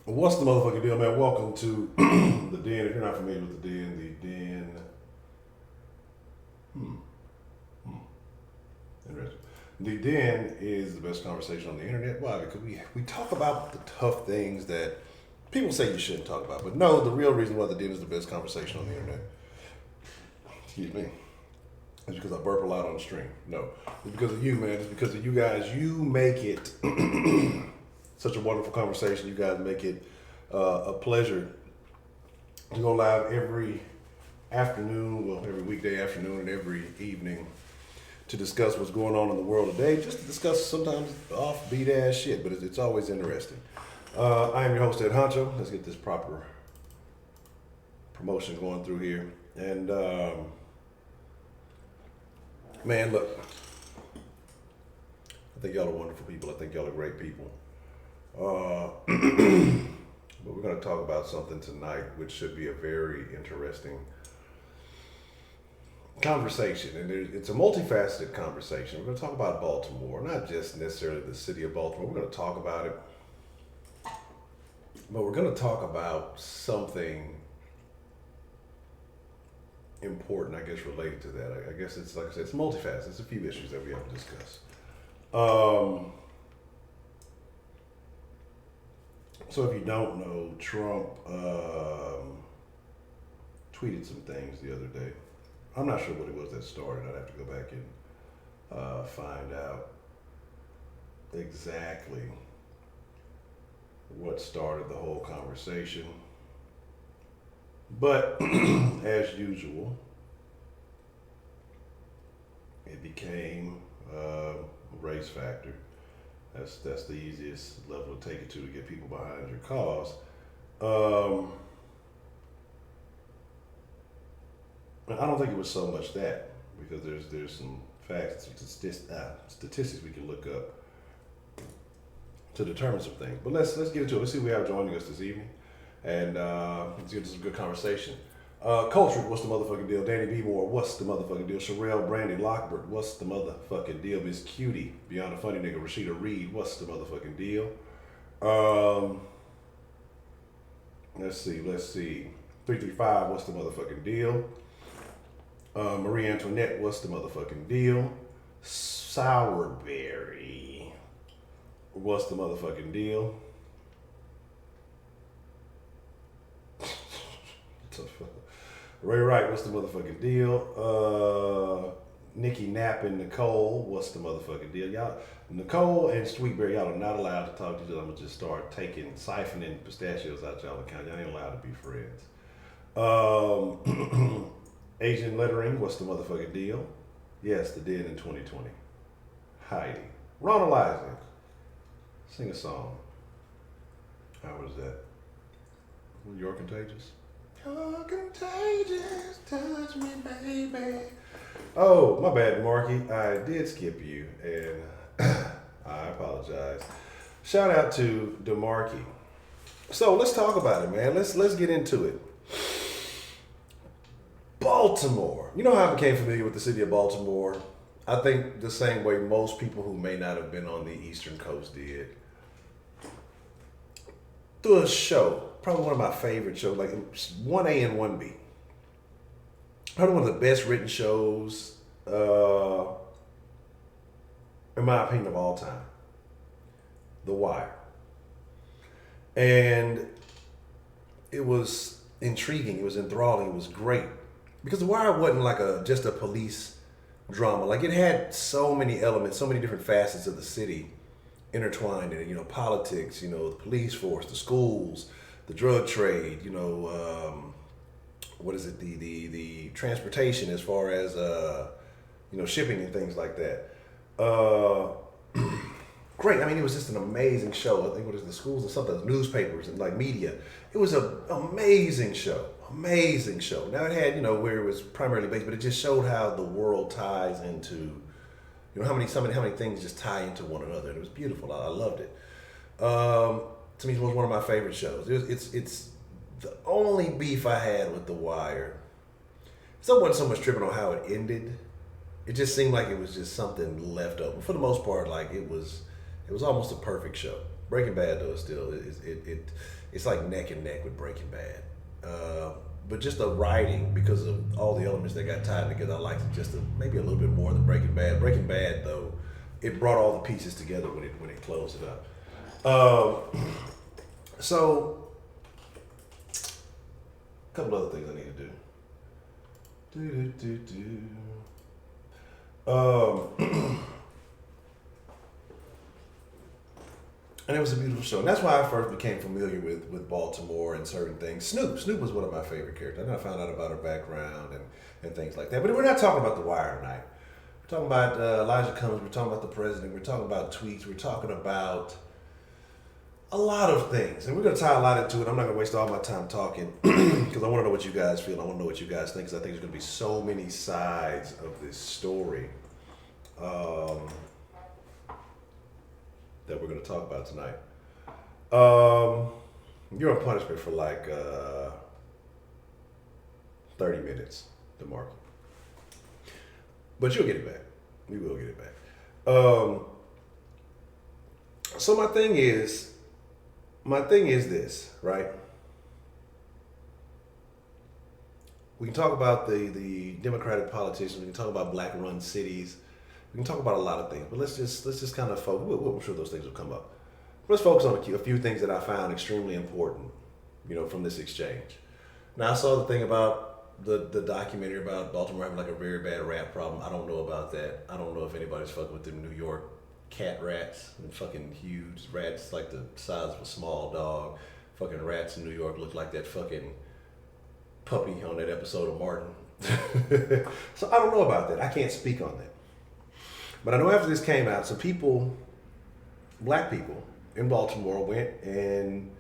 What's the motherfucking deal, man? Welcome to the Den. If you're not familiar with the Den, hmm, interesting. The Den is the best conversation on the internet. Why? Because we talk about the tough things that people say you shouldn't talk about. But no, the real reason why the Den is the best conversation on the internet, excuse me, is because I burp a lot on the stream. No, it's because of you, man. It's because of you guys. You make it such a wonderful conversation. You guys make it a pleasure to go live every afternoon, well, every weekday afternoon and every evening to discuss what's going on in the world today. Just to discuss sometimes offbeat ass shit, but it's always interesting. I am your host, Ed Honcho. Let's get this proper promotion going through here. And man, look, I think y'all are wonderful people. I think y'all are great people. But we're going to talk about something tonight, which should be a very interesting conversation. And it's a multifaceted conversation. We're going to talk about Baltimore, not just necessarily the city of Baltimore. We're going to talk about it, but we're going to talk about something important, I guess, related to that. I guess it's, like I said, it's multifaceted. It's a few issues that we have to discuss. So if you don't know, Trump tweeted some things the other day. I'm not sure what it was that started. I'd have to go back and find out exactly what started the whole conversation. But as usual, it became a race factor. That's the easiest level to take it to get people behind your cause. I don't think it was so much that, because there's some facts, statistics we can look up to determine some things. But let's get into it. Let's see who we have joining us this evening, and let's get into some good conversation. Culture, what's the motherfucking deal? Danny B. Moore, what's the motherfucking deal? Sherelle Brandy Lockbert, what's the motherfucking deal? Miss Cutie, Beyond a Funny Nigga, Rashida Reed, what's the motherfucking deal? Let's see. 335, what's the motherfucking deal? Marie Antoinette, what's the motherfucking deal? Sourberry, what's the motherfucking deal? Ray Wright, what's the motherfucking deal? Nikki Knapp and Nicole, what's the motherfucking deal? Y'all, Nicole and Sweetberry, y'all are not allowed to talk to each other. I'm gonna just start siphoning pistachios out y'all account. Y'all ain't allowed to be friends. Asian lettering, what's the motherfucking deal? Yes, the Den in 2020. Heidi. Ronald Isaac, sing a song. How was that? You're contagious? You're contagious, touch me, baby. Oh, my bad, Marky. I did skip you, and I apologize. Shout out to DeMarkey. So let's talk about it, man. Let's get into it. Baltimore. You know how I became familiar with the city of Baltimore? I think the same way most people who may not have been on the Eastern Coast did. Through a show, probably one of my favorite shows, like 1A and 1B. Probably one of the best written shows, in my opinion, of all time. The Wire. And it was intriguing, it was enthralling, it was great. Because The Wire wasn't like just a police drama. Like, it had so many elements, so many different facets of the city intertwined in it. Politics, the police force, the schools, the drug trade, what is it, the transportation as far as, shipping and things like that. Great. I mean, it was just an amazing show. I think what is the schools and something, newspapers and like media. It was an amazing show. Amazing show. Now it had, where it was primarily based, but it just showed how the world ties into, how many things just tie into one another. And it was beautiful. I loved it. To me, it was one of my favorite shows. It's the only beef I had with The Wire. So I wasn't so much tripping on how it ended. It just seemed like it was just something left over. For the most part, like it was almost a perfect show. Breaking Bad though, still, it's like neck and neck with Breaking Bad. But just the writing, because of all the elements that got tied together, I liked it just maybe a little bit more than Breaking Bad. Breaking Bad, though, it brought all the pieces together when it closed it up. So, a couple other things I need to do. And it was a beautiful show. And that's why I first became familiar with Baltimore and certain things. Snoop was one of my favorite characters. And I found out about her background and things like that. But we're not talking about The Wire tonight. We're talking about Elijah Cummings. We're talking about the president. We're talking about tweets. We're talking about a lot of things. And we're going to tie a lot into it. I'm not going to waste all my time talking because I want to know what you guys feel. I want to know what you guys think, because I think there's going to be so many sides of this story that we're going to talk about tonight. You're on punishment for like 30 minutes, DeMarco. But you'll get it back. We will get it back. So my thing is this, right? We can talk about the Democratic politicians. We can talk about black-run cities. We can talk about a lot of things, but let's just kind of focus. I'm sure those things will come up. Let's focus on a few things that I found extremely important, from this exchange. Now, I saw the thing about the documentary about Baltimore having like a very bad rat problem. I don't know about that. I don't know if anybody's fucking with them New York cat rats and fucking huge rats like the size of a small dog. Fucking rats in New York look like that fucking puppy on that episode of Martin. So I don't know about that. I can't speak on that. But I know after this came out, some people, black people in Baltimore, went and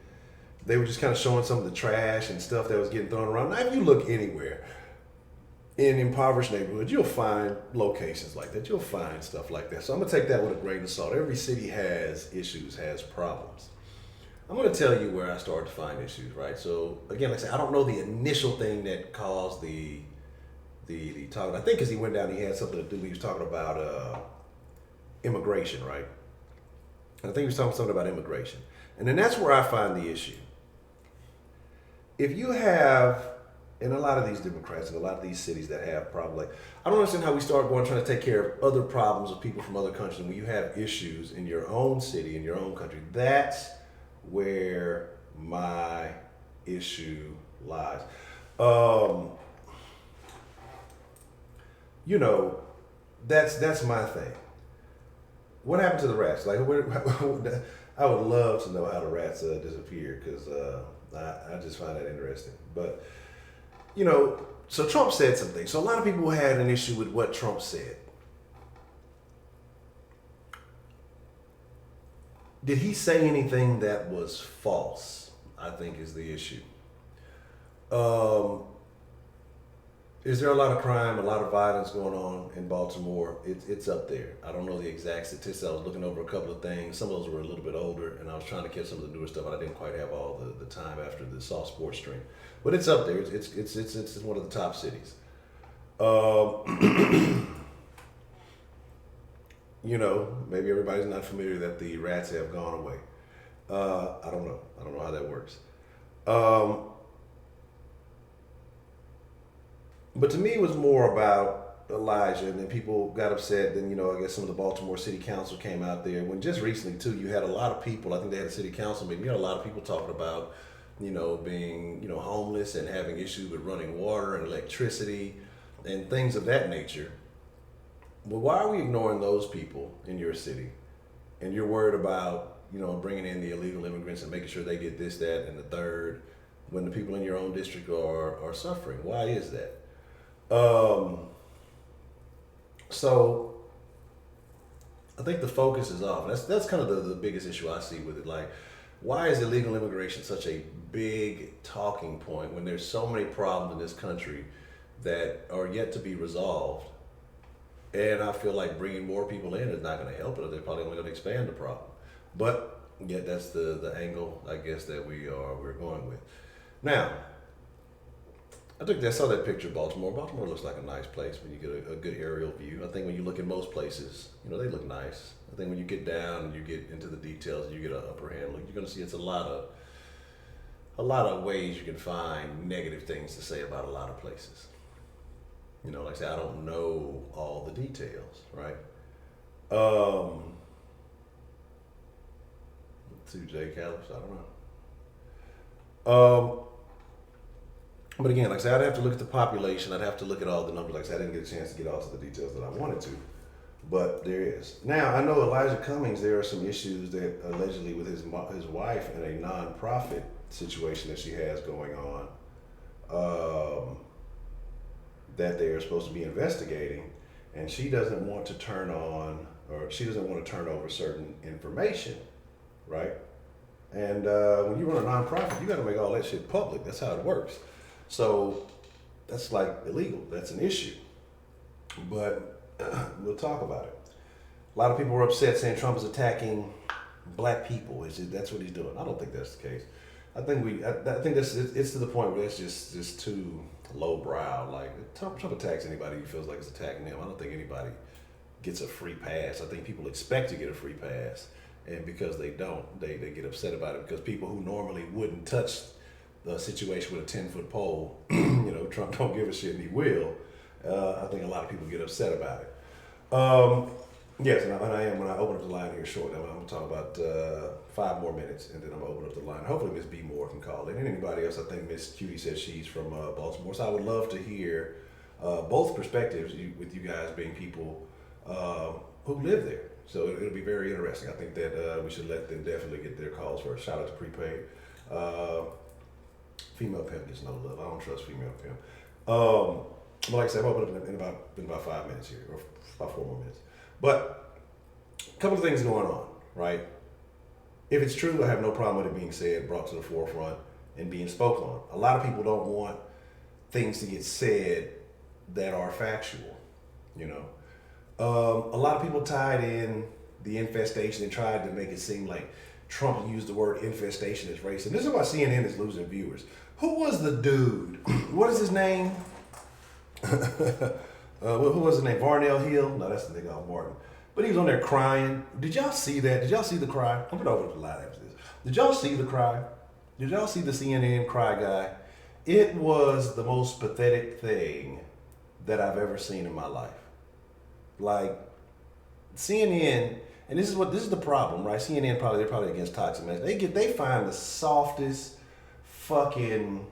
they were just kind of showing some of the trash and stuff that was getting thrown around. Now, if you look anywhere in impoverished neighborhoods, you'll find locations like that. You'll find stuff like that. So I'm going to take that with a grain of salt. Every city has issues, has problems. I'm going to tell you where I started to find issues, right? So, again, like I said, I don't know the initial thing that caused the talk. I think because he went down, he had something to do. He was talking about immigration, right? And I think he was talking something about immigration. And then that's where I find the issue. If you have, in a lot of these Democrats, in a lot of these cities that have problems, like, I don't understand how we start going trying to take care of other problems of people from other countries when you have issues in your own city, in your own country. That's where my issue lies. That's my thing. What happened to the rats? Like, I would love to know how the rats disappeared, because I just find that interesting. But, so Trump said something. So a lot of people had an issue with what Trump said. Did he say anything that was false? I think is the issue. Is there a lot of crime, a lot of violence going on in Baltimore? It's up there. I don't know the exact statistics. I was looking over a couple of things. Some of those were a little bit older, and I was trying to catch some of the newer stuff, but I didn't quite have all the time after the soft sports stream. But it's up there. It's one of the top cities. Maybe everybody's not familiar that the rats have gone away. I don't know. I don't know how that works. But to me, it was more about Elijah, and then people got upset. Then, I guess some of the Baltimore City Council came out there. When just recently, too, you had a lot of people, I think they had a city council meeting, you had a lot of people talking about, being, homeless and having issues with running water and electricity and things of that nature. Well, why are we ignoring those people in your city? And you're worried about, bringing in the illegal immigrants and making sure they get this, that, and the third, when the people in your own district are suffering. Why is that? So I think the focus is off. That's kind of the biggest issue I see with it. Like, why is illegal immigration such a big talking point when there's so many problems in this country that are yet to be resolved? And I feel like bringing more people in is not going to help it. They're probably only going to expand the problem. But yeah, that's the angle, I guess, that we're going with. Now, I saw that picture of Baltimore. Baltimore looks like a nice place when you get a good aerial view. I think when you look in most places, they look nice. I think when you get down and you get into the details and you get an upper hand look, you're going to see it's a lot of a lot of ways you can find negative things to say about a lot of places. You know, like I said, I don't know all the details, right? To Jay Callis, I don't know. But again, like I said, I'd have to look at the population. I'd have to look at all the numbers. Like I said, I didn't get a chance to get all to the details that I wanted to. But there is. Now, I know Elijah Cummings, there are some issues that allegedly with his wife and a nonprofit situation that she has going on that they are supposed to be investigating. And she doesn't want to turn on, or she doesn't want to turn over certain information, right? And when you run a nonprofit, you got to make all that shit public. That's how it works. So that's like illegal. That's an issue. But we'll talk about it. A lot of people were upset saying Trump is attacking black people. That's what he's doing. I don't think that's the case. I think it's to the point where it's just too lowbrow. Like Trump attacks anybody who feels like it's attacking them. I don't think anybody gets a free pass. I think people expect to get a free pass, and because they don't, they get upset about it because people who normally wouldn't touch the situation with a 10-foot pole, you know, Trump don't give a shit and he will. I think a lot of people get upset about it. Yes, and I am, when I open up the line here shortly, I'm going to talk about 5 more minutes, and then I'm going to open up the line. Hopefully Miss B. Moore can call in. And anybody else, I think Miss Cutie says she's from Baltimore. So I would love to hear both perspectives, with you guys being people who live there. So it'll be very interesting. I think that we should let them definitely get their calls first. Shout out to Prepaid. Female pimp gets no love. I don't trust female pimp. But like I said, I'm open up in about 5 minutes here, or about 4 more minutes. But a couple of things going on, right? If it's true, I have no problem with it being said, brought to the forefront, and being spoken on. A lot of people don't want things to get said that are factual, you know. A lot of people tied in the infestation and tried to make it seem like Trump used the word infestation as racist. This is why CNN is losing viewers. Who was the dude? What is his name? Who was his name? Varnell Hill? No, that's the nigga off Martin. But he was on there crying. Did y'all see that? Did y'all see the cry? I'm gonna open up the line after this. Did y'all see the cry? Did y'all see the CNN cry guy? It was the most pathetic thing that I've ever seen in my life. Like CNN, and this is the problem, right? CNN they're probably against toxic masculinity. They find the softest fucking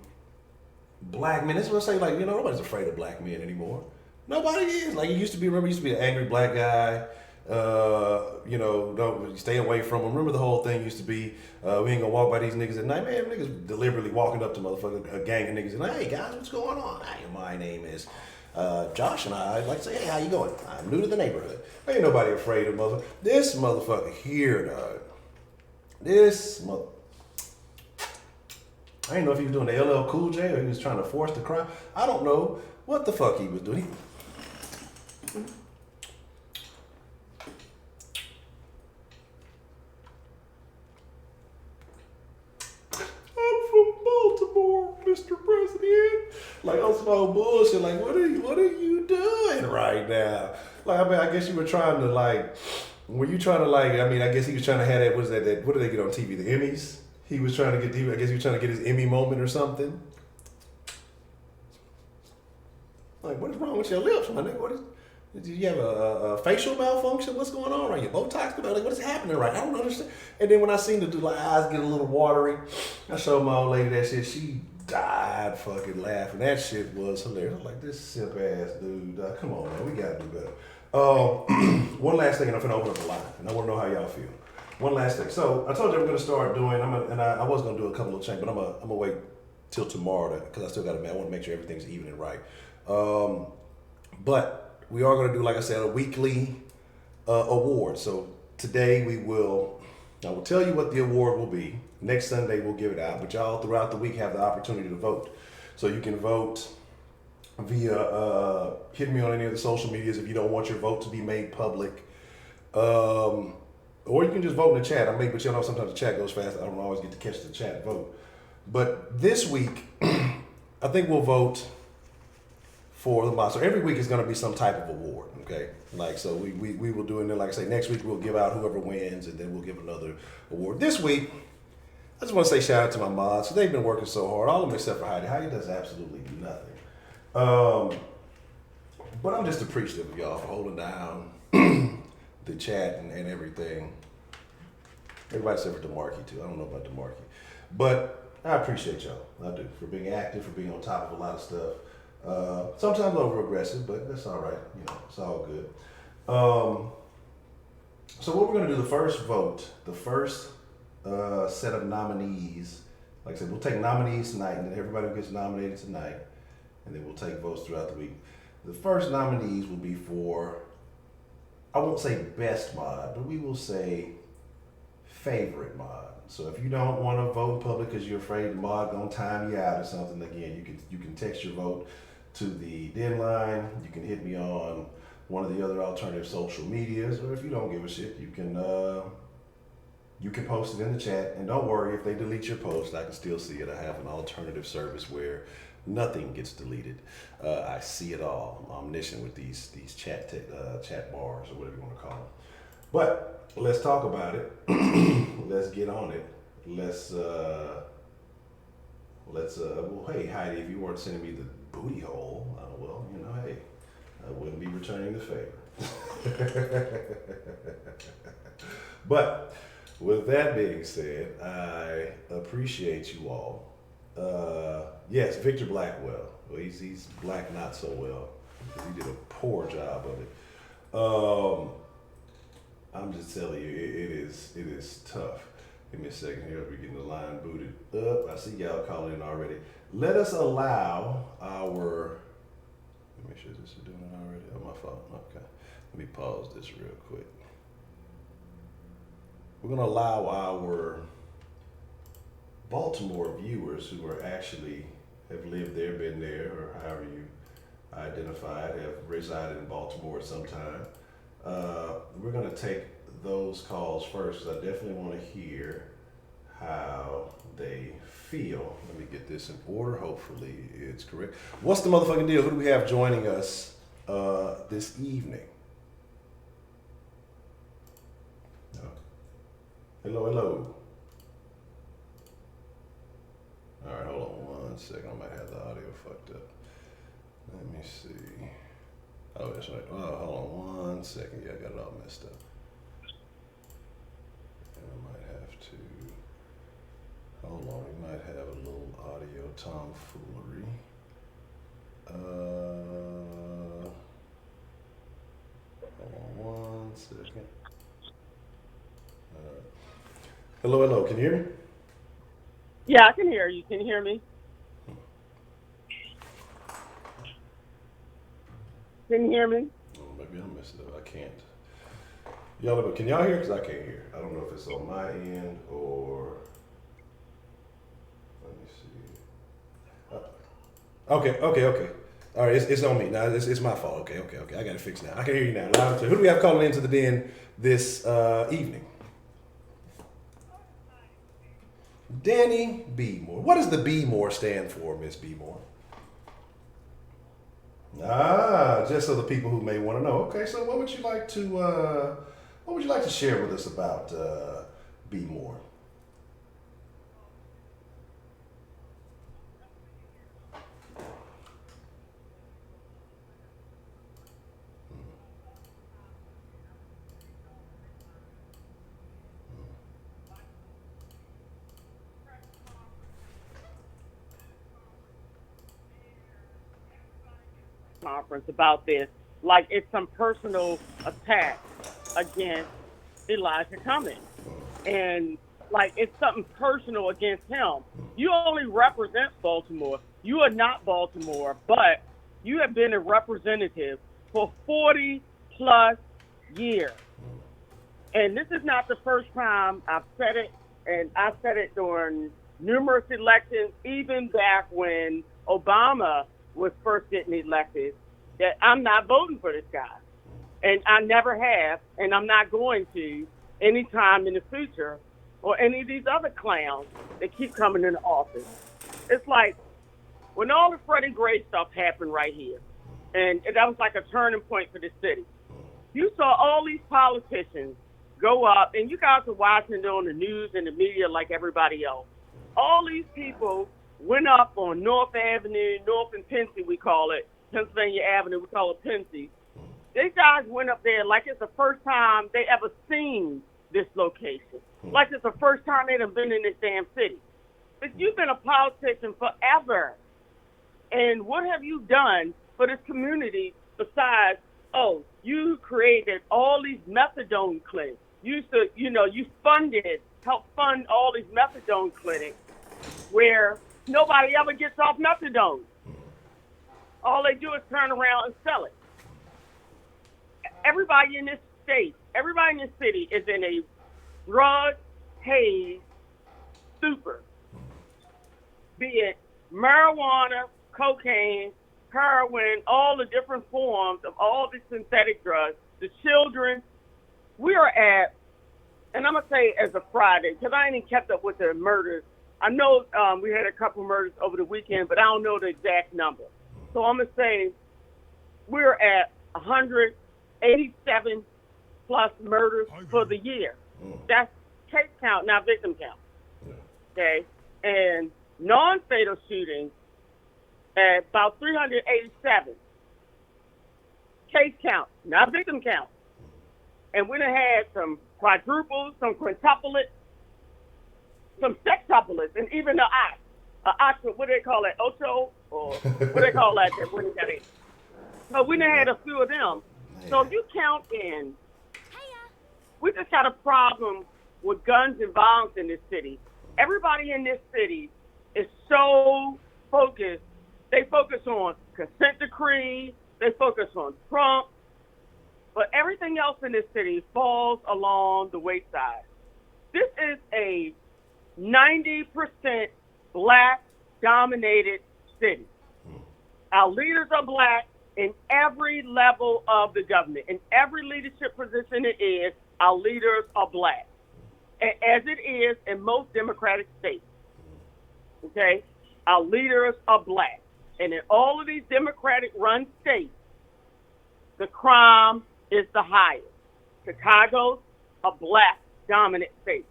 black men. This is what I say, like, you know, nobody's afraid of black men anymore. Nobody is. Like, it used to be, remember, used to be an angry black guy. You know, don't stay away from them. Remember the whole thing used to be, we ain't gonna walk by these niggas at night. Man, niggas deliberately walking up to motherfucker, a gang of niggas and like, hey guys, what's going on? Hey, my name is Josh, and I'd like to say, hey, how you going? I'm new to the neighborhood. Ain't nobody afraid of motherfucker. This motherfucker here, dog. I didn't know if he was doing the LL Cool J or he was trying to force the crime. I don't know what the fuck he was doing. I'm from Baltimore, Mr. President. Like, on some old bullshit. Like, what are you doing right now? Like, I mean, I guess you were trying to, like, were you trying to, like, I mean, I guess he was trying to have that, what is that, what do they get on TV, the Emmys? He was trying to get, I guess he was trying to get his Emmy moment or something. Like, what is wrong with your lips, my nigga? Do you have a facial malfunction? What's going on right here? Botox? Like, what is happening right now? I don't understand. And then when I seen the dude, like, eyes get a little watery, I showed my old lady that shit. She died fucking laughing. That shit was hilarious. I was like, this simp ass dude, come on, man, we gotta do better. One last thing, and I'm finna open up the line, and I wanna know how y'all feel. One last thing. So I told you I'm gonna start doing. I was gonna do a couple of changes, but I'm gonna wait till tomorrow because I still got to. I want to make sure everything's even and right. But we are gonna do, like I said, a weekly award. So today I will tell you what the award will be. Next Sunday we'll give it out. But y'all throughout the week have the opportunity to vote. So you can vote via hit me on any of the social medias if you don't want your vote to be made public. Or you can just vote in the chat. But you know, sometimes the chat goes fast. I don't always get to catch the chat vote. But this week, I think we'll vote for the monster. Every week is going to be some type of award, okay? Like, so we will do it. And then, like I say, next week we'll give out whoever wins, and then we'll give another award. This week, I just want to say shout out to my mods. They've been working so hard. All of them except for Heidi. Heidi does absolutely nothing. Um, but I'm just appreciative of y'all for holding down the chat and everything. Everybody except for DeMarkey too. I don't know about DeMarkey, but I appreciate y'all. I do, for being active, for being on top of a lot of stuff. Sometimes over aggressive, but that's all right. You know, it's all good. So what we're gonna do, the first vote, the first set of nominees. Like I said, we'll take nominees tonight, and then everybody who gets nominated tonight, and then we'll take votes throughout the week. The first nominees will be for, I won't say best mod, but we will say favorite mod. So if you don't want to vote in public because you're afraid the mod gonna time you out or something, again, you can text your vote to the den line. You can hit me on one of the other alternative social medias, or if you don't give a shit, you can post it in the chat. And don't worry, if they delete your post, I can still see it. I have an alternative service where nothing gets deleted. I see it all. I'm omniscient with these chat bars, or whatever you want to call them. But let's talk about it. Let's get on it. Well, hey Heidi, if you weren't sending me the booty hole, well, you know, hey, I wouldn't be returning the favor. But with that being said, I appreciate you all. Yes, Victor Blackwell. Well, he's black not so well because he did a poor job of it. I'm just telling you, it is tough. Give me a second here. We're getting the line booted up. I see y'all calling in already. Let us allow our. Let me make sure this is doing it already. Oh, my phone. Okay. Let me pause this real quick. We're gonna allow our Baltimore viewers who are actually have lived there, been there, or however you identified, have resided in Baltimore at some time. We're going to take those calls first because I definitely want to hear how they feel. Let me get this in order. Hopefully it's correct. What's the motherfucking deal? Who do we have joining us this evening? No. Hello. All right, hold on one second. I might have the audio fucked up. Let me see. Oh, that's right. Oh, hold on one second. Yeah, I got it all messed up. And I might have to. Hold on. We might have a little audio tomfoolery. Hold on one second. Hello. Can you hear me? Yeah, I can hear you. Can you hear me? Can you hear me? Oh, maybe I messed it up. I can't. Y'all, can y'all hear? Because I can't hear. I don't know if it's on my end or. Let me see. Okay. All right, it's on me now. It's my fault. Okay. I got it fixed now. I can hear you now. Loud and clear. Who do we have calling into the den this evening? Danny B. Moore. What does the B. Moore stand for, Miss B. Moore? Just so the people who may want to know. Okay, so what would you like to share with us about B. Moore? Conference about this, like it's some personal attack against Elijah Cummings, and like it's something personal against him. You only represent Baltimore. You are not Baltimore, but you have been a representative for 40 plus years. And this is not the first time I've said it, and I said it during numerous elections, even back when Obama was first getting elected, that I'm not voting for this guy. And I never have, and I'm not going to anytime in the future, or any of these other clowns that keep coming into office. It's like when all the Freddie Gray stuff happened right here, and that was like a turning point for the city. You saw all these politicians go up, and you guys are watching it on the news and the media like everybody else. All these people went up on North Avenue, North and Pensy, we call it, Pennsylvania Avenue, we call it Pensy. These guys went up there like it's the first time they ever seen this location. Like it's the first time they'd have been in this damn city. But you've been a politician forever. And what have you done for this community besides, oh, you created all these methadone clinics. You helped fund all these methadone clinics where nobody ever gets off methadone. All they do is turn around and sell it. Everybody in this state, everybody in this city is in a drug haze stupor. Be it marijuana, cocaine, heroin, all the different forms of all these synthetic drugs. The children, we are at, and I'm going to say as of Friday, because I ain't even kept up with the murders. I know we had a couple murders over the weekend, but I don't know the exact number. So I'm going to say we're at 187 plus murders for the year. That's case count, not victim count. Okay? And non-fatal shootings at about 387. Case count, not victim count. And we done had some quadruplets, some quintuplets, some sextuplets, and even what do they call it, ocho? Or what do they call that when you got it? So we done had a few of them. So if you count in, we just got a problem with guns and violence in this city. Everybody in this city is so focused. They focus on consent decree. They focus on Trump. But everything else in this city falls along the wayside. This is a 90% black-dominated city. Our leaders are black in every level of the government. In every leadership position it is, our leaders are black, as it is in most Democratic states. Okay? Our leaders are black. And in all of these Democratic-run states, the crime is the highest. Chicago's a black-dominant state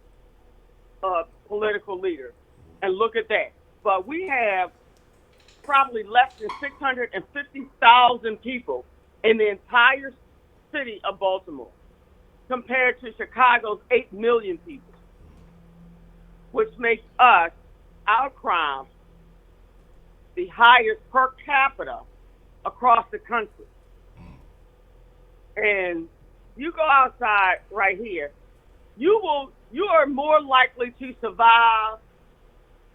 of political leaders. And look at that. But we have probably less than 650,000 people in the entire city of Baltimore, compared to Chicago's 8 million people, which makes us, our crime, the highest per capita across the country. And you go outside right here, you are more likely to survive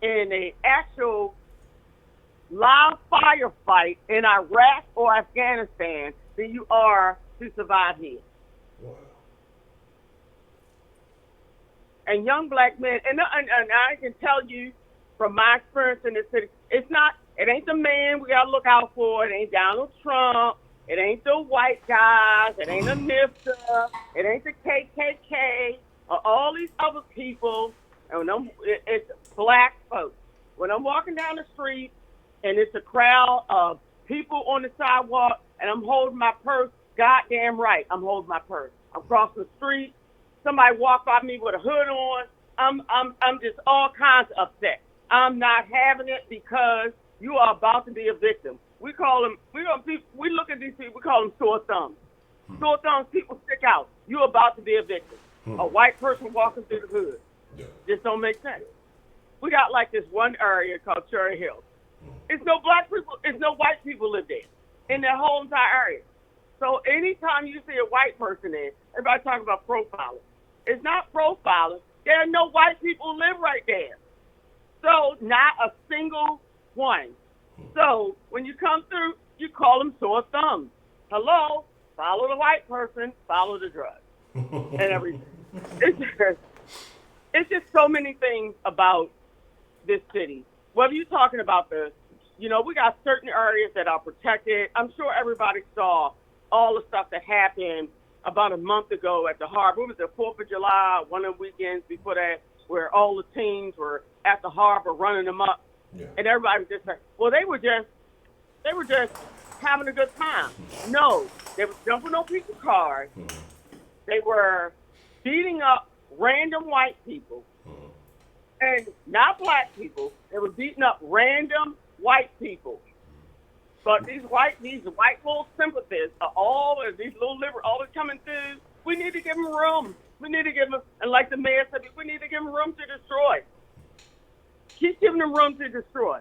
in an actual live firefight in Iraq or Afghanistan than you are to survive here. Wow. And young black men, and I can tell you from my experience in this city, it ain't the man we gotta look out for. It ain't Donald Trump. It ain't the white guys. It ain't the NIFTA. It ain't the KKK or all these other people. And it's black folks. When I'm walking down the street and it's a crowd of people on the sidewalk and I'm holding my purse, goddamn right, I'm holding my purse. I'm crossing the street. Somebody walk by me with a hood on. I'm just all kinds of upset. I'm not having it because you are about to be a victim. We look at these people, we call them sore thumbs. Sore thumbs, people stick out. You're about to be a victim. A white person walking through the hood. Yeah. Just don't make sense. We got like this one area called Cherry Hill. It's no black people, it's no white people live there in that whole entire area. So anytime you see a white person there, everybody talking about profiling. It's not profiling. There are no white people who live right there. So not a single one. So when you come through, you call them sore thumbs. Hello, follow the white person, follow the drug, and everything. It's just so many things about this city. Whether you're talking about we got certain areas that are protected. I'm sure everybody saw all the stuff that happened about a month ago at the harbor. It was the 4th of July, one of the weekends before that, where all the teens were at the harbor running them up. Yeah. And everybody was just like, well, they were just having a good time. No, they were jumping on people's cars. They were beating up random white people and not black people. They were beating up random white people. But these white little sympathists are all these little liberals always coming through. We need to give them room. We need to give them, and like the mayor said, we need to give them room to destroy. Keep giving them room to destroy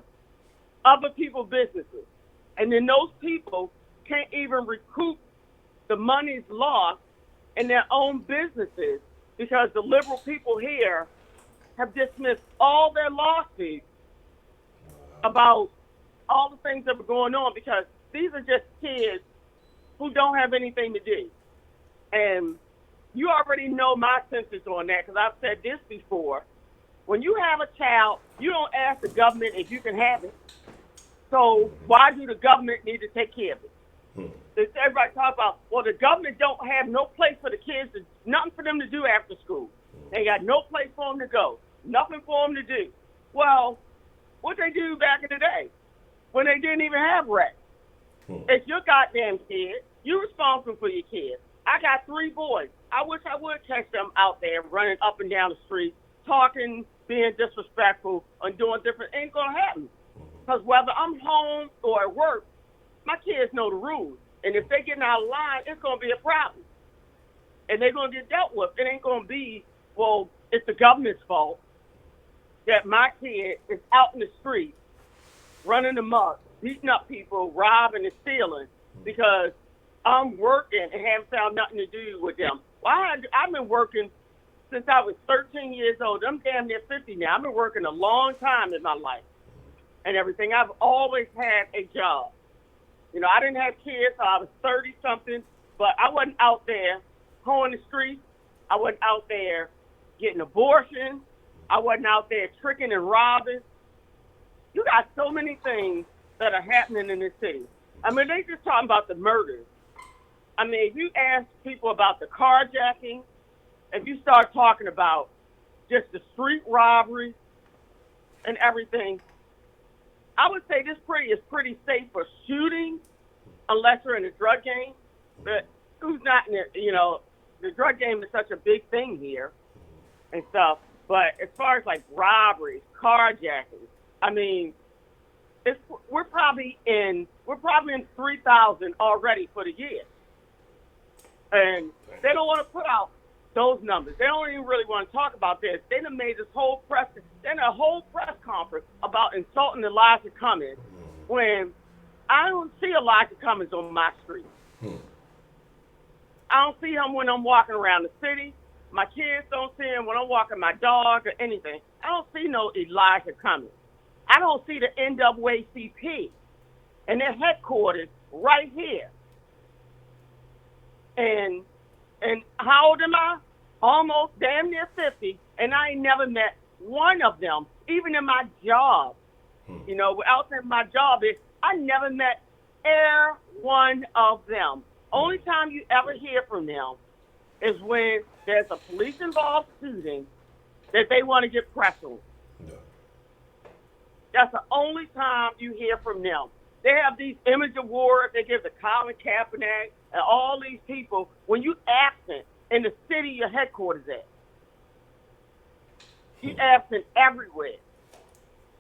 other people's businesses. And then those people can't even recoup the money's lost in their own businesses because the liberal people here have dismissed all their lawsuits about all the things that were going on because these are just kids who don't have anything to do. And you already know my senses on that because I've said this before. When you have a child, you don't ask the government if you can have it. So why do the government need to take care of it? Everybody talk about, well, the government don't have no place for the kids, nothing for them to do after school. They got no place for them to go, nothing for them to do. Well, what they do back in the day when they didn't even have rec? It's your goddamn kid. You're responsible for your kids. I got 3 boys. I wish I would catch them out there running up and down the street, talking, being disrespectful, and doing different. Ain't gonna happen. Because whether I'm home or at work, my kids know the rules. And if they get out of line, it's gonna be a problem. And they're gonna get dealt with. It ain't gonna be, well, it's the government's fault that my kid is out in the street running amok, beating up people, robbing and stealing because I'm working and haven't found nothing to do with them. Well, I've been working since I was 13 years old. I'm damn near 50 now. I've been working a long time in my life and everything. I've always had a job. You know, I didn't have kids, so I was 30-something, but I wasn't out there hoeing the streets. I wasn't out there getting abortion. I wasn't out there tricking and robbing. You got so many things that are happening in this city. I mean, they just talking about the murders. I mean, if you ask people about the carjacking, if you start talking about just the street robberies and everything, I would say this is pretty safe for shooting unless you're in a drug game. But who's not in it? You know, the drug game is such a big thing here and stuff. But as far as like robberies, carjacking, I mean, we're probably in 3,000 already for the year, and they don't want to put out those numbers. They don't even really want to talk about this. They done made this whole press conference about insulting Elijah Cummings when I don't see Elijah Cummings on my street. I don't see him when I'm walking around the city. My kids don't see him when I'm walking my dog or anything. I don't see no Elijah Cummings. I don't see the NAACP and their headquarters right here. And how old am I? Almost damn near 50, and I ain't never met one of them, even in my job. You know, out there in my job I never met one of them. Only time you ever hear from them is when there's a police-involved shooting that they want to get press on. No. That's the only time you hear from them. They have these image awards they give to Colin Kaepernick and all these people when you absent in the city your headquarters at. You absent everywhere.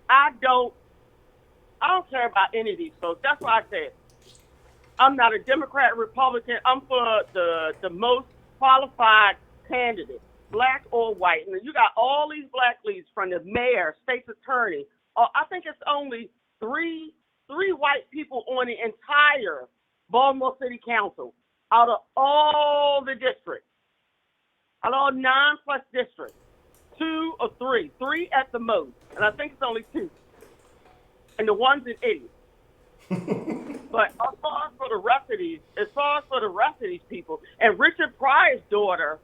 I don't care about any of these folks. That's why I said I'm not a Democrat, Republican. I'm for the most qualified candidate, black or white. And you got all these black leads from the mayor, state's attorney. I think it's only three white people on the entire Baltimore City Council out of all the districts, out of all 9+ districts. 2 or 3 at the most, and I think it's only 2. And the one's an idiot. But as far as for the rest of these people, and Richard Pryor's daughter,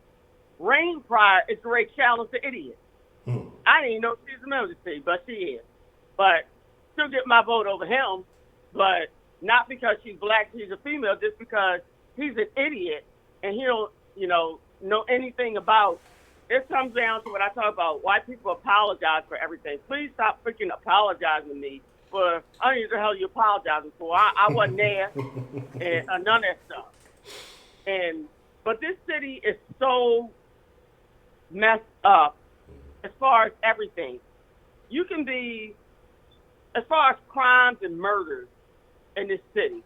Rain Pryor, is Great Challenge the idiot. I didn't even know she's a member of the city, but she is. But she'll get my vote over him, but not because she's black, she's a female, just because he's an idiot and he don't, know anything about. It comes down to what I talk about, why people apologize for everything. Please stop freaking apologizing to me for, I don't know what the hell you apologizing for. I wasn't there and none of that stuff. But this city is so messed up as far as everything. You can be, as far as crimes and murders in this city,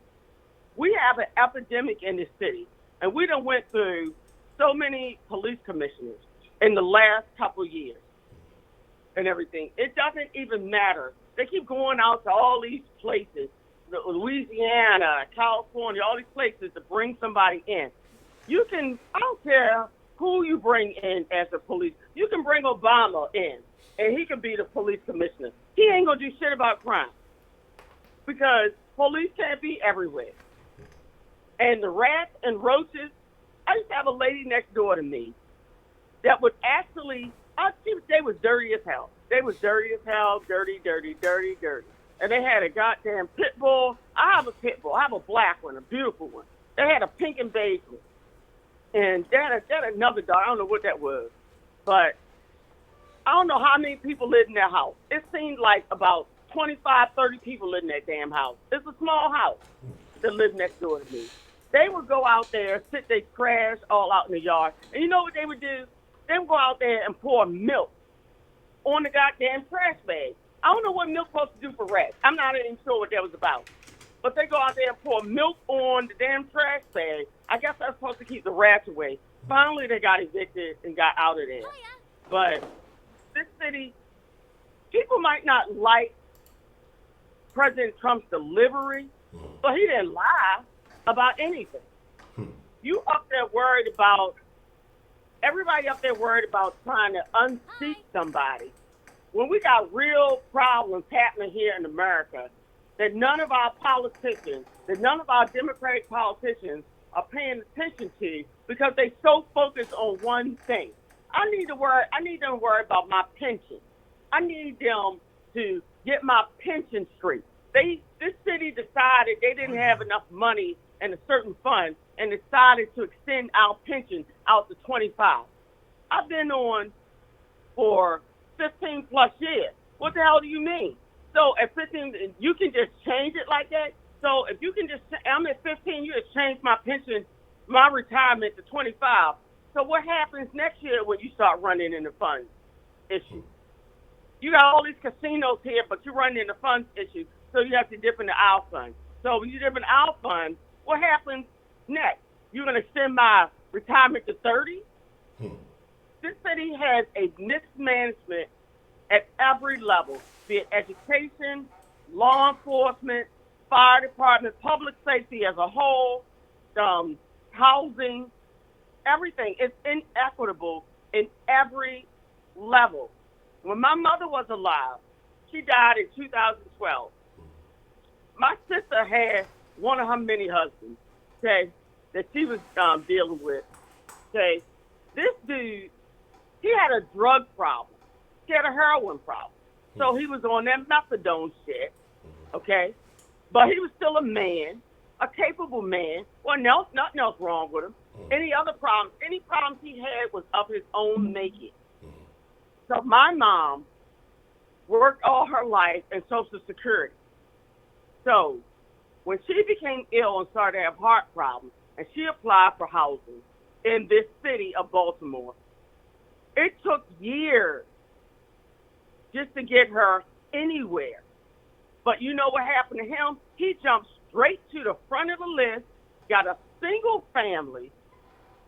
we have an epidemic in this city, and we done went through so many police commissioners in the last couple of years and everything. It doesn't even matter. They keep going out to all these places, Louisiana, California, all these places to bring somebody in. You can, I don't care who you bring in as a police. You can bring Obama in, and he can be the police commissioner. He ain't going to do shit about crime because police can't be everywhere. And the rats and roaches, I used to have a lady next door to me that would actually, they was dirty as hell. They was dirty as hell, dirty. And they had a goddamn pit bull. I have a pit bull. I have a black one, a beautiful one. They had a pink and beige one. And they had another dog. I don't know what that was. But I don't know how many people lived in that house. It seemed like about 25, 30 people lived in that damn house. It's a small house that lived next door to me. They would go out there, sit their trash all out in the yard. And you know what they would do? They would go out there and pour milk on the goddamn trash bag. I don't know what milk's supposed to do for rats. I'm not even sure what that was about. But they go out there and pour milk on the damn trash bag. I guess that's supposed to keep the rats away. Finally, they got evicted and got out of there. Oh, yeah. But this city, people might not like President Trump's delivery, but he didn't lie about anything. You up there worried about, everybody up there worried about trying to unseat somebody. When we got real problems happening here in America that none of our politicians, that none of our Democratic politicians are paying attention to because they so focused on one thing. I need them to worry about my pension. I need them to get my pension straight. This city decided they didn't have enough money in a certain fund and decided to extend our pension out to 25. I've been on for 15 plus years. What the hell do you mean? So at 15, you can just change it like that? So if you can just, I'm at 15, you just change my pension, my retirement to 25. So what happens next year when you start running into funds issue? You got all these casinos here, but you're running into funds issue, so you have to dip into our fund. So when you dip into our fund, what happens next? You're going to extend my retirement to 30? This city has a mismanagement at every level, be it education, law enforcement, fire department, public safety as a whole, housing, everything. It's inequitable in every level. When my mother was alive, she died in 2012. My sister had one of her many husbands, okay, that she was dealing with. Okay, this dude, he had a drug problem. He had a heroin problem. So he was on that methadone shit, okay? But he was still a man, a capable man. Well, nothing else wrong with him. Any problems he had was of his own making. So my mom worked all her life in Social Security. So when she became ill and started to have heart problems, and she applied for housing in this city of Baltimore, it took years just to get her anywhere. But you know what happened to him? He jumped straight to the front of the list, got a single family,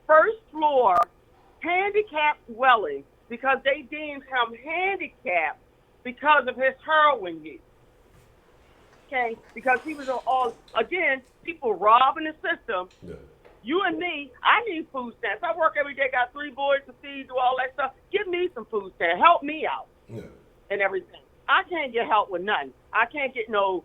first floor, handicapped dwelling, because they deemed him handicapped because of his heroin use. Okay? Because he was all, again, people robbing the system. Yeah. You and me, I need food stamps. I work every day, got 3 boys to feed, do all that stuff. Give me some food stamps. Help me out. Yeah. And everything. I can't get help with nothing. I can't get no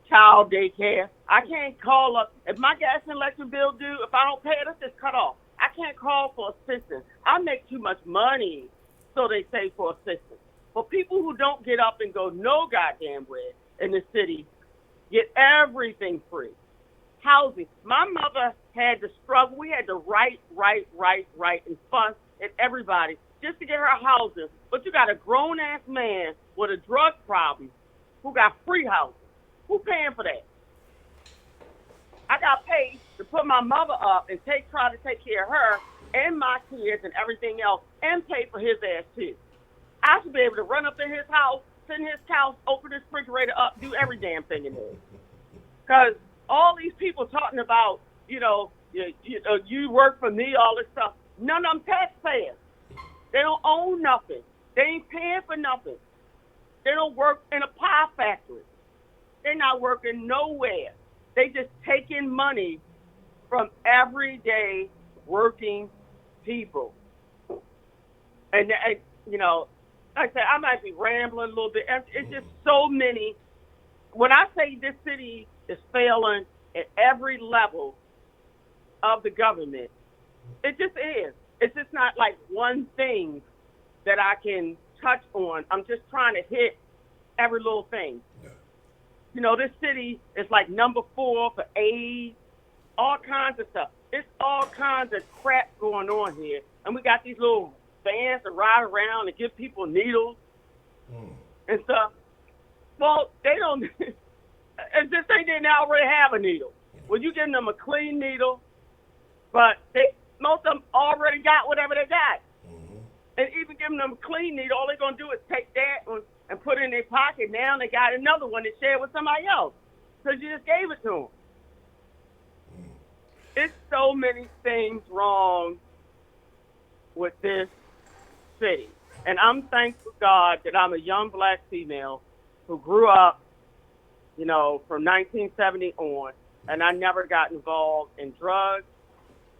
child daycare. I can't call up. If my gas and electric bill due, if I don't pay it, it's just cut off. I can't call for assistance. I make too much money, so they say, for assistance. But people who don't get up and go no goddamn where in the city get everything free. Housing. My mother had to struggle. We had to write, and fuss at everybody just to get her housing. But you got a grown-ass man with a drug problem who got free housing. Who paying for that? I got paid to put my mother up and try to take care of her, and my kids and everything else and pay for his ass too. I should be able to run up in his house, sit in his couch, open his refrigerator up, do every damn thing in there. Because all these people talking about, you work for me, all this stuff. None of them taxpayers. They don't own nothing. They ain't paying for nothing. They don't work in a pie factory. They're not working nowhere. They just taking money from everyday working people. And like I said, I might be rambling a little bit. It's just so many. When I say this city is failing at every level of the government, it just is. It's just not like one thing that I can touch on. I'm just trying to hit every little thing. Yeah. This city is like number 4 for AIDS, all kinds of stuff. It's all kinds of crap going on here. And we got these little vans to ride around and give people needles and stuff. Well, they don't. It's just they didn't already have a needle. Well, you giving them a clean needle, but most of them already got whatever they got. And even giving them a clean needle, all they're going to do is take that and put it in their pocket. Now they got another one to share with somebody else because you just gave it to them. It's so many things wrong with this city. And I'm thankful to God that I'm a young black female who grew up, from 1970 on, and I never got involved in drugs.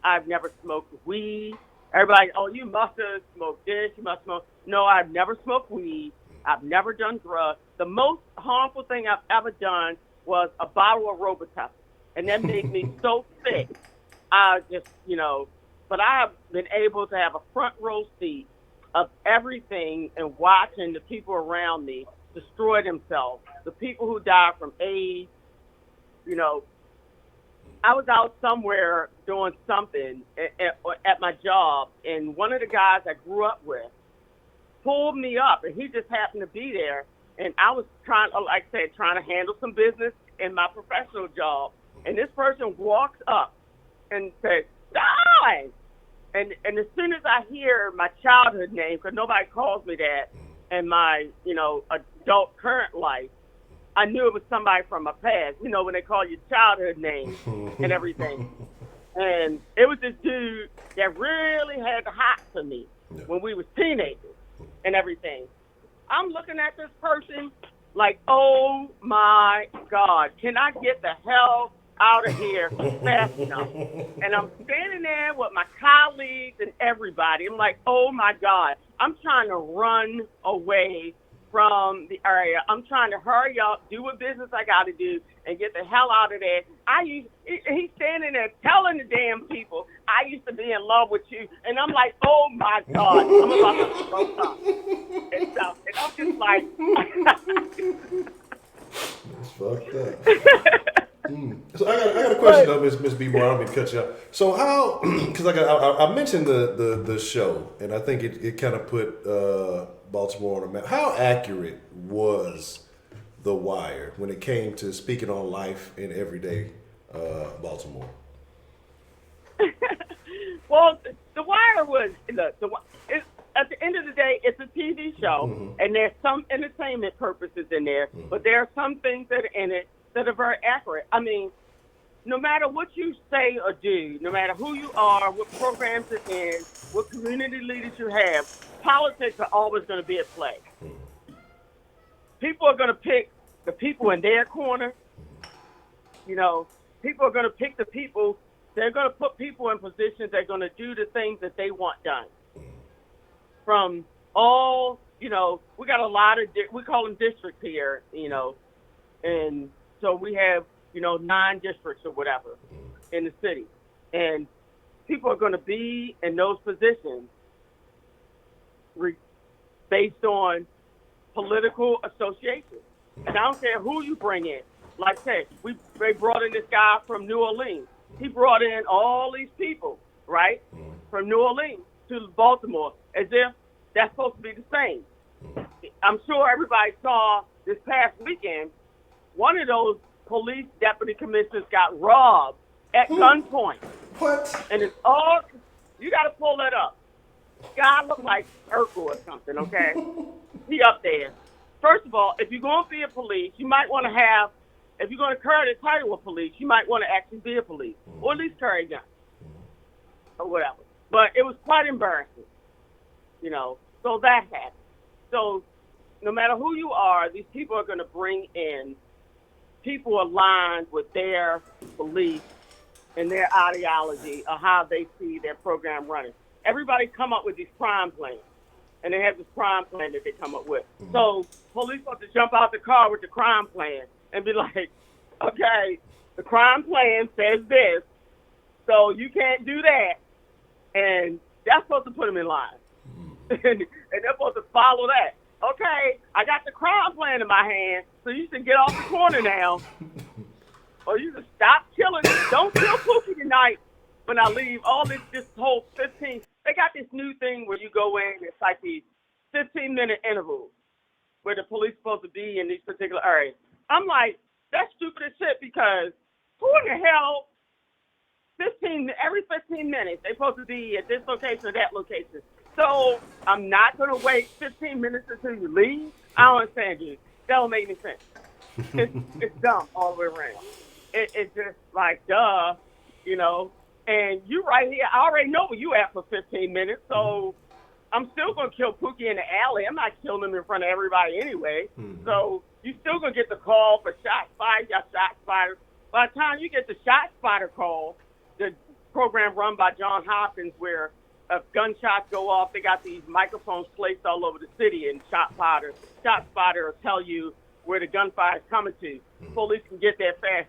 I've never smoked weed. Everybody, you must have smoked this, you must smoke. No, I've never smoked weed. I've never done drugs. The most harmful thing I've ever done was a bottle of Robitussin, and that made me so sick. I just, but I have been able to have a front row seat of everything and watching the people around me destroy themselves. The people who died from AIDS, I was out somewhere doing something at my job, and one of the guys I grew up with pulled me up, and he just happened to be there. And I was trying to handle some business in my professional job. And this person walks up and says, "Die!" And as soon as I hear my childhood name, because nobody calls me that in my, adult current life, I knew it was somebody from my past, when they call you childhood names and everything. And it was this dude that really had the hot for me when we was teenagers and everything. I'm looking at this person like, oh my God, can I get the hell out of here fast enough? And I'm standing there with my colleagues and everybody. I'm like, oh my God, I'm trying to run away from the area. I'm trying to hurry up, do what business I got to do, and get the hell out of there. He's standing there telling the damn people, I used to be in love with you. And I'm like, oh my God, I'm about to throw up. And stuff. And I'm just like, it's fucked up. So I got a question though, Miss B. Moore. I don't mean to cut you off. So how? Because I mentioned the show, and I think it kind of put Baltimore on the map. How accurate was The Wire when it came to speaking on life in everyday Baltimore? Well, The Wire was at the end of the day, it's a TV show, and there's some entertainment purposes in there, but there are some things that are in it that are very accurate. I mean, no matter what you say or do, no matter who you are, what programs you're in, what community leaders you have, politics are always going to be at play. People are going to pick the people in their corner. People are going to pick the people. They're going to put people in positions that are going to do the things that they want done. From all, we got a lot of, we call them districts here, and so we have, 9 districts or whatever in the city. And people are going to be in those positions based on political association. And I don't care who you bring in. Like I said, they brought in this guy from New Orleans. He brought in all these people, right, from New Orleans to Baltimore, as if that's supposed to be the same. I'm sure everybody saw this past weekend, one of those police deputy commissioners got robbed at gunpoint. What? And it's all You got to pull that up. Guy look like Urkel or something, okay? He up there. First of all, if you're going to be a police, you might want to have, if you're going to carry the title of police, you might want to actually be a police, or at least carry a gun, or whatever. But it was quite embarrassing, so that happened. So no matter who you are, these people are going to bring in people aligned with their beliefs and their ideology of how they see their program running. Everybody come up with these crime plans, and they have this crime plan that they come up with. So police want to jump out the car with the crime plan and be like, okay, the crime plan says this, so you can't do that. And that's supposed to put them in line. And they're supposed to follow that. Okay, I got the crime plan in my hand, so you should get off the corner now. Or you should stop killing. Don't kill Pookie tonight when I leave. All this whole 15. They got this new thing where you go in, it's like these 15-minute intervals where the police are supposed to be in these particular areas. I'm like, that's stupid as shit, because who in the hell, every 15 minutes, they're supposed to be at this location or that location. So I'm not going to wait 15 minutes until you leave. I don't understand you. That don't make any sense. It's dumb all the way around. It's just like, duh, and you right here, I already know where you at for 15 minutes, so I'm still going to kill Pookie in the alley. I'm not killing him in front of everybody anyway. So you still going to get the call for shots fired, got shots fired. By the time you get the shots fired call, the program run by John Hopkins where gunshots go off, they got these microphones placed all over the city, and shot spotter will tell you where the gunfire is coming to. Police can get there fast.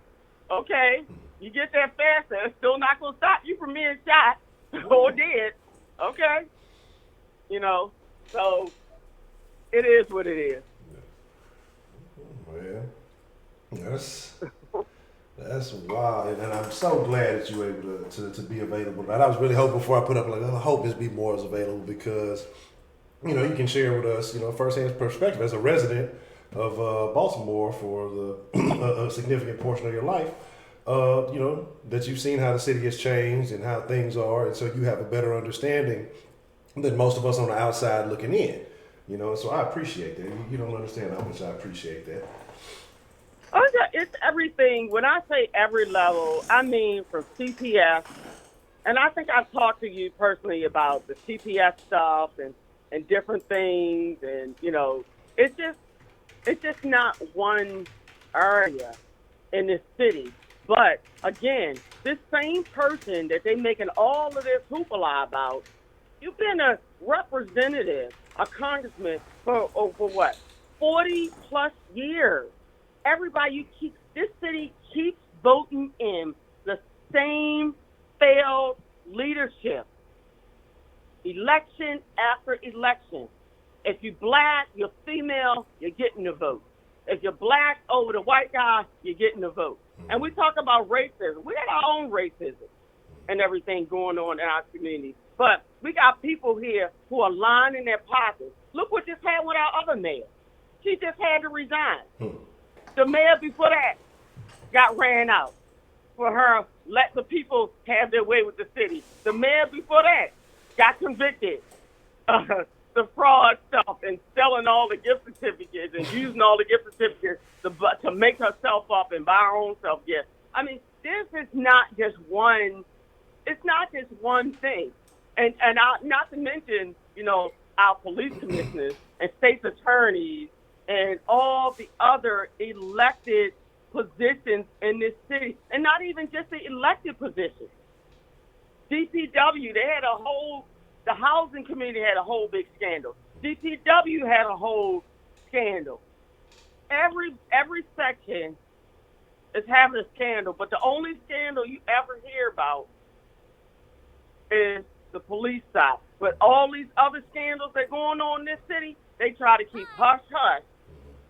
Okay, you get there faster, it's still not going to stop you from being shot or dead. Okay, so it is what it is. Well, that's wild, and I'm so glad that you were able to be available. And I was really hoping before I put up, I hope this be more as available, because you can share with us, firsthand perspective as a resident of Baltimore for a significant portion of your life. That you've seen how the city has changed and how things are, and so you have a better understanding than most of us on the outside looking in. So I appreciate that. You don't understand how much I appreciate that. Oh, yeah, it's everything. When I say every level, I mean from CPS, and I think I've talked to you personally about the CPS stuff and different things, and it's just not one area in this city. But again, this same person that they making all of this hoopla about, you've been a representative, a congressman for what, 40 plus years. This city keeps voting in the same failed leadership, election after election. If you're black, you're female, you're getting the vote. If you're black over the white guy, you're getting the vote. And we talk about racism. We got our own racism and everything going on in our community. But we got people here who are lining their pockets. Look what just happened with our other mayor. She just had to resign. The mayor before that got ran out for her let the people have their way with the city. The mayor before that got convicted of the fraud stuff and selling all the gift certificates and using all the gift certificates to make herself up and buy her own self gifts. I mean, this is not just one. It's not just one thing, and not to mention, our police commissioners and state's attorneys and all the other elected positions in this city, and not even just the elected positions. DPW, the housing committee had a whole big scandal. DPW had a whole scandal. Every section is having a scandal, but the only scandal you ever hear about is the police side. But all these other scandals that are going on in this city, they try to keep hush-hush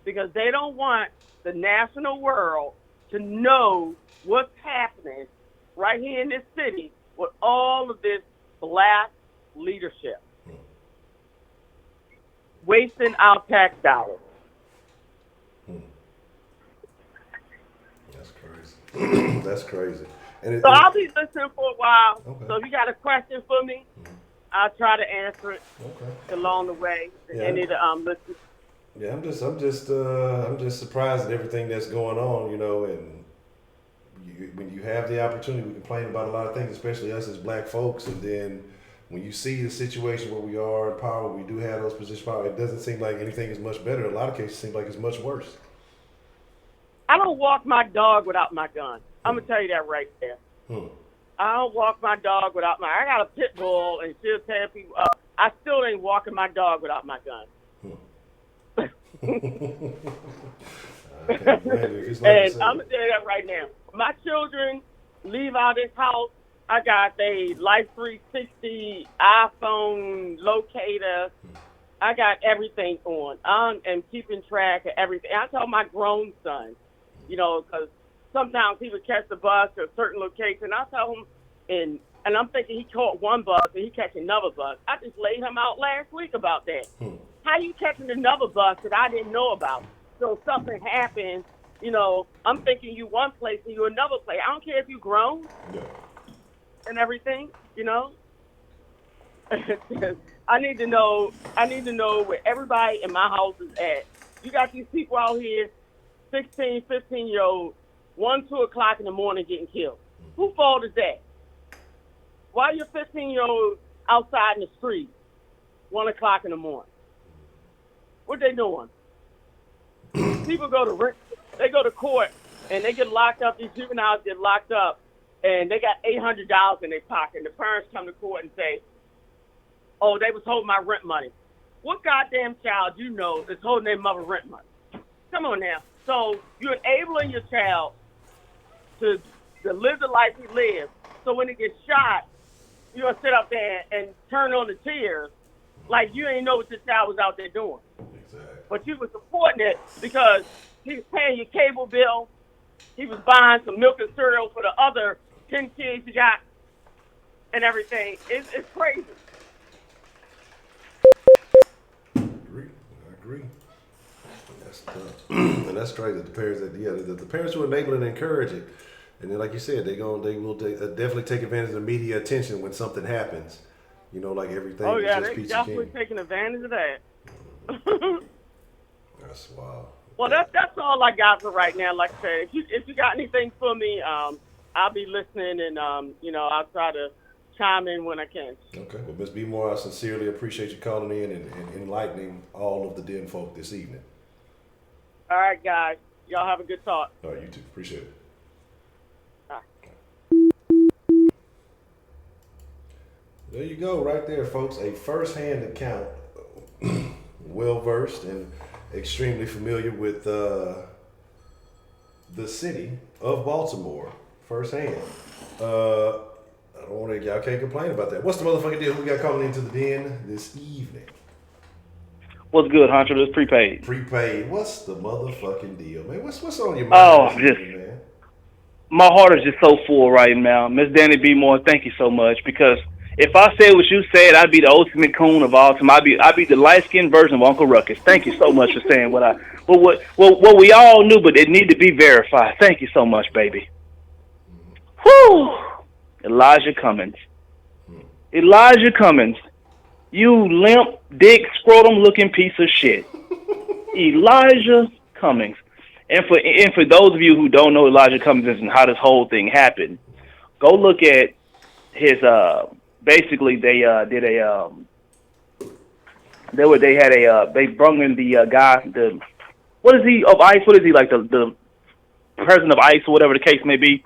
because they don't want the national world to know what's happening right here in this city with all of this black leadership. Wasting our tax dollars. That's crazy. That's crazy. So I'll be listening for a while. Okay. So if you got a question for me, I'll try to answer it Okay. along the way. Yeah. And it listen. Yeah, I'm just surprised at everything that's going on, and when you have the opportunity, we complain about a lot of things, especially us as black folks, and then when you see the situation where we are in power, we do have those positions of power, it doesn't seem like anything is much better. In a lot of cases, it seems like it's much worse. I don't walk my dog without my gun. I'm gonna tell you that right there. I don't walk my dog without my. I got a pit bull, and she'll tell people. I still ain't walking my dog without my gun. And I'm gonna tell you that right now. My children leave out this house. I got a Life 360 iPhone locator. I got everything on. I am keeping track of everything. I told my grown son, because sometimes he would catch the bus to a certain location. I tell him, and I'm thinking he caught one bus and he catch another bus. I just laid him out last week about that. How you catching another bus that I didn't know about? So something happened, I'm thinking you one place and you another place. I don't care if you grown and everything, I need to know where everybody in my house is at. You got these people out here, 16, 15-year-olds, 1, 2 o'clock in the morning getting killed. Whose fault is that? Why are your 15-year-olds outside in the street 1 o'clock in the morning? What they doing? People go to court and they get locked up. These juveniles get locked up and they got $800 in their pocket. And the parents come to court and say, "Oh, they was holding my rent money." What goddamn child is holding their mother rent money? Come on now. So you're enabling your child to live the life he lives. So when he gets shot, you're gonna sit up there and turn on the tears like you ain't know what your child was out there doing. Exactly. But you were supporting it because he was paying your cable bill. He was buying some milk and cereal for the other 10 kids you got and everything. It's crazy. I agree. And that's crazy. The parents the parents who enable and encourage it, and then like you said, they will definitely take advantage of the media attention when something happens. Like everything. Oh yeah, just they peachy definitely keen. taking advantage of that. That's wild. Well, that's all I got for right now. Like I said, if you got anything for me, I'll be listening, and I'll try to chime in when I can. Okay. Well, Ms. B. Moore, I sincerely appreciate you calling in and enlightening all of the den folk this evening. All right, guys. Y'all have a good talk. All right, you too. Appreciate it. Bye. There you go, right there, folks. A first-hand account, well-versed and extremely familiar with the city of Baltimore, firsthand. I don't want to. Y'all can't complain about that. What's the motherfucking deal? Who we got calling into the den this evening? What's good, Honcho? This prepaid. Prepaid. What's the motherfucking deal, man? What's on your mind this evening, man? My heart is just so full right now. Miss Danny B. Moore, thank you so much, because if I said what you said, I'd be the ultimate coon of all time. I'd be the light-skinned version of Uncle Ruckus. Thank you so much for saying what we all knew, but it needed to be verified. Thank you so much, baby. Whew. Elijah Cummings. Elijah Cummings. You limp, dick, scrotum-looking piece of shit. Elijah Cummings. And for those of you who don't know Elijah Cummings and how this whole thing happened, go look at his basically they did a they brung in the guy, what is he of ICE? What is he, like the president of ICE or whatever the case may be?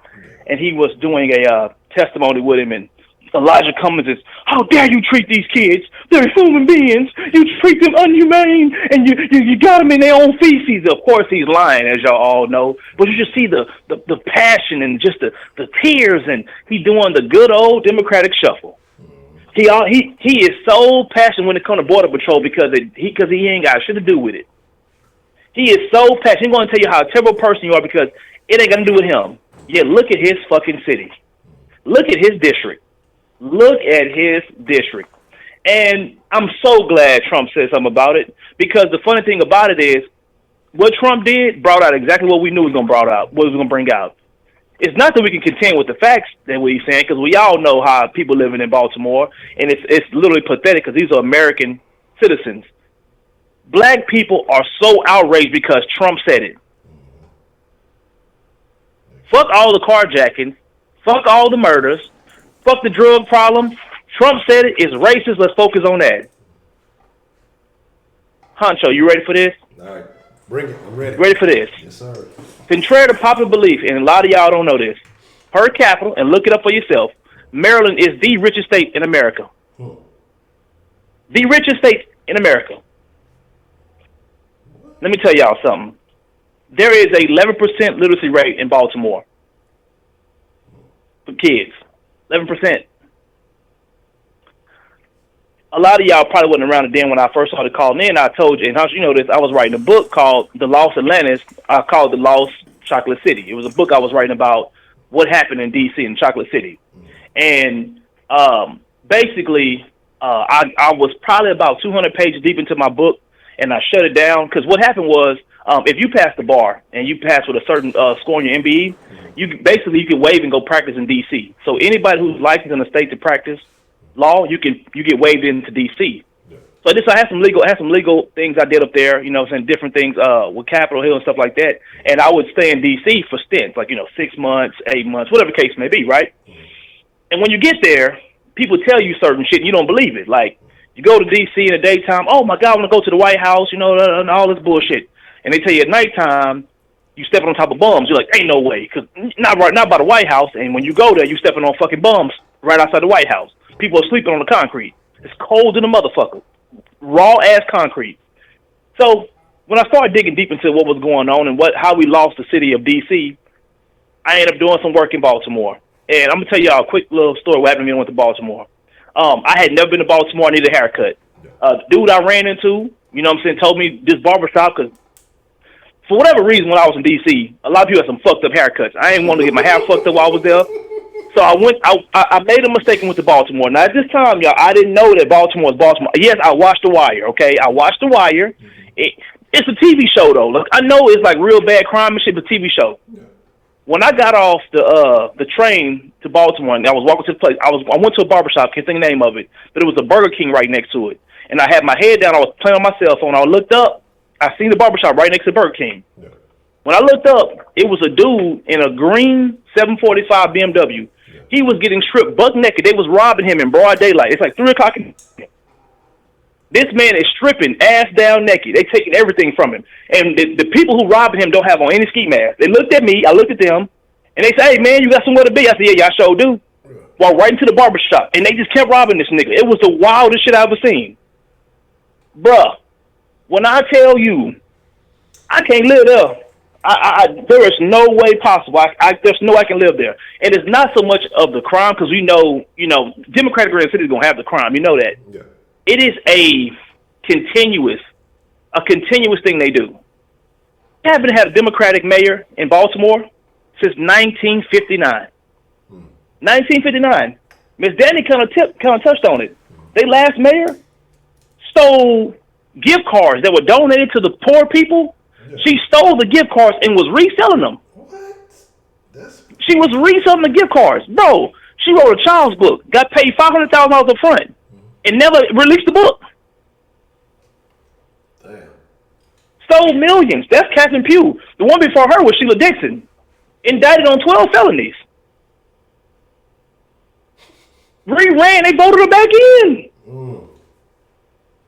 And he was doing a testimony with him, and Elijah Cummings is, "How dare you treat these kids? They're human beings. You treat them unhumane, and you got them in their own feces." Of course, he's lying, as y'all all know. But you just see the passion and just the tears, and he doing the good old Democratic shuffle. He is so passionate when it comes to Border Patrol because he ain't got shit to do with it. He is so passionate. He's going to tell you how a terrible person you are because it ain't going to do with him. Yeah, look at his fucking city. Look at his district. Look at his district. And I'm so glad Trump said something about it, because the funny thing about it is what Trump did brought out exactly what we knew was going to bring out. It's not that we can contend with the facts that we're saying, because we all know how people living in Baltimore, and it's literally pathetic because these are American citizens. Black people are so outraged because Trump said it. Fuck all the carjackings. Fuck all the murders. Fuck the drug problem. Trump said it. It's racist. Let's focus on that. Honcho, you ready for this? All right. Bring it. I'm ready. Ready for this? Yes, sir. Contrary to popular belief, and a lot of y'all don't know this, per capita, and look it up for yourself, Maryland is the richest state in America. The richest state in America. Let me tell y'all something. There is a 11% literacy rate in Baltimore for kids. 11%. A lot of y'all probably wasn't around then when I first started calling in. I told you, and how you know this, I was writing a book called The Lost Atlantis. I called The Lost Chocolate City. It was a book I was writing about what happened in D.C. in Chocolate City. And basically, I was probably about 200 pages deep into my book, and I shut it down because what happened was, if you pass the bar and you pass with a certain score on your MBE, you can waive and go practice in D.C. So anybody who's licensed in the state to practice law, you get waived into D.C. Yeah. So I had some legal things I did up there, saying different things with Capitol Hill and stuff like that. And I would stay in D.C. for stints, like 6 months, 8 months, whatever the case may be, right? Mm-hmm. And when you get there, people tell you certain shit and you don't believe it. Like you go to D.C. in the daytime, oh my God, I want to go to the White House, and all this bullshit. And they tell you at nighttime, you stepping on top of bums. You're like, ain't no way, because not by the White House. And when you go there, you stepping on fucking bums right outside the White House. People are sleeping on the concrete. It's cold in the motherfucker. Raw ass concrete. So when I started digging deep into what was going on and how we lost the city of D.C., I ended up doing some work in Baltimore. And I'm going to tell y'all a quick little story what happened to me when I went to Baltimore. I had never been to Baltimore. I needed a haircut. The dude I ran into, told me this barbershop, because for whatever reason when I was in D.C., a lot of people had some fucked up haircuts. I didn't want to get my hair fucked up while I was there. So I made a mistake and went to Baltimore. Now, at this time, y'all, I didn't know that Baltimore was Baltimore. Yes, I watched The Wire, okay? I watched The Wire. It's a TV show, though. Look, I know it's like real bad crime and shit, but TV show. Yeah. When I got off the train to Baltimore and I was walking to the place, I went to a barbershop, can't think of the name of it, but it was a Burger King right next to it. And I had my head down. I was playing on my cell phone. I looked up. I seen the barbershop right next to Burger King. Yeah. When I looked up, it was a dude in a green 745 BMW. He was getting stripped buck naked. They was robbing him in broad daylight. It's like 3 o'clock. This man is stripping ass down naked. They taking everything from him. And the people who robbing him don't have on any ski mask. They looked at me. I looked at them. And they say, hey, man, you got somewhere to be. I said, yeah, I sure do. Walked right into the barbershop. And they just kept robbing this nigga. It was the wildest shit I ever seen. Bruh, when I tell you, I can't live there. There is no way possible. There's no way I can live there. And it's not so much of the crime, because we know, Democratic Grand City is going to have the crime. You know that. Yeah. It is a continuous thing they do. We haven't had a Democratic mayor in Baltimore since 1959. 1959. Miss Danny kind of touched on it. Their last mayor stole gift cards that were donated to the poor people. She stole the gift cards and was reselling them. What? She was reselling the gift cards. Bro, she wrote a child's book, got paid $500,000 up front, and never released the book. Damn. Stole millions. That's Catherine Pugh. The one before her was Sheila Dixon, indicted on 12 felonies. Re-ran, they voted her back in.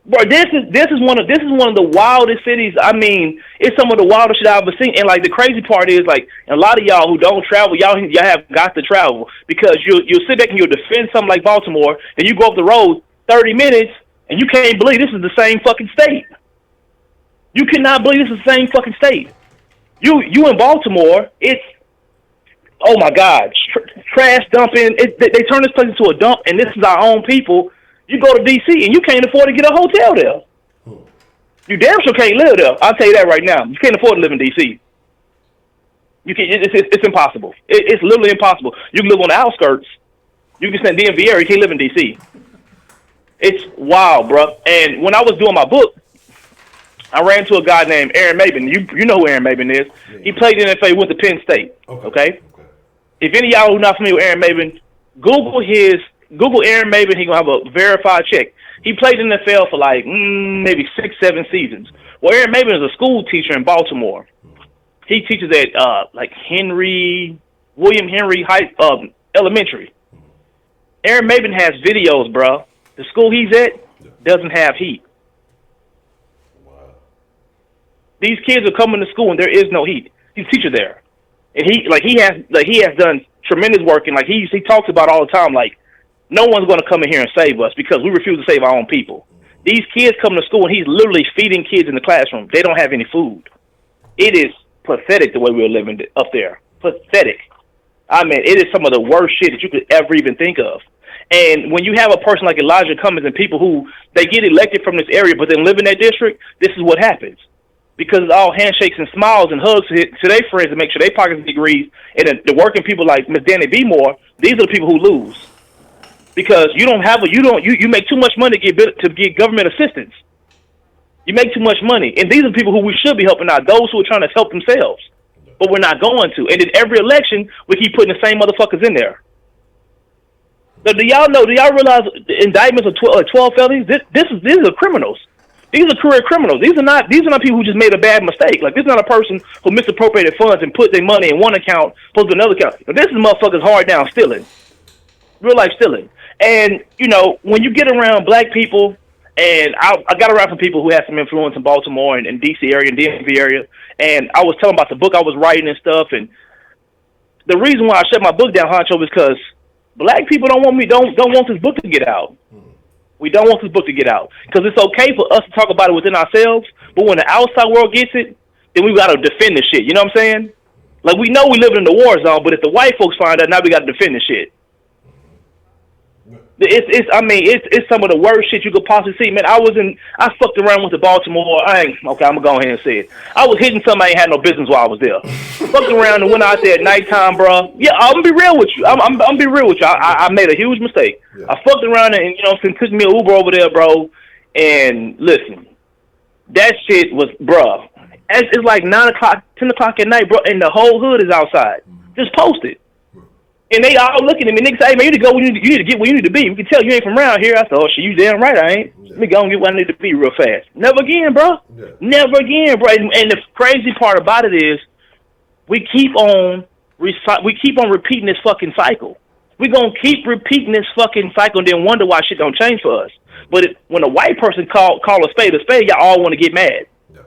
Bro, this is one of the wildest cities. I mean, it's some of the wildest shit I've ever seen. And like the crazy part is, like, a lot of y'all who don't travel, y'all have got to travel, because you'll sit back and you'll defend something like Baltimore, and you go up the road 30 minutes and you can't believe this is the same fucking state. You cannot believe this is the same fucking state. You in Baltimore, it's, oh my God, trash dumping. They turn this place into a dump, and this is our own people. You go to D.C. and you can't afford to get a hotel there. You damn sure can't live there. I'll tell you that right now. You can't afford to live in D.C. You can. It's impossible. It's literally impossible. You can live on the outskirts. You can stay in DMV area. You can't live in D.C. It's wild, bro. And when I was doing my book, I ran into a guy named Aaron Mabin. You know who Aaron Mabin is. Yeah. He played in the NFL, went to Penn State. Okay? If any of y'all who not familiar with Aaron Maven, Google Aaron Maven. He gonna have a verified check. He played in the NFL for like maybe 6-7 seasons. Well, Aaron Maven is a school teacher in Baltimore. He teaches at like William Henry Elementary. Aaron Maven has videos, bro. The school he's at doesn't have heat. Wow. These kids are coming to school and there is no heat. He's a teacher there, and he has done tremendous work, and like he talks about all the time, like no one's going to come in here and save us because we refuse to save our own people. These kids come to school and he's literally feeding kids in the classroom. They don't have any food. It is pathetic the way we're living up there. Pathetic. I mean, it is some of the worst shit that you could ever even think of. And when you have a person like Elijah Cummings and people who they get elected from this area but then live in that district, this is what happens. Because it's all handshakes and smiles and hugs to their friends to make sure they pockets degrees. And the working people like Miss Danny B. Moore, these are the people who lose. Because you make too much money to get government assistance. You make too much money. And these are the people who we should be helping out, those who are trying to help themselves. But we're not going to. And in every election, we keep putting the same motherfuckers in there. But do y'all realize the indictments of 12 felonies? These are criminals. These are career criminals. These are not people who just made a bad mistake. Like, this is not a person who misappropriated funds and put their money in one account, put it in another account. But this is motherfuckers hard down stealing. Real life stealing. And, when you get around black people, and I got around some people who had some influence in Baltimore and D.C. area and DMV area, and I was telling about the book I was writing and stuff, and the reason why I shut my book down, Honcho, is because black people don't want this book to get out. We don't want this book to get out because it's okay for us to talk about it within ourselves, but when the outside world gets it, then we got to defend this shit. You know what I'm saying? Like, we know we live in the war zone, but if the white folks find out, now we got to defend this shit. It's some of the worst shit you could possibly see, man. I fucked around with the Baltimore. I'm gonna go ahead and say it. I was hitting something I ain't had no business while I was there. Fucked around and went out there at nighttime, bro. Yeah, I'm gonna be real with you. I'm gonna be real with you. I made a huge mistake. Yeah. I fucked around and took me an Uber over there, bro. And listen, that shit was, bro. It's like 9 o'clock, 10 o'clock at night, bro, and the whole hood is outside. Just posted. And they all looking at me. Niggas say, hey, man, you need to go. You need to get where you need to be. We can tell you ain't from around here. I said, oh, shit, you damn right I ain't. Yeah. Let me go and get where I need to be real fast. Never again, bro. Yeah. Never again, bro. And the crazy part about it is we keep on repeating this fucking cycle. We're going to keep repeating this fucking cycle and then wonder why shit don't change for us. But when a white person call a spade, y'all all want to get mad. Yeah.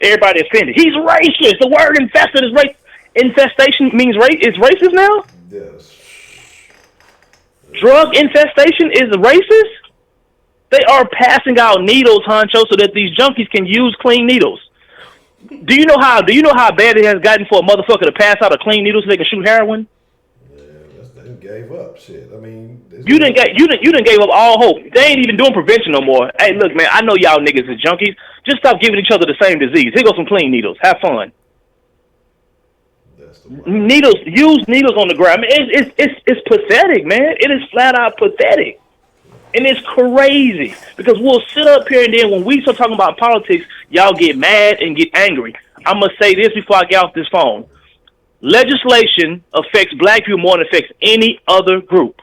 Everybody offended. He's racist. The word infested is race. Infestation means race. It's racist now? Yes. Drug infestation is racist? They are passing out needles, Honcho, so that these junkies can use clean needles. Do you know how bad it has gotten for a motherfucker to pass out a clean needle so they can shoot heroin? Yeah, they gave up shit. I mean, you didn't gave up all hope. They ain't even doing prevention no more. Hey, look, man, I know y'all niggas is junkies. Just stop giving each other the same disease. Here go some clean needles. Have fun. Needles, use needles on the ground. I mean, it's pathetic, man. It is flat out pathetic, and it's crazy because we'll sit up here and then when we start talking about politics, y'all get mad and get angry. I'm gonna say this before I get off this phone: legislation affects black people more than it affects any other group.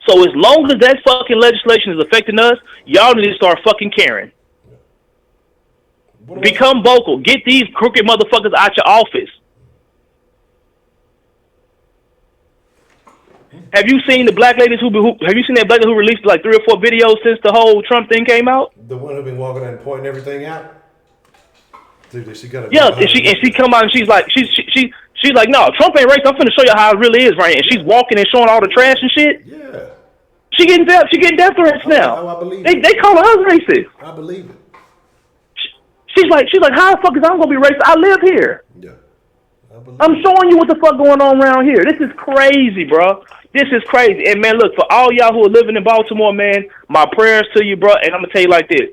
So as long as that fucking legislation is affecting us, y'all need to start fucking caring. Become vocal. Get these crooked motherfuckers out your office. Have you seen the black ladies have you seen that black lady who released like 3 or 4 videos since the whole Trump thing came out? The one who been walking and pointing everything out? Dude, she got and she come out and she's like, she's like, no, Trump ain't racist. I'm finna show you how it really is right here. And she's walking and showing all the trash and shit. Yeah. She getting death threats now. Oh, I believe they call her racist. I believe it. She's like, how the fuck is I gonna be racist? I live here. Yeah. I'm showing you what the fuck going on around here. This is crazy, bro. This is crazy. And, man, look, for all y'all who are living in Baltimore, man, my prayers to you, bro. And I'm going to tell you like this.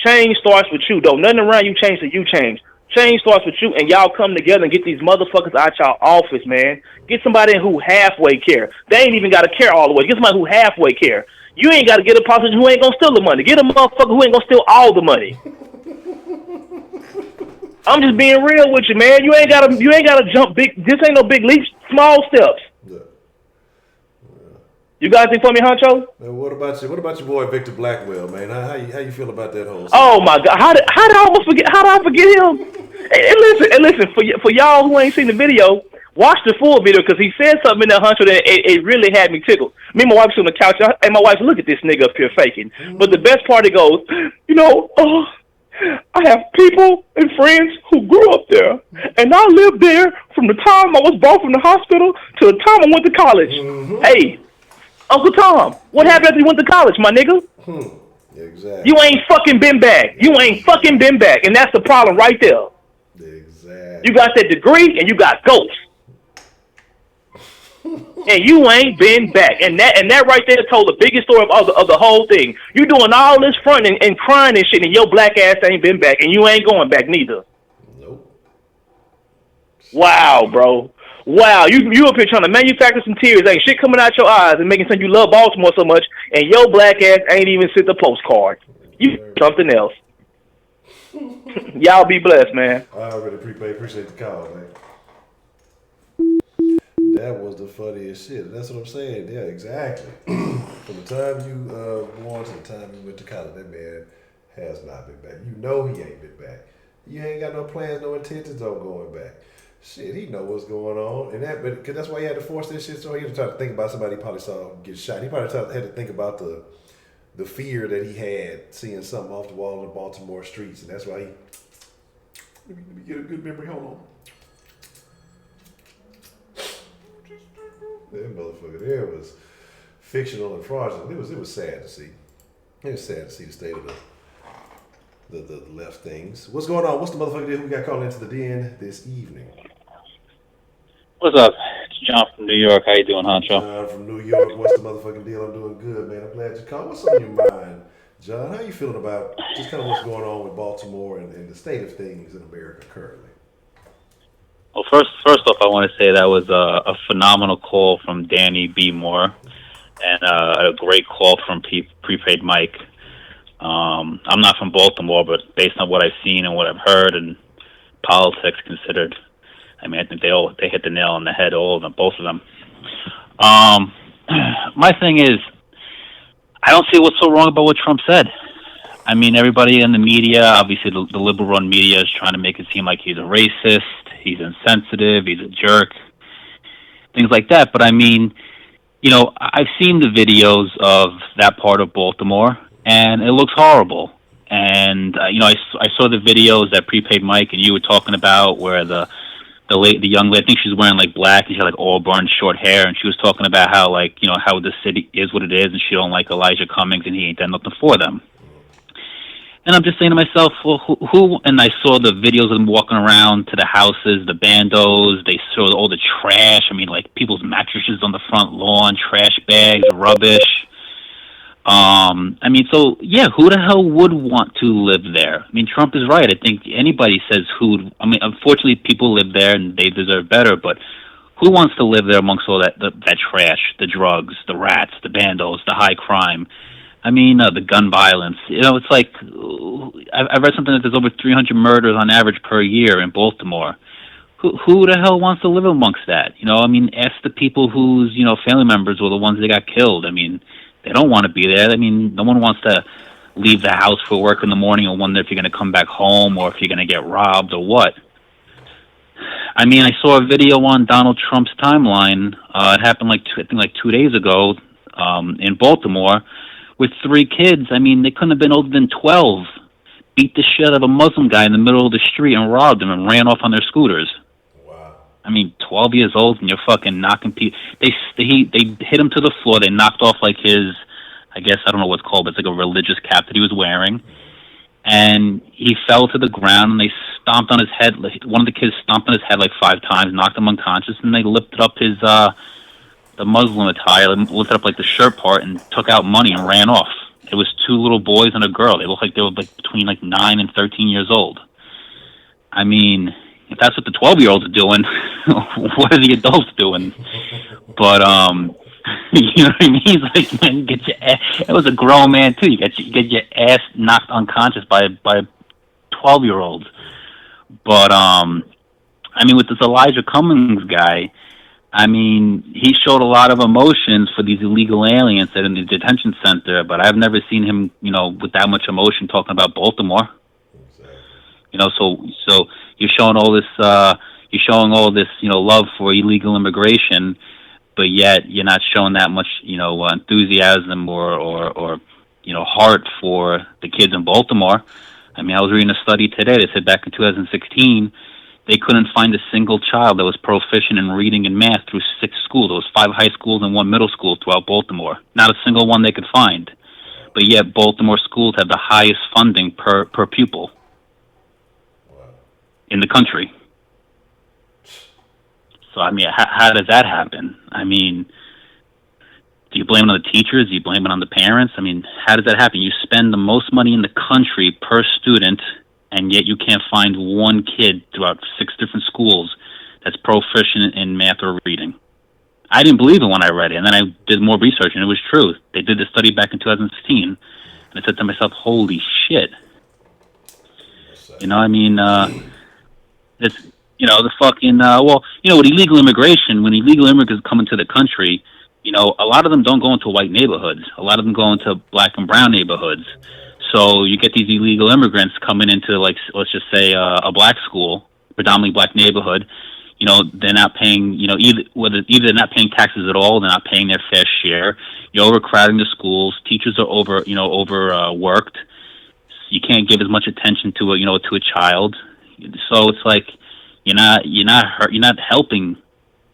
Change starts with you. Don't nothing around you change till you change. Change starts with you, and y'all come together and get these motherfuckers out y'all office, man. Get somebody in who halfway care. They ain't even got to care all the way. Get somebody who halfway care. You ain't got to get a politician who ain't going to steal the money. Get a motherfucker who ain't going to steal all the money. I'm just being real with you, man. You ain't gotta jump big. This ain't no big leaps Small steps. Yeah. You got anything for me, Honcho? Now, what about you? What about your boy Victor Blackwell, man? How you feel about that whole situation? Oh my God! How did I almost forget? How did I forget him? And listen, for y'all who ain't seen the video, watch the full video because he said something in that Honcho that it really had me tickled. Me and my wife was on the couch, and my wife look at this nigga up here faking. But the best part, he goes, I have people and friends who grew up there, and I lived there from the time I was brought from the hospital to the time I went to college. Mm-hmm. Hey, Uncle Tom, what happened after you went to college, my nigga? Exactly. You ain't fucking been back. You ain't fucking been back, and that's the problem right there. Exactly. You got that degree, and you got ghosts. And you ain't been back, and that right there told the biggest story of the whole thing. You doing all this fronting and crying and shit, and your black ass ain't been back, and you ain't going back neither. Nope. Wow, bro. Wow, you up here trying to manufacture some tears, ain't shit coming out your eyes, and making sense you love Baltimore so much, and your black ass ain't even sent a postcard. You something else. Y'all be blessed, man. I already appreciate the call, man. That was the funniest shit. That's what I'm saying. Yeah, exactly. From the time you born to the time you went to college, that man has not been back. You know he ain't been back. You ain't got no plans, no intentions on going back. Shit, he know what's going on, and cause that's why he had to force this shit. So he had to try to think about somebody he probably saw get shot. He probably had to think about the fear that he had seeing something off the wall in the Baltimore streets, and that's why he. Let me get a good memory. Hold on. That motherfucker there was fictional and fraudulent. It was sad to see. It was sad to see the state of the left things. What's going on? What's the motherfucker deal we got called into the den this evening? What's up? It's John from New York. How you doing, Honcho? John from New York. What's the motherfucking deal? I'm doing good, man. I'm glad you called. What's on your mind, John? How you feeling about just kind of what's going on with Baltimore and the state of things in America currently? Well, first off, I want to say that was a phenomenal call from Danny B. Moore and a great call from Prepaid Mike. I'm not from Baltimore, but based on what I've seen and what I've heard and politics considered, I mean, I think they hit the nail on the head, all of them, both of them. My thing is, I don't see what's so wrong about what Trump said. I mean, everybody in the media, obviously the liberal-run media, is trying to make it seem like he's a racist, he's insensitive, he's a jerk, things like that. But I mean, you know, I've seen the videos of that part of Baltimore, and it looks horrible. And you know, I saw the videos that Prepaid Mike and you were talking about, where the young lady, I think she was wearing like black and she had like auburn short hair, and she was talking about how, like, you know, how the city is what it is, and she don't like Elijah Cummings, and he ain't done nothing for them. And I'm just saying to myself, well, who? And I saw the videos of them walking around to the houses, the bandos. They saw all the trash. I mean, like people's mattresses on the front lawn, trash bags, rubbish. I mean, so yeah, who the hell would want to live there? I mean, Trump is right. I think anybody says who. I mean, unfortunately, people live there and they deserve better. But who wants to live there amongst all that trash, the drugs, the rats, the bandos, the high crime? I mean, the gun violence. You know, it's like I read something that there's over 300 murders on average per year in Baltimore. Who the hell wants to live amongst that? You know, I mean, ask the people whose, you know, family members were the ones that got killed. I mean, they don't want to be there. I mean, no one wants to leave the house for work in the morning and wonder if you're going to come back home or if you're going to get robbed or what. I mean, I saw a video on Donald Trump's timeline. It happened I think 2 days ago in Baltimore with 3 kids. I mean, they couldn't have been older than 12. Beat the shit out of a Muslim guy in the middle of the street and robbed him and ran off on their scooters. Wow. I mean, 12 years old and you're fucking knocking people. They hit him to the floor. They knocked off like his, I guess, I don't know what's called, but it's like a religious cap that he was wearing. And he fell to the ground and they stomped on his head. One of the kids stomped on his head like 5 times, knocked him unconscious, and they lifted up his, the Muslim attire, lifted up like the shirt part and took out money and ran off. It was 2 little boys and a girl. They looked like they were like between like 9 and 13 years old. I mean, if that's what the 12-year-olds are doing, what are the adults doing? But you know what I mean? He's like, man, get your ass. It was a grown man too. You get your ass knocked unconscious by a 12-year-old. But I mean, with this Elijah Cummings guy, I mean, he showed a lot of emotions for these illegal aliens that are in the detention center, but I've never seen him, with that much emotion talking about Baltimore. Exactly. So you're showing all this, love for illegal immigration, but yet you're not showing that much, enthusiasm or heart for the kids in Baltimore. I mean, I was reading a study today that said back in 2016, they couldn't find a single child that was proficient in reading and math through 6 schools. There was 5 high schools and 1 middle school throughout Baltimore. Not a single one they could find. But yet Baltimore schools have the highest funding per pupil Wow. in the country. So, I mean, how does that happen? I mean, do you blame it on the teachers? Do you blame it on the parents? I mean, how does that happen? You spend the most money in the country per student, and yet you can't find one kid throughout 6 different schools that's proficient in math or reading. I didn't believe it when I read it, and then I did more research, and it was true. They did the study back in 2016, and I said to myself, holy shit. I mean, it's, the fucking, with illegal immigration, when illegal immigrants come into the country, a lot of them don't go into white neighborhoods. A lot of them go into black and brown neighborhoods. So you get these illegal immigrants coming into, like, let's just say a black school, predominantly black neighborhood. They're not paying, either they're not paying taxes at all, they're not paying their fair share. You're overcrowding the schools. Teachers are overworked. You can't give as much attention to to a child. So it's like you're not helping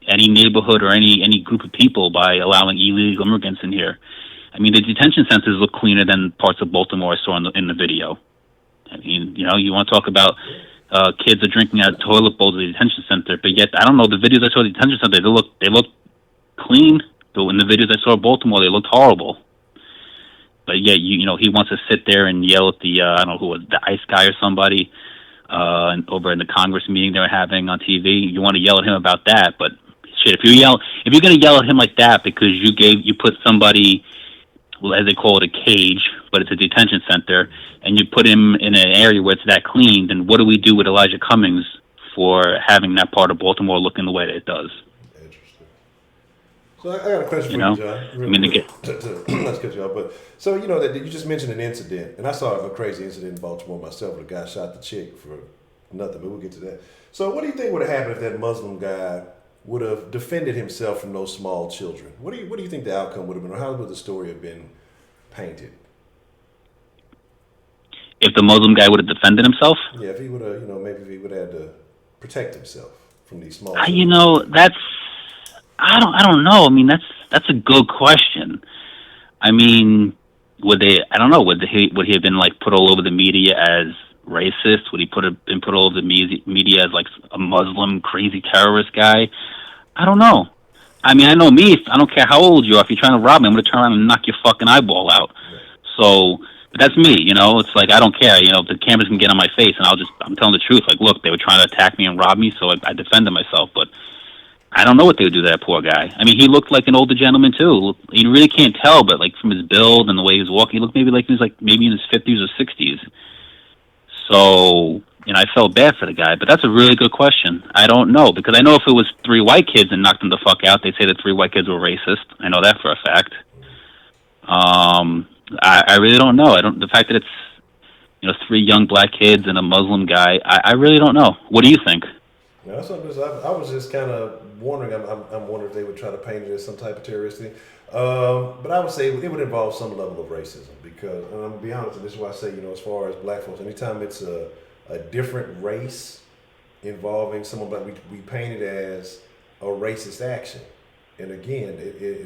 any neighborhood or any group of people by allowing illegal immigrants in here. I mean, the detention centers look cleaner than parts of Baltimore I saw in the video. I mean, you want to talk about kids are drinking out of toilet bowls at the detention center, but yet I don't know, the videos I saw at the detention center, they look clean. Though in the videos I saw of Baltimore, they looked horrible. But yet, he wants to sit there and yell at the I don't know who was the ICE guy or somebody over in the Congress meeting they were having on TV. You want to yell at him about that, but shit, if you're gonna yell at him like that because you put somebody, well, as they call it, a cage, but it's a detention center, and you put him in an area where it's that clean, then what do we do with Elijah Cummings for having that part of Baltimore looking the way that it does? Interesting. So I got a question for you, John. Real quick. Let's cut you off. But so that you just mentioned an incident, and I saw a crazy incident in Baltimore myself where a guy shot the chick for nothing. But we'll get to that. So what do you think would have happened if that Muslim guy would have defended himself from those small children? What do you think the outcome would have been, or how would the story have been painted? If the Muslim guy would have defended himself? Yeah, if he would have, maybe if he would have had to protect himself from these small children. I don't know. I mean, that's a good question. I mean, would he have been like put all over the media as racist? Would he been put all over the media as like a Muslim crazy terrorist guy? I don't know. I mean, I know me. I don't care how old you are. If you're trying to rob me, I'm going to turn around and knock your fucking eyeball out. So, but that's me. It's like I don't care. If the cameras can get on my face, and I'm telling the truth. Like, look, they were trying to attack me and rob me, so I defended myself. But I don't know what they would do to that poor guy. I mean, he looked like an older gentleman too. You really can't tell, but like from his build and the way he was walking, he looked maybe like he was maybe in his 50s or 60s. So, I felt bad for the guy, but that's a really good question. I don't know, because I know if it was 3 white kids and knocked them the fuck out, they'd say that 3 white kids were racist. I know that for a fact. I really don't know. The fact that it's 3 young black kids and a Muslim guy, I really don't know. What do you think? No, I was just kind of wondering. I'm wondering if they would try to paint it as some type of terrorist thing. But I would say it would involve some level of racism because, and I'm gonna be honest, and this is why I say, as far as black folks, anytime it's a different race involving someone black, we paint it as a racist action. And again,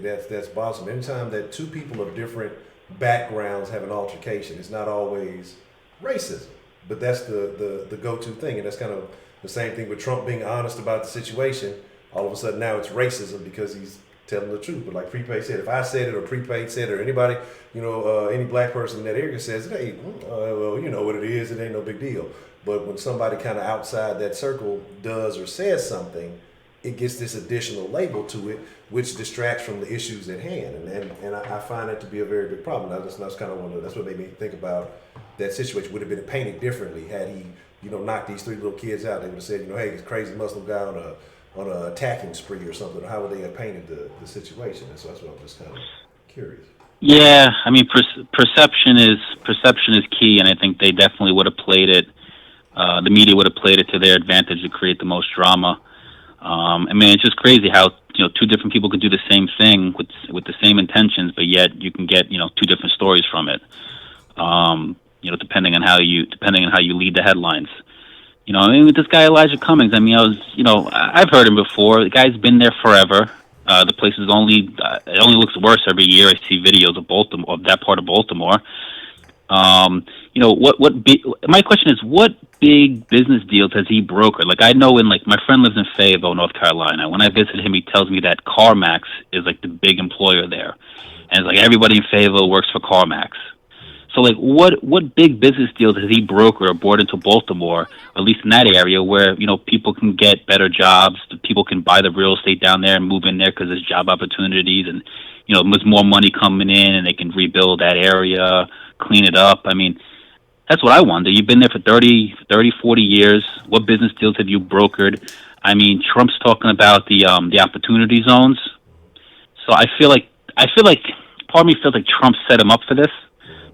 that's bothersome. Anytime that 2 people of different backgrounds have an altercation, it's not always racism, but that's the go-to thing, and that's kind of the same thing with Trump being honest about the situation. All of a sudden now it's racism because he's telling the truth. But like Prepaid said, if I said it or Prepaid said it or anybody, any black person in that area says it, hey, well, you know what it is, it ain't no big deal. But when somebody kind of outside that circle does or says something, it gets this additional label to it, which distracts from the issues at hand. And I find that to be a very big problem. That's kind of that's what made me think about that situation. Would have been painted differently had he, knocked these 3 little kids out. They would have said, hey, this crazy Muslim guy on on an attacking spree or something? Or how would they have painted the situation? And so that's what I'm just kind of curious. Yeah, I mean, perception is key, and I think they definitely would have played it. The media would have played it to their advantage to create the most drama. I mean, it's just crazy how two different people could do the same thing with the same intentions, but yet you can get two different stories from it. Depending on how you lead the headlines. I mean, with this guy Elijah Cummings, I mean, I've heard him before. The guy's been there forever. The place is it only looks worse every year. I see videos of Baltimore, of that part of Baltimore. My question is, what big business deals has he brokered? Like, I know my friend lives in Fayetteville, North Carolina. When I visit him, he tells me that CarMax is like the big employer there. And it's like everybody in Fayetteville works for CarMax. So, like, what big business deals has he brokered or brought into Baltimore, or at least in that area, where people can get better jobs, people can buy the real estate down there and move in there because there's job opportunities, and there's more money coming in, and they can rebuild that area, clean it up. I mean, that's what I wonder. You've been there for 30, 40 years. What business deals have you brokered? I mean, Trump's talking about the opportunity zones. So I feel like part of me feels like Trump set him up for this,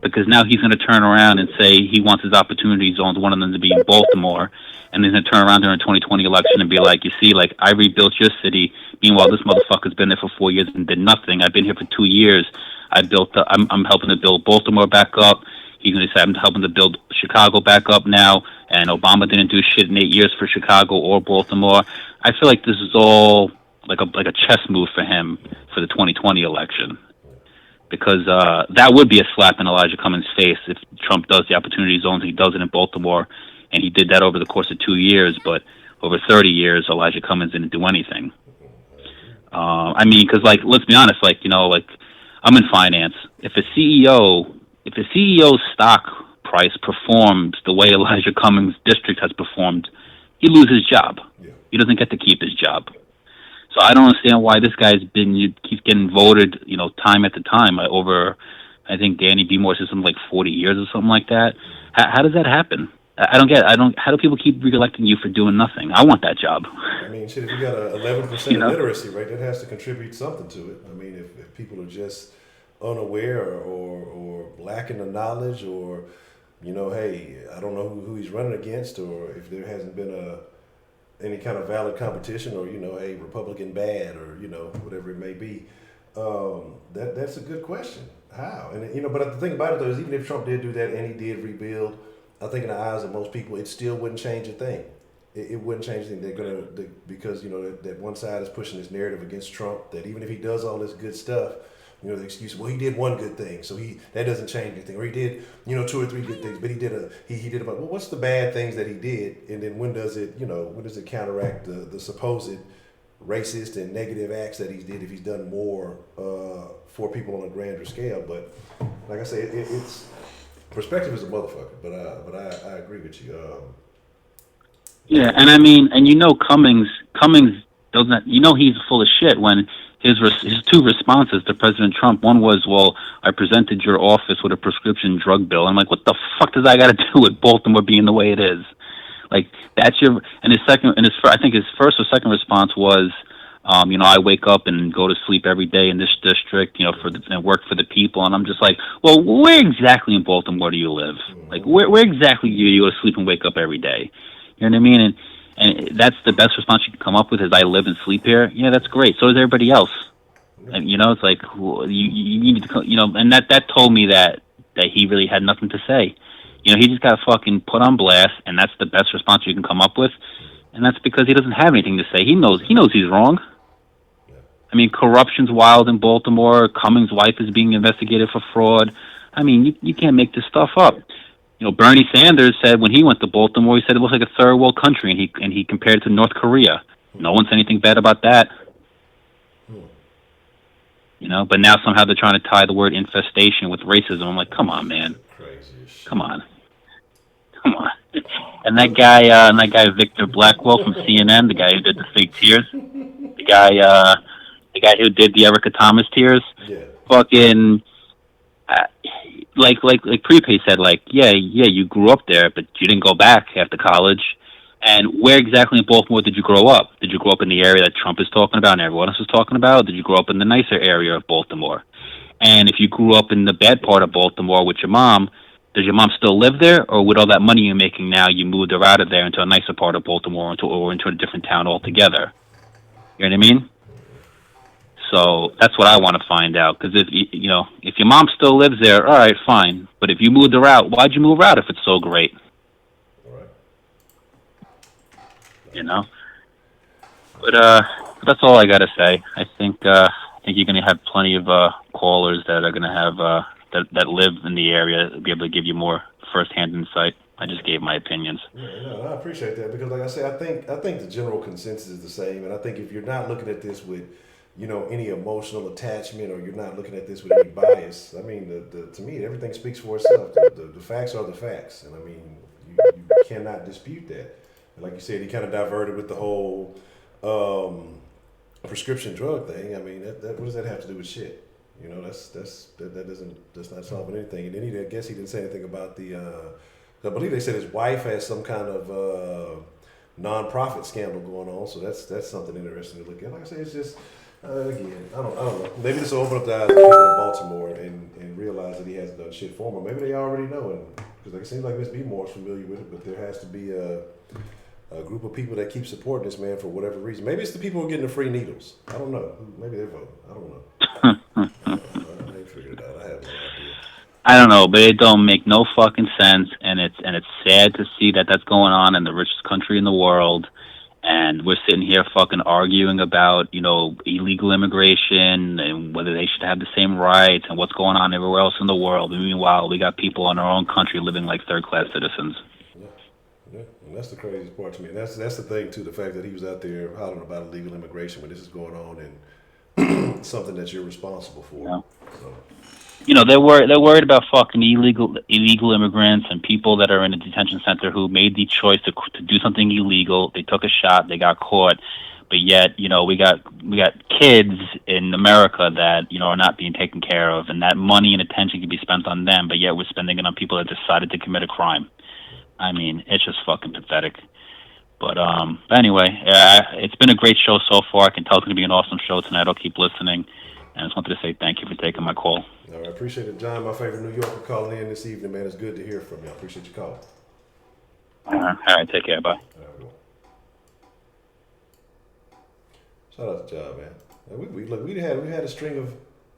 because now he's going to turn around and say he wants his opportunity zones, one of them to be in Baltimore, and he's going to turn around during the 2020 election and be like, you see, like, I rebuilt your city. Meanwhile, this motherfucker's been there for 4 years and did nothing. I've been here for 2 years. I'm helping to build Baltimore back up. He's going to say I'm helping to build Chicago back up now, and Obama didn't do shit in 8 years for Chicago or Baltimore. I feel like this is all like a chess move for him for the 2020 election. Because that would be a slap in Elijah Cummings' face if Trump does the opportunity zones. He does it in Baltimore, and he did that over the course of 2 years. But over 30 years, Elijah Cummings didn't do anything. I mean, because let's be honest, I'm in finance. If a CEO's stock price performs the way Elijah Cummings' district has performed, he loses his job. Yeah. He doesn't get to keep his job. So I don't understand why this guy's keeps getting voted, time after time over. I think Danny B. Moore said something like 40 years or something like that. How does that happen? I don't get it. How do people keep reelecting you for doing nothing? I want that job. I mean, shit, if you got a 11% literacy rate, that has to contribute something to it. I mean, if people are just unaware or lacking the knowledge, or hey, I don't know who he's running against, or if there hasn't been any kind of valid competition, or hey, Republican bad, or whatever it may be. That's a good question. How? And but the thing about it though is, even if Trump did do that and he did rebuild, I think in the eyes of most people, it still wouldn't change a thing. It wouldn't change anything. Because that one side is pushing this narrative against Trump, that even if he does all this good stuff, the excuse, well, he did one good thing, so that doesn't change anything. Or he did, 2 or 3 good things, but he did about, well, what's the bad things that he did, and then when does it counteract the supposed racist and negative acts that he did if he's done more for people on a grander scale? But like I say, it's perspective is a motherfucker. But I agree with you. Yeah, and I mean, and Cummings doesn't. He's full of shit when. His 2 responses to President Trump, one was, well, I presented your office with a prescription drug bill. I'm like, what the fuck does that got to do with Baltimore being the way it is? Like, that's your, and I think his first or second response was, I wake up and go to sleep every day in this district, and work for the people. And I'm just like, well, where exactly in Baltimore do you live? Like, where exactly do you go to sleep and wake up every day? You know what I mean? And that's the best response you can come up with is, I live and sleep here. Yeah, that's great. So does everybody else. And, it's like, well, you need to, and that told me that he really had nothing to say. He just got fucking put on blast, and that's the best response you can come up with. And that's because he doesn't have anything to say. He knows he's wrong. I mean, corruption's wild in Baltimore. Cummings' wife is being investigated for fraud. I mean, you can't make this stuff up. Bernie Sanders said when he went to Baltimore, he said it looks like a third world country, and he compared it to North Korea. No one said anything bad about that. But now somehow they're trying to tie the word infestation with racism. I'm like, come on, man. Come on. And that guy Victor Blackwell from CNN, the guy who did the fake tears, the guy who did the Erica Thomas tears, fucking. Like Prepe said, yeah, you grew up there, but you didn't go back after college, And where exactly in Baltimore did you grow up? Did you grow up in the area that Trump is talking about and everyone else is talking about? Or did you grow up in the nicer area of Baltimore? And if you grew up in the bad part of Baltimore with your mom, does your mom still live there? Or with all that money you're making now, you moved her out of there into a nicer part of Baltimore or into a different town altogether? You know what I mean? So that's what I want to find out. Because if your mom still lives there, all right, fine. But if you moved her out, why'd you move her out if it's so great? Right. You know. But that's all I gotta say. I think you're gonna have plenty of callers that are gonna have that live in the area, be able to give you more firsthand insight. I just gave my opinions. Yeah, no, I appreciate that because, like I said, I think the general consensus is the same, and I think if you're not looking at this with, any emotional attachment, or you're not looking at this with any bias, I mean, to me, everything speaks for itself. The facts are the facts, and I mean, you cannot dispute that. And like you said, he kind of diverted with the whole prescription drug thing. I mean, that what does that have to do with shit? That's not solving anything. And then I guess he didn't say anything about the. I believe they said his wife has some kind of non-profit scandal going on, so that's something interesting to look at. Like I say, it's just again, I don't know. Maybe this will open up the eyes of people in Baltimore and realize that he hasn't done shit for them, or maybe they already know, and because it seems like Miss B more is familiar with it, but there has to be a group of people that keep supporting this man for whatever reason. Maybe it's the people who are getting the free needles. I don't know. Maybe they're voting. I don't know. I ain't figured it out. I have no idea. I don't know, but it don't make no fucking sense, and it's sad to see that that's going on in the richest country in the world, and we're sitting here fucking arguing about illegal immigration and whether they should have the same rights and what's going on everywhere else in the world. And meanwhile, we got people in our own country living like third-class citizens. Yeah, and that's the craziest part to me. And that's the thing too, the fact that he was out there hollering about illegal immigration when this is going on and something that you're responsible for. Yeah. So. They're worried about fucking illegal immigrants and people that are in a detention center who made the choice to do something illegal. They took a shot, they got caught, but yet we got kids in America that are not being taken care of, and that money and attention can be spent on them, but yet we're spending it on people that decided to commit a crime. I mean, it's just fucking pathetic. But anyway, it's been a great show so far. I can tell it's going to be an awesome show tonight. I'll keep listening. And I just wanted to say thank you for taking my call. All right, I appreciate it, John, my favorite New Yorker, calling in this evening, man. It's good to hear from you. I appreciate your call. All right, take care. Bye. All right, well. Shout out to John, man. We had a string of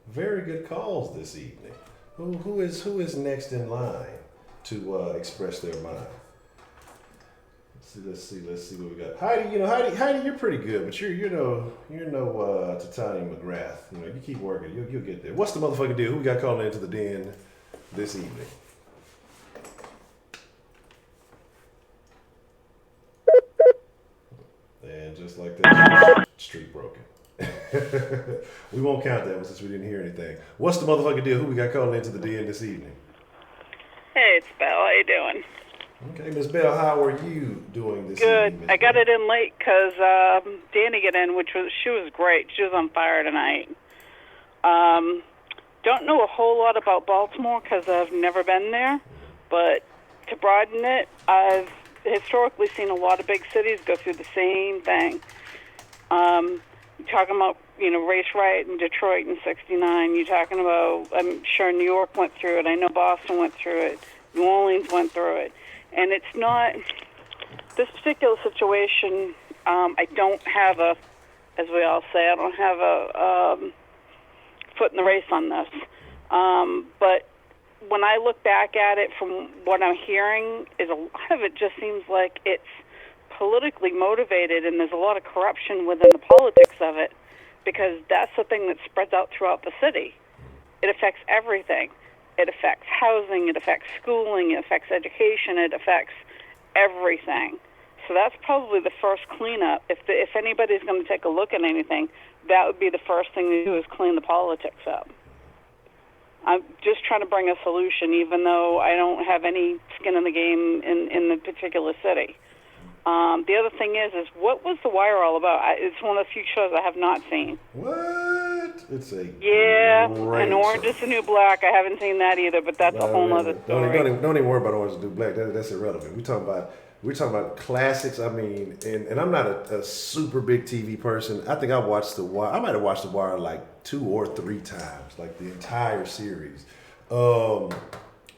very good calls this evening. Who is next in line to express their mind? Let's see what we got. Heidi, you're pretty good, but you're no Titania McGrath. You keep working, you'll get there. What's the motherfucking deal? Who we got calling into the den this evening? And just like that, streak broken. We won't count that one since we didn't hear anything. What's the motherfucking deal? Who we got calling into the den this evening? Hey, it's Belle. How you doing? Okay, Miss Bell, how are you doing this Good. evening? I got it in late because Danny got in, she was great. She was on fire tonight. Don't know a whole lot about Baltimore because I've never been there, but to broaden it, I've historically seen a lot of big cities go through the same thing. You're talking about, race riot in Detroit in '69. You're talking about, I'm sure New York went through it. I know Boston went through it. New Orleans went through it. And it's not, this particular situation, I don't have as we all say, I don't have a foot in the race on this. But when I look back at it from what I'm hearing, is a lot of it just seems like it's politically motivated, and there's a lot of corruption within the politics of it, because that's the thing that spreads out throughout the city. It affects everything. It affects housing, it affects schooling, it affects education, it affects everything. So that's probably the first cleanup. If anybody's going to take a look at anything, that would be the first thing to do, is clean the politics up. I'm just trying to bring a solution, even though I don't have any skin in the game in the particular city. The other thing is what was The Wire all about? It's one of the few shows I have not seen. What? It's a and Orange is the New Black. I haven't seen that either, but that's a whole other story. Don't even worry about Orange is the New Black. That's irrelevant. We talking about we're talking about classics. I mean, and I'm not a super big TV person. I think I watched The Wire. I might have watched The Wire like 2 or 3 times, like the entire series. Um,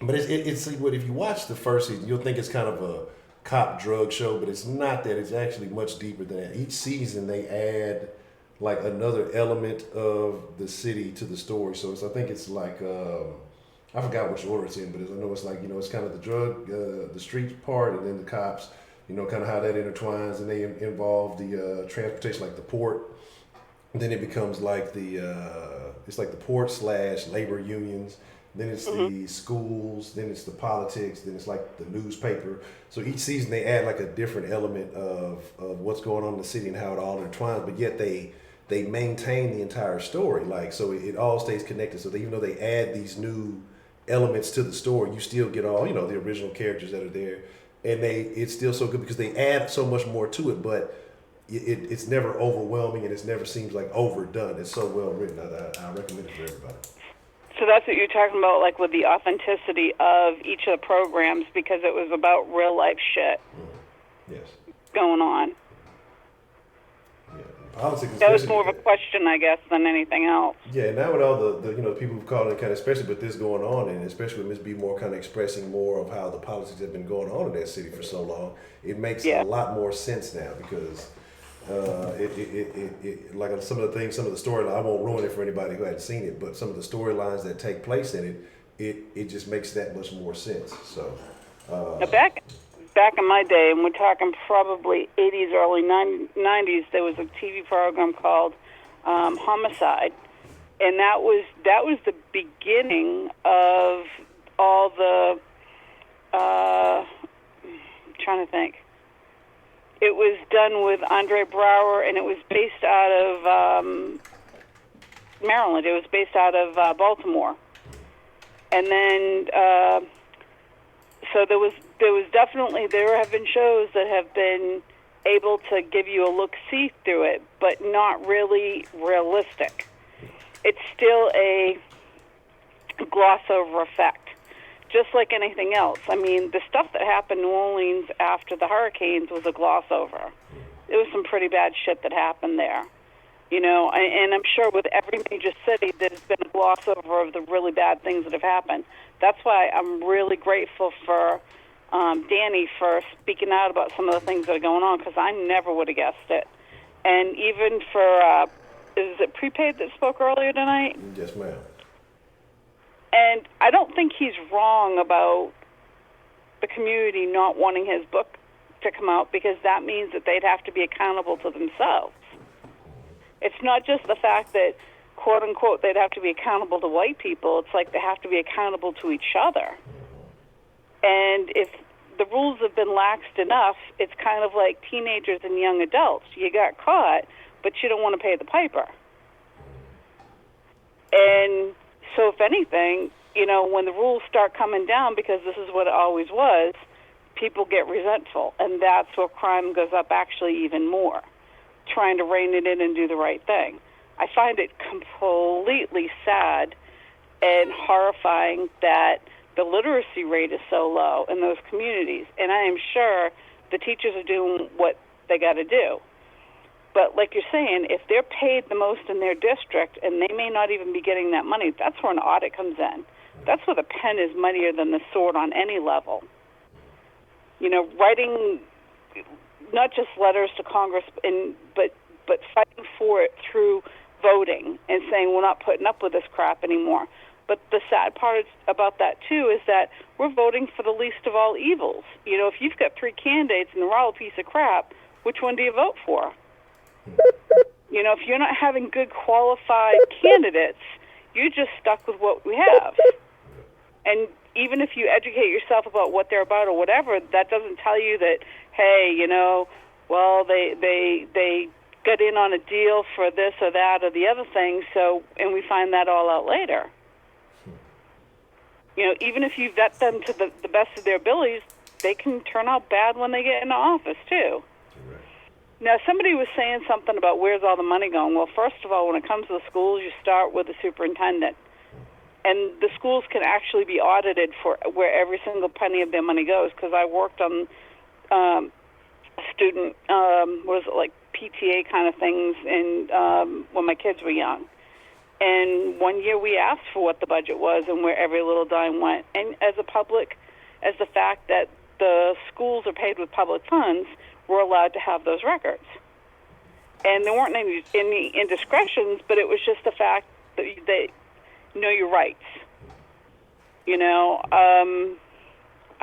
but it's what if you watch the first season, you'll think it's kind of a cop drug show, but it's not that. It's actually much deeper than that. Each season they add like another element of the city to the story. So I think it's like I forgot which order it's in, but I know it's like it's kind of the drug, the street part, and then the cops. Kind of how that intertwines, and they involve the transportation, like the port. And then it becomes like it's like the port / labor unions. Then it's the schools. Then it's the politics. Then it's like the newspaper. So each season they add like a different element of what's going on in the city and how it all intertwines. But yet they maintain the entire story. Like so it all stays connected. So even though they add these new elements to the story, you still get all the original characters that are there, and it's still so good because they add so much more to it. But it's never overwhelming, and it never seems like overdone. It's so well written. I recommend it for everybody. So that's what you're talking about, like with the authenticity of each of the programs, because it was about real life shit Yes. going on. Yeah. Politics. That was more of a question, I guess, than anything else. Yeah, and now with all the people who've called it kind of, especially with this going on, and especially with Miss B more kind of expressing more of how the politics have been going on in that city for so long, it makes a lot more sense now because it like some of the storylines. I won't ruin it for anybody who hadn't seen it, but some of the storylines that take place in it just makes that much more sense. So Now back in my day, and we're talking probably 80s, early 90s, there was a TV program called Homicide, and that was the beginning of all the. I'm trying to think. It was done with Andre Brower, and it was based out of Maryland. It was based out of Baltimore, and then so there have been shows that have been able to give you a look-see through it, but not really realistic. It's still a gloss-over effect, just like anything else. I mean, the stuff that happened in New Orleans after the hurricanes was a gloss-over. It was some pretty bad shit that happened there. And I'm sure with every major city, there's been a gloss-over of the really bad things that have happened. That's why I'm really grateful for Danny for speaking out about some of the things that are going on, because I never would have guessed it. And even for, is it Prepaid that spoke earlier tonight? Yes, ma'am. And I don't think he's wrong about the community not wanting his book to come out, because that means that they'd have to be accountable to themselves. It's not just the fact that, quote unquote, they'd have to be accountable to white people. It's like they have to be accountable to each other. And if the rules have been laxed enough, it's kind of like teenagers and young adults. You got caught, but you don't want to pay the piper. And so if anything, when the rules start coming down, because this is what it always was, people get resentful. And that's where crime goes up actually even more, trying to rein it in and do the right thing. I find it completely sad and horrifying that the literacy rate is so low in those communities. And I am sure the teachers are doing what they got to do. But like you're saying, if they're paid the most in their district and they may not even be getting that money, that's where an audit comes in. That's where the pen is mightier than the sword on any level. Writing not just letters to Congress, but fighting for it through voting and saying we're not putting up with this crap anymore. But the sad part about that, too, is that we're voting for the least of all evils. If you've got 3 candidates and they're all a piece of crap, which one do you vote for? If you're not having good qualified candidates, you're just stuck with what we have. And even if you educate yourself about what they're about or whatever, that doesn't tell you that, hey, they got in on a deal for this or that or the other thing, and we find that all out later. Even if you vet them to the best of their abilities, they can turn out bad when they get into office, too. Now, somebody was saying something about where's all the money going. Well, first of all, when it comes to the schools, you start with the superintendent. And the schools can actually be audited for where every single penny of their money goes, because I worked on student, what was it, like PTA kind of things, and when my kids were young. And one year we asked for what the budget was and where every little dime went. And as the fact that the schools are paid with public funds, we're allowed to have those records. And there weren't any indiscretions, but it was just the fact that they know your rights. I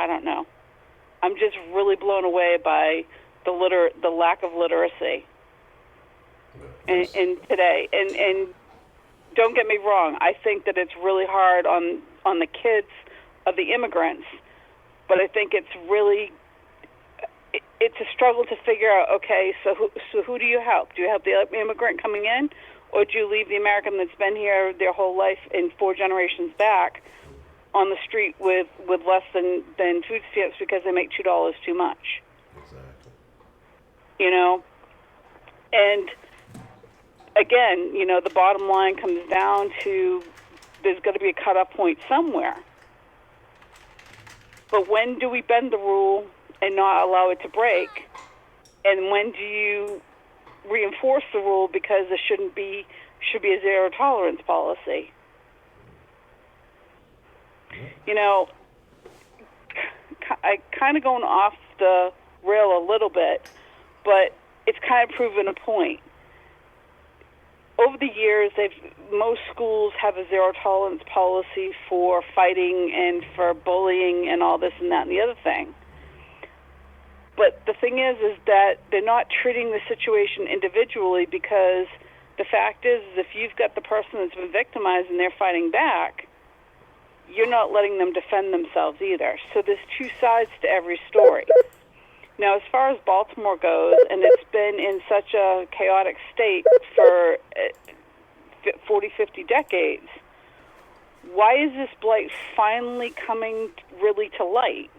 don't know. I'm just really blown away by the lack of literacy in today. And don't get me wrong, I think that it's really hard on the kids of the immigrants, but I think it's a struggle to figure out, okay, so who do you help? Do you help the immigrant coming in, or do you leave the American that's been here their whole life and 4 generations back on the street with less than food stamps because they make $2 too much? Exactly. And again, the bottom line comes down to there's got to be a cutoff point somewhere. But when do we bend the rule and not allow it to break? And when do you reinforce the rule because there should be a zero tolerance policy? I kind of going off the rail a little bit, but it's kind of proven a point. Over the years, most schools have a zero tolerance policy for fighting and for bullying and all this and that and the other thing. But the thing is that they're not treating the situation individually, because the fact is if you've got the person that's been victimized and they're fighting back, you're not letting them defend themselves either. So there's 2 sides to every story. Now, as far as Baltimore goes, and it's been in such a chaotic state for 40, 50 decades, why is this blight finally coming really to light?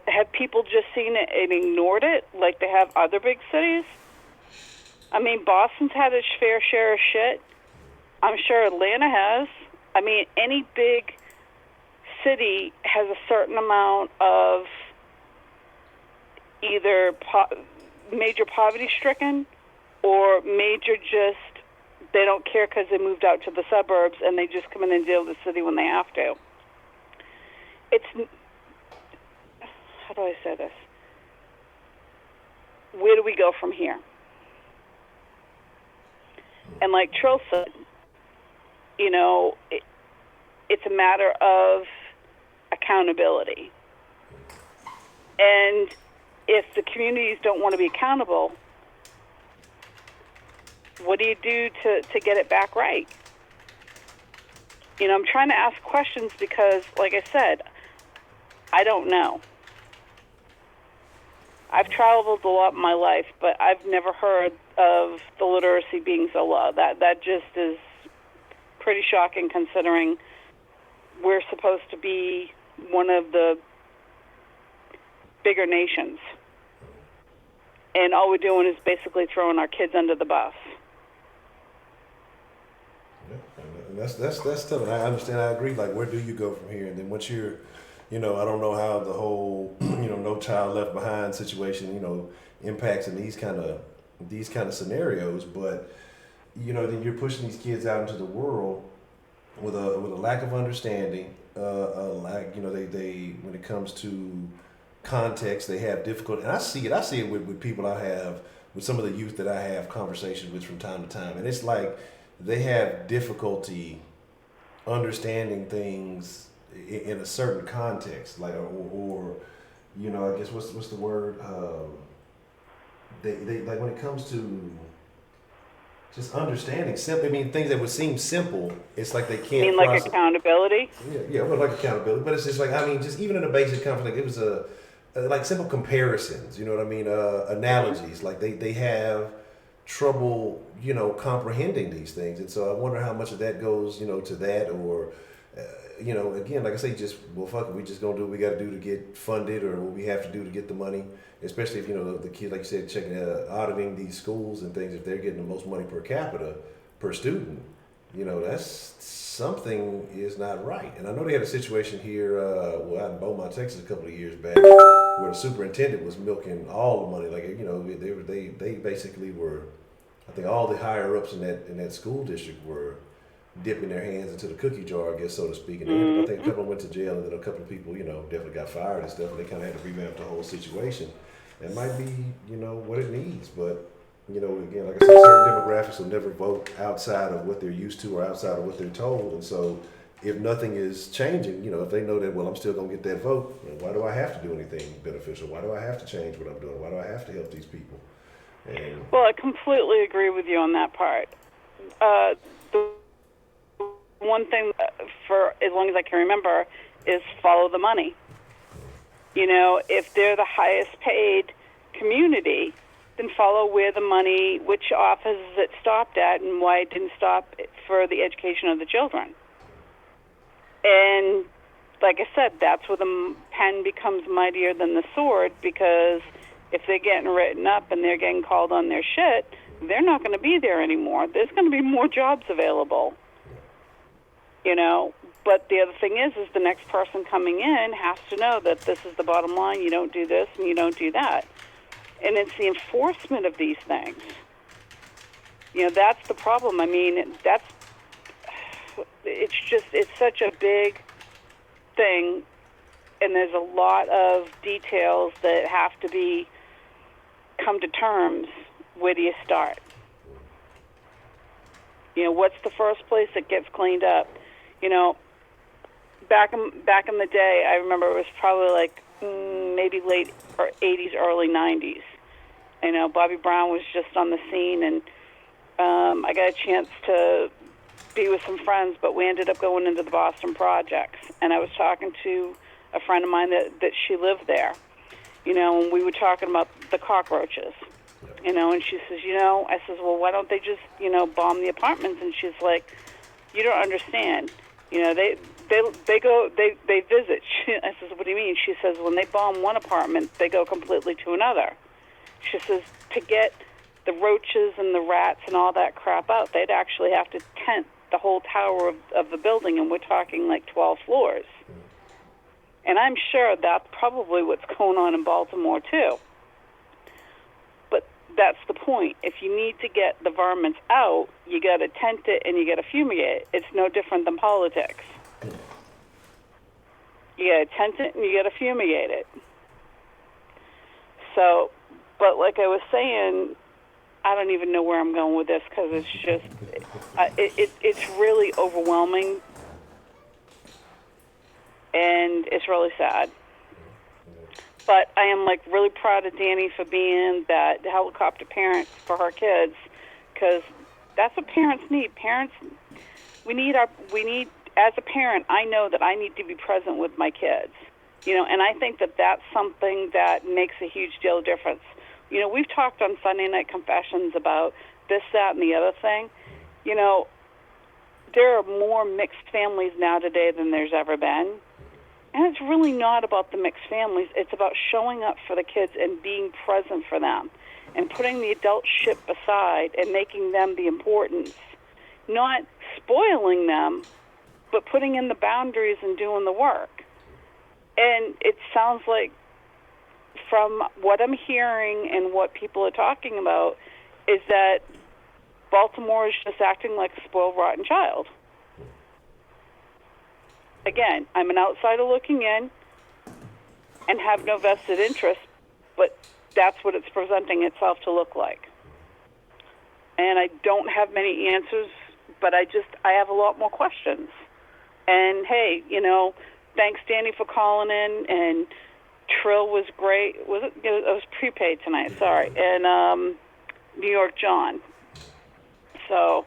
Have people just seen it and ignored it like they have other big cities? I mean, Boston's had its fair share of shit. I'm sure Atlanta has. I mean, any big city has a certain amount of either major poverty-stricken or major just they don't care because they moved out to the suburbs and they just come in and deal with the city when they have to. It's, how do I say this? Where do we go from here? And like Trill said, it's a matter of accountability. And if the communities don't want to be accountable, what do you do to get it back right? I'm trying to ask questions because, like I said, I don't know. I've traveled a lot in my life, but I've never heard of the literacy being so low. That just is pretty shocking, considering we're supposed to be one of the bigger nations. And all we're doing is basically throwing our kids under the bus. Yeah, and that's tough. And I understand. I agree. Like, where do you go from here? And then once you're, I don't know how the whole, no child left behind situation, impacts in these kind of scenarios. But, then you're pushing these kids out into the world with a lack of understanding. They when it comes to context, they have difficulty. And I see it with people I have, with some of the youth that I have conversations with from time to time. And it's like they have difficulty understanding things in a certain context, like, or I guess what's the word? They like, when it comes to just understanding simple. I mean, things that would seem simple, it's like they can't. You mean like accountability? Yeah, well, like accountability, but it's just like, just even in a basic conference, like it was like simple comparisons. You know what I mean? Analogies. Like they have trouble, comprehending these things, and so I wonder how much of that goes, to that, or again, like I say, just, well, fuck it, we just gonna do what we got to do to get funded, or what we have to do to get the money. Especially if the kids, like you said, checking auditing these schools and things, if they're getting the most money per capita per student, that's something is not right. And I know they had a situation here, out in Beaumont, Texas, a couple of years back, where the superintendent was milking all the money. Like, they basically were. I think all the higher ups in that school district were dipping their hands into the cookie jar, I guess, so to speak. And I think a couple went to jail, and then a couple of people, definitely got fired and stuff. And they kind of had to revamp the whole situation. That might be, what it needs, but. Again, like I said, certain demographics will never vote outside of what they're used to or outside of what they're told. And so if nothing is changing, if they know that, well, I'm still going to get that vote, why do I have to do anything beneficial? Why do I have to change what I'm doing? Why do I have to help these people? Well, I completely agree with you on that part. The one thing for as long as I can remember is follow the money. If they're the highest paid community, then follow where the money, which offices it stopped at, and why it didn't stop for the education of the children. And like I said, that's where the pen becomes mightier than the sword, because if they're getting written up and they're getting called on their shit, they're not going to be there anymore. There's going to be more jobs available. But the other thing is the next person coming in has to know that this is the bottom line. You don't do this and you don't do that. And it's the enforcement of these things. That's the problem. I mean, it's such a big thing, and there's a lot of details that have to come to terms. Where do you start? What's the first place that gets cleaned up? Back in the day, I remember it was probably like maybe late 80s, early 90s. Bobby Brown was just on the scene, and I got a chance to be with some friends, but we ended up going into the Boston projects, and I was talking to a friend of mine that she lived there, and we were talking about the cockroaches, and she says, I says, well, why don't they just, bomb the apartments? And she's like, you don't understand. They visit. I says, what do you mean? She says, when they bomb one apartment, they go completely to another. She says, to get the roaches and the rats and all that crap out, they'd actually have to tent the whole tower of the building, and we're talking like 12 floors. And I'm sure that's probably what's going on in Baltimore, too. But that's the point. If you need to get the varmints out, you got to tent it and you got to fumigate it. It's no different than politics. You got to tent it and you got to fumigate it. So, but like I was saying, I don't even know where I'm going with this, because it's just, it's really overwhelming, and it's really sad. But I am like really proud of Danny for being that helicopter parent for her kids, because that's what parents need. Parents, we need, as a parent, I know that I need to be present with my kids, and I think that that's something that makes a huge deal of difference. We've talked on Sunday Night Confessions about this, that, and the other thing. There are more mixed families now today than there's ever been. And it's really not about the mixed families. It's about showing up for the kids and being present for them and putting the adult shit aside and making them the importance. Not spoiling them, but putting in the boundaries and doing the work. And it sounds like, from what I'm hearing and what people are talking about, is that Baltimore is just acting like a spoiled, rotten child. Again, I'm an outsider looking in and have no vested interest, but that's what it's presenting itself to look like. And I don't have many answers, but I have a lot more questions. And hey, thanks, Danny, for calling in, and Trill was great. It was prepaid tonight, sorry. And New York John. So,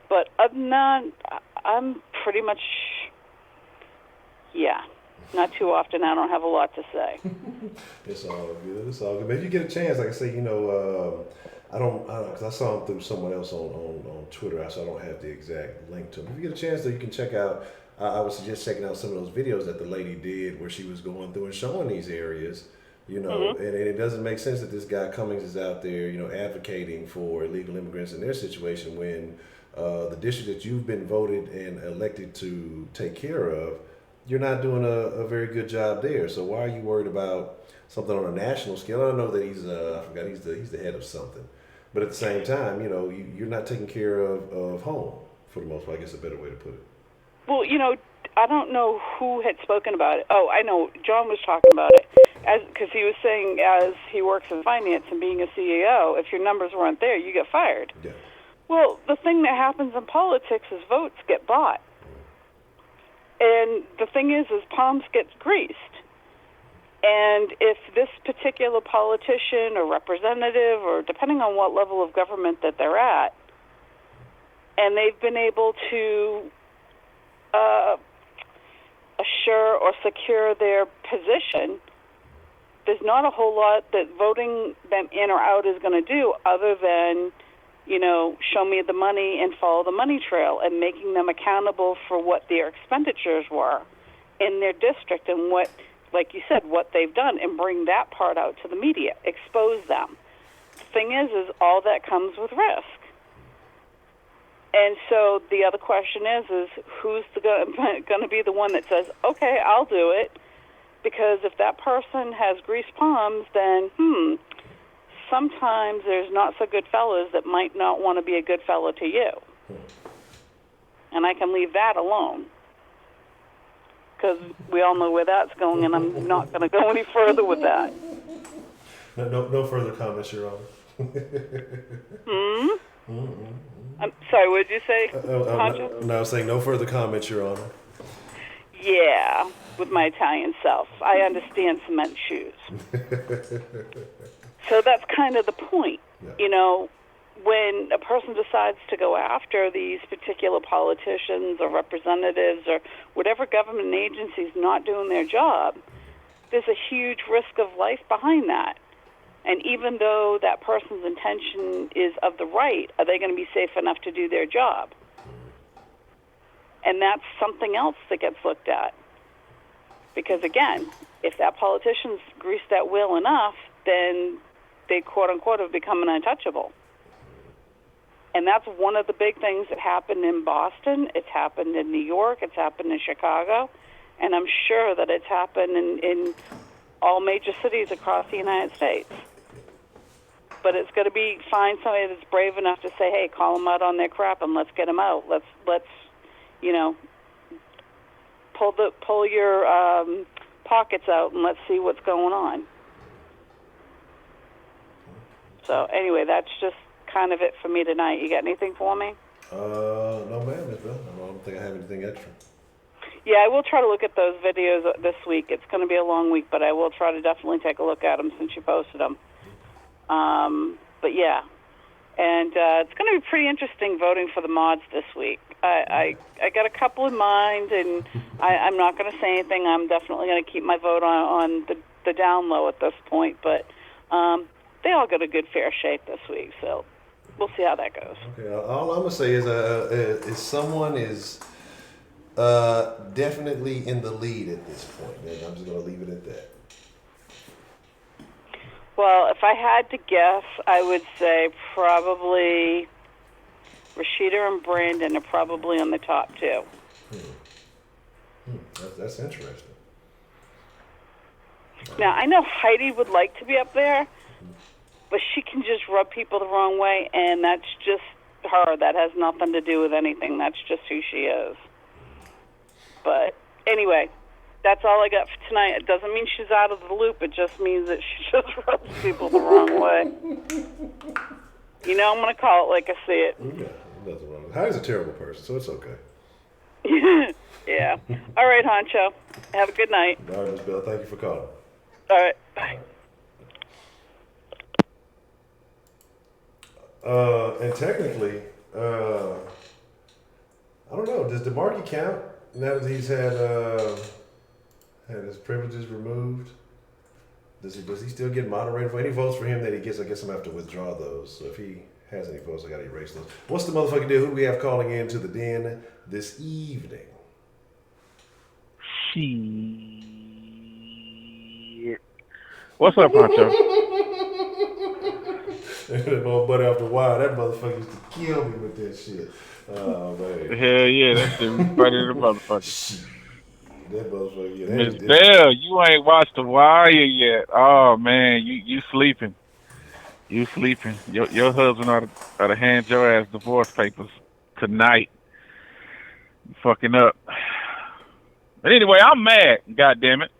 but other than that, I'm pretty much, not too often. I don't have a lot to say. It's all good. It's all good. But if you get a chance, like I say, I don't, because I saw him through someone else on Twitter, so I don't have the exact link to him. If you get a chance, though, you can check out. I would suggest checking out some of those videos that the lady did, where she was going through and showing these areas. And it doesn't make sense that this guy Cummings is out there, advocating for illegal immigrants in their situation when the district that you've been voted and elected to take care of, you're not doing a very good job there. So why are you worried about something on a national scale? I know that I forgot he's the head of something, but at the same time, you're not taking care of home for the most part. I guess a better way to put it. Well, I don't know who had spoken about it. Oh, I know John was talking about it, because he was saying as he works in finance and being a CEO, if your numbers weren't there, you get fired. Yeah. Well, the thing that happens in politics is votes get bought. And the thing is palms get greased. And if this particular politician or representative, or depending on what level of government that they're at, and they've been able to assure or secure their position, there's not a whole lot that voting them in or out is going to do other than, show me the money and follow the money trail, and making them accountable for what their expenditures were in their district and what, like you said, what they've done, and bring that part out to the media, expose them. The thing is all that comes with risk. And so the other question is who's going to be the one that says, okay, I'll do it? Because if that person has greased palms, then, sometimes there's not so good fellas that might not want to be a good fellow to you. And I can leave that alone, because we all know where that's going, and I'm not going to go any further with that. No further comments, Your Honor. I'm sorry, what did you say, Honcho? No, I was saying no further comments, Your Honor. Yeah, with my Italian self. I understand cement shoes. So that's kind of the point. Yeah. When a person decides to go after these particular politicians or representatives or whatever government agency is not doing their job, there's a huge risk of life behind that. And even though that person's intention is of the right, are they going to be safe enough to do their job? And that's something else that gets looked at. Because, again, if that politician's greased that wheel enough, then they, quote-unquote, have become an untouchable. And that's one of the big things that happened in Boston. It's happened in New York. It's happened in Chicago. And I'm sure that it's happened in all major cities across the United States. But it's going to be find somebody that's brave enough to say, hey, call them out on their crap and let's get them out. Let's pull your pockets out and let's see what's going on. So anyway, that's just kind of it for me tonight. You got anything for me? No, ma'am. I don't think I have anything extra. Yeah, I will try to look at those videos this week. It's going to be a long week, but I will try to definitely take a look at them since you posted them. But yeah, and it's going to be pretty interesting voting for the mods this week. I got a couple in mind, and I'm not going to say anything. I'm definitely going to keep my vote on the down low at this point, but they all got a good fair shake this week, so we'll see how that goes. Okay, all I'm going to say is someone is definitely in the lead at this point, and I'm just going to leave it at that. Well, if I had to guess, I would say probably Rashida and Brandon are probably on the top two. That's interesting. Now, I know Heidi would like to be up there, but she can just rub people the wrong way, and that's just her. That has nothing to do with anything. That's just who she is. But anyway, that's all I got for tonight. It doesn't mean she's out of the loop. It just means that she just rubs people the wrong way. I'm going to call it like I see it. Yeah, nothing wrong. Heidi's a terrible person, so it's okay. Yeah. All right, Honcho. Have a good night. All right, Ms. Bell. Thank you for calling. All right. Bye. And technically, I don't know. Does DeMarque count now that he's had his privileges removed? Does he still get moderated for any votes for him that he gets? I guess I'm gonna have to withdraw those. So if he has any votes, I gotta erase those. What's the motherfucking deal? Who do we have calling into the den this evening? Shit. What's up, Honcho? But after a while, that motherfucker used to kill me with that shit. Oh man. Hell yeah, that shit was funny to the motherfucker. Shit. That motherfucker, yeah, Miss that, Bell, you ain't watched The Wire yet. Oh man, you sleeping. You sleeping. Your husband ought to hand your ass divorce papers tonight. You fucking up. But anyway, I'm mad. God damn it.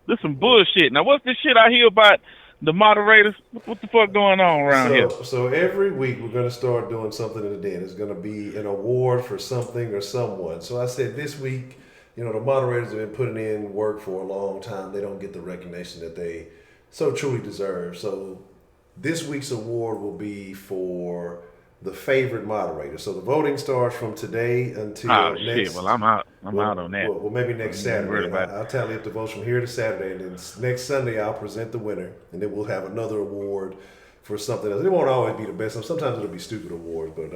This some bullshit. Now what's this shit I hear about the moderators? What the fuck going on around here? So every week we're gonna start doing something in the den. It's gonna be an award for something or someone. So I said this week, you know, the moderators have been putting in work for a long time. They don't get the recognition that they so truly deserve. So this week's award will be for the favorite moderator. So the voting starts from today until next. Shit. Well, I'm out. I'm out on that. Well, maybe next Saturday. About I'll tally up the votes from here to Saturday, and then next Sunday I'll present the winner, and then we'll have another award for something else. It won't always be the best. Sometimes it'll be stupid awards, but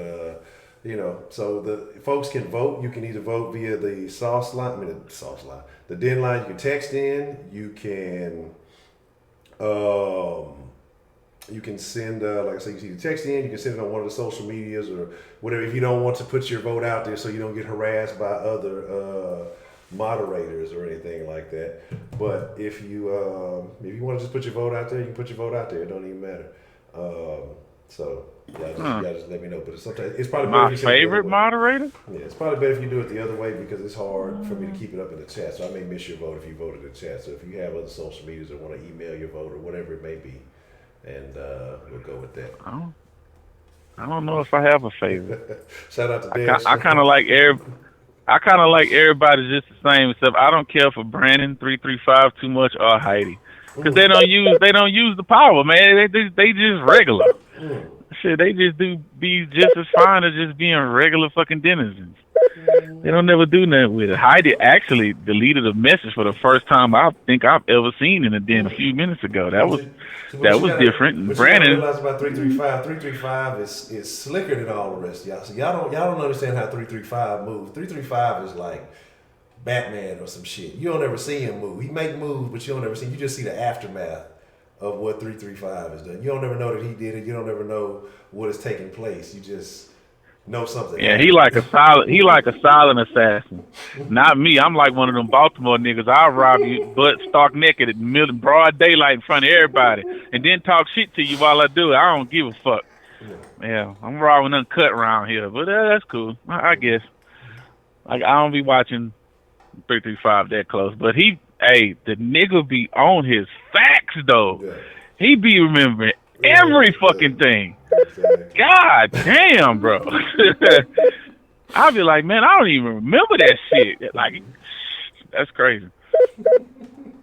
you know. So the folks can vote. You can either vote via the sauce line. The den line. You can text in. You can. You can send, like I said, you can text in, you can send it on one of the social medias or whatever. If you don't want to put your vote out there so you don't get harassed by other moderators or anything like that. But if you want to just put your vote out there, you can put your vote out there. It don't even matter. So y'all just let me know. But it's probably better my if you send it the favorite other way. moderator. Yeah, it's probably better if you do it the other way because it's hard for me to keep it up in the chat. So I may miss your vote if you voted in the chat. So if you have other social medias or want to email your vote or whatever it may be. And we'll go with that. I don't know if I have a favorite. Shout out to Dan. I kind of like everybody just the same. Except I don't care for Brandon 335 too much or Heidi because they don't use the power, man. They just regular. Shit, they just be just as fine as just being regular fucking denizens. They don't never do nothing with it. Heidi actually deleted a message for the first time I think I've ever seen in a den a few minutes ago. That was different. And Brandon, realize about 335. 335 is slicker than all the rest of y'all. So y'all don't understand how 335 moves. 335 is like Batman or some shit. You don't ever see him move. He make moves, but you don't ever see. You just see the aftermath of what 335 has done. You don't ever know that he did it. You don't ever know what is taking place. You just know something. yeah, he like a silent assassin. Not me. I'm like one of them Baltimore niggas. I'll rob you butt stark naked at broad daylight in front of everybody, and then talk shit to you while I do it. I don't give a fuck. Yeah, I'm robbing uncut around here, but that's cool. I guess. Like I don't be watching 335 that close, but the nigga be on his facts though. Yeah. He be remembering every fucking thing. God damn, bro. I'll be like, man, I don't even remember that shit. Like, that's crazy.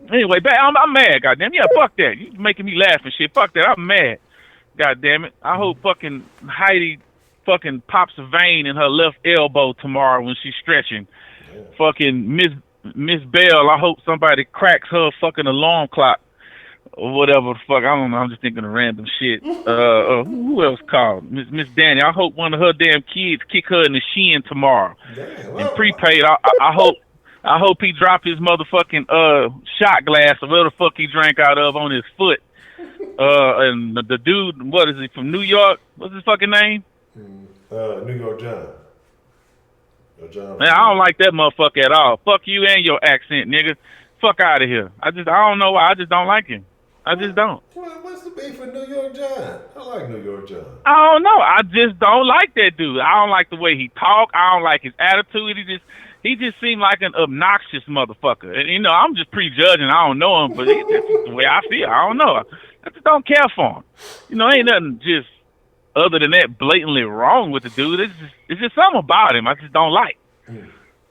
Anyway, I'm mad, goddamn. Yeah, fuck that. You making me laugh and shit. Fuck that. I'm mad. God damn it. I hope fucking Heidi fucking pops a vein in her left elbow tomorrow when she's stretching. Yeah. Fucking Miss Bell, I hope somebody cracks her fucking alarm clock. Or whatever the fuck, I don't know. I'm just thinking of random shit. Who else called? Miss Danny. I hope one of her damn kids kick her in the shin tomorrow. And prepaid. I hope he drop his motherfucking shot glass or whatever the fuck he drank out of on his foot. And the dude, what is he from New York? What's his fucking name? New York John. Man, I don't like that motherfucker at all. Fuck you and your accent, nigga. Fuck out of here. I don't know why. I just don't like him. I just don't. What's the beef with New York John? I like New York John. I don't know. I just don't like that dude. I don't like the way he talk. I don't like his attitude. He just seemed like an obnoxious motherfucker. And, you know, I'm just prejudging. I don't know him, but that's just the way I feel. I don't know. I just don't care for him. You know, ain't nothing just other than that blatantly wrong with the dude. It's just something about him I just don't like.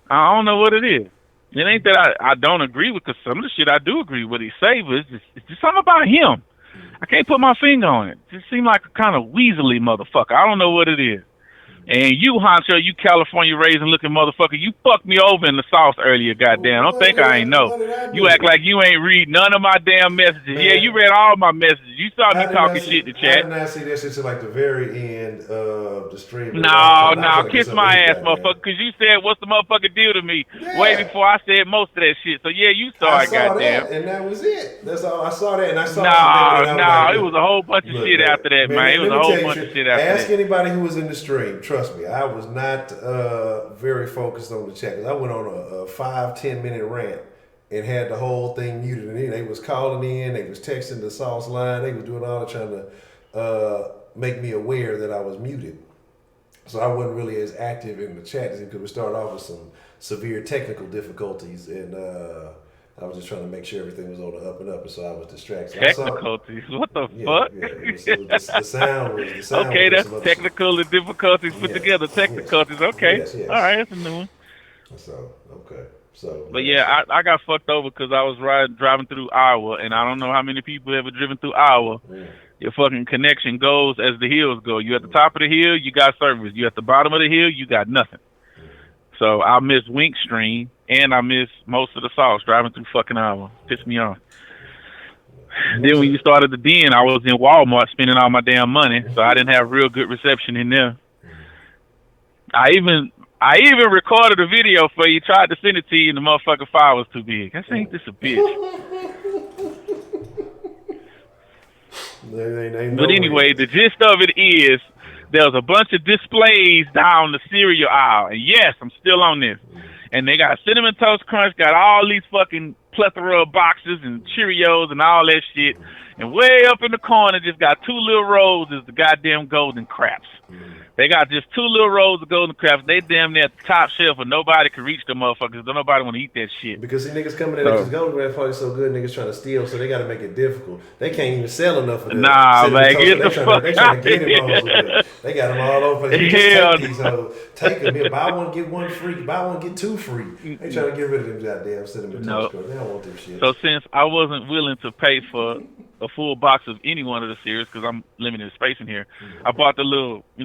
I don't know what it is. It ain't that I don't agree with, because some of the shit I do agree with what he say, but it's just something about him. I can't put my finger on it. It just seemed like a kind of weaselly motherfucker. I don't know what it is. And you, Honcho, you California raising looking motherfucker, you fucked me over in the sauce earlier, goddamn. Don't think I ain't know. What did I You act do? like you ain't read none of my damn messages. Yeah, you Man, read all my messages. You saw me I did not talking see. shit to I chat. did not see that shit till like the very end of the stream. But No, I'm trying to get kiss something my to eat, ass, goddamn. motherfucker, because you said, what's the motherfucker deal to me? Way Yeah. before I said most of that shit. So, yeah, you saw I it, saw goddamn. that, and that was it. That's all I saw. That, and I saw some things, No, and I was like, no, it was "Look, a whole bunch of look, shit after that, man. It was let a me whole tell you, bunch of shit after ask that. anybody who was in the stream. Trust me, I was not very focused on the chat because I went on a 5-10 minute rant and had the whole thing muted. And then they was calling in, they was texting the sauce line, they was doing all the trying to make me aware that I was muted. So I wasn't really as active in the chat because we started off with some severe technical difficulties, and I was just trying to make sure everything was on the up and up, and so I was distracted. Technicalities? What the Yeah, fuck? yeah. The sound was the sound Okay, was that's some other shit. technical and difficulties put Yeah, together. yes, Technicalities, okay. yes, yes. All right, that's a new one. So okay, so But yeah, I got fucked over because I was driving through Iowa, and I don't know how many people ever driven through Iowa. Your fucking connection goes as the hills go. You at the top of the hill, you got service. You at the bottom of the hill, you got nothing. So I missed Wink Stream, and I missed most of the sauce driving through fucking Iowa. Pissed me off. Then when you started the den, I was in Walmart spending all my damn money, so I didn't have real good reception in there. I even recorded a video for you, tried to send it to you, and the motherfucking file was too big. I said, ain't this a bitch? But anyway, the gist of it is there's a bunch of displays down the cereal aisle. And yes, I'm still on this. And they got Cinnamon Toast Crunch, got all these fucking plethora of boxes and Cheerios and all that shit. And way up in the corner, just got two little rows is the goddamn Golden Craps. They got just two little rows of Golden Craps. They damn near at the top shelf, and nobody can reach the motherfuckers. Don't nobody want to eat that shit. Because see, niggas coming in because Golden Craps probably so good, niggas trying to steal, so they got to make it difficult. They can't even sell enough of them. Nah, man, get the fuck They out trying to get them here. hoes. They got them all over. You just take these hoes. Take them. Here, buy one, get one free. Buy one, get two free. They trying to get rid of them goddamn Cinnamon Toast Crunch. They don't want them shit. So since I wasn't willing to pay for a full box of any one of the cereals because I'm limited in space in here, I bought the little, the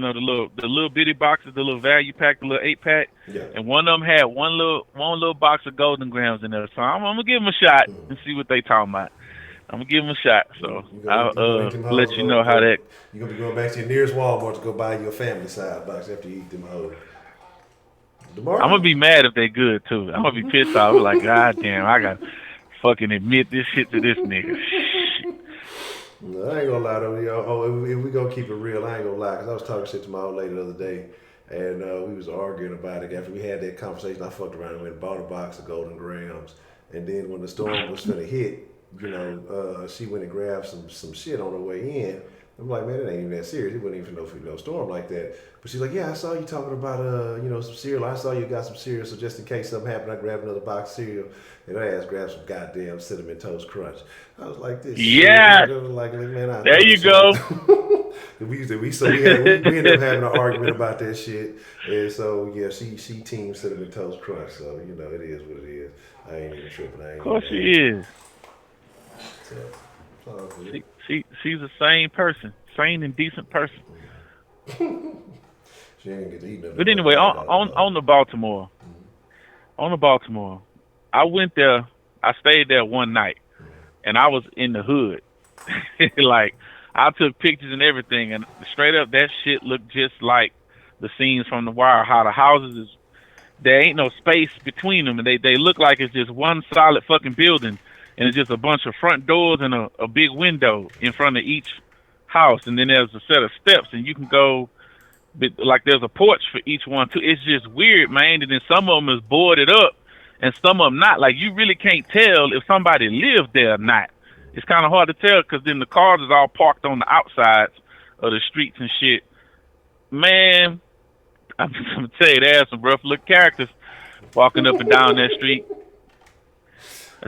little bitty boxes, the little value pack, the little 8-pack, and one of them had one little box of Golden Grams in there. So I'm gonna give them a shot and see what they talking about. I'm gonna give them a shot. So I'll let you know how that. You're gonna be going back to your nearest Walmart to go buy your family size box after you eat them hoes. I'm gonna be mad if they good too. I'm gonna be pissed off. Like, God damn, I gotta fucking admit this shit to this nigga. No, I ain't gonna lie though, yo. If we gonna keep it real, I ain't gonna lie, cause I was talking shit to my old lady the other day, and we was arguing about it. After we had that conversation, I fucked around and went and bought a box of Golden Grams, and then when the storm was finna hit, she went and grabbed some shit on her way in. I'm like, man, it ain't even that serious. It wasn't even no storm like that. But she's like, yeah, I saw you talking about some cereal. I saw you got some cereal, so just in case something happened, I grabbed another box of cereal. And her ass grabbed some goddamn Cinnamon Toast Crunch. I was like, this. Yeah. Like, man, there you go. we ended up having an argument about that shit. And so yeah, she team Cinnamon Toast Crunch. So it is what it is. I ain't even tripping. Of course she is. So, she's the same person, sane and decent person. She ain't get to eat nothing. But anyway, on the Baltimore, I went there. I stayed there one night, and I was in the hood. Like, I took pictures and everything, and straight up, that shit looked just like the scenes from The Wire. How the houses is, there ain't no space between them, and they look like it's just one solid fucking building, and it's just a bunch of front doors and a big window in front of each house, and then there's a set of steps, and you can go. Like, there's a porch for each one too. It's just weird, man. And then some of them is boarded up, and some of them not. Like, you really can't tell if somebody lived there or not. It's kind of hard to tell because then the cars is all parked on the outsides of the streets and shit. Man, I'm gonna tell you, there's some rough looking characters walking up and down that street.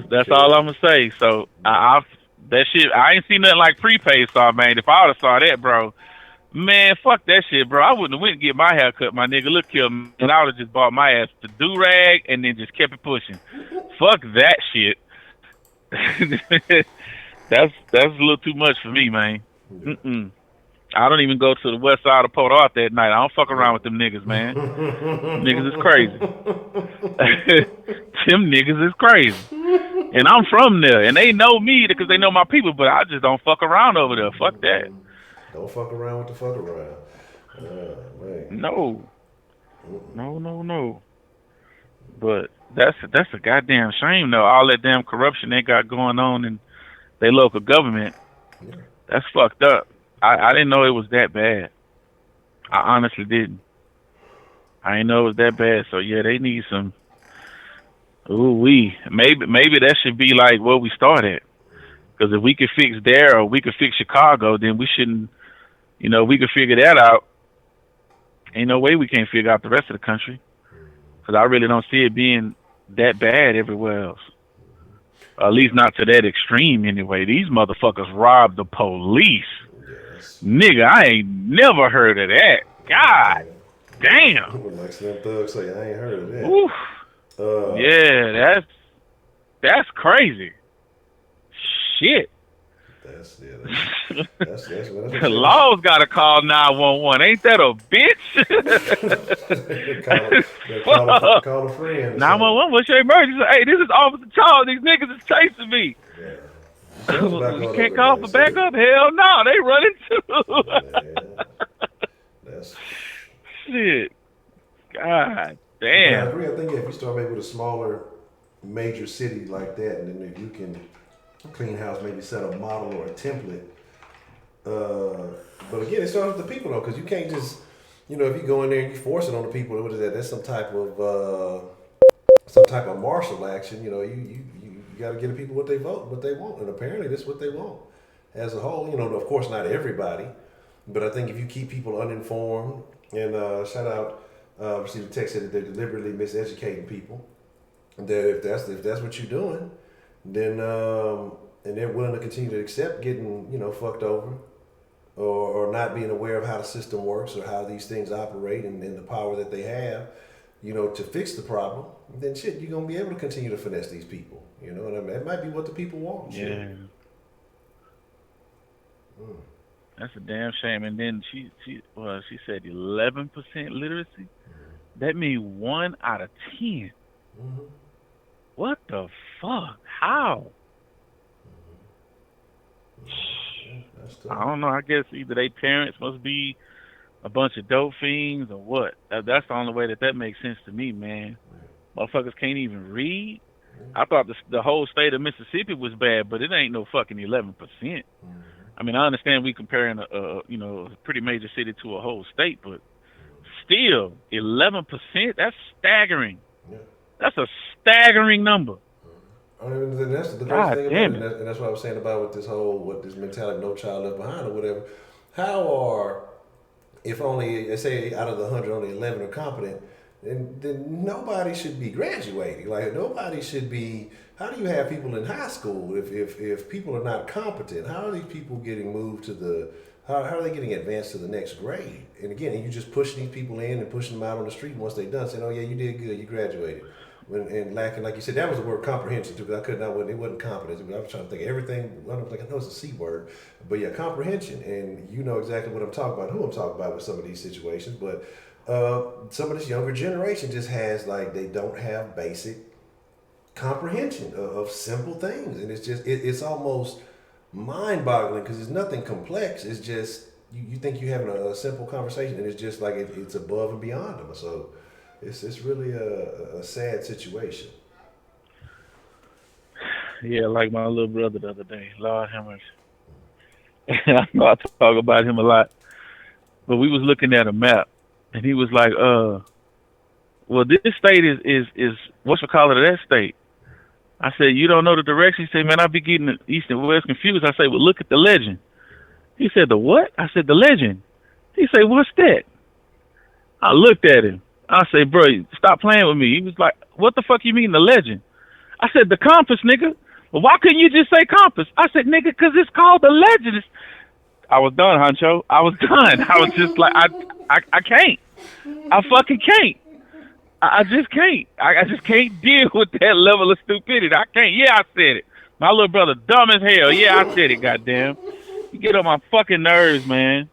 That's all I'm gonna say. So that shit, I ain't seen nothing like prepaid saw, man. If I would have saw that, bro. Man, fuck that shit, bro. I wouldn't have went and get my hair cut, my nigga. Look here, and I would have just bought my ass the do-rag and then just kept it pushing. Fuck that shit. That's a little too much for me, man. I don't even go to the west side of Port Arthur at night. I don't fuck around with them niggas, man. Niggas is crazy. Them niggas is crazy. And I'm from there, and they know me because they know my people, but I just don't fuck around over there. Fuck that. Don't fuck around with the fuck around. Man. No. No. But that's a goddamn shame, though. All that damn corruption they got going on in their local government. Yeah. That's fucked up. I didn't know it was that bad. I honestly didn't. I didn't know it was that bad. So yeah, they need some. Maybe that should be like where we start at. Because if we could fix there or we could fix Chicago, then we shouldn't. We could figure that out. Ain't no way we can't figure out the rest of the country. Because I really don't see it being that bad everywhere else. At least not to that extreme anyway. These motherfuckers robbed the police. Yes. Nigga, I ain't never heard of that. God damn. Like Slim Thug say, I ain't heard of that. Oof. Yeah, that's crazy. Shit. That's The law's got to call 911. Ain't that a bitch? call a friend. 911, what's your emergency? Hey, this is Officer Charles. These niggas is chasing me. Yeah. You can't call for backup? Hell no, they running too. That's shit. God damn. Yeah, I agree. I think if you start maybe with a smaller major city like that, and then if you can clean house, maybe set a model or a template. But again, it starts with the people though, because you can't just, if you go in there and you force it on the people, what is that? That's some type of martial action. You got to give the people what they want, and apparently this is what they want as a whole. Of course not everybody, but I think if you keep people uninformed, and shout out, see the text said that they're deliberately miseducating people. That if that's what you're doing, then and they're willing to continue to accept getting fucked over, or not being aware of how the system works or how these things operate and the power that they have, to fix the problem, then shit, you're gonna be able to continue to finesse these people. And I mean, that might be what the people want. Yeah. That's a damn shame. And then she said 11% literacy. That means 1 out of 10. Mm-hmm. What the fuck? How? I don't know. I guess either they parents must be a bunch of dope fiends or what. That's the only way that makes sense to me, man. Motherfuckers can't even read. I thought the whole state of Mississippi was bad, but it ain't no fucking 11%. I mean, I understand we comparing a pretty major city to a whole state, but still 11%. That's staggering. Yeah. That's a staggering number. And that's the God great thing damn about it. And that's what I was saying about with this mentality, no child left behind or whatever. If only, let's say out of the 100, only 11 are competent, then nobody should be graduating. Like nobody should be. How do you have people in high school if people are not competent? How are these people getting moved to how are they getting advanced to the next grade? And again, you just pushing these people in and pushing them out on the street. And once they're done, saying, "Oh yeah, you did good, you graduated." And lacking, like you said, that was the word comprehension too. Because it wasn't competence. I was trying to think of everything. I know it's a C word, but yeah, comprehension. And you know exactly what I'm talking about, who I'm talking about with some of these situations. But some of this younger generation just has they don't have basic comprehension of simple things, and it's almost mind-boggling because it's nothing complex. It's just you think you're having a simple conversation, and it's just like it's above and beyond them. So. It's really a sad situation. Yeah, like my little brother the other day. Lord have mercy. I know I talk about him a lot. But we was looking at a map, and he was like, well, this state is what's the color of that state? I said, you don't know the direction? He said, man, I be getting the east and west confused. I said, well, look at the legend. He said, the what? I said, the legend. He said, what's that? I looked at him. I say, bro, stop playing with me. He was like, what the fuck you mean the legend? I said, the compass, nigga. Well, why couldn't you just say compass? I said, nigga, because it's called the legend. I was done, Honcho. I was done. I was just like, I can't. I fucking can't. I just can't. I just can't deal with that level of stupidity. I can't. Yeah, I said it. My little brother, dumb as hell. Yeah, I said it, goddamn. You get on my fucking nerves, man.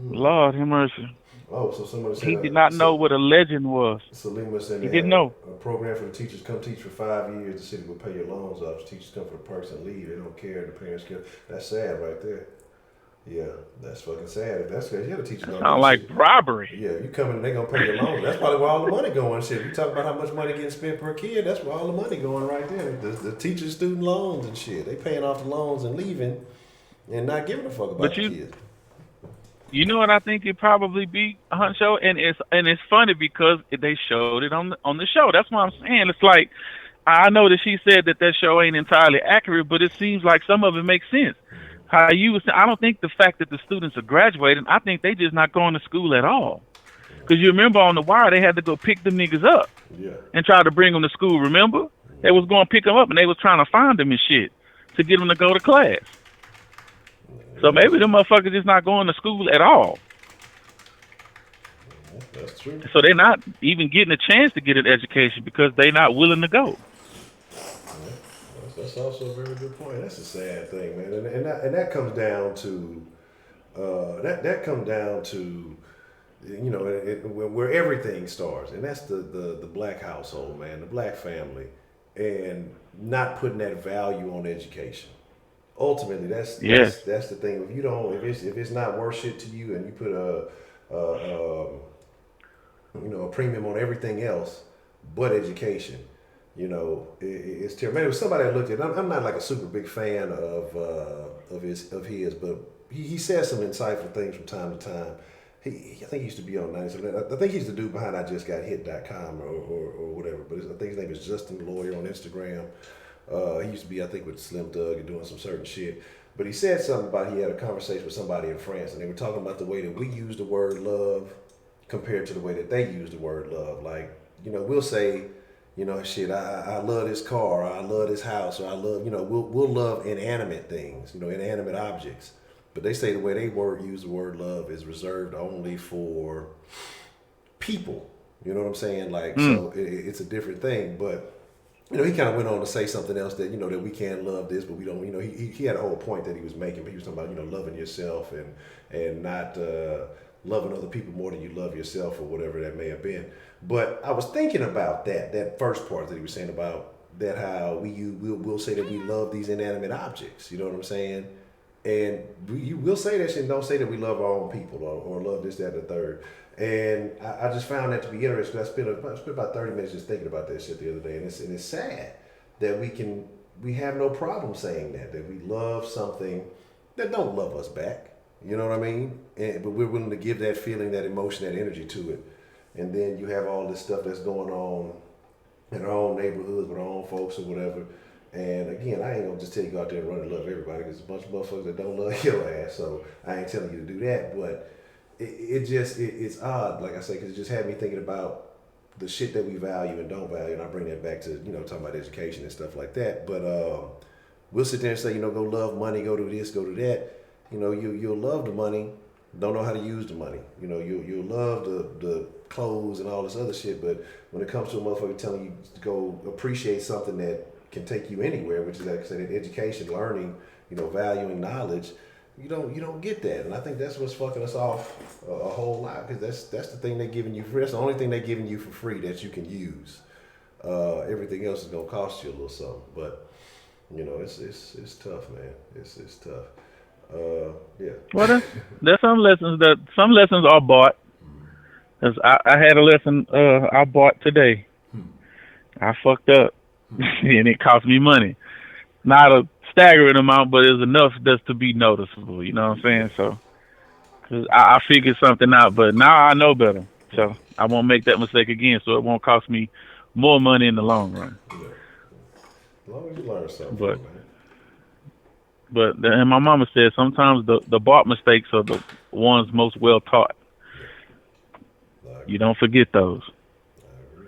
Lord have mercy. Oh, so somebody He said, did not know what a legend was. Salima said He they had didn't know. a program for the teachers. Come teach for 5 years. The city will pay your loans off. The teachers come for the perks and leave. They don't care. The parents care. That's sad right there. Yeah, that's fucking sad. If that's crazy, yeah, the teachers That don't do sounds like shit. robbery. Yeah, you come in, they gonna pay your loans. That's probably where all the money going. Shit, you talk about how much money getting spent per kid. That's where all the money going right there. The teachers' student loans and shit. They paying off the loans and leaving, and not giving a fuck about But the kids. you know what I think it probably be, Honcho, and it's funny because they showed it on the show. That's what I'm saying. It's like I know that she said that show ain't entirely accurate, but it seems like some of it makes sense. How you was, I don't think the fact that the students are graduating. I think they just not going to school at all. Because you remember on The Wire, they had to go pick them niggas up Yeah. and try to bring them to school. Remember, they was going to pick them up and they was trying to find them and shit to get them to go to class. So maybe them motherfuckers just not going to school at all. That's true. So they're not even getting a chance to get an education because they're not willing to go. That's also a very good point. That's a sad thing, man, and that comes down to that comes down to where everything starts, and that's the black household, man, the black family, and not putting that value on education. Ultimately, that's the thing. If you don't, if it's not worth shit to you, and you put a premium on everything else but education. It's terrible. Man, it was somebody I looked at. I'm not like a super big fan of his, but he says some insightful things from time to time. I think he used to be on 97. I think he's the dude behind IJustGotHit.com or whatever. But I think his name is Justin Lawyer on Instagram. He used to be, I think, with Slim Thug and doing some certain shit. But he said something about he had a conversation with somebody in France, and they were talking about the way that we use the word love compared to the way that they use the word love. Like, we'll say, shit, I love this car, or I love this house, or I love, we'll love inanimate things, inanimate objects. But they say the way they use the word love is reserved only for people. You know what I'm saying? Like, so it's a different thing. But, he kind of went on to say something else that, that we can't love this, but we don't, he had a whole point that he was making, but he was talking about, loving yourself and not loving other people more than you love yourself or whatever that may have been. But I was thinking about that first part that he was saying about that, how we'll say that we love these inanimate objects. You know what I'm saying? And you will say that shit and don't say that we love our own people or love this, that, and the third. And I just found that to be interesting. I spent about 30 minutes just thinking about that shit the other day. And it's sad that we have no problem saying that we love something that don't love us back. You know what I mean? But we're willing to give that feeling, that emotion, that energy to it. And then you have all this stuff that's going on in our own neighborhoods with our own folks or whatever. And again, I ain't gonna just tell you go out there and run and love everybody, because there's a bunch of motherfuckers that don't love your ass. So I ain't telling you to do that. But it's odd, like I say, because it just had me thinking about the shit that we value and don't value. And I bring that back to, talking about education and stuff like that. But we'll sit there and say, go love money, go do this, go do that. You'll love the money, don't know how to use the money. You'll love the clothes and all this other shit, but when it comes to a motherfucker telling you to go appreciate something that can take you anywhere, which is, like I said, education, learning, valuing knowledge, you don't get that. And I think that's what's fucking us off a whole lot, because that's the thing they're giving you free. That's the only thing they're giving you for free that you can use. Everything else is gonna cost you a little something, but it's tough, man. It's tough. Yeah. Well, there's some lessons are bought. Cause I had a lesson I bought today. I fucked up, and it cost me money. Not a staggering amount, but it's enough just to be noticeable. You know what I'm saying? So, cause I figured something out, but now I know better. So I won't make that mistake again. So it won't cost me more money in the long run. Yeah. As long as you learn something, But man. And my mama said sometimes the bought mistakes are the ones most well taught. You don't forget those. I agree.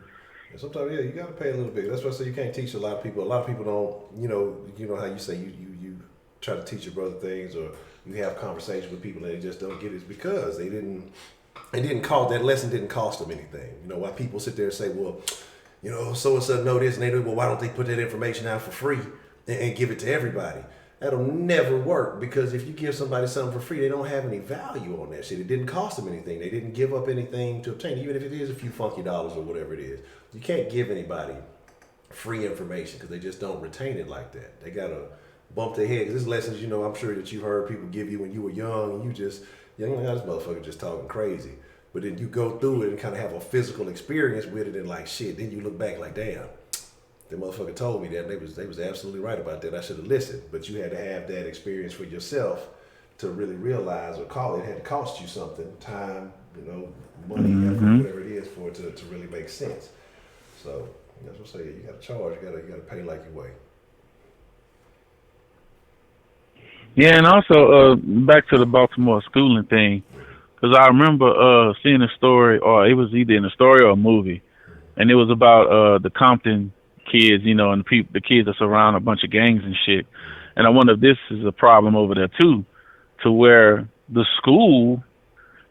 And sometimes, you gotta pay a little bit. That's why I say you can't teach a lot of people. A lot of people don't, you know how you say you try to teach your brother things, or you have conversations with people and they just don't get it. It's because that lesson didn't cost them anything. Why people sit there and say, well, so and so know this, and they do, well, why don't they put that information out for free and give it to everybody? That'll never work, because if you give somebody something for free, they don't have any value on that shit. It didn't cost them anything. They didn't give up anything to obtain, even if it is a few funky dollars or whatever it is. You can't give anybody free information because they just don't retain it like that. They gotta bump their head. Because there's lessons, I'm sure that you've heard people give you when you were young, and this motherfucker just talking crazy. But then you go through it and kind of have a physical experience with it, and like shit, then you look back like, damn, the motherfucker told me that. They was absolutely right about that. I should have listened. But you had to have that experience for yourself to really realize or call it. It had to cost you something, time, money, effort, whatever it is, for it to really make sense. So that's what I say. You got to charge. You got to pay like you weigh. Yeah, and also back to the Baltimore schooling thing, because I remember seeing a story, or it was either in a story or a movie, and it was about the Compton kids, and the kids that surround a bunch of gangs and shit. And I wonder if this is a problem over there too, to where the school,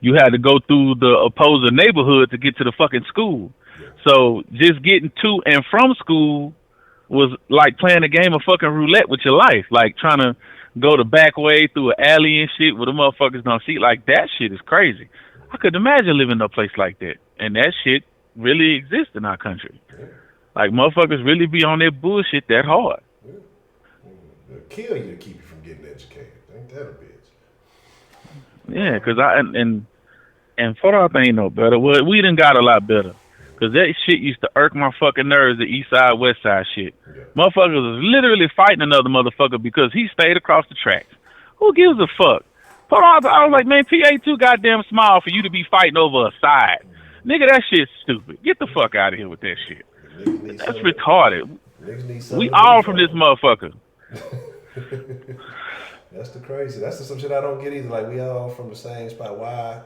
you had to go through the opposing neighborhood to get to the fucking school. So just getting to and from school was like playing a game of fucking roulette with your life, like trying to go the back way through an alley and shit where the motherfuckers don't see. Like, that shit is crazy. I could imagine living in a place like that. And that shit really exists in our country. Like, motherfuckers really be on their bullshit that hard. They'll kill you to keep you from getting educated. Ain't that a bitch? Yeah, because and Fort Arthur ain't no better. Well, we done got a lot better. Because that shit used to irk my fucking nerves, the east side, west side shit. Yeah. Motherfuckers was literally fighting another motherfucker because he stayed across the tracks. Who gives a fuck? Fort Arthur, I was like, man, PA too goddamn small for you to be fighting over a side. Nigga, that shit's stupid. Get the fuck out of here with that shit. That's retarded. We all from this motherfucker. That's the crazy. That's some shit I don't get either. Like, we all from the same spot. Why?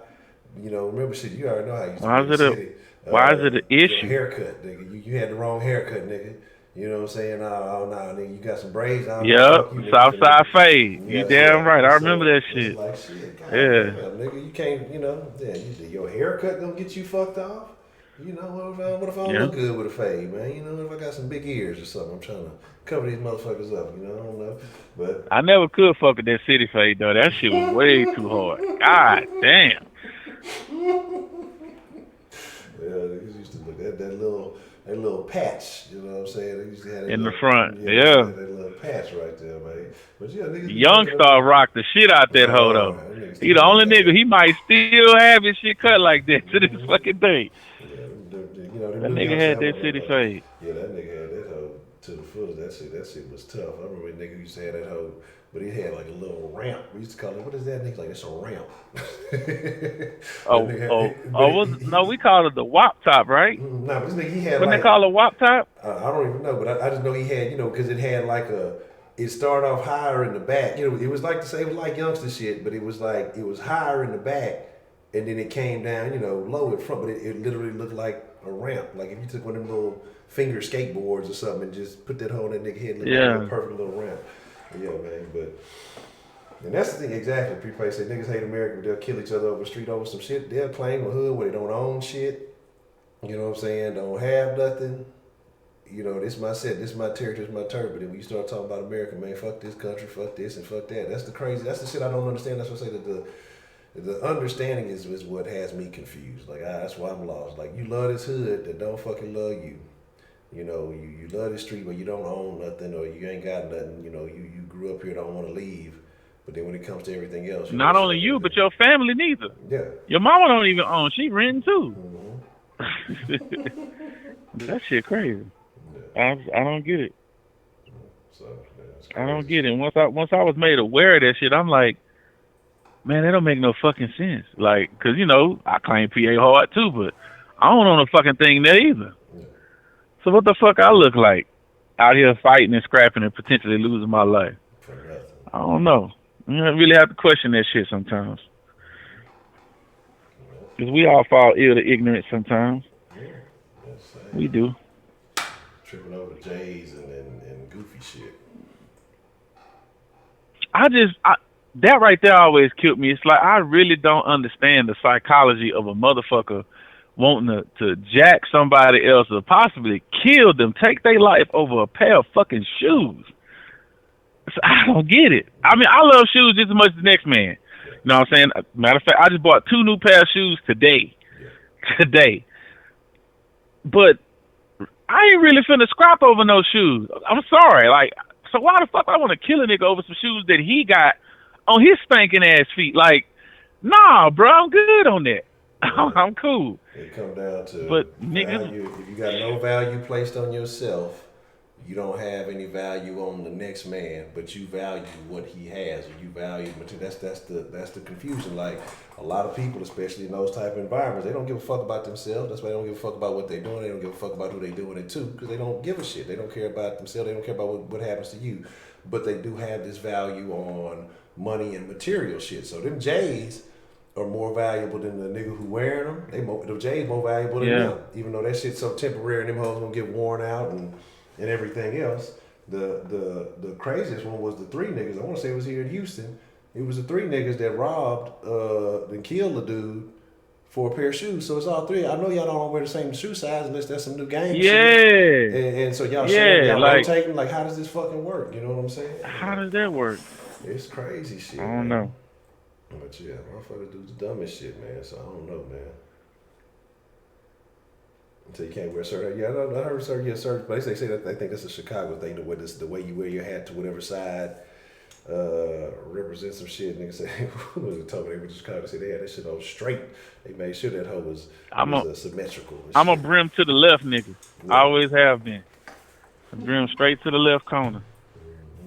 Remember shit, you already know how you used to be in the city. Why is it an issue? Haircut, nigga. You had the wrong haircut, nigga. You know what I'm saying? Oh, nah, nigga, you got some braids on. Yep, Southside fade. You damn right. I remember that shit. Like, shit, God, yeah. Damn, nigga, you can't, your haircut gonna get you fucked off? What if I don't look good with a fade, man? What if I got some big ears or something? I'm trying to cover these motherfuckers up, I don't know. But I never could fuck with that city fade, though. That shit was way too hard. God damn. Yeah, they used to look at that little patch, you know what I'm saying? They used to have that in little, the front, that little patch right there, man. But yeah, niggas Youngstar rocked the shit out that hoe though. He the only nigga, he might still have his shit cut like that to this fucking day. Yeah, that nigga had that city fade. Yeah, that nigga had that hoe to the fullest. That shit was tough. I remember a nigga used to have that hoe, but he had like a little ramp. We used to call it, what is that nigga? Like, it's a ramp. No, we called it the wop top, right? No, but this nigga, he had When they call it wop top? I don't even know, but I just know he had, because it had like it started off higher in the back. It was like to say, it was like youngster shit, but it was like, it was higher in the back, and then it came down, low in front, but it literally looked like a ramp. Like if you took one of them little finger skateboards or something and just put that hole in that nigga head, like a perfect little ramp. Yeah, man, and that's the thing exactly. People say niggas hate America, but they'll kill each other over the street over some shit. They'll claim a hood where they don't own shit. You know what I'm saying? Don't have nothing. This is my set, this is my territory, this is my turf. But then when you start talking about America, man, fuck this country, fuck this and fuck that. That's the shit I don't understand. That's what I say that the understanding is what has me confused. Like, that's why I'm lost. Like, you love this hood that don't fucking love you. You love the street where you don't own nothing or you ain't got nothing. You grew up here, don't want to leave. But then when it comes to everything else, not only you, but your family neither. Yeah. Your mama don't even own. She renting too. Mm-hmm. That shit crazy. Yeah. I don't get it. So, I don't get it. Once I was made aware of that shit, I'm like, man, that don't make no fucking sense. Like, cause I claim PA hard too, but I don't own a fucking thing there either. Yeah. So what the fuck I look like out here fighting and scrapping and potentially losing my life? I don't know. You really have to question that shit sometimes. Because we all fall ill to ignorance sometimes. Yeah. We do. Tripping over J's and goofy shit. That right there always killed me. It's like I really don't understand the psychology of a motherfucker wanting to jack somebody else or possibly kill them, take their life over a pair of fucking shoes. So I don't get it. I mean, I love shoes just as much as the next man. You know what I'm saying? Matter of fact, I just bought 2 new pair of shoes today. Today. But I ain't really finna scrap over no shoes. I'm sorry. Like, so why the fuck I want to kill a nigga over some shoes that he got on his stinking ass feet? Like, nah, bro, I'm good on that. I'm cool. It come down to But niggas, value. If you got no value placed on yourself, you don't have any value on the next man, but you value what he has, or you value material. That's the confusion. Like a lot of people, especially in those type of environments, they don't give a fuck about themselves. That's why they don't give a fuck about what they're doing. They don't give a fuck about who they doing it to, because they don't give a shit. They don't care about themselves. They don't care about what happens to you. But they do have this value on money and material shit. So them J's are more valuable than the nigga who wearing them. The J's more valuable than them, even though that shit's so temporary and them hoes gonna get worn out and everything else. The craziest one was the 3 niggas. I want to say it was here in Houston. It was the 3 niggas that robbed and killed the dude for a pair of shoes. So it's all 3. I know y'all don't wear the same shoe size unless that's some new gang shit. And so y'all y'all like, rotating. Like, how does this fucking work? You know what I'm saying? How does that work? It's crazy shit. I don't know. But yeah, motherfuckers do the dumbest shit, man. So I don't know, man. Until you can't wear a shirt. Yeah, I heard shirt, but they say that they think that's a Chicago thing. The way you wear your hat to whatever side represents some shit. Niggas say, who was it told me? They were just Chicago. Say they had that shit on straight. They made sure that hoe was symmetrical. I'm a brim to the left, nigga. Yeah. I always have been. A brim straight to the left corner.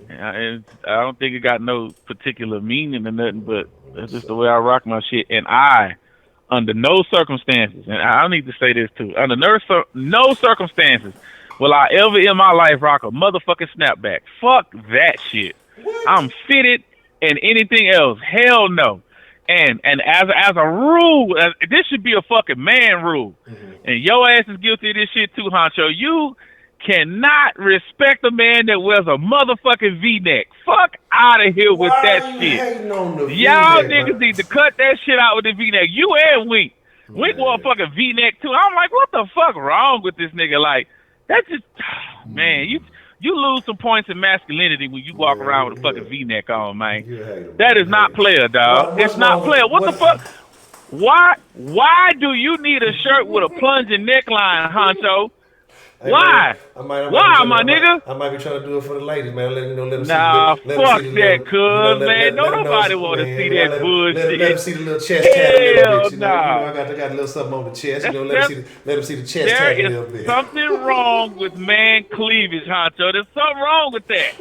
And I don't think it got no particular meaning or nothing, but that's just the way I rock my shit. And under no circumstances, and I need to say this too, under no circumstances will I ever in my life rock a motherfucking snapback. Fuck that shit. I'm fitted and anything else. Hell no. And as a rule, this should be a fucking man rule. Mm-hmm. And your ass is guilty of this shit too, Honcho. You cannot respect a man that wears a motherfucking V-neck. Fuck out of here with that shit. Y'all niggas need to cut that shit out with the V-neck. You and Wink. Wink wore a fucking V-neck too. I'm like, what the fuck wrong with this nigga? Like, that's just, man, you lose some points in masculinity when you walk around with a fucking V-neck on, man. That is not player, dog. It's not player. What the fuck? Why do you need a shirt with a plunging neckline, Honcho? Why? Why, my nigga? I might be trying to do it for the ladies, man. Let them nah, fuck that, cuz, man. Nobody want to see that bullshit. Let them see the little chest tat a little bit. You know, I got a little something on the chest. You know, let them see the chest tat a little bit. There is something wrong with man cleavage, Honcho. There's something wrong with that.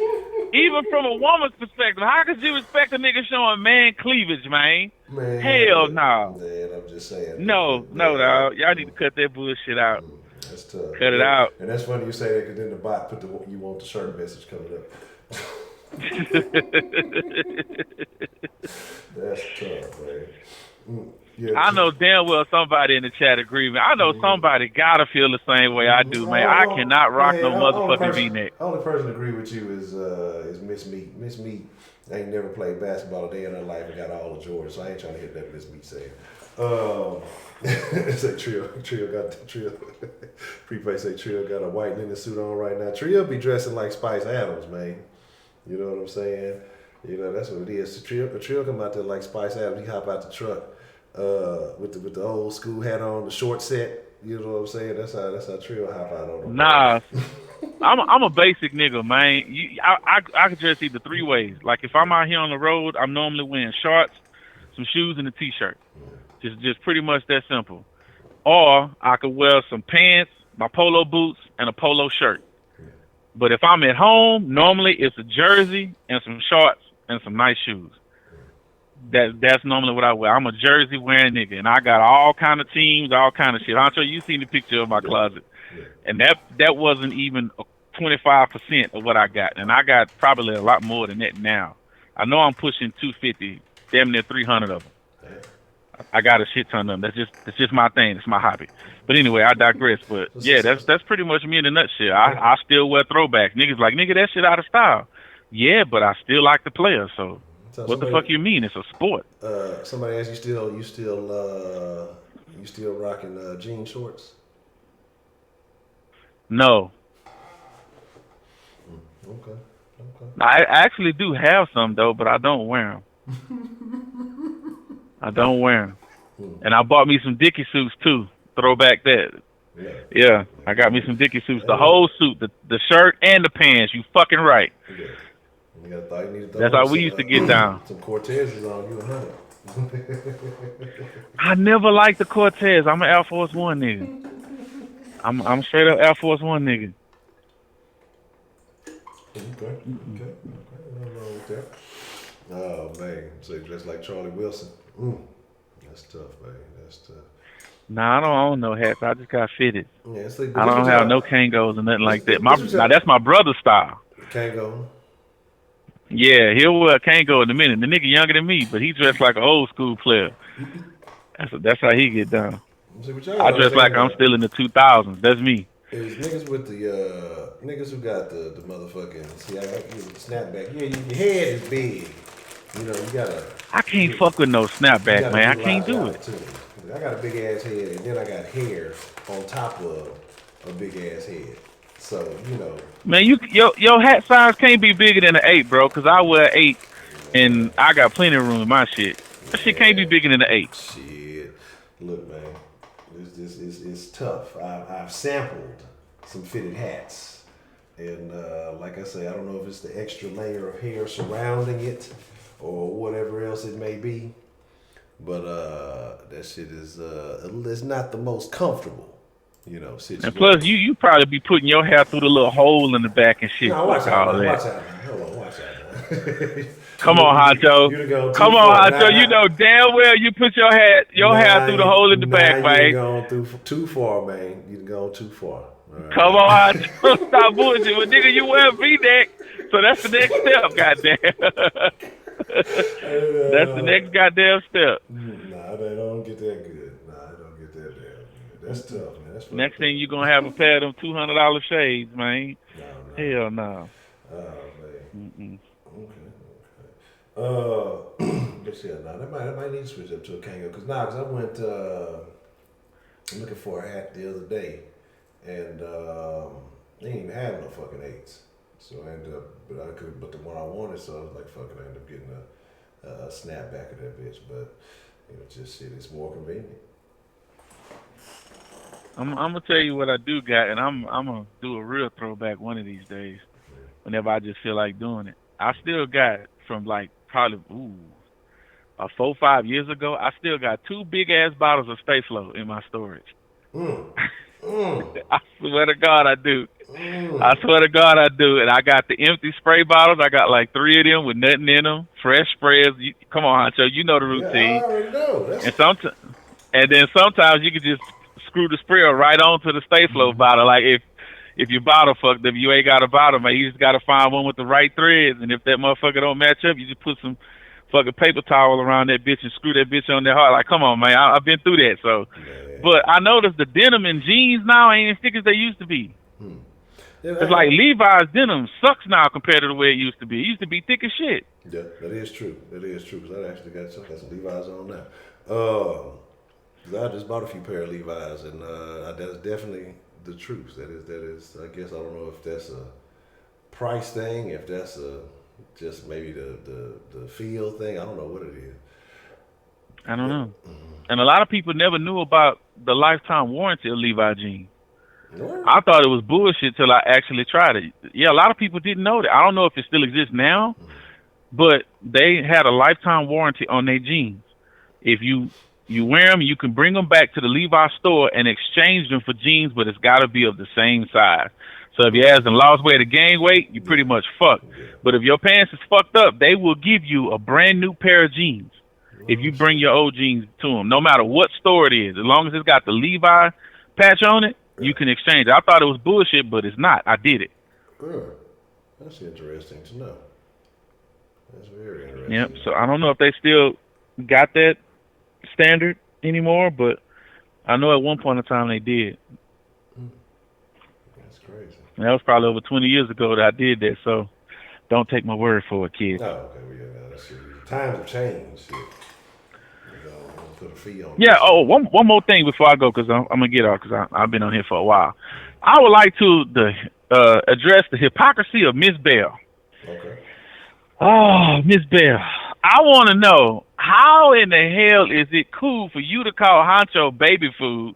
Even from a woman's perspective, how could you expect a nigga showing man cleavage, man? Hell no. Man, I'm just saying. No, dog. Y'all need to cut that bullshit out. That's tough. Cut it out. And that's funny you say that, because then the bot put the "you want the shirt" message coming up. That's tough, man. Yeah, I know damn well somebody in the chat agree, man. I know somebody gotta feel the same way I do, man. I cannot rock no motherfucking V-neck. Only person agree with you is Miss Meat. Miss Meat ain't never played basketball a day in her life and got all the Jordans, so I ain't trying to hit that Miss Meat saying. Say Trio Prepaid say Trio got a white linen suit on right now. Trio be dressing like Spice Adams, man. You know what I'm saying? You know, that's what it is. Trio come out there like Spice Adams. He hop out the truck with the old school hat on, the short set. You know what I'm saying? That's how Trio hop out on them. Nah, I'm a basic nigga, man. I could dress either 3 ways. Like if I'm out here on the road, I'm normally wearing shorts, some shoes, and a t-shirt. Just pretty much that simple. Or I could wear some pants, my polo boots, and a polo shirt. But if I'm at home, normally it's a jersey and some shorts and some nice shoes. That's normally what I wear. I'm a jersey wearing nigga, and I got all kind of teams, all kind of shit. Honcho, you seen the picture of my closet, and that wasn't even 25% of what I got, and I got probably a lot more than that now. I know I'm pushing 250, damn near 300 of them. I got a shit ton of them. That's just my thing. It's my hobby. But anyway, I digress. But yeah, that's pretty much me in a nutshell. I still wear throwbacks. Niggas like, nigga, that shit out of style. Yeah, but I still like the player. So what the fuck you mean? It's a sport. Somebody asked you still rocking jean shorts? No. Okay. I actually do have some though, but I don't wear them. I don't wear them. And I bought me some Dickie suits too. Throw back that. Yeah. Yeah, I got me some Dickie suits. The whole suit, the shirt and the pants. You fucking right. Yeah. You need to That's throw how on we used to get down. some Cortezes on you, huh? I never liked the Cortez. I'm an Air Force One nigga. I'm straight up Air Force One nigga. Okay. Nothing wrong with that. Oh man, say dressed like Charlie Wilson. That's tough, man. That's tough. Nah, I don't own no hats. I just got fitted. Yeah, see, I don't have no Kangos or nothing like that. Now that's my brother's style. Kango. Yeah, he'll wear a Kango in a minute. The nigga younger than me, but he dressed like an old school player. That's how he get down. See, I dress like I'm still in the 2000s. That's me. Is niggas with the niggas who got the motherfucking snapback. Yeah, your head is big. You know, you gotta. I can't fuck with no snapback, man. I can't do it. I got a big ass head, and then I got hair on top of a big ass head. So you know. Man, your hat size can't be bigger than an 8, bro. Cause I wear 8, and I got plenty of room in my shit. That shit can't be bigger than an 8. Shit, look, man, it's tough. I've sampled some fitted hats, and like I say, I don't know if it's the extra layer of hair surrounding it or whatever else it may be, but that shit is it's not the most comfortable. You know, situation. And plus, you probably be putting your hair through the little hole in the back and shit. No, watch out, all man. that. Watch out, man. Hold on, watch out, man. Come on, Honcho. Come on, Honcho. You know damn well you put your hair through the hole in the back, man. You done gone too far, man. You done gone too far. Right. Come on, Honcho. Stop bullshit. Well, nigga, you wear V-neck, so that's the next step, goddamn. That's the next goddamn step. Nah, they don't get that good. Nah, they don't get that damn good. That's tough, man. That's next thing you gonna have a pair of them $200 shades, man. No. Hell no. Oh man. Okay. Let's see. Now that might need to switch up to a Kango because I went looking for a hat the other day, and they didn't even have no fucking 8s. So I ended up, but the one I wanted, so I was like, fuck it, I ended up getting a snapback of that bitch. But you know, just shit, it's more convenient. I'm gonna tell you what I do got, and I'm gonna do a real throwback one of these days. Whenever I just feel like doing it, I still got from like probably 4 or 5 years ago. I still got 2 big ass bottles of Stay Flow in my storage. I swear to God, I do. I swear to God, I do. And I got the empty spray bottles. I got like 3 of them with nothing in them. Fresh sprays. Come on, Honcho, you know the routine. Yeah, I already know. And then sometimes you can just screw the sprayer right onto the Stay Flow bottle. Like if your bottle fucked up, you ain't got a bottle, man. You just gotta find one with the right threads. And if that motherfucker don't match up, you just put some fucking paper towel around that bitch and screw that bitch on that heart. Like, come on, man. I've been through that. So, but I noticed the denim and jeans now ain't as thick as they used to be. It's like Levi's denim sucks now compared to the way it used to be. It used to be thick as shit. Yeah, that is true. That is true. Because I actually got some Levi's on now. I just bought a few pair of Levi's, and that's definitely the truth. That is. I guess I don't know if that's a price thing, if that's just maybe the feel thing. I don't know what it is. I don't know. And a lot of people never knew about the lifetime warranty of Levi jeans. I thought it was bullshit till I actually tried it. Yeah, a lot of people didn't know that. I don't know if it still exists now, but they had a lifetime warranty on their jeans. If you wear them, you can bring them back to the Levi store and exchange them for jeans, but it's got to be of the same size. So if your ass done lost weight or gained weight, you pretty much fucked. But if your pants is fucked up, they will give you a brand new pair of jeans if you bring your old jeans to them, no matter what store it is. As long as it's got the Levi patch on it, you can exchange it. I thought it was bullshit, but it's not. I did it. That's interesting to know. That's very interesting. Yep. So I don't know if they still got that standard anymore, but I know at one point in time they did. That's crazy. And that was probably over 20 years ago that I did that, so don't take my word for it, kid. Oh, okay. Well, yeah, that's it. Times have changed. Put a fee on. Yeah. Oh, one more thing before I go, because I'm gonna get off, because I've been on here for a while. I would like to address the hypocrisy of Miss Bell. Okay. Oh, Miss Bell, I want to know how in the hell is it cool for you to call Honcho baby food,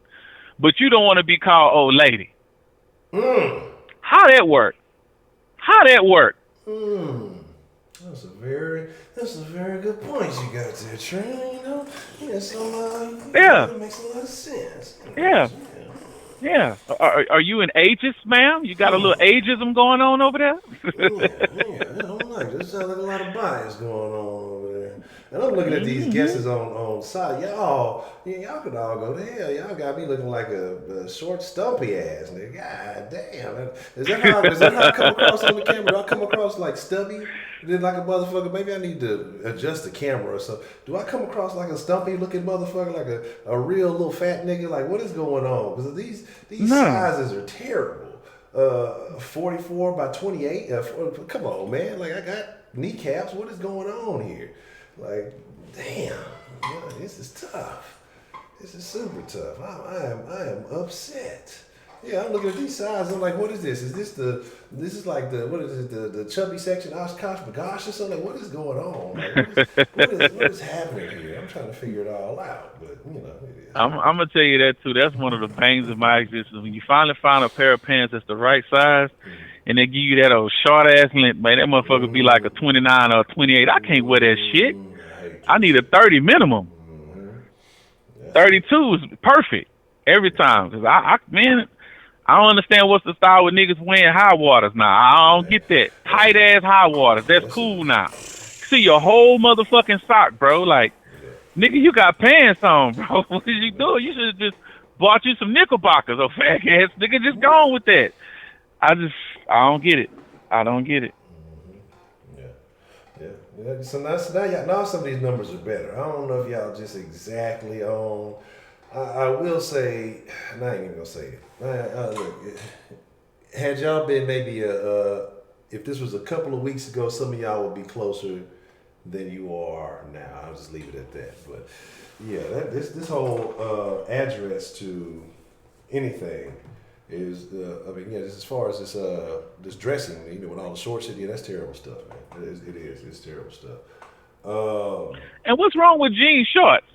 but you don't want to be called old lady? Mm. How that work? How that work? Mm. That's a very good point you got there, Trey. You know, Yeah, that makes a lot of sense. yeah, yeah. Are you an ageist, ma'am? You got a little ageism going on over there? I don't like it. There sounds like a lot of bias going on over there. And I'm looking at these guesses on site. Y'all could all go to hell. Y'all got me looking like a short, stumpy ass nigga. God damn. Is that how I come across on the camera? Do I come across like stubby? Then like a motherfucker? Maybe I need to adjust the camera or something. Do I come across like a stumpy looking motherfucker, like a real little fat nigga? Like what is going on? Because these No. sizes are terrible. 44 by 28. Come on, man. Like I got kneecaps. What is going on here? Like, damn. Yeah, this is tough. This is super tough. I am upset. Yeah, I'm looking at these sizes. I'm like, what is this? This is like what is it? The chubby section, Oshkosh Bagosh or something? Like, what is going on? Like, what is happening here? I'm trying to figure it all out, but it is. I'm gonna tell you that too. That's one of the pains of my existence. When you finally find a pair of pants that's the right size, and they give you that old short ass length, man, that motherfucker be like a 29 or a 28. I can't wear that shit. I need a 30 minimum. 32 is perfect every time. Cause I don't understand what's the style with niggas wearing high waters now. I don't get that. Tight ass high waters. That's cool now. See your whole motherfucking sock, bro. Like, nigga, you got pants on, bro. What did you do? You should have just bought you some Knickerbockers, oh fat ass nigga. Just go on with that. I don't get it. I don't get it. Yeah. So now some of these numbers are better. I don't know if y'all just exactly on. I will say, and I ain't even gonna say it. Look, had y'all been maybe if this was a couple of weeks ago, some of y'all would be closer than you are now. I'll just leave it at that. But yeah, this whole address to anything is just as far as this dressing, with all the short shit, that's terrible stuff, man. It's terrible stuff. And what's wrong with jean shorts?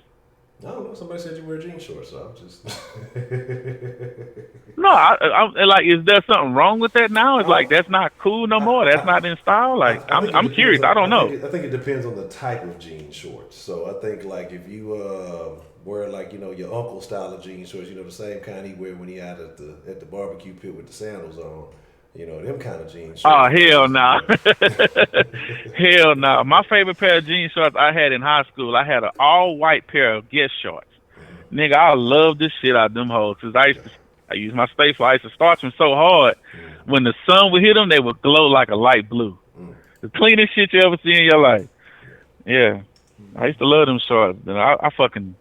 I don't know. Somebody said you wear jean shorts, so I'm just. No, I like. Is there something wrong with that now? It's like that's not cool no more. That's not in style. Like I'm curious. I don't know. I think it depends on the type of jean shorts. So I think like if you wear like your uncle style of jean shorts, the same kind he wear when he out at the barbecue pit with the sandals on. Them kind of jean shorts. Oh, hell no. Hell no. My favorite pair of jean shorts I had in high school, I had an all-white pair of Guess shorts. Nigga, I love this shit out of them hoes. Cause I used my Stapler. I used to starch them so hard. When the sun would hit them, they would glow like a light blue. The cleanest shit you ever see in your life. Yeah. I used to love them shorts. I fucking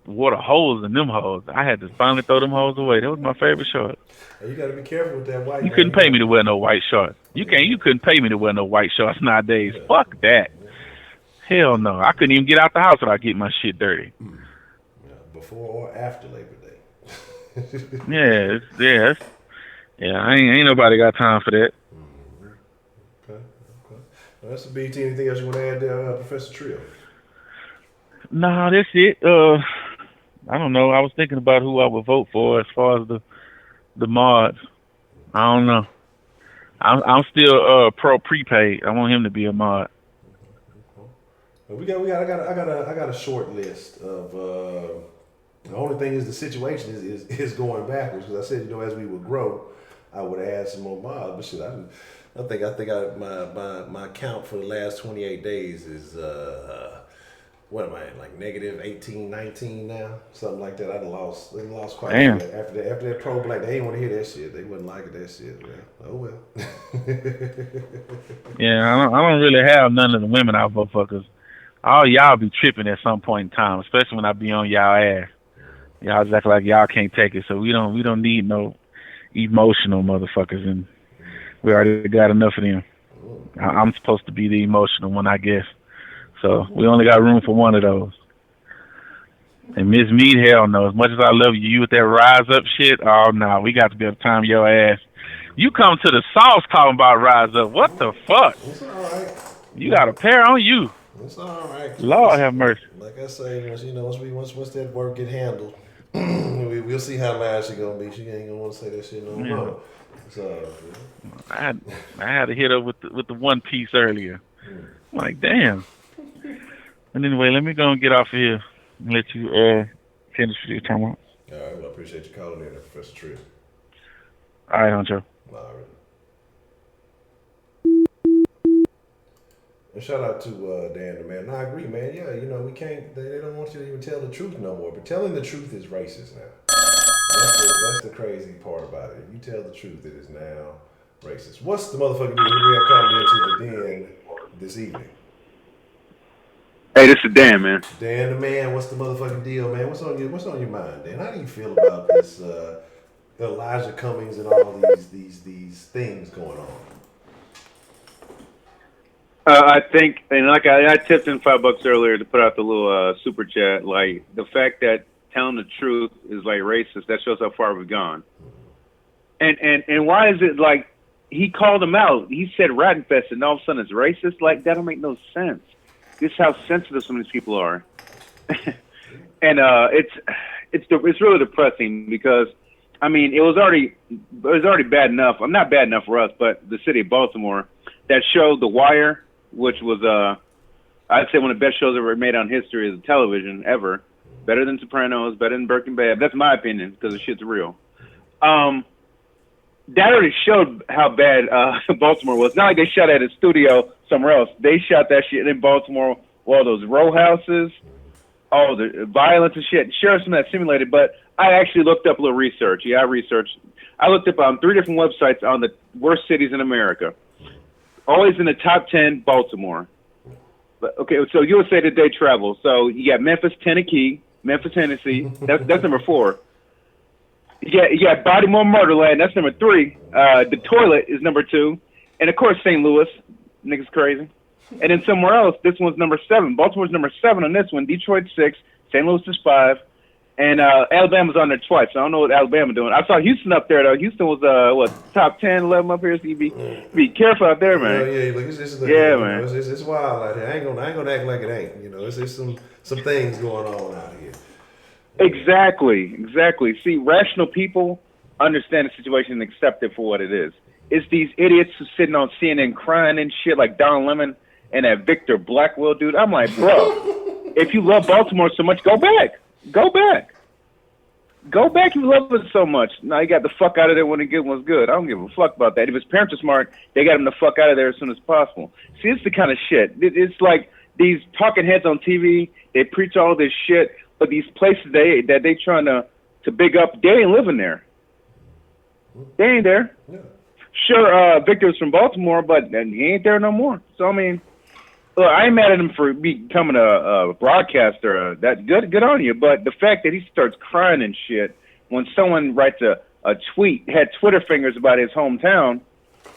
wore the holes in them hoes. I had to finally throw them hoes away. That was my favorite shorts. You gotta be careful with that white. You couldn't pay me to wear no white shorts. You couldn't pay me to wear no white shorts nowadays. Yeah. Fuck that. Hell no. I couldn't even get out the house without getting my shit dirty. Yeah, before or after Labor Day. Ain't nobody got time for that. Okay. Well, that's the BT. Anything else you want to add there, Professor Trio? Nah, that's it. I don't know. I was thinking about who I would vote for as far as the mods. I don't know. I'm still pro prepaid. I want him to be a mod. I got a short list of. The only thing is the situation is going backwards because I said as we would grow, I would add some more mods. But shit, I think my count for the last 28 days is what am I at, like negative 18, 19 now? Something like that. They lost quite a bit. After that pro black, they didn't want to hear that shit. They wasn't liking that shit, man. Oh well. Yeah, I don't really have none of the women I vote for because all y'all be tripping at some point in time, especially when I be on y'all ass. Y'all just act like y'all can't take it, so we don't need no emotional motherfuckers, and we already got enough of them. I'm supposed to be the emotional one, I guess. So we only got room for one of those. And Miss Mead, hell no. As much as I love you with that rise up shit, oh no, we got to be able to time your ass You come to the sauce talking about rise up. What the fuck? It's all right. You got a pair on you. It's all right. Lord have mercy. Like I say, once that work get handled, we'll see how loud she gonna be. She ain't gonna want to say that shit no more. So I had to hit her with the one piece earlier. I'm like, damn. And anyway, let me go and get off of here and let you finish your time out. All right, well, I appreciate you calling in, Professor Tripp. All right, Honcho. All right. And shout out to Dan the man. No, I agree, man. Yeah, we can't. They don't want you to even tell the truth no more. But telling the truth is racist now. That's the crazy part about it. If you tell the truth, it is now racist. What's the motherfucking deal? Who we have calling into the den this evening? Hey, this is Dan, man. Dan the man, what's the motherfucking deal, man? What's on your mind, Dan? How do you feel about this the Elijah Cummings and all these things going on? I think, and like I tipped in $5 earlier to put out the little super chat. Like the fact that telling the truth is like racist, that shows how far we've gone. And why is it like he called him out? He said rat infested, and all of a sudden it's racist. Like that don't make no sense. This is how sensitive some of these people are, and it's really depressing because I mean it was already bad enough. I'm not bad enough for us, but the city of Baltimore that showed The Wire, which was I'd say one of the best shows ever made on history as a television ever. Better than Sopranos, better than Breaking Bad. That's my opinion because the shit's real. That already showed how bad Baltimore was. Not like they shot at a studio somewhere else. They shot that shit in Baltimore. All those row houses, all the violence and shit. Sure, some of that simulated, but I actually looked up a little research. Yeah, I researched. I looked up on 3 different websites on the worst cities in America. Always in the top 10, Baltimore. But, okay, so USA Today travel. So you got Memphis, Tennessee. That's number 4. You got Baltimore, Murderland. That's number 3. The Toilet is number 2, and of course St. Louis. Niggas crazy. And then somewhere else, this one's number 7. Baltimore's number 7 on this one. Detroit 6. St. Louis is 5. And Alabama's on there twice. So I don't know what Alabama doing. I saw Houston up there though. Houston was top 10, 11 up here. So you be careful out there, man. Yeah, look, man. It's wild out here. I ain't gonna act like it ain't. It's some things going on out here. Exactly. See, rational people understand the situation and accept it for what it is. It's these idiots who sitting on CNN crying and shit like Don Lemon and that Victor Blackwell dude. I'm like, bro, if you love Baltimore so much, go back. Go back. You love it so much. Now you got the fuck out of there when the good one's good. I don't give a fuck about that. If his parents are smart, they got him the fuck out of there as soon as possible. See, it's the kind of shit. It's like these talking heads on TV. They preach all this shit, but these places that they trying to big up, they ain't living there. They ain't there. Yeah. Sure, Victor's from Baltimore, but he ain't there no more. So I mean. Look, I ain't mad at him for becoming a broadcaster. That good on you. But the fact that he starts crying and shit when someone writes a tweet, had Twitter fingers about his hometown,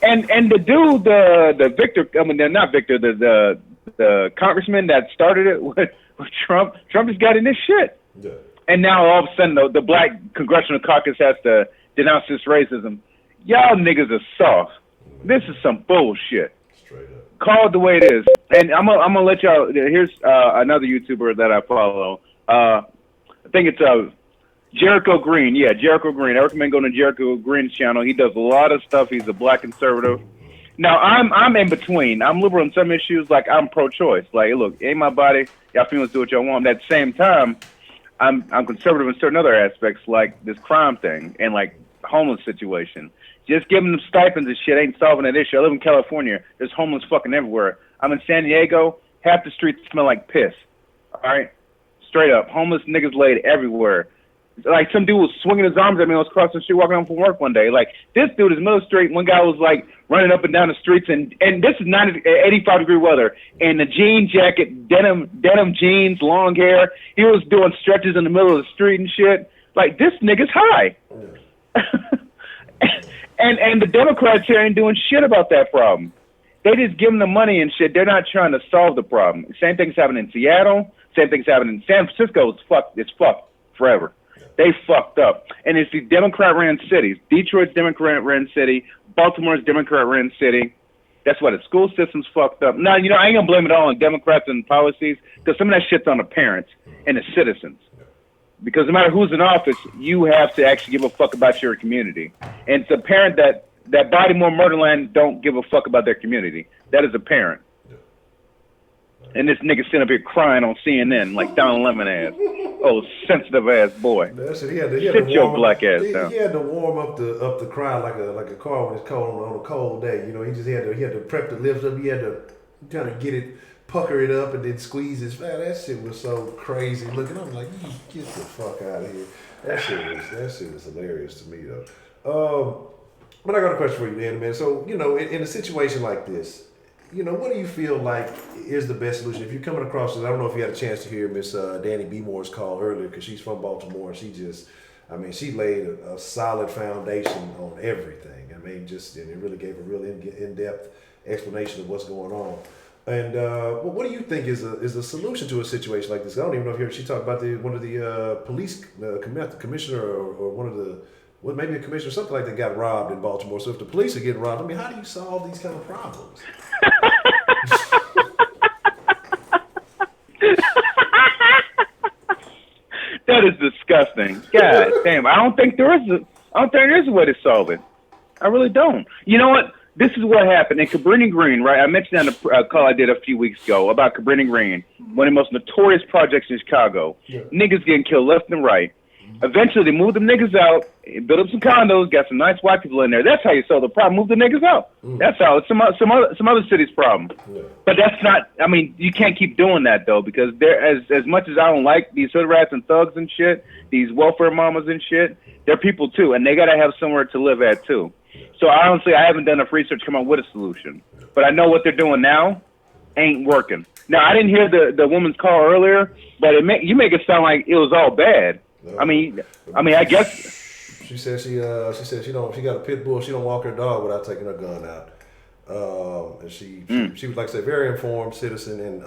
and the dude, the Victor, I mean, not Victor, the congressman that started it with Trump has got in this shit. Yeah. And now all of a sudden the black congressional caucus has to denounce this racism. Y'all niggas are soft. This is some bullshit. Straight up. Call it the way it is. And I'm gonna let y'all. Here's another YouTuber that I follow. I think it's Jericho Green. Yeah, Jericho Green. I recommend going to Jericho Green's channel. He does a lot of stuff. He's a black conservative. Now I'm in between. I'm liberal on some issues. Like I'm pro-choice. Like look, ain't my body. Y'all females do what y'all want. But at the same time, I'm conservative in certain other aspects, like this crime thing and like homeless situation. Just giving them stipends and shit ain't solving that issue. I live in California. There's homeless fucking everywhere. I'm in San Diego. Half the streets smell like piss. All right? Straight up. Homeless niggas laid everywhere. Like, some dude was swinging his arms at me. I was crossing the street walking home from work one day. Like, this dude is middle street. One guy was, like, running up and down the streets. And this is 85-degree weather. And the jean jacket, denim jeans, long hair. He was doing stretches in the middle of the street and shit. Like, this nigga's high. And the Democrats here ain't doing shit about that problem. They just give them the money and shit. They're not trying to solve the problem. Same thing's happening in Seattle. Same thing's happening in San Francisco. It's fucked forever. They fucked up. And it's the Democrat-ran cities. Detroit's Democrat-ran city. Baltimore's Democrat-run city. That's why the school system's fucked up. Now, you know, I ain't gonna blame it all on Democrats and policies, because some of that shit's on the parents and the citizens. Because no matter who's in office, you have to actually give a fuck about your community. And it's apparent that Baltimore Murderland don't give a fuck about their community. That is apparent. And this nigga sitting up here crying on CNN like Don Lemon ass. Oh, sensitive ass boy. That's it. He had to Sit your warm black up, ass down. He had to warm up the crowd like a car when it's cold on a cold day. You know, he had to prep the lift up. He had to kind of get it, pucker it up, and then squeeze his. Man, that shit was so crazy looking. I'm like, you get the fuck out of here. That shit was hilarious to me though. But I got a question for you, Dan, man. So, you know, in a situation like this, you know, what do you feel like is the best solution? If you're coming across this, I don't know if you had a chance to hear Miss Danny B. Moore's call earlier, because she's from Baltimore, and she laid a solid foundation on everything. I mean, and it really gave a real in-depth explanation of what's going on. And what do you think is a solution to a situation like this? I don't even know if you heard she talked about one of the police commissioner or one of the, well, maybe a commissioner, something like that, got robbed in Baltimore. So if the police are getting robbed, I mean, how do you solve these kind of problems? That is disgusting. God damn. I don't think there is a way to solve it. I really don't. You know what? This is what happened in Cabrini Green, right? I mentioned on the call I did a few weeks ago about Cabrini Green, one of the most notorious projects in Chicago. Yeah. Niggas getting killed left and right. Eventually, they moved them niggas out, built up some condos, got some nice white people in there. That's how you solve the problem. Move the niggas out. That's how. It's some other city's problem. Yeah. But that's not. I mean, you can't keep doing that though, because as much as I don't like these hood rats and thugs and shit, these welfare mamas and shit, they're people too, and they gotta have somewhere to live at too. So honestly, I haven't done enough research to come up with a solution. But I know what they're doing now ain't working. Now I didn't hear the woman's call earlier, but you make it sound like it was all bad. No. I mean, I guess she said she got a pit bull. She don't walk her dog without taking her gun out. And she was, like I said, very informed citizen, and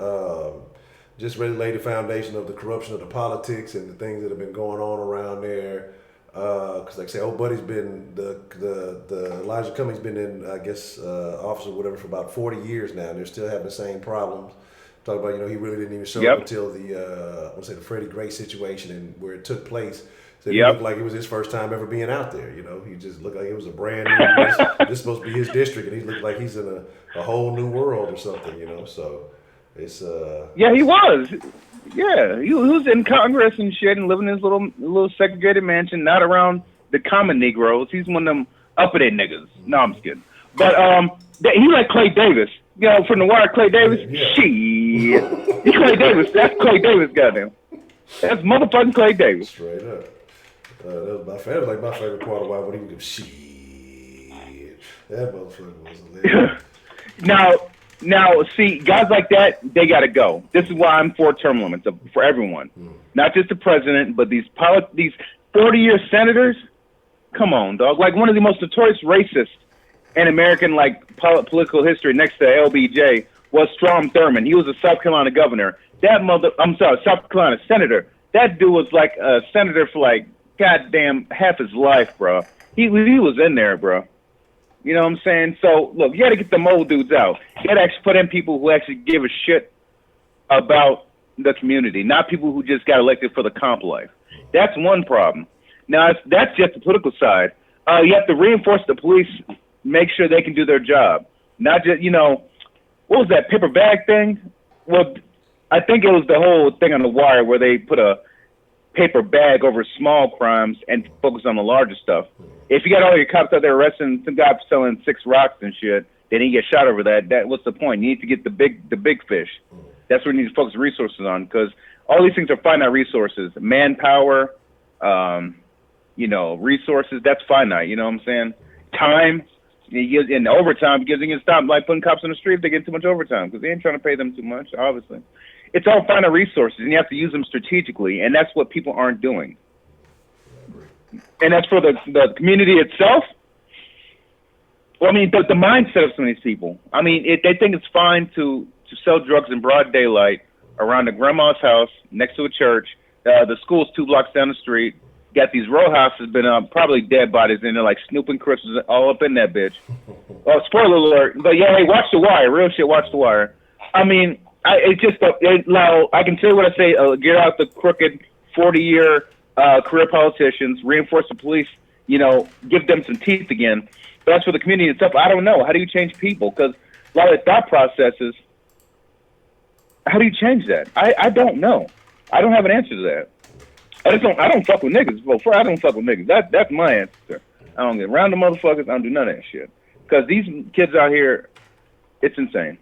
just really laid the foundation of the corruption of the politics and the things that have been going on around there. Because like I say, old buddy's been the Elijah Cummings been in, I guess, office or whatever for about 40 years now, and they're still having the same problems. Talk about, you know, he really didn't even show up until the Freddie Gray situation and where it took place. So it looked like it was his first time ever being out there. You know, he just looked like it was a brand new. This is supposed to be his district, and he looked like he's in a whole new world or something. You know, so it's yeah, he was. Yeah, he was in Congress and shit, and living in his little segregated mansion, not around the common Negroes. He's one of them uppity niggas. No, I'm just kidding. But he like Clay Davis. You know, from the Wire, Clay Davis. Yeah. Shit, he's Clay Davis. That's Clay Davis, goddamn. That's motherfucking Clay Davis. Straight up. That was my favorite part of why when he would go shit. That motherfucker was hilarious. Now, see, guys like that, they got to go. This is why I'm for term limits for everyone, not just the president, but these 40-year senators. Come on, dog. Like one of the most notorious racists in American political history, next to LBJ, was Strom Thurmond. He was a South Carolina governor. South Carolina senator. That dude was like a senator for like goddamn half his life, bro. He was in there, bro. You know what I'm saying? So, look, you got to get them old dudes out. You got to actually put in people who actually give a shit about the community, not people who just got elected for the comp life. That's one problem. Now, that's just the political side. You have to reinforce the police, make sure they can do their job. Not just, you know, what was that paper bag thing? Well, I think it was the whole thing on The Wire where they put a paper bag over small crimes and focus on the larger stuff. If you got all your cops out there arresting some guy selling 6 rocks and shit, then he gets shot over that. What's the point? You need to get the big fish. That's what you need to focus resources on, because all these things are finite resources. Manpower, resources, that's finite. You know what I'm saying? Time, and overtime, because you can stop like putting cops on the street if they get too much overtime, because they ain't trying to pay them too much, obviously. It's all finite resources, and you have to use them strategically, and that's what people aren't doing. And that's for the community itself. Well, I mean, the mindset of some of these people. I mean, they think it's fine to sell drugs in broad daylight around a grandma's house next to a church. The school's 2 blocks down the street. got these row houses, been probably dead bodies in there, like Snoop and Chris was all up in that bitch. Oh, spoiler alert! But yeah, hey, watch The Wire, real shit. Watch The Wire. I mean, now I can tell you what I say. Get out the crooked 40-year career politicians, reinforce the police. Give them some teeth again. But as for the community and stuff, I don't know. How do you change people? Because a lot of thought processes. How do you change that? I don't know. I don't have an answer to that. I don't fuck with niggas. Before I don't fuck with niggas. That's my answer. I don't get around the motherfuckers. I don't do none of that shit. Because these kids out here, it's insane.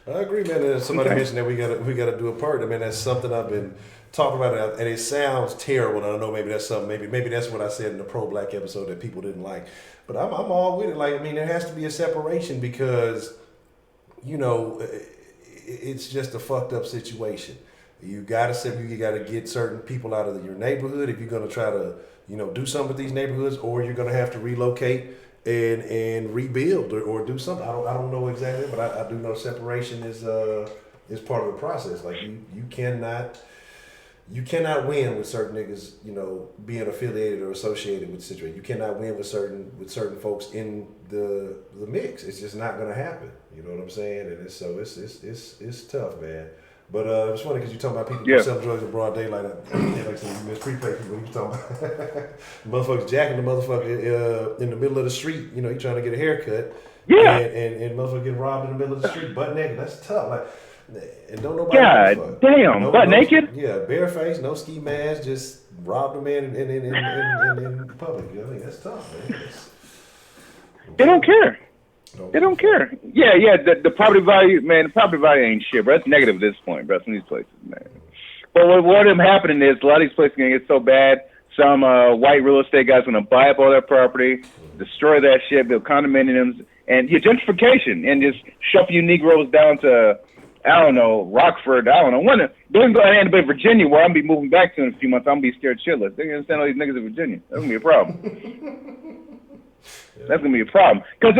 I agree, man. And somebody mentioned that we gotta do a part. I mean, that's something I've been talking about, and it sounds terrible. And I know maybe that's something. Maybe that's what I said in the pro-black episode that people didn't like. But I'm all with it. Like, I mean, there has to be a separation because, it's just a fucked up situation. You gotta get certain people out of your neighborhood if you're gonna try to, do something with these neighborhoods, or you're gonna have to relocate and rebuild or do something. I don't know exactly, but I do know separation is part of the process. Like you cannot win with certain niggas, being affiliated or associated with the situation. You cannot win with certain folks in the mix. It's just not gonna happen. You know what I'm saying? And it's tough, man. But it's funny because you're talking about people selling drugs in broad daylight. Like some Miss Prepaid people. You talking about motherfuckers jacking the motherfucker in the middle of the street. You trying to get a haircut. Yeah. And motherfucker getting robbed in the middle of the street, butt naked. That's tough. Like, and don't nobody. God damn, butt naked. Yeah, bareface, no ski mask, just robbed a man in public. I mean, that's tough, man. They don't care. They don't care. Yeah. The property value, man. The property value ain't shit, bro. That's negative at this point, bro. Some of these places, man. But what ended up happening is a lot of these places are gonna get so bad. Some white real estate guys gonna buy up all their property, destroy that shit, build condominiums, and gentrification, and just shove you Negroes down to, I don't know, Rockford. I don't know. They're gonna go ahead and be Virginia, where I'm gonna be moving back to in a few months. I'm gonna be scared shitless. They're gonna send all these niggas to Virginia. That's gonna be a problem. That's gonna be a problem because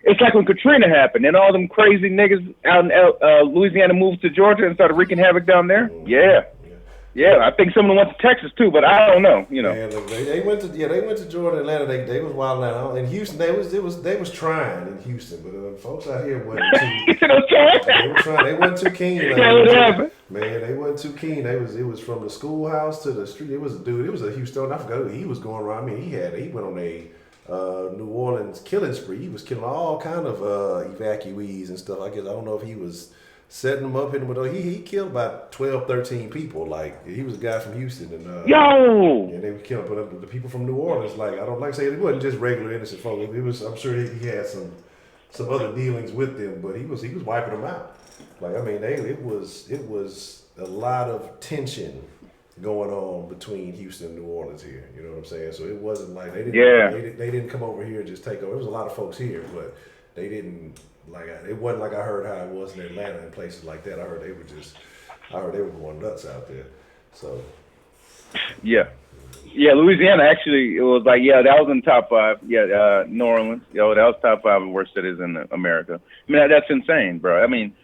it's like when Katrina happened and all them crazy niggas out in Louisiana moved to Georgia and started wreaking havoc down there. Yeah. I think some of them went to Texas too, but I don't know. Yeah, they went to Georgia, Atlanta. They was wild out. In Houston, they was trying in Houston, but folks out here wasn't too. They were trying. They wasn't too keen. Man, they wasn't too keen. It was from the schoolhouse to the street. It was a dude. It was a Houston. I forgot who he was going around. I mean, he went on a New Orleans killing spree. He was killing all kind of evacuees and stuff. I don't know if he was setting them up, he killed about 12, 13 people. Like, he was a guy from Houston, and and they were killing. But the people from New Orleans, like, I don't like to say it wasn't just regular innocent folks. It was, I'm sure he had some other dealings with them, but he was wiping them out. Like, I mean, it was a lot of tension going on between Houston and New Orleans here. You know what I'm saying? So it wasn't like they didn't come over here and just take over. There was a lot of folks here, but they didn't. It wasn't like I heard how it was in Atlanta and places like that. I heard they were going nuts out there. So yeah, Louisiana actually, it was like, that was in the top 5. New Orleans, that was top 5 of worst cities in America. I mean, that's insane, bro. I mean,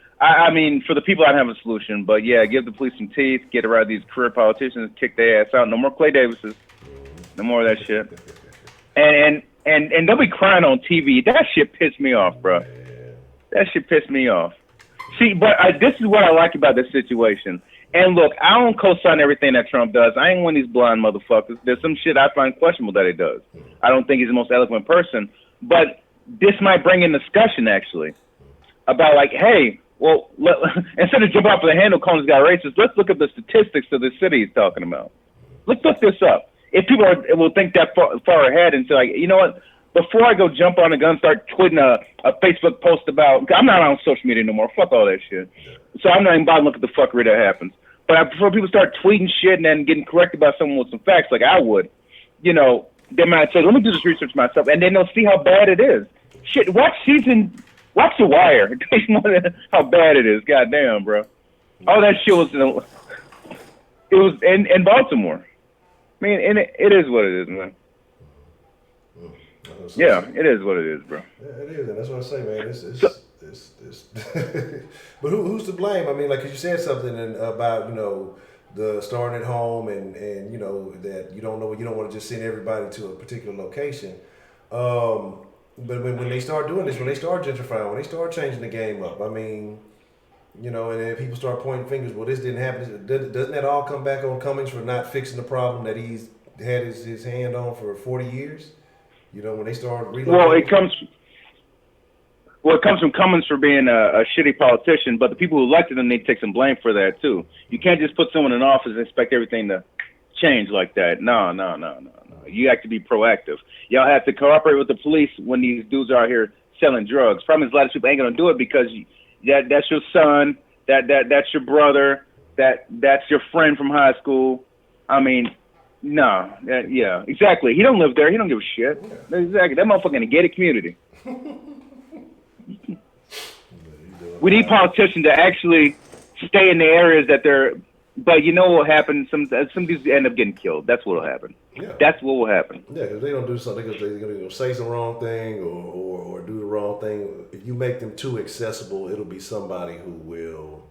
for the people, I don't have a solution, but give the police some teeth, get around these career politicians, kick their ass out. No more Clay Davises, no more of that shit. And they'll be crying on TV. That shit pissed me off, bro. That shit pissed me off. See, but this is what I like about this situation. And look, I don't co-sign everything that Trump does. I ain't one of these blind motherfuckers. There's some shit I find questionable that he does. I don't think he's the most eloquent person. But this might bring in discussion, actually, about like, hey, well, instead of jumping off the handle calling this guy racist, let's look at the statistics of the city he's talking about. Let's look this up. If people will think that far ahead and say, like, you know what, before I go jump on a gun, start tweeting a Facebook post about, I'm not on social media no more. Fuck all that shit. So I'm not even bothering to look at the fuckery that happens. But before people start tweeting shit and then getting corrected by someone with some facts, like I would, they might say, let me do this research myself, and then they'll see how bad it is. Shit, watch The Wire. How bad it is. Goddamn, bro. All that shit was in Baltimore. I mean, and it is what it is, man. Yeah, it is what it is, bro. Yeah, it is, and that's what I say, man. It's but who's to blame? I mean, like, 'cause you said something about the starting at home, and you know that you don't want to just send everybody to a particular location. But when they start doing this, when they start gentrifying, when they start changing the game up, I mean, you know, and then people start pointing fingers. Well, this didn't happen. Doesn't that all come back on Cummings for not fixing the problem that he's had his hand on for 40 years? You know, when they start relocating. Well, it comes from Cummings for being a shitty politician, but the people who elected him need to take some blame for that too. You can't just put someone in office and expect everything to change like that. No. You have to be proactive. Y'all have to cooperate with the police when these dudes are out here selling drugs. Problem is, a lot of people ain't gonna do it because that's your son, that's your brother, that's your friend from high school. I mean, no, yeah, exactly. He don't live there. He don't give a shit. Exactly. That motherfucker in a gated community. We need politicians to actually stay in the areas that they're. But you know what will happen? Some dudes end up getting killed. That's what will happen. Yeah. That's what will happen. Yeah, because they don't do something because they're going to say some wrong thing or do the wrong thing. If you make them too accessible, it'll be somebody who will,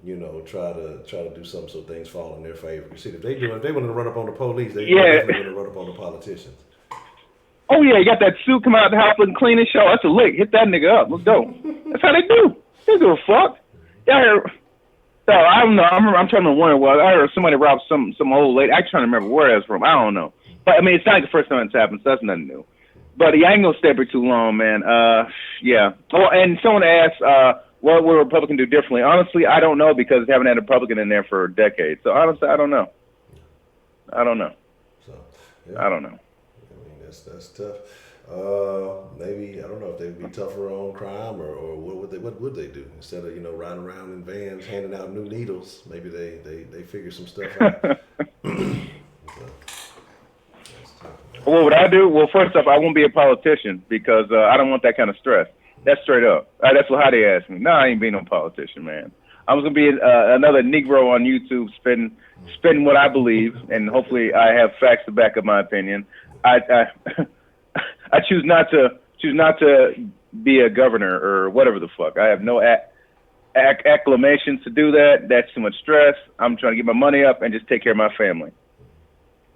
you know, try to do something so things fall in their favor. You see, if they want to run up on the police, they definitely want to run up on the politicians. Oh yeah, you got that suit come out the house looking clean and show. That's a lick. Hit that nigga up. Let's go. That's how they do. They don't give a fuck. So I don't know. I'm trying to wonder. Well, I heard somebody robbed some old lady. I'm trying to remember where it's from. I don't know. But I mean, it's not like the first time it's happened, so that's nothing new. But I ain't gonna stay for too long, man. Yeah. Oh, and someone asked, what would a Republican do differently? Honestly, I don't know because they haven't had a Republican in there for decades. So honestly, I don't know. So yeah. I don't know. I mean, that's tough. Maybe I don't know if they'd be tougher on crime or what would they do instead of, you know, riding around in vans handing out new needles. Maybe they figure some stuff out. What would I do? Well, first off, I won't be a politician because I don't want that kind of stress. That's straight up. That's what they asked me. No, I ain't being no politician, man. I'm just gonna be another Negro on YouTube, spitting what I believe, and hopefully I have facts to back up my opinion. I choose not to be a governor or whatever the fuck. I have no acclamations to do that. That's too much stress. I'm trying to get my money up and just take care of my family.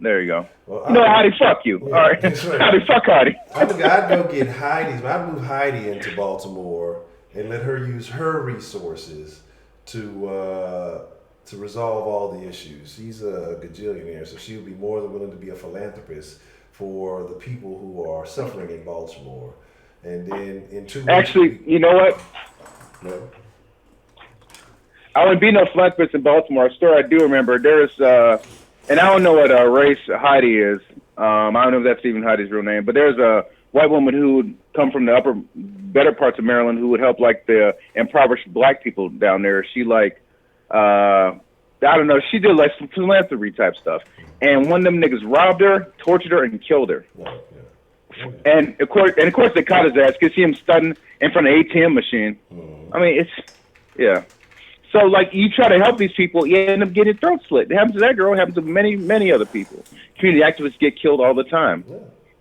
There you go. Well, Heidi, fuck you. Yeah, all right. Heidi, fuck Heidi. I'd go get Heidi's. I'd move Heidi into Baltimore and let her use her resources to resolve all the issues. She's a gajillionaire, so she would be more than willing to be a philanthropist for the people who are suffering in Baltimore. And then in 2 weeks... Actually, you know what? No. I wouldn't be no philanthropist in Baltimore. A story I do remember, there's, and I don't know what race Heidi is. I don't know if that's even Heidi's real name, but there's a white woman who would come from the better parts of Maryland who would help like the impoverished black people down there. She I don't know, she did like some philanthropy type stuff. And one of them niggas robbed her, tortured her, and killed her. And of course they caught his ass. You could see him stunting in front of an ATM machine. I mean, yeah. So like you try to help these people, you end up getting throat slit. It happens to that girl. It happens to many, many other people. Community activists get killed all the time. Yeah.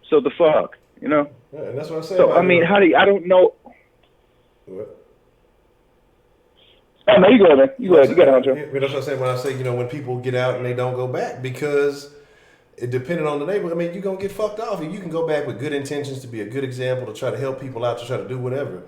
So the fuck, you know? Yeah, and that's what I say. So I mean, I don't know. What? Oh, no, you go ahead, man. You go ahead. You got it, Honcho. That's what I say when I say, you know, when people get out and they don't go back because it depending on the neighborhood, I mean, you're going to get fucked off. You can go back with good intentions to be a good example, to try to help people out, to try to do whatever.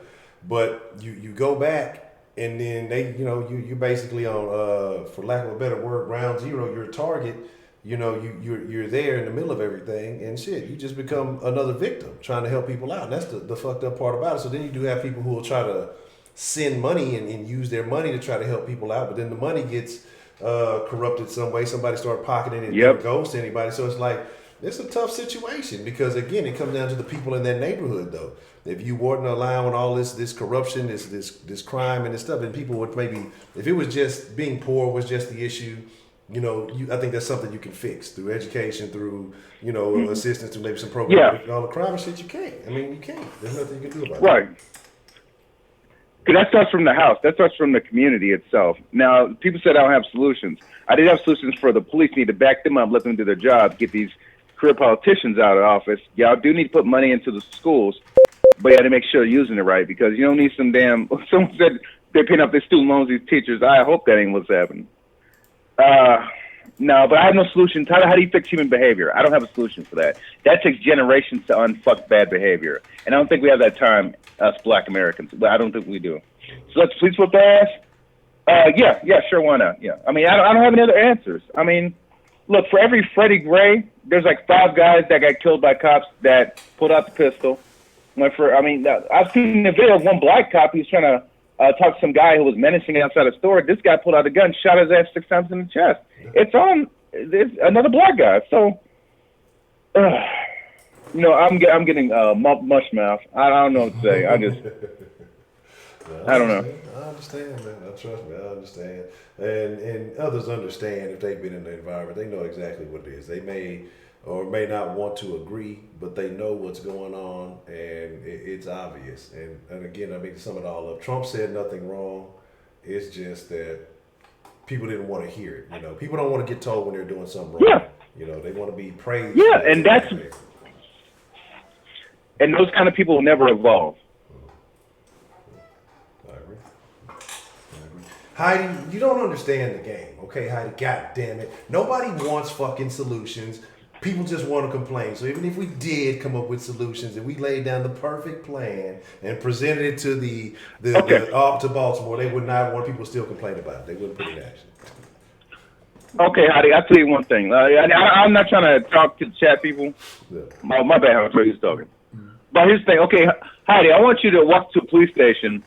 But you go back and then you're basically on, for lack of a better word, ground zero, you're a target. You know, you're there in the middle of everything and shit. You just become another victim trying to help people out. And that's the fucked up part about it. So then you do have people who will try to send money and use their money to try to help people out, but then the money gets corrupted some way. Somebody start pocketing it and it goes to anybody. So it's like, it's a tough situation because again, it comes down to the people in that neighborhood though. If you weren't allowing all this corruption, this crime and this stuff, and people would maybe, if it was just being poor was just the issue, you know, I think that's something you can fix through education, through, you know, assistance, through maybe some programs. All the crime and shit, you can't. I mean, you can't. There's nothing you can do about it. Right. Because that starts from the house. That starts from the community itself. Now, people said I don't have solutions. I did have solutions for the police. Need to back them up, let them do their job, get these career politicians out of office. Y'all do need to put money into the schools, but you got to make sure you're using it right because you don't need some damn. Someone said they're paying off their student loans, these teachers. I hope that ain't what's happening. No, but I have no solution. How do you fix human behavior? I don't have a solution for that. That takes generations to unfuck bad behavior, and I don't think we have that time, us Black Americans. But I don't think we do. So let's please whip their ass. Yeah, sure, why not? Yeah, I mean, I don't have any other answers. I mean, look, for every Freddie Gray, there's like 5 guys that got killed by cops that pulled out the pistol. I've seen the video of one black cop. He's trying to talk to some guy who was menacing outside a store. This guy pulled out a gun, shot his ass 6 times in the chest. It's another black guy. So, I'm getting mush mouth. I don't know what to say. I don't know. I understand, man. Trust me, I understand. And others understand if they've been in the environment. They know exactly what it is. They may or may not want to agree, but they know what's going on, and it's obvious. And again, I mean, to sum it all up, Trump said nothing wrong. It's just that people didn't want to hear it. You know, people don't want to get told when they're doing something wrong. Yeah. You know, they want to be praised. Yeah, and those kind of people will never evolve. I agree. Heidi, you don't understand the game, okay, Heidi? God damn it. Nobody wants fucking solutions. People just want to complain. So even if we did come up with solutions and we laid down the perfect plan and presented it to to Baltimore, they would not want people still complain about it. They wouldn't put it in action. Okay, Heidi, I'll tell you one thing. I'm not trying to talk to chat people. Yeah. My bad, I'm sorry, he's talking. But here's the thing. Okay, Heidi, I want you to walk to a police station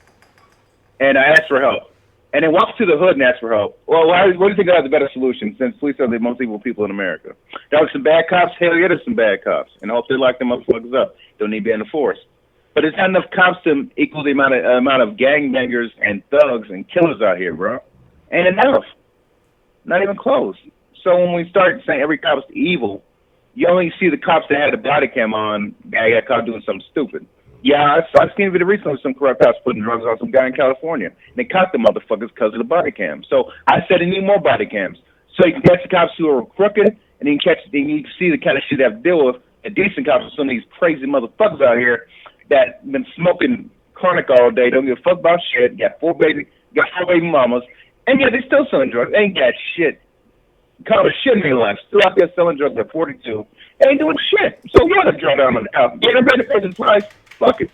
and ask for help. And then walk to the hood and ask for help. Well, what do you think is the better solution, since police are the most evil people in America? There are some bad cops. Hell yeah, there's some bad cops. And I hope they lock them motherfuckers up. Don't need to be enforced. But there's not enough cops to equal the amount of gangbangers and thugs and killers out here, bro. Ain't enough. Not even close. So when we start saying every cop is evil, you only see the cops that had the body cam on. Guy got caught doing something stupid. Yeah, I've seen a video recently of some corrupt cops putting drugs on some guy in California. And they caught the motherfuckers because of the body cam. So I said they need more body cams. So you can catch the cops who are crooked, and you can see the kind of shit they have to deal with. And decent cops are some of these crazy motherfuckers out here that been smoking chronic all day, don't give a fuck about shit, got four baby mamas, and yeah, they still selling drugs. They ain't got shit. Caught a shit in their life. Still out there selling drugs at 42. They ain't doing shit. So yeah, they're drug down on the house. Get them ready to pay the price. Fuck it.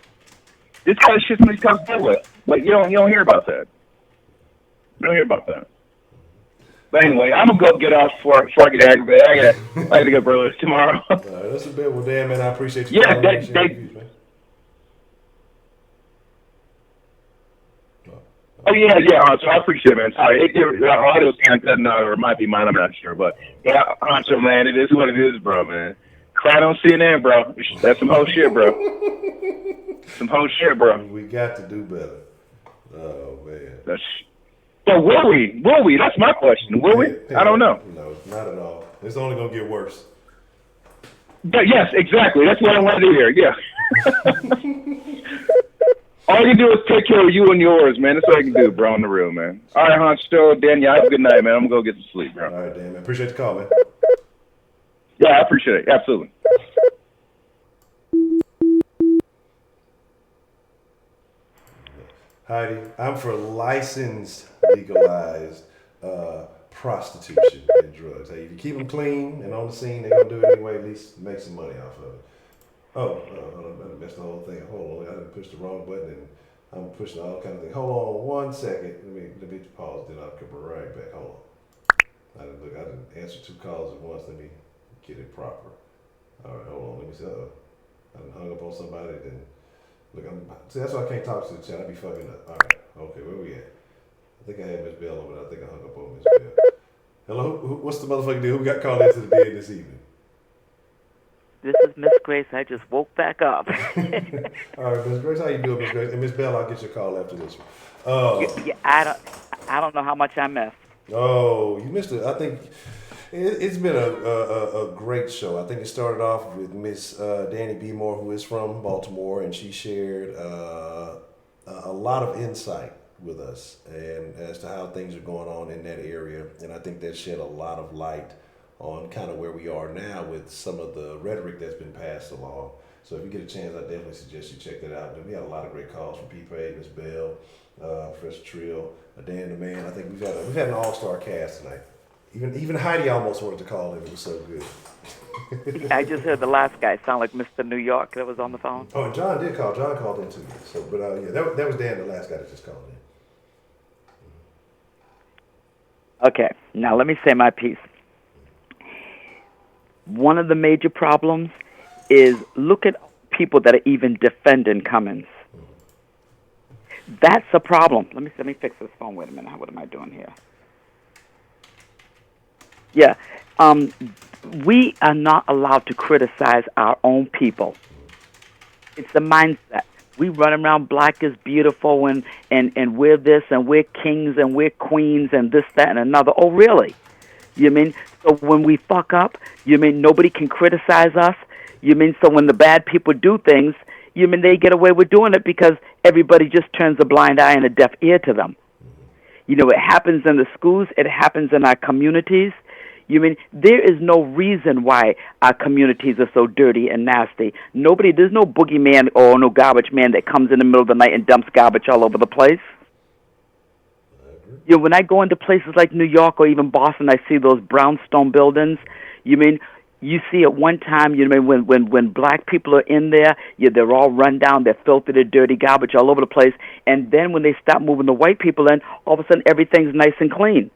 This kind of shit some of these cops deal with. But you don't hear about that. You don't hear about that. But anyway, I'm gonna go get off before I get aggravated. I gotta go brother tomorrow. That's a bit. Well, damn, man, I appreciate you. Yeah, Oh yeah. So I appreciate it, man. Sorry, audio's kind of cutting out, or it might be mine. I'm not sure, but yeah, Honcho, man, it is what it is, bro, man. Cry on CNN, bro. That's some whole shit, bro. Some whole shit, bro. We got to do better. Oh man. So will we? Will we? That's my question. Will we? I don't know. No, not at all. It's only gonna get worse. Yes, exactly. That's what I wanted to hear. Yeah. All you do is take care of you and yours, man. That's all you can do, bro, on the real, man. All right, Honcho, Dan, y'all have a good night, man. I'm going to go get some sleep, bro. All right, Dan, man. Appreciate the call, man. Yeah, I appreciate it. Absolutely. Heidi, I'm for licensed, legalized prostitution and drugs. Hey, if you keep them clean and on the scene, they're going to do it anyway, at least make some money off of it. I messed the whole thing. Hold on, I didn't push the wrong button, and I'm pushing all kind of things. Hold on 1 second. Let me pause. Then I'll come right back. Hold on. I didn't answer 2 calls at once. Let me get it proper. All right, hold on. Let me see. I done hung up on somebody. Then look, see, that's why I can't talk to the chat. I be fucking up. All right, okay, where we at? I think I had Miss Bell over there. I think I hung up on Miss Bell. Hello, what's the motherfucking deal? Who got called into the bed this evening? This is Miss Grace. I just woke back up. All right, Miss Grace, how you doing, Miss Grace? And Miss Bell, I'll get your call after this one. I don't know how much I missed. Oh, you missed it. I think it's been a great show. I think it started off with Miss Danny B. Moore, who is from Baltimore, and she shared a lot of insight with us and as to how things are going on in that area. And I think that shed a lot of light on kind of where we are now with some of the rhetoric that's been passed along. So if you get a chance, I definitely suggest you check that out. And we had a lot of great calls from P-Pay, Miss Bell, Professor Trill, Dan the Man. I think we've had an all-star cast tonight. Even Heidi almost wanted to call him. It was so good. I just heard the last guy sound like Mr. New York that was on the phone. Oh, and John did call. John called in too. So, but yeah, that was Dan, the last guy that just called in. Okay, now let me say my piece. One of the major problems is look at people that are even defending Cummings. That's a problem. Let me fix this phone. Wait a minute. What am I doing here? Yeah. We are not allowed to criticize our own people. It's the mindset. We run around black is beautiful and we're this and we're kings and we're queens and this, that, and another. Oh, really? You mean so when we fuck up, you mean nobody can criticize us? You mean so when the bad people do things, you mean they get away with doing it because everybody just turns a blind eye and a deaf ear to them? You know, it happens in the schools. It happens in our communities. You mean there is no reason why our communities are so dirty and nasty. There's no boogeyman or no garbage man that comes in the middle of the night and dumps garbage all over the place. You know, when I go into places like New York or even Boston, I see those brownstone buildings. You mean you see at one time, you know, when black people are in there, they're all run down, they're filthy, they're dirty, garbage all over the place. And then when they stop moving the white people in, all of a sudden everything's nice and clean.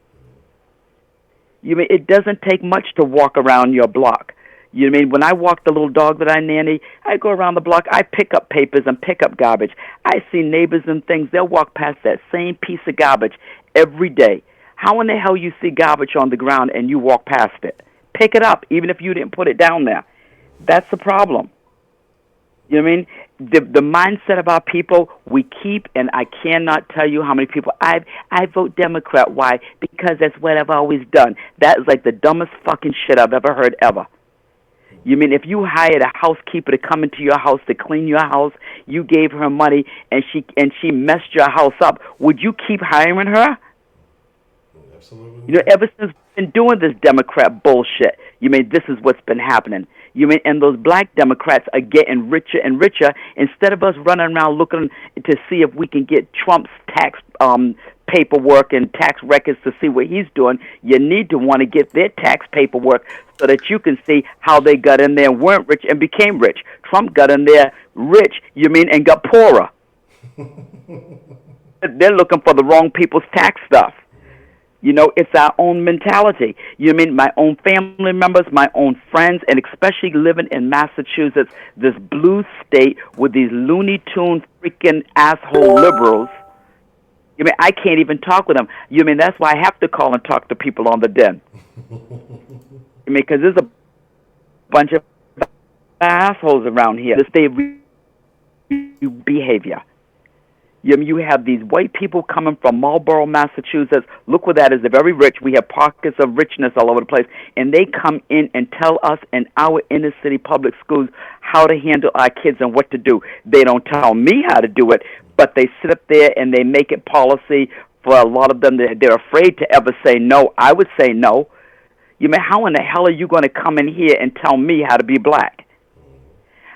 You mean it doesn't take much to walk around your block. You mean when I walk the little dog that I nanny, I go around the block, I pick up papers and pick up garbage. I see neighbors and things, they'll walk past that same piece of garbage every day. How in the hell you see garbage on the ground and you walk past it? Pick it up, even if you didn't put it down there. That's the problem. You know what I mean? The mindset of our people, we keep, and I cannot tell you how many people, I vote Democrat. Why? Because that's what I've always done. That is like the dumbest fucking shit I've ever heard ever. You mean if you hired a housekeeper to come into your house to clean your house, you gave her money, and she messed your house up, would you keep hiring her? Absolutely. You know, ever since we've been doing this Democrat bullshit, you mean this is what's been happening. You mean, and those black Democrats are getting richer and richer. Instead of us running around looking to see if we can get Trump's tax paperwork and tax records to see what he's doing, you need to want to get their tax paperwork so that you can see how they got in there, weren't rich, and became rich. Trump got in there rich, you mean, and got poorer. They're looking for the wrong people's tax stuff. You know, it's our own mentality. You mean my own family members, my own friends, and especially living in Massachusetts, this blue state with these Looney Tune freaking asshole liberals. You mean I can't even talk with them. You mean that's why I have to call and talk to people on the den. You mean because there's a bunch of assholes around here. This day behavior. You have these white people coming from Marlborough, Massachusetts. Look where that is. They're very rich. We have pockets of richness all over the place. And they come in and tell us in our inner city public schools how to handle our kids and what to do. They don't tell me how to do it, but they sit up there and they make it policy. For a lot of them, they're afraid to ever say no. I would say no. You mean, how in the hell are you going to come in here and tell me how to be black?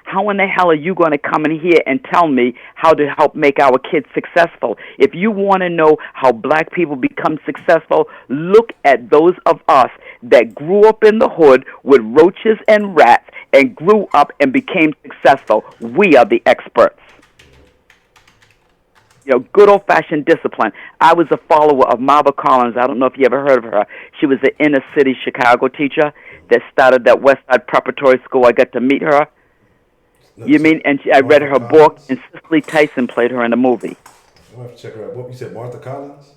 How in the hell are you going to come in here and tell me how to help make our kids successful? If you want to know how black people become successful, look at those of us that grew up in the hood with roaches and rats and grew up and became successful. We are the experts. You know, good old-fashioned discipline. I was a follower of Marva Collins. I don't know if you ever heard of her. She was an inner-city Chicago teacher that started that West Side Preparatory School. I got to meet her. You mean, and I read her book, and Cicely Tyson played her in the movie. I'll have to check her out. What you said, Martha Collins?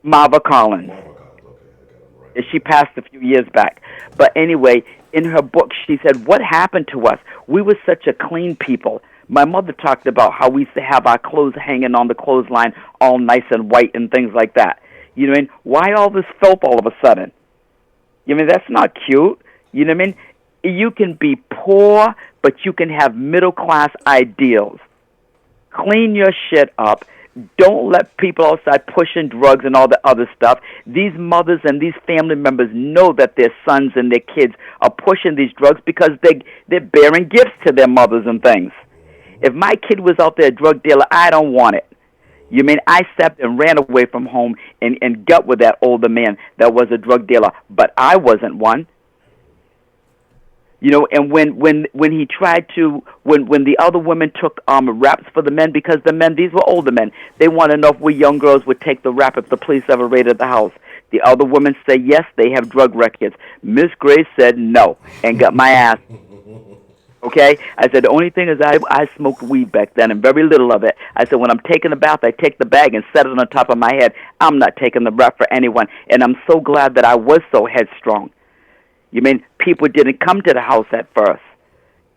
Marva Collins. Marva Collins, okay, I got it right. She passed a few years back. But anyway, in her book, she said, what happened to us? We were such a clean people. My mother talked about how we used to have our clothes hanging on the clothesline all nice and white and things like that. You know what I mean? Why all this filth all of a sudden? You mean, that's not cute. You know what I mean? You can be poor, but you can have middle-class ideals. Clean your shit up. Don't let people outside pushing drugs and all the other stuff. These mothers and these family members know that their sons and their kids are pushing these drugs because they're bearing gifts to their mothers and things. If my kid was out there a drug dealer, I don't want it. You mean I stepped and ran away from home and got with that older man that was a drug dealer, but I wasn't one. You know, and when he tried to, when the other women took raps for the men, because the men, these were older men, they want to know if we young girls would take the rap if the police ever raided the house. The other women say yes, they have drug records. Miss Grace said no and got my ass. Okay? I said, the only thing is I smoked weed back then and very little of it. I said, when I'm taking a bath, I take the bag and set it on top of my head. I'm not taking the rap for anyone. And I'm so glad that I was so headstrong. You mean people didn't come to the house at first?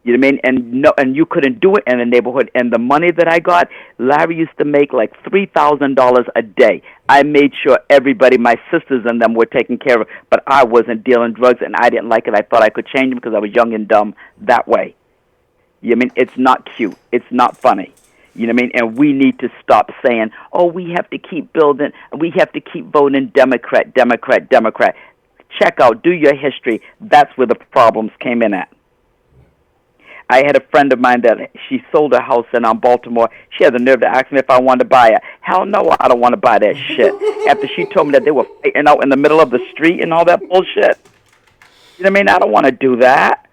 You know what I mean? And you couldn't do it in the neighborhood. And the money that I got, Larry used to make like $3,000 a day. I made sure everybody, my sisters and them, were taken care of. But I wasn't dealing drugs, and I didn't like it. I thought I could change them because I was young and dumb that way. You know what I mean? It's not cute. It's not funny. You know what I mean? And we need to stop saying, oh, we have to keep building, we have to keep voting Democrat, Democrat, Democrat. Check out, do your history. That's where the problems came in at. I had a friend of mine that she sold a house in Baltimore. She had the nerve to ask me if I wanted to buy it. Hell no, I don't want to buy that shit. After she told me that they were fighting out in the middle of the street and all that bullshit. You know what I mean? I don't want to do that.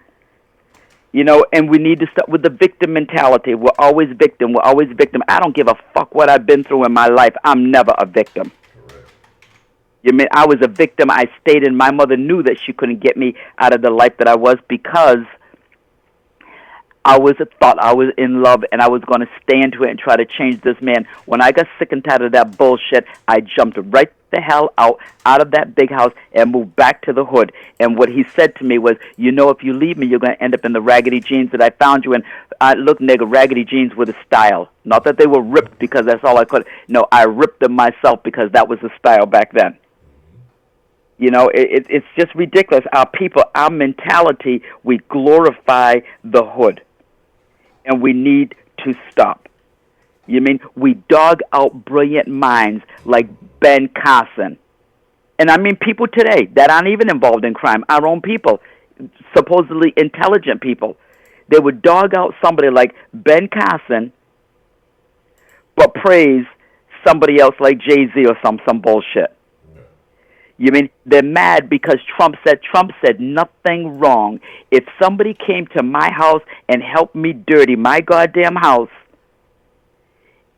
You know, and we need to start with the victim mentality. We're always victim. We're always victim. I don't give a fuck what I've been through in my life. I'm never a victim. You mean I was a victim? I stayed in. My mother knew that she couldn't get me out of the life that I was because I thought I was in love and I was going to stay into it and try to change this man. When I got sick and tired of that bullshit, I jumped right the hell out of that big house and moved back to the hood. And what he said to me was, you know, if you leave me, you're going to end up in the raggedy jeans that I found you in. Look, nigga, raggedy jeans with a style. Not that they were ripped because that's all I could. No, I ripped them myself because that was the style back then. You know, it's just ridiculous. Our people, our mentality, we glorify the hood. And we need to stop. You mean we dog out brilliant minds like Ben Carson. And I mean people today that aren't even involved in crime, our own people, supposedly intelligent people. They would dog out somebody like Ben Carson, but praise somebody else like Jay-Z or some bullshit. You mean they're mad because Trump said nothing wrong. If somebody came to my house and helped me dirty my goddamn house,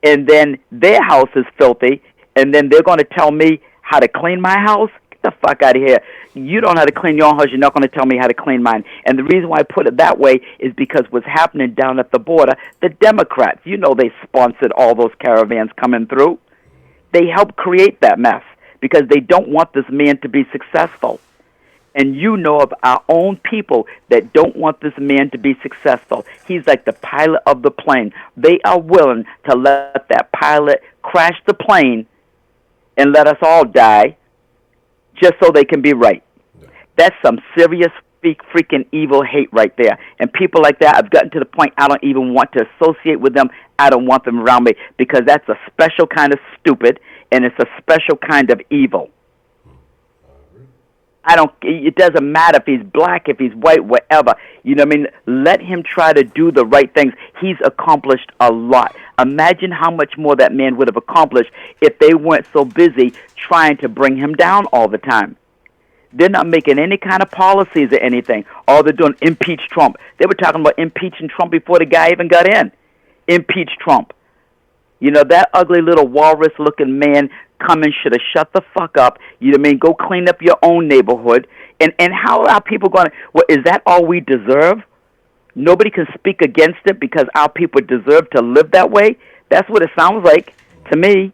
and then their house is filthy, and then they're going to tell me how to clean my house? Get the fuck out of here. You don't know how to clean your own house. You're not going to tell me how to clean mine. And the reason why I put it that way is because what's happening down at the border, the Democrats, you know they sponsored all those caravans coming through. They helped create that mess, because they don't want this man to be successful. And you know of our own people that don't want this man to be successful. He's like the pilot of the plane. They are willing to let that pilot crash the plane and let us all die just so they can be right. That's some serious freaking evil hate right there. And people like that, I've gotten to the point I don't even want to associate with them. I don't want them around me because that's a special kind of stupid, and it's a special kind of evil. It doesn't matter if he's black, if he's white, whatever. You know what I mean? Let him try to do the right things. He's accomplished a lot. Imagine how much more that man would have accomplished if they weren't so busy trying to bring him down all the time. They're not making any kind of policies or anything. All they're doing, impeach Trump. They were talking about impeaching Trump before the guy even got in. Impeach Trump. You know, that ugly little walrus-looking man Cummings should have shut the fuck up. You know what I mean? Go clean up your own neighborhood. And how are people going to... Well, is that all we deserve? Nobody can speak against it because our people deserve to live that way? That's what it sounds like to me.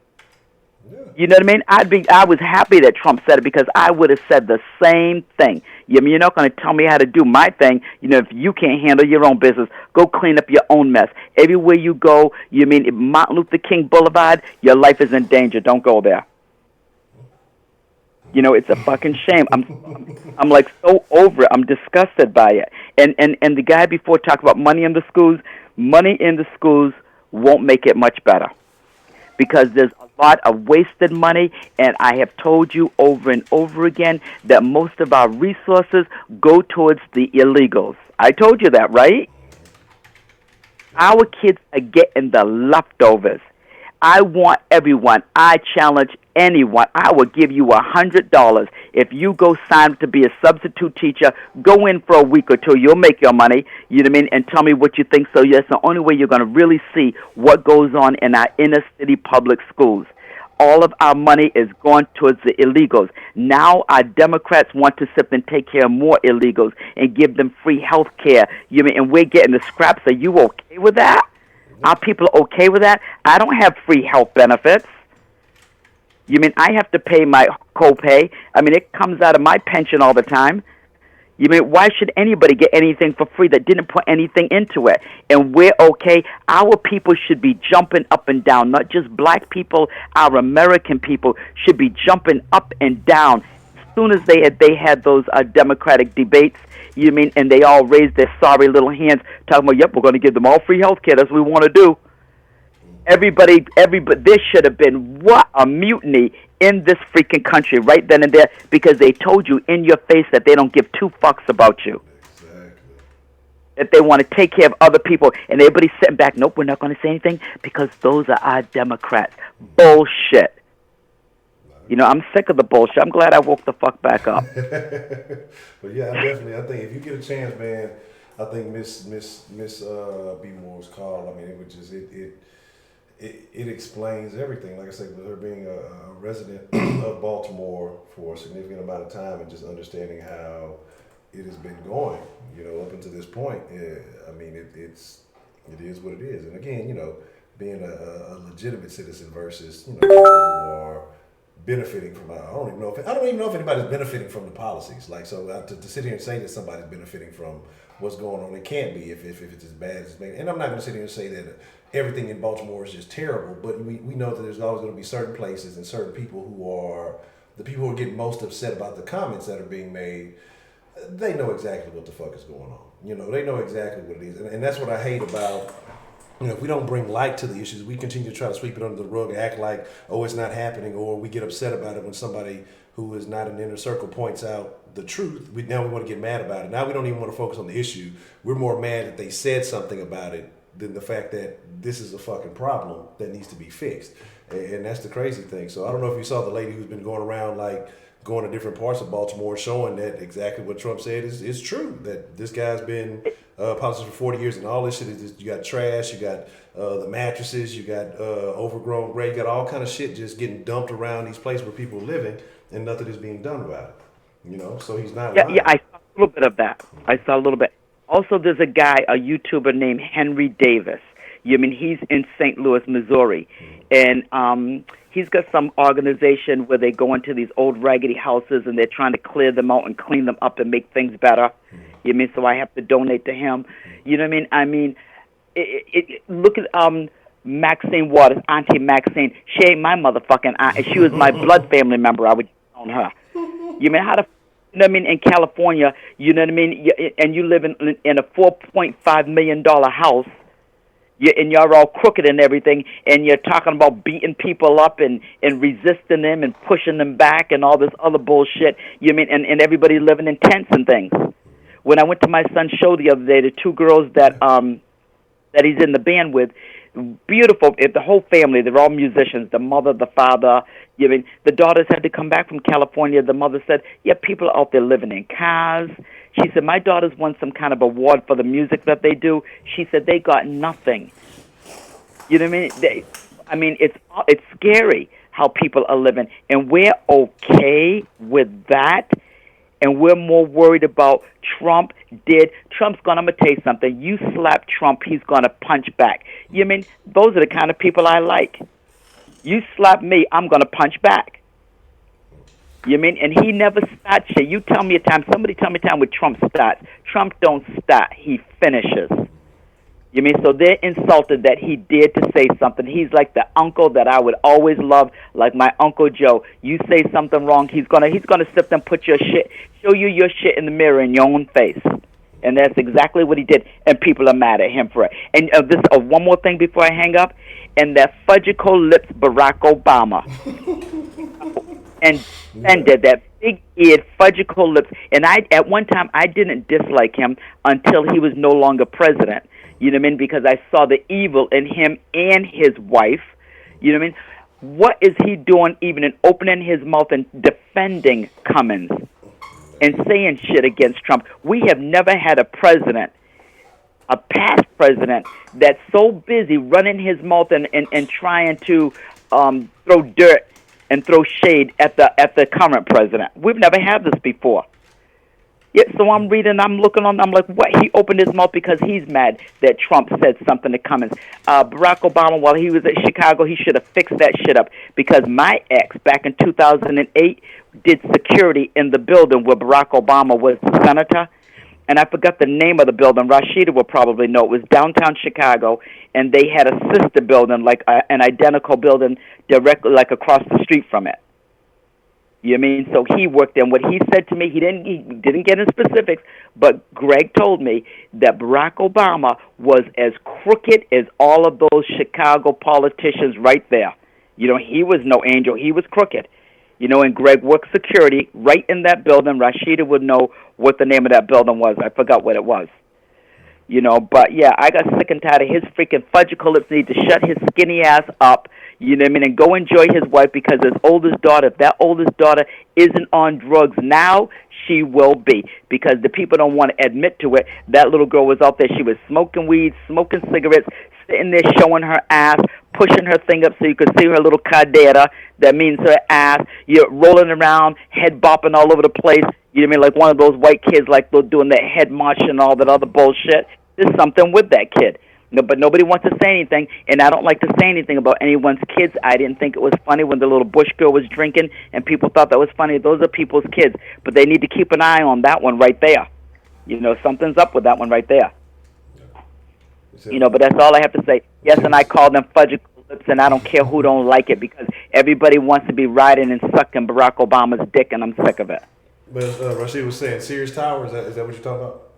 You know what I mean? I was happy that Trump said it because I would have said the same thing. You mean you're not going to tell me how to do my thing? You know, if you can't handle your own business, go clean up your own mess. Everywhere you go, you mean Martin Luther King Boulevard, your life is in danger. Don't go there. You know, it's a fucking shame. I'm like so over it. I'm disgusted by it. And the guy before talked about money in the schools. Money in the schools won't make it much better, because there's a lot of wasted money, and I have told you over and over again that most of our resources go towards the illegals. I told you that, right? Our kids are getting the leftovers. I want everyone. I challenge anyone. I will give you $100 if you go sign up to be a substitute teacher. Go in for a week or two. You'll make your money. You know what I mean? And tell me what you think. So yes, the only way you're going to really see what goes on in our inner city public schools. All of our money is going towards the illegals. Now our Democrats want to sit and take care of more illegals and give them free health care. You mean, and we're getting the scraps. Are you okay with that? Are people okay with that? I don't have free health benefits. You mean I have to pay my copay? I mean, it comes out of my pension all the time. You mean, why should anybody get anything for free that didn't put anything into it? And we're okay. Our people should be jumping up and down, not just black people. Our American people should be jumping up and down. As soon as they had those Democratic debates, you mean, and they all raised their sorry little hands, talking about, yep, we're going to give them all free health care. That's what we want to do. Everybody, there should have been, what, a mutiny in this freaking country right then and there, because they told you in your face that they don't give two fucks about you. Exactly. That they want to take care of other people, and everybody's sitting back, nope, we're not going to say anything because those are our Democrats. Bullshit. You know, I'm sick of the bullshit. I'm glad I woke the fuck back up. But yeah, I think if you get a chance, man, I think Miss B. Moore's call, I mean, it would just, it explains everything. Like I said, with her being a resident of Baltimore for a significant amount of time and just understanding how it has been going, you know, up until this point. I mean, it is what it is. And again, you know, being a legitimate citizen versus, you know, people who are benefiting from, I don't even know if anybody's benefiting from the policies. Like, so to sit here and say that somebody's benefiting from what's going on, it can't be if it's as bad as it's made. And I'm not going to sit here and say that everything in Baltimore is just terrible, but we know that there's always going to be certain places and certain people who are the people who are getting most upset about the comments that are being made. They know exactly what the fuck is going on. You know, they know exactly what it is. And that's what I hate about, you know, if we don't bring light to the issues, we continue to try to sweep it under the rug and act like, oh, it's not happening, or we get upset about it when somebody who is not in the inner circle points out the truth. Now we want to get mad about it. Now we don't even want to focus on the issue. We're more mad that they said something about it than the fact that this is a fucking problem that needs to be fixed. And that's the crazy thing. So I don't know if you saw the lady who's been going around, like, going to different parts of Baltimore, showing that exactly what Trump said is true. That this guy's been politician for 40 years, and all this shit is, you got trash, you got the mattresses, you got overgrown gray, you got all kind of shit just getting dumped around these places where people are living, and nothing is being done about it. You know, so he's not lying. Yeah, I saw a little bit of that. I saw a little bit. Also, there's a guy, a YouTuber named Henry Davis. You mean he's in St. Louis, Missouri, and he's got some organization where they go into these old raggedy houses and they're trying to clear them out and clean them up and make things better. You mean, so I have to donate to him. You know what I mean? I mean, look at Maxine Waters, Auntie Maxine. She ain't my motherfucking aunt. She was my blood family member. I would on her. You mean how to? You know what I mean? In California, you know what I mean? And you live in a $4.5 million house. And you're all crooked and everything, and you're talking about beating people up and resisting them and pushing them back and all this other bullshit. You mean, and everybody living in tents and things. When I went to my son's show the other day, the two girls that he's in the band with, beautiful. The whole family, they're all musicians. The mother, the father. You mean, the daughters had to come back from California. The mother said, yeah, people are out there living in cars. She said, my daughters won some kind of award for the music that they do. She said, they got nothing. You know what I mean? It's scary how people are living. And we're okay with that. And we're more worried about Trump's going to tell you something. You slap Trump, he's going to punch back. You mean, those are the kind of people I like. You slap me, I'm going to punch back. You mean, and he never starts shit. You tell me a time, somebody tell me a time where Trump starts. Trump don't start, he finishes. You mean, so they're insulted that he dared to say something. He's like the uncle that I would always love, like my Uncle Joe. You say something wrong, he's gonna sit there and put your shit, show you your shit in the mirror in your own face. And that's exactly what he did, and people are mad at him for it. And this one more thing before I hang up, and that fudgicle lips Barack Obama. And did that big-eared fudgicle lips. And at one time, I didn't dislike him until he was no longer president. You know what I mean? Because I saw the evil in him and his wife. You know what I mean? What is he doing even in opening his mouth and defending Cummings and saying shit against Trump? We have never had a president, a past president, that's so busy running his mouth and trying to throw dirt and throw shade at the current president. We've never had this before. Yeah, so I'm reading, I'm looking on, I'm like, what? He opened his mouth because he's mad that Trump said something to Cummings. Barack Obama, while he was at Chicago, he should have fixed that shit up because my ex, back in 2008, did security in the building where Barack Obama was the senator. And I forgot the name of the building. Rashida will probably know. It was downtown Chicago, and they had a sister building, like an identical building directly, like across the street from it. You know what I mean? So he worked there. And what he said to me, he didn't get in specifics, but Greg told me that Barack Obama was as crooked as all of those Chicago politicians right there. You know, he was no angel. He was crooked. You know, and Greg worked security right in that building. Rashida would know what the name of that building was. I forgot what it was. You know, but yeah, I got sick and tired of his freaking fudgical lips. Need to shut his skinny ass up. You know what I mean? And go enjoy his wife, because his oldest daughter, if that oldest daughter isn't on drugs now, she will be. Because the people don't want to admit to it. That little girl was out there. She was smoking weed, smoking cigarettes, sitting there showing her ass, pushing her thing up so you could see her little cadera. That means her ass. You're rolling around, head bopping all over the place. You know what I mean? Like one of those white kids, like they're doing that head march and all that other bullshit. There's something with that kid. No, but nobody wants to say anything, and I don't like to say anything about anyone's kids. I didn't think it was funny when the little Bush girl was drinking, and people thought that was funny. Those are people's kids, but they need to keep an eye on that one right there. You know, something's up with that one right there. You know, but that's all I have to say. Yes, and I call them fudgical lips, and I don't care who don't like it, because everybody wants to be riding and sucking Barack Obama's dick, and I'm sick of it. But Rashid was saying Sears Tower. Is that what you're talking about?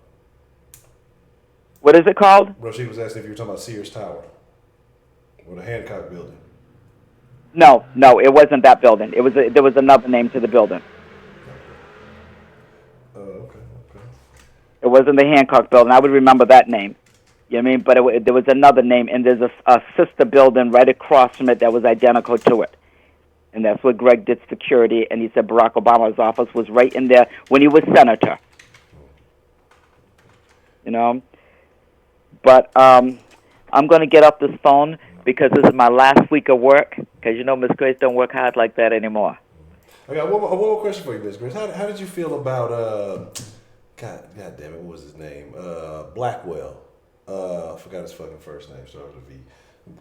What is it called? Rashid was asking if you were talking about Sears Tower or the Hancock building. No, it wasn't that building. There was another name to the building. Oh, okay. It wasn't the Hancock building. I would remember that name. You know what I mean? But there was another name, and there's a sister building right across from it that was identical to it. And that's where Greg did security, and he said Barack Obama's office was right in there when he was senator. You know? But I'm going to get off this phone because this is my last week of work, because you know Miss Grace don't work hard like that anymore. I got one more question for you, Miss Grace. How did you feel about, God damn it, what was his name? Blackwell. I forgot his fucking first name, started with a V.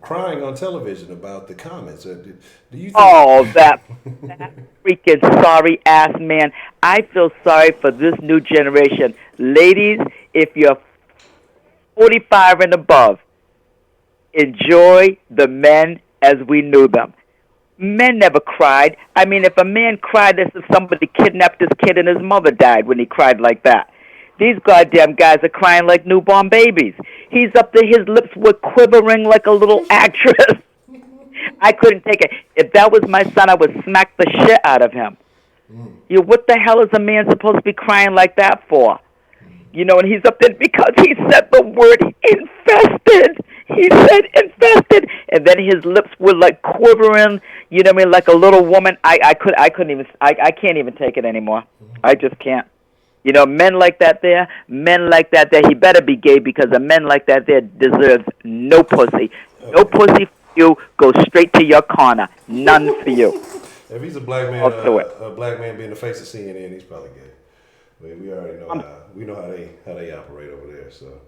Crying on television about the comments. Do you think... Oh, that freaking sorry-ass man. I feel sorry for this new generation. Ladies, if you're 45 and above, enjoy the men as we knew them. Men never cried. I mean, if a man cried as if somebody kidnapped his kid and his mother died when he cried like that. These goddamn guys are crying like newborn babies. He's up there, his lips were quivering like a little actress. I couldn't take it. If that was my son, I would smack the shit out of him. You know, what the hell is a man supposed to be crying like that for? You know, and he's up there because he said the word infested. He said infested, and then his lips were like quivering. You know what I mean, like a little woman. I can't even take it anymore. I just can't. You know, men like that there, he better be gay, because a man like that there deserves no pussy. No pussy for you. Go straight to your corner. None for you. If he's a black man being the face of CNN, he's probably gay. We already know how they operate over there. So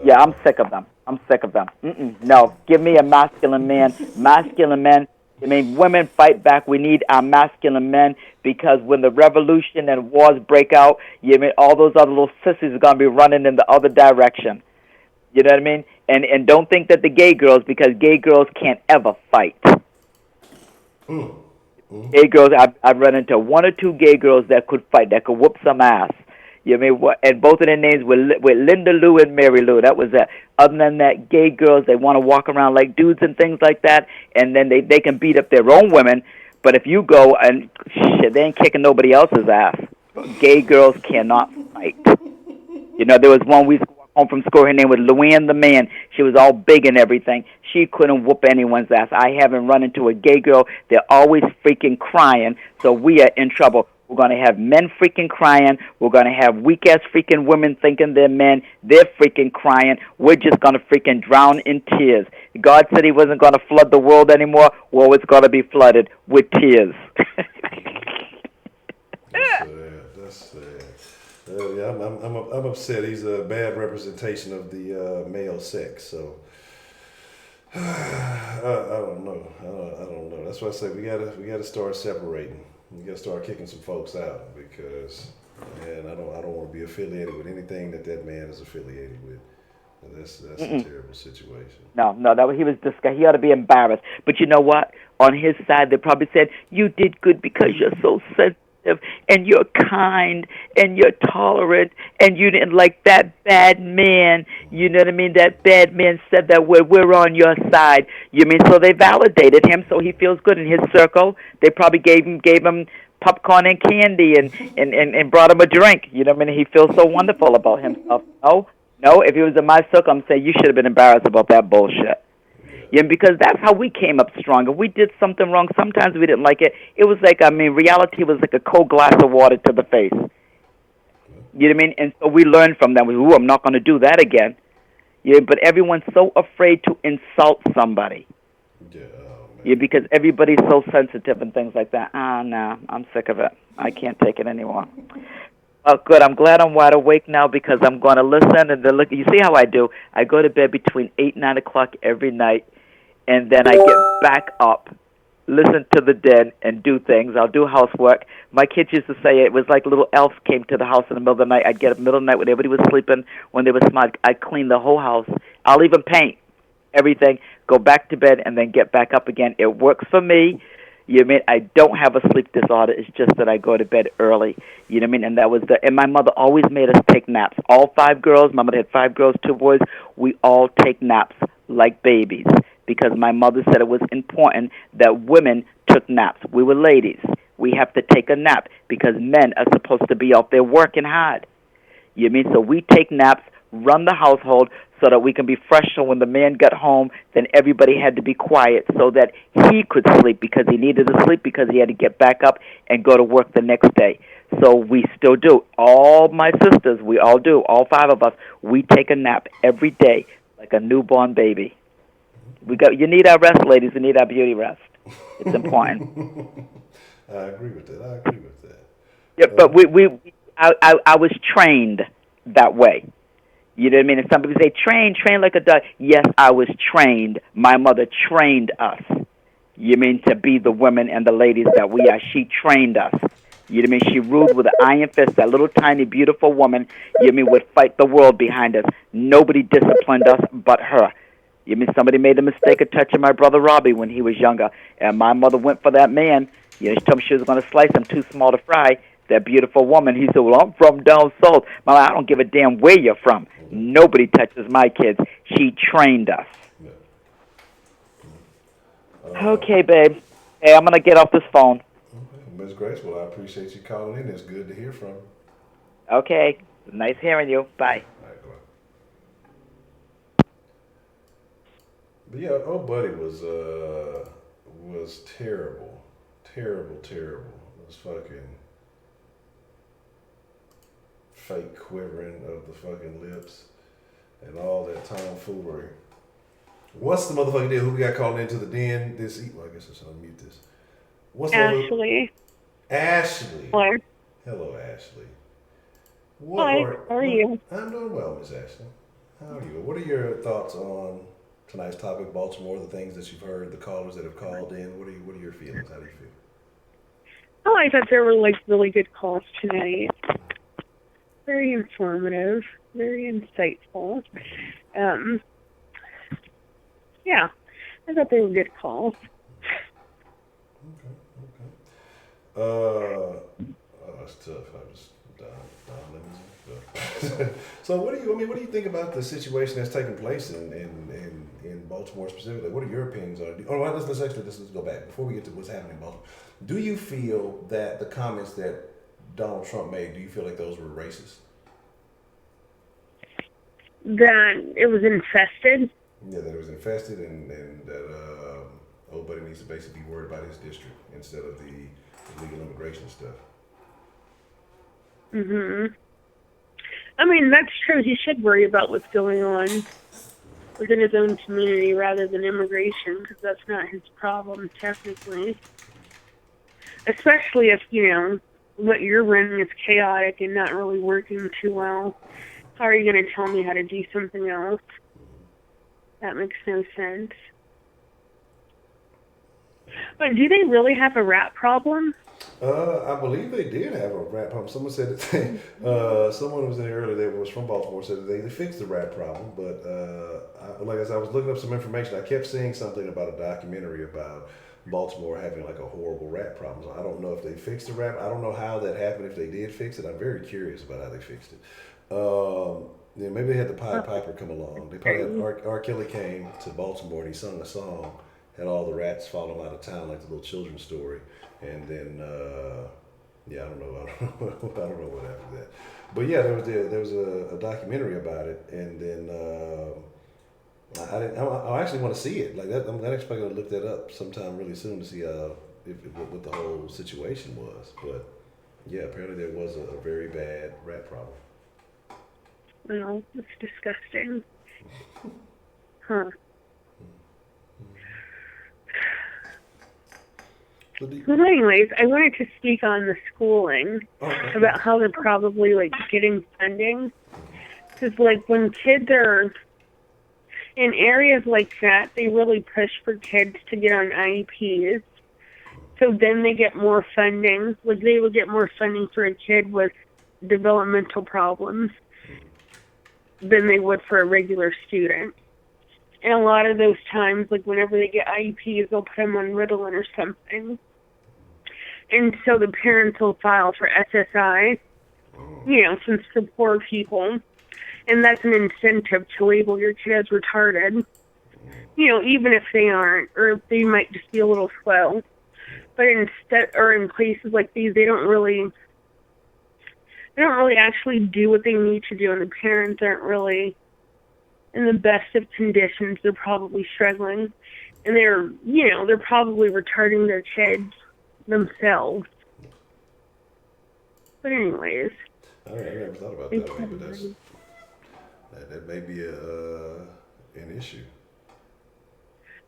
yeah, I'm sick of them. No, give me a masculine man. Masculine men. I mean, women fight back. We need our masculine men, because when the revolution and wars break out, you mean all those other little sissies are gonna be running in the other direction. You know what I mean? And don't think that the gay girls, because gay girls can't ever fight. Gay girls, I've run into one or two gay girls that could fight, that could whoop some ass. You know what I mean? And both of their names were Linda Lou and Mary Lou. That was that. Other than that, gay girls, they want to walk around like dudes and things like that, and then they can beat up their own women. But if you go and shit, they ain't kicking nobody else's ass. Gay girls cannot fight. You know, there was one we used to walk home from school. Her name was Luann the Man. She was all big and everything. She couldn't whoop anyone's ass. I haven't run into a gay girl. They're always freaking crying, so we are in trouble. We're going to have men freaking crying. We're going to have weak-ass freaking women thinking they're men. They're freaking crying. We're just going to freaking drown in tears. God said he wasn't going to flood the world anymore. Well, it's going to be flooded with tears. That's sad. Yeah, I'm upset. He's a bad representation of the male sex. So I don't know. I don't know. That's why I say we gotta start separating. We gotta start kicking some folks out because, man, I don't want to be affiliated with anything that man is affiliated with. And that's a terrible situation. No, he was disgusting. He ought to be embarrassed. But you know what? On his side, they probably said, you did good because you're so sensitive and you're kind and you're tolerant and you didn't like that bad man. You know what I mean? That bad man said that we're on your side. You mean, so they validated him so he feels good in his circle. They probably gave him popcorn and candy and brought him a drink. You know what I mean? He feels so wonderful about himself. No, if he was in my circle, I'm saying you should have been embarrassed about that bullshit. Yeah, because that's how we came up strong. If we did something wrong, sometimes we didn't like it. It was like, reality was like a cold glass of water to the face. You know what I mean? And so we learned from that. I'm not going to do that again. Yeah, but everyone's so afraid to insult somebody. Yeah, because everybody's so sensitive and things like that. No, I'm sick of it. I can't take it anymore. Oh, good. I'm glad I'm wide awake now because I'm going to listen and then look. You see how I do? I go to bed between 8 and 9 o'clock every night, and then I get back up, listen to the den, and do things. I'll do housework. My kids used to say it was like little elves came to the house in the middle of the night. I'd get up in the middle of the night when everybody was sleeping, when they were smart. I'd clean the whole house. I'll even paint everything, go back to bed, and then get back up again. It works for me. You know what I mean? I don't have a sleep disorder. It's just that I go to bed early. You know what I mean? And that was and my mother always made us take naps. All 5 girls, my mother had 5 girls, 2 boys. We all take naps like babies because my mother said it was important that women took naps. We were ladies. We have to take a nap because men are supposed to be out there working hard. You know what I mean? So we take naps, run the household so that we can be fresh. So when the man got home, then everybody had to be quiet so that he could sleep because he needed to sleep because he had to get back up and go to work the next day. So we still do. All my sisters, we all do. All 5 of us, we take a nap every day like a newborn baby. You need our rest, ladies. We need our beauty rest. It's important. I agree with that. Yeah, but I was trained that way. You know what I mean? And some people say, train like a dog. Yes, I was trained. My mother trained us. You mean to be the women and the ladies that we are. She trained us. You know what I mean? She ruled with an iron fist. That little tiny beautiful woman, you know what I mean, would fight the world behind us. Nobody disciplined us but her. You know, somebody made the mistake of touching my brother Robbie when he was younger, and my mother went for that man. You know, she told me she was going to slice him too small to fry. That beautiful woman. He said, well, I'm from down south. Mama, I don't give a damn where you're from. Nobody touches my kids. She trained us. Okay, babe. Hey, I'm going to get off this phone. Okay. Ms. Grace, well, I appreciate you calling in. It's good to hear from you. Okay. Nice hearing you. Bye. All right, go ahead. But yeah, old buddy was terrible. It was fucking fake quivering of the fucking lips and all that tomfoolery. What's the motherfucking deal? Who we got calling into the den this evening? Well, I guess I should unmute this. What's Ashley. Ashley. Hello. Hello, Ashley. Hi, how are you? I'm doing well, Miss Ashley. How are you? What are your thoughts on tonight's topic, Baltimore, the things that you've heard, the callers that have called in? What are your feelings? How do you feel? Oh, I thought there were really good calls tonight. Very informative, very insightful. Yeah, I thought they were good calls. Okay. That's tough. I just So what do you think about the situation that's taking place in Baltimore specifically? What are your opinions on it? Oh, well, let's go back before we get to what's happening in Baltimore. Do you feel that the comments that Donald Trump made, do you feel like those were racist? that it was infested. Yeah, that it was infested, and that old buddy needs to basically be worried about his district instead of the illegal immigration stuff. I mean, that's true. He should worry about what's going on within his own community rather than immigration, because that's not his problem, technically. Especially if, what you're running is chaotic and not really working too well. How are you going to tell me how to do something else? That makes no sense. But do they really have a rat problem? I believe they did have a rat problem. Someone said that someone was in here earlier that was from Baltimore said that they fixed the rat problem. But as I was looking up some information, I kept seeing something about a documentary about Baltimore having like a horrible rat problem. So I don't know if they fixed the rat. I don't know how that happened. If they did fix it, I'm very curious about how they fixed it. Yeah, maybe they had the Pied Piper come along. They probably had R. Kelly came to Baltimore and he sung a song, had all the rats follow him out of town like the little children's story, and then I don't know what happened that. But yeah, there was a documentary about it, and then I actually want to see it. Like that, I'm actually going to look that up sometime really soon to see what the whole situation was. But yeah, apparently there was a very bad rat problem. Well, it's disgusting. Huh. Well, anyways, I wanted to speak on the schooling, about how they're probably, getting funding. Because, when kids are in areas like that, they really push for kids to get on IEPs. So then they get more funding. They would get more funding for a kid with developmental problems than they would for a regular student. And a lot of those times, whenever they get IEPs, they'll put them on Ritalin or something. And so the parents will file for SSI, since they're poor people. And that's an incentive to label your kid as retarded, even if they aren't, or if they might just be a little slow. But in places like these, they don't really actually do what they need to do, and the parents aren't really in the best of conditions. They're probably struggling, and they're probably retarding their kids themselves. But anyways, I never thought about that, but that may be an issue.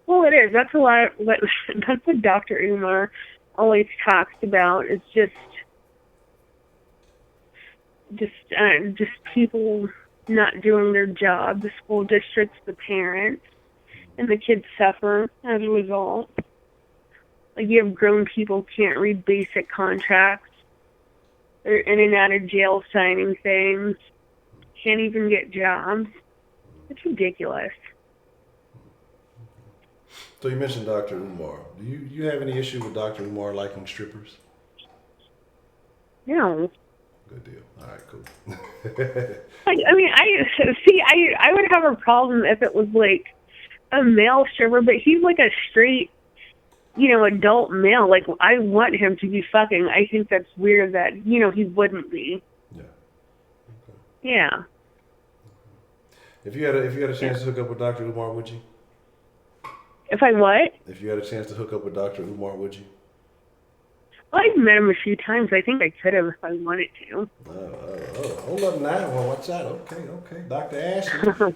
Well, it is. That's a lot. That's what Dr. Umar always talks about. It's just people not doing their job, the school districts, the parents, and the kids suffer as a result. You have grown people who can't read basic contracts. They're in and out of jail signing things. Can't even get jobs. It's ridiculous. So you mentioned Dr. Umar. Do you have any issue with Dr. Umar liking strippers? No. Good deal. All right, cool. I would have a problem if it was a male stripper, but he's a straight, adult male. I want him to be fucking. I think that's weird that, he wouldn't be. Yeah. Okay. Yeah. If you had a chance to hook up with Dr. Umar, would you? If I what? If you had a chance to hook up with Dr. Umar, would you? Well, I've met him a few times. I think I could have if I wanted to. Hold up now. Well, watch out. Okay. Dr. Ashley. I'm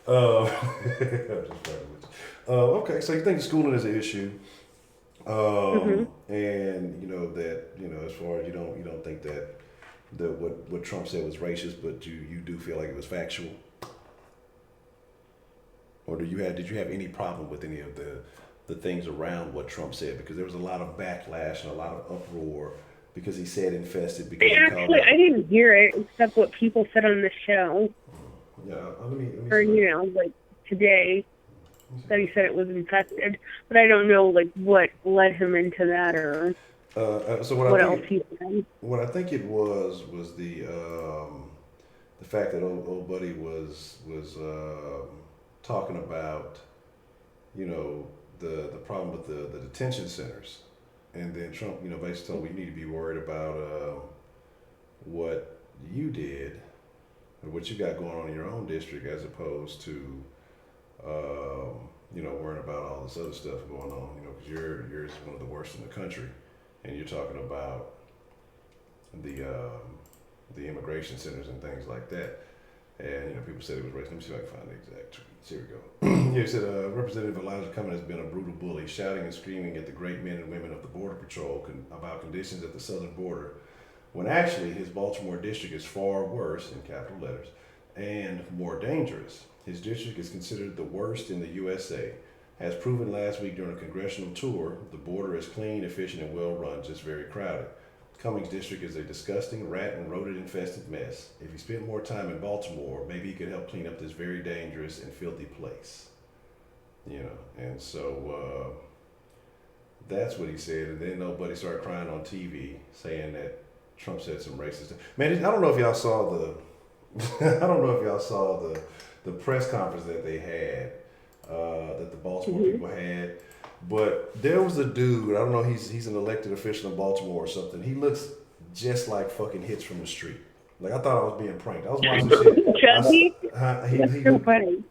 just fucking with you. Okay, so you think the schooling is an issue. And that as far as you don't think that what Trump said was racist, but you do feel like it was factual. Or did you have any problem with any of the things around what Trump said? Because there was a lot of backlash and a lot of uproar because he said infested. Because I didn't hear it except what people said on the show. Yeah, let me or today that he said it was infested, but I don't know what led him into that or what else he said. What I think it was the fact that old buddy was talking about, the problem with the detention centers, and then Trump, basically told me you need to be worried about what you did, what you got going on in your own district, as opposed to, worrying about all this other stuff going on. Because yours is one of the worst in the country, and you're talking about the immigration centers and things like that. And people said it was racist. Let me see if I can find the exact tweet. Here we go. Yeah, it said Representative Elijah Cummings has been a brutal bully, shouting and screaming at the great men and women of the Border Patrol about conditions at the southern border, when actually his Baltimore district is far worse, in capital letters, and more dangerous. His district is considered the worst in the USA. As proven last week during a congressional tour, the border is clean, efficient, and well run, just very crowded. Cummings district is a disgusting, rat and rodent-infested mess. If he spent more time in Baltimore, maybe he could help clean up this very dangerous and filthy place. And so that's what he said. And then nobody started crying on TV saying that Trump said some racist stuff. Man, I don't know if y'all saw the press conference that they had, that the Baltimore people had. But there was a dude, I don't know, he's an elected official in Baltimore or something. He looks just like fucking Hits from the Street. Like, I thought I was being pranked. I was watching shit. Chubby?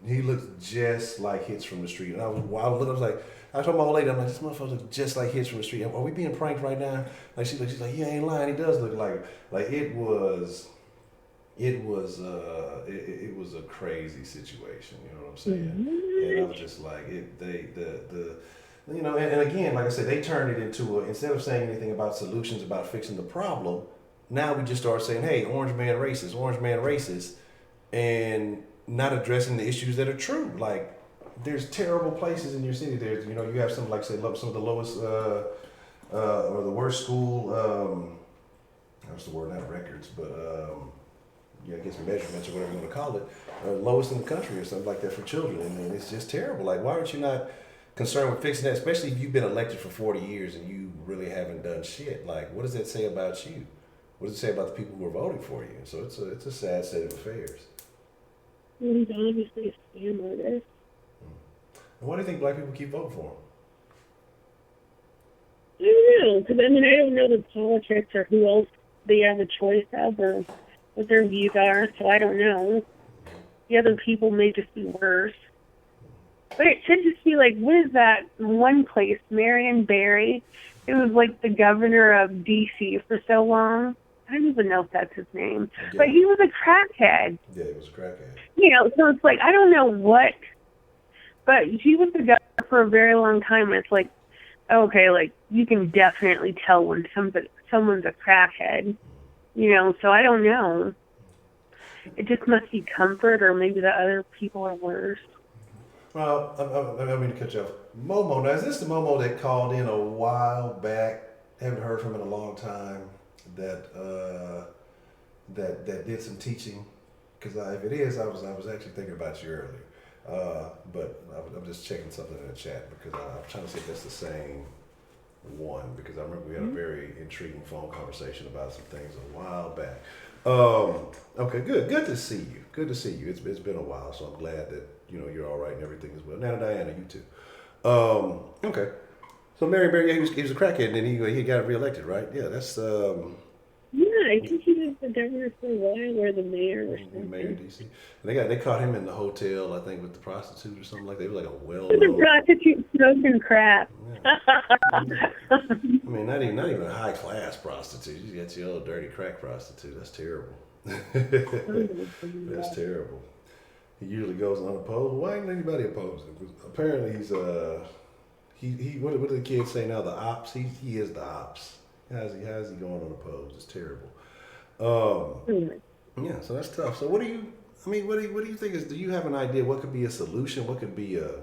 He looks just like Hits from the Street. And I was like, I told my old lady, I'm like, this motherfucker looks just like Hits from the Street. Are we being pranked right now? Like, she's like, you ain't lying. He does look like it was a crazy situation. You know what I'm saying? Mm-hmm. And I was just like, and again, like I said, they turned it into instead of saying anything about solutions, about fixing the problem, now we just start saying, hey, orange man racist, and not addressing the issues that are true. Like, there's terrible places in your city. There's, you have some, like, say, some of the lowest, or the worst school, what's the word, not records, but, I guess measurements or whatever you want to call it, lowest in the country or something like that for children. And it's just terrible. Like, why aren't you not concerned with fixing that, especially if you've been elected for 40 years and you really haven't done shit? Like, what does that say about you? What does it say about the people who are voting for you? So it's a sad state of affairs. Well, he's obviously a scam artist. And why do you think black people keep voting for him? I don't know, because I don't know the politics or who else they have a choice of or what their views are, so I don't know. The other people may just be worse. But it should just be like, what is that one place, Marion Barry? It was like the governor of D.C. for so long. I don't even know if that's his name. Yeah. But he was a crackhead. Yeah, he was a crackhead. So it's like, I don't know what, but he was the governor for a very long time. And it's like, okay, like, you can definitely tell when someone's a crackhead. So I don't know. It just must be comfort, or maybe the other people are worse. Well, I don't mean to cut you off. Momo, now is this the Momo that called in a while back? Haven't heard from him in a long time. That did some teaching. Because if it is, I was actually thinking about you earlier. But I'm just checking something in the chat because I'm trying to see if that's the same one, because I remember we had a very intriguing phone conversation about some things a while back. Okay, good to see you. It's been a while, so I'm glad that you're all right and everything as well. Now, Diana, you too. Okay. So Mary, he was a crackhead, and then he got reelected, right? Yeah, that's Yeah, I think he was the governor for a while, or the mayor or something. Mayor of DC. And they caught him in the hotel, I think, with the prostitute or something like that. It was like a The prostitute smoking crap. Yeah. I mean, not even a high class prostitute. You got your old dirty crack prostitute. That's terrible. That's terrible. He usually goes unopposed. Why ain't anybody opposed him? Because apparently he's what do the kids say now? The ops. He is the ops. How's he going unopposed? It's terrible. Yeah, so that's tough. So what do you think is? Do you have an idea what could be a solution? What could be a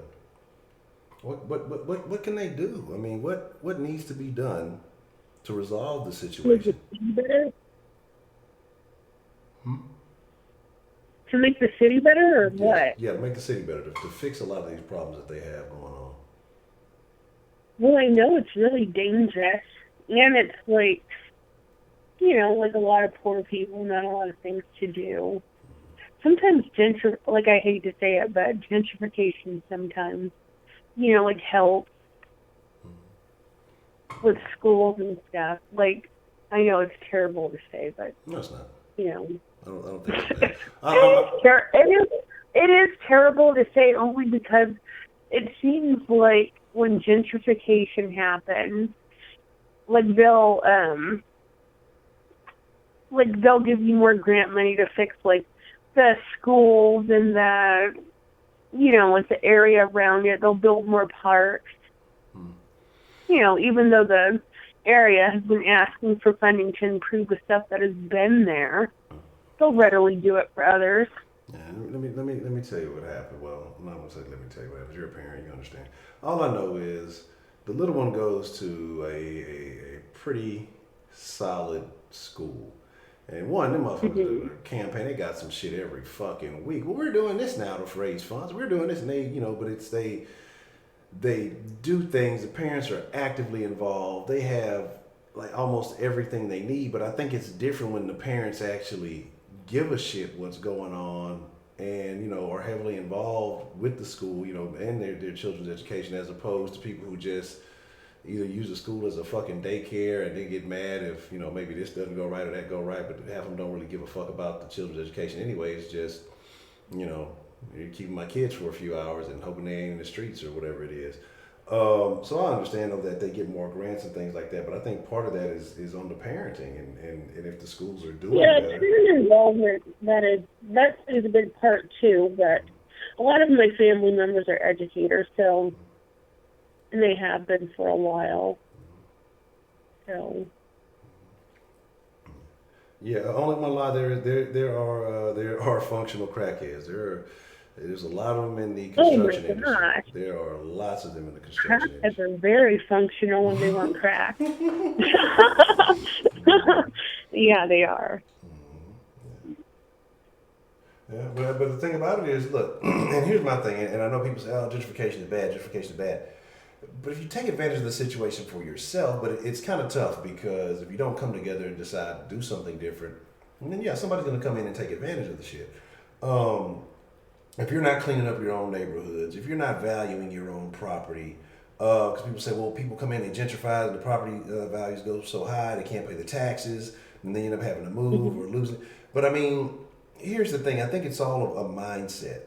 what can they do? I mean, what needs to be done to resolve the situation? To make the city better, or what? Yeah, to make the city better, to fix a lot of these problems that they have going on. Well, I know it's really dangerous, and it's like, like a lot of poor people, not a lot of things to do. Sometimes I hate to say it, but gentrification sometimes, like helps with schools and stuff. Like, I know it's terrible to say, but no, it's not. I don't think it's bad. It is terrible to say only because it seems like when gentrification happens, like they'll give you more grant money to fix like the schools and the like the area around it. They'll build more parks. Even though the area has been asking for funding to improve the stuff that has been there, they'll readily do it for others. Yeah, let me tell you what happened. Well, I'm not gonna say let me tell you what happened. You're a parent, you understand. All I know is the little one goes to a pretty solid school. And one, them motherfuckers do a campaign, they got some shit every fucking week. Well, we're doing this now to raise funds. We're doing this, and they, but it's they do things. The parents are actively involved. They have like almost everything they need. But I think it's different when the parents actually give a shit what's going on and are heavily involved with the school, and their children's education, as opposed to people who just either use the school as a fucking daycare and they get mad if maybe this doesn't go right or that go right, but half of them don't really give a fuck about the children's education anyway. It's just you're keeping my kids for a few hours and hoping they ain't in the streets or whatever it is. So I understand that they get more grants and things like that, but I think part of that is on the parenting and if the schools are doing better. Parent involvement, that is a big part too, but a lot of my family members are educators, and they have been for a while. So. Yeah, only one lie. There are functional crackheads. There's a lot of them in the construction industry. Gosh. There are lots of them in the construction Crackheads industry. are very functional when they want crack. Yeah, they are. Yeah, but the thing about it is, look, and here's my thing, and I know people say, oh, gentrification is bad. But if you take advantage of the situation for yourself, but it's kind of tough because if you don't come together and decide to do something different, then somebody's going to come in and take advantage of the shit. If you're not cleaning up your own neighborhoods, if you're not valuing your own property, because people say, well, people come in and gentrify and the property values go so high, they can't pay the taxes, and they end up having to move or losing. But I mean, here's the thing. I think it's all a mindset.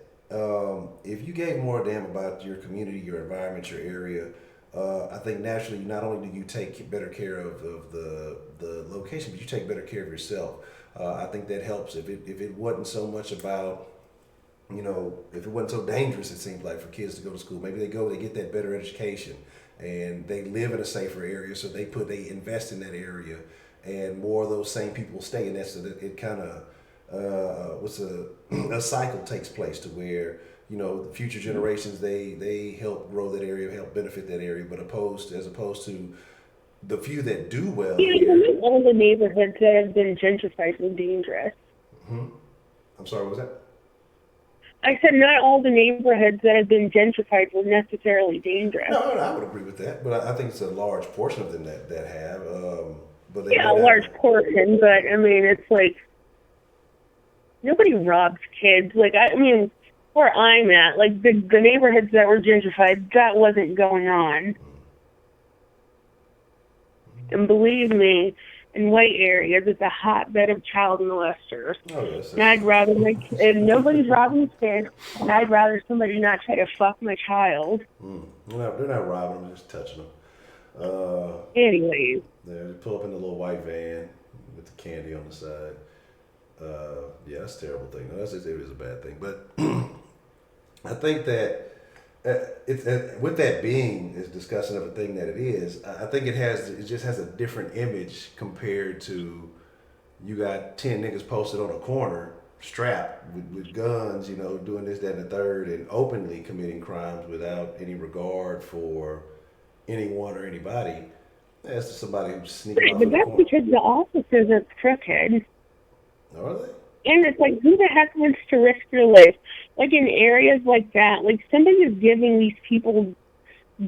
If you gave more damn about your community, your environment, your area, I think naturally not only do you take better care of the location, but you take better care of yourself. I think that helps. If it wasn't so much about, if it wasn't so dangerous, it seems like, for kids to go to school, maybe they get that better education, and they live in a safer area, so they invest in that area, and more of those same people stay in that, so that it kind of a cycle takes place to where the future generations they help grow that area, help benefit that area, but as opposed to the few that do well. Not all the neighborhoods that have been gentrified were dangerous. I'm sorry, what was that? I said not all the neighborhoods that have been gentrified were necessarily dangerous. No, I would agree with that, but I think it's a large portion of them that have. But a large portion, but I mean, it's like nobody robs kids. Like, I mean, where I'm at, like the neighborhoods that were gentrified, that wasn't going on. And believe me, in white areas, it's a hotbed of child molesters. Oh, yes. And I'd rather and nobody's robbing kids, and I'd rather somebody not try to fuck my child. They're not robbing them, just touching them. Anyways. They pull up in the little white van with the candy on the side. That's a terrible thing. No, it is a bad thing. But I think that with that being as disgusting of a thing that it is, I think it just has a different image compared to you got 10 niggas posted on a corner strapped with guns, doing this, that, and the third, and openly committing crimes without any regard for anyone or anybody. As to somebody who's sneaking off but that's because the officers are crooked. Are they? And it's like, who the heck wants to risk your life? Like, in areas like that, like, somebody is giving these people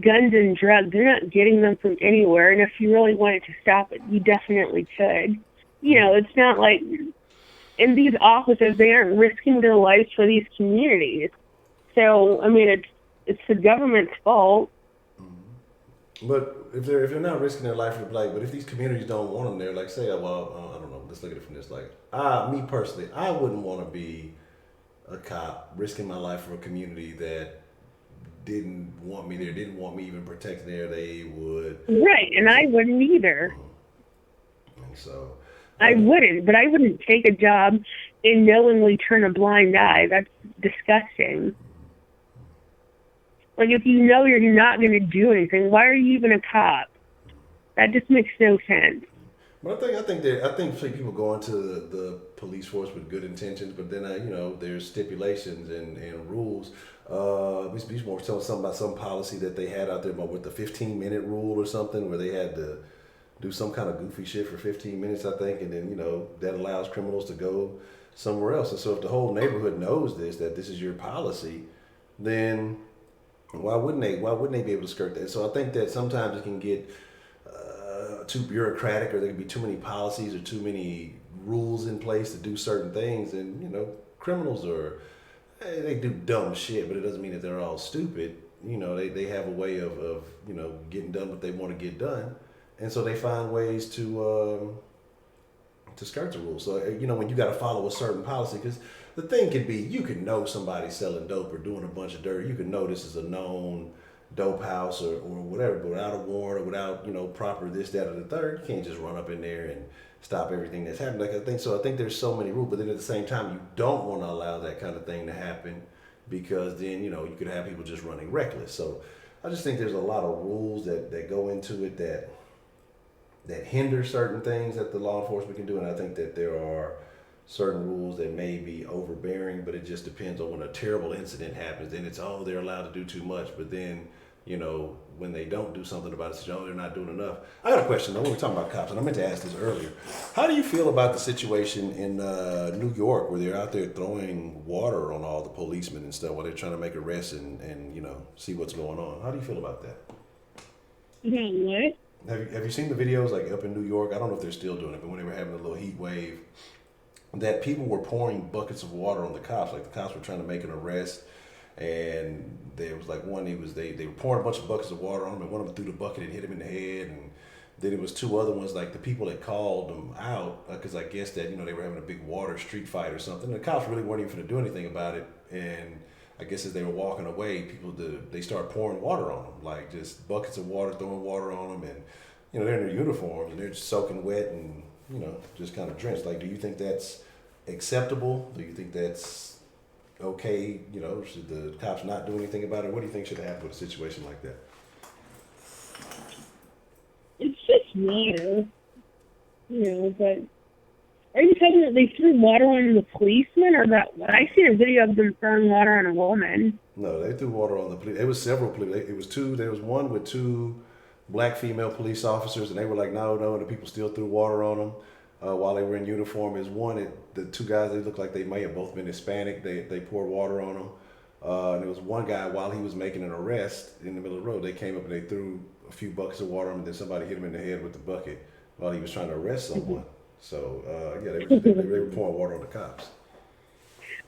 guns and drugs. They're not getting them from anywhere. And if you really wanted to stop it, you definitely could. It's not like, and these officers, they aren't risking their lives for these communities. So, I mean, it's the government's fault. But if they're not risking their life for but if these communities don't want them there, like say, I don't know, let's look at it from this. Like, me personally, I wouldn't want to be a cop risking my life for a community that didn't want me there, didn't want me even protected there. They would. Right, and I wouldn't either. And so. I wouldn't, but I wouldn't take a job and knowingly turn a blind eye. That's disgusting. Like, if you know you're not going to do anything, why are you even a cop? That just makes no sense. But I think people go into the police force with good intentions, but then there's stipulations and rules. We more tell something about some policy that they had out there about with the 15-minute rule or something, where they had to do some kind of goofy shit for 15 minutes, I think, and then that allows criminals to go somewhere else. And so if the whole neighborhood knows that this is your policy, then why wouldn't they be able to skirt that? So I think that sometimes it can get too bureaucratic, or there can be too many policies or too many rules in place to do certain things, and criminals they do dumb shit, but it doesn't mean that they're all stupid. They have a way of getting done what they want to get done, and so they find ways to skirt the rules. So when you got to follow a certain policy, because the thing could be, you could know somebody's selling dope or doing a bunch of dirt. You could know this is a known dope house or whatever, but without a warrant or without proper this, that, or the third, you can't just run up in there and stop everything that's happening. I think there's so many rules, but then at the same time, you don't want to allow that kind of thing to happen, because then you could have people just running reckless. So I just think there's a lot of rules that go into it that hinder certain things that the law enforcement can do, and I think that there are certain rules that may be overbearing, but it just depends on when a terrible incident happens. Then it's, they're allowed to do too much, but then when they don't do something about it, it's, they're not doing enough. I got a question though. We were talking about cops, and I meant to ask this earlier. How do you feel about the situation in New York, where they're out there throwing water on all the policemen and stuff while they're trying to make arrests and see what's going on? How do you feel about that? What? Have you seen the videos like up in New York? I don't know if they're still doing it, but when they were having a little heat wave, that people were pouring buckets of water on the cops. Like, the cops were trying to make an arrest, and there was like one, they were pouring a bunch of buckets of water on him, and one of them threw the bucket and hit him in the head, and then it was two other ones, like the people that called them out, because I guess that they were having a big water street fight or something. The cops really weren't even going to do anything about it, and I guess as they were walking away, they started pouring water on them, like just buckets of water, throwing water on them, and they're in their uniforms and they're just soaking wet and just kind of drenched. Like, do you think that's acceptable? Do you think that's okay? Should the cops not do anything about it? What do you think should happen with a situation like that? It's just water, but are you talking that they threw water on the policeman, or that? I seen a video of them throwing water on a woman. No, they threw water on the police. It was several police. It was two. There was one with two black female police officers, and they were like, no, and the people still threw water on them while they were in uniform. Is one, the two guys, they looked like they may have both been Hispanic. They poured water on them. And there was one guy, while he was making an arrest in the middle of the road, they came up and they threw a few buckets of water on him, and then somebody hit him in the head with the bucket while he was trying to arrest someone. So, they were pouring water on the cops.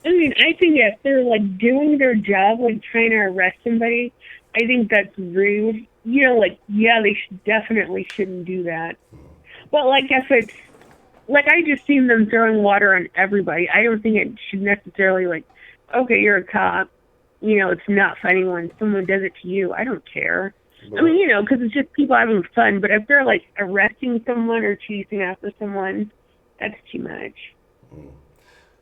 I mean, I think if they're like doing their job, like trying to arrest somebody, I think that's rude. They definitely shouldn't do that. But like, if it's like, I just seen them throwing water on everybody. I don't think it should necessarily, like, okay, you're a cop. It's not funny when someone does it to you. I don't care. I mean, because it's just people having fun. But if they're like arresting someone or chasing after someone, that's too much.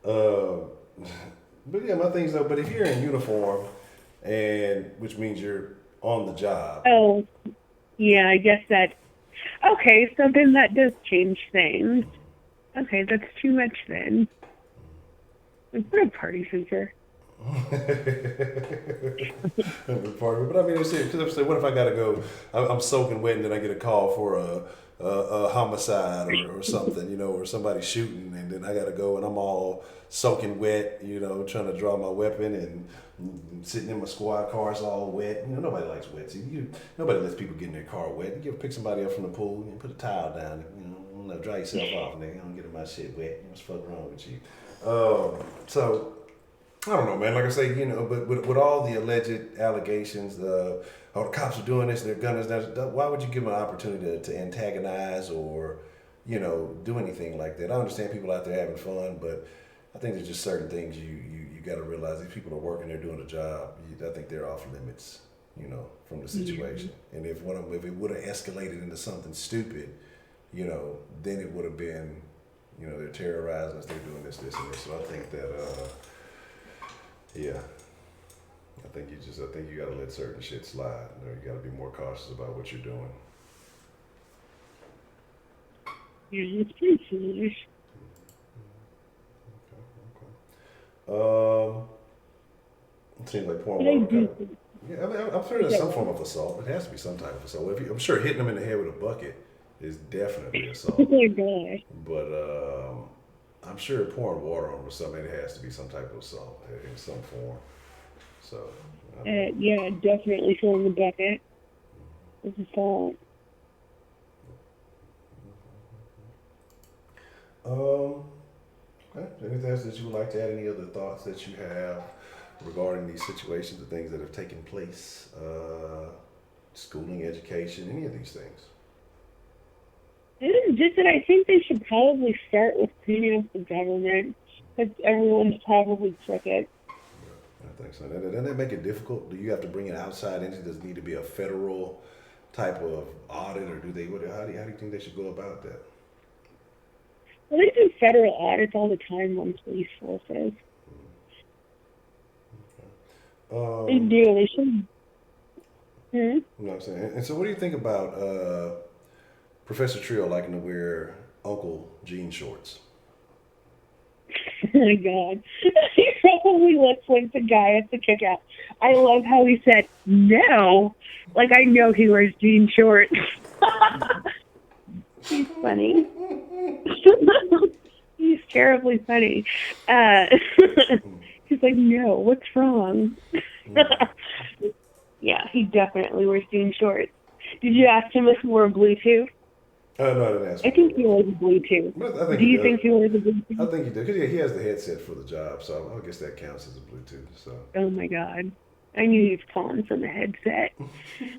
But yeah, my thing is though. But if you're in uniform, and which means you're on the job. Oh, yeah, I guess that. Okay, so then that does change things. Okay, that's too much then. What a party feature. But I mean, because what if I gotta go? I'm soaking wet, and then I get a call for a homicide or something, or somebody shooting, and then I gotta go, and I'm all soaking wet, trying to draw my weapon and sitting in my squad car, it's all wet. Nobody likes wet. See, nobody lets people get in their car wet. You pick somebody up from the pool and put a towel down, dry yourself off, nigga. I'm getting my shit wet. What's fuck wrong with you? So. I don't know, man. Like I say, but with all the alleged allegations, the cops are doing this, they're gunners. Why would you give them an opportunity to antagonize or, do anything like that. I understand people out there having fun, but I think there's just certain things you got to realize. These people are working, they're doing a job. I think they're off limits, from the situation. And if it would have escalated into something stupid, then it would have been, they're terrorizing us, they're doing this, and this. So I think that, yeah, I think you got to let certain shit slide. You got to be more cautious about what you're doing. Yeah, it's pretty foolish. It seems like porn water. Yeah, I mean, I'm sure there's some form of assault. It has to be some type of assault. I'm sure hitting them in the head with a bucket is definitely assault. Oh my gosh. But I'm sure pouring water on them or something, it has to be some type of assault in some form. So. Yeah, definitely throwing the bucket. It's assault. Okay. Anything else that you would like to add? Any other thoughts that you have regarding these situations, the things that have taken place, schooling, education, any of these things? Just that I think they should probably start with cleaning up the government, because everyone's probably crooked. I think so. Doesn't that make it difficult? Do you have to bring an outside entity? Does it need to be a federal type of audit, or do they? How do you think they should go about that? Well, they do federal audits all the time on police forces. They do. They should. You know what I'm saying? And so, what do you think about Professor Trio liking to wear Uncle Jean shorts? Oh my God. He probably looks like the guy at the cookout. I love how he said, no. Like, I know he wears jean shorts. He's funny. He's terribly funny. He's like, no, what's wrong? Yeah, he definitely wears jean shorts. Did you ask him if he wore Bluetooth? No, I didn't ask him. I think he wears a Bluetooth. Do you think he wears a Bluetooth? I think he does, because he has the headset for the job, so I guess that counts as a Bluetooth. So. Oh my God. I knew he was calling from a headset.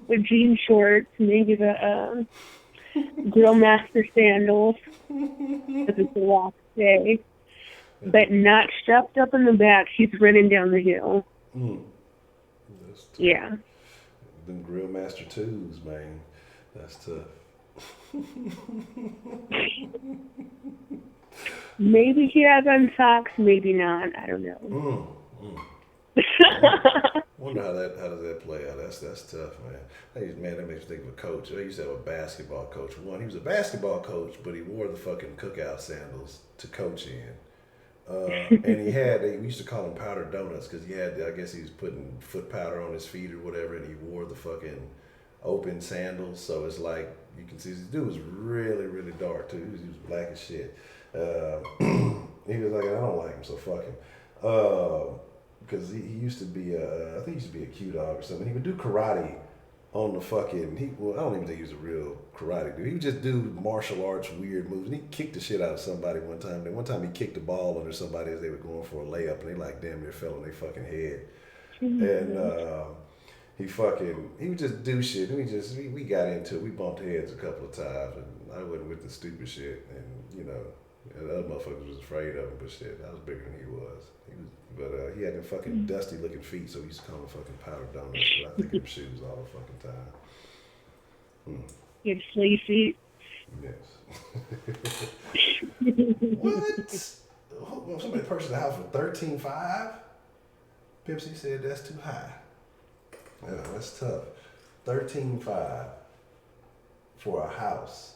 With jean shorts, maybe the Grill Master sandals, because it's a walk day. But not strapped up in the back. He's running down the hill. Yeah. Them Grill Master 2s, man. That's tough. Maybe he has on socks, maybe not. I don't know. Wonder how does that play out? That's tough, man. That makes me think of a coach. I used to have a basketball coach. He was a basketball coach, but he wore the fucking cookout sandals to coach in. And we used to call him powder donuts, because I guess he was putting foot powder on his feet or whatever, and he wore the fucking open sandals. So it's like, you can see this dude was really, really dark too. He was black as shit. He was like, I don't like him, so fuck him. Because he used to be I think he used to be a Q-dog or something. He would do karate on the fucking, I don't even think he was a real karate dude. He would just do martial arts weird moves. And he kicked the shit out of somebody one time. Then one time he kicked the ball under somebody as they were going for a layup, and they like damn near fell on their fucking head. And he would just do shit. And we got into it. We bumped heads a couple of times, and I went with the stupid shit. And the other motherfuckers was afraid of him, but shit, I was bigger than he was. But he had them fucking dusty looking feet, so we used to call him fucking powder donuts. But I think him shoes all the fucking time. You have flea feet? Yes. What? Oh, somebody purchased a house for $13,500? Pimp C said that's too high. Yeah, that's tough. $13,500 for a house.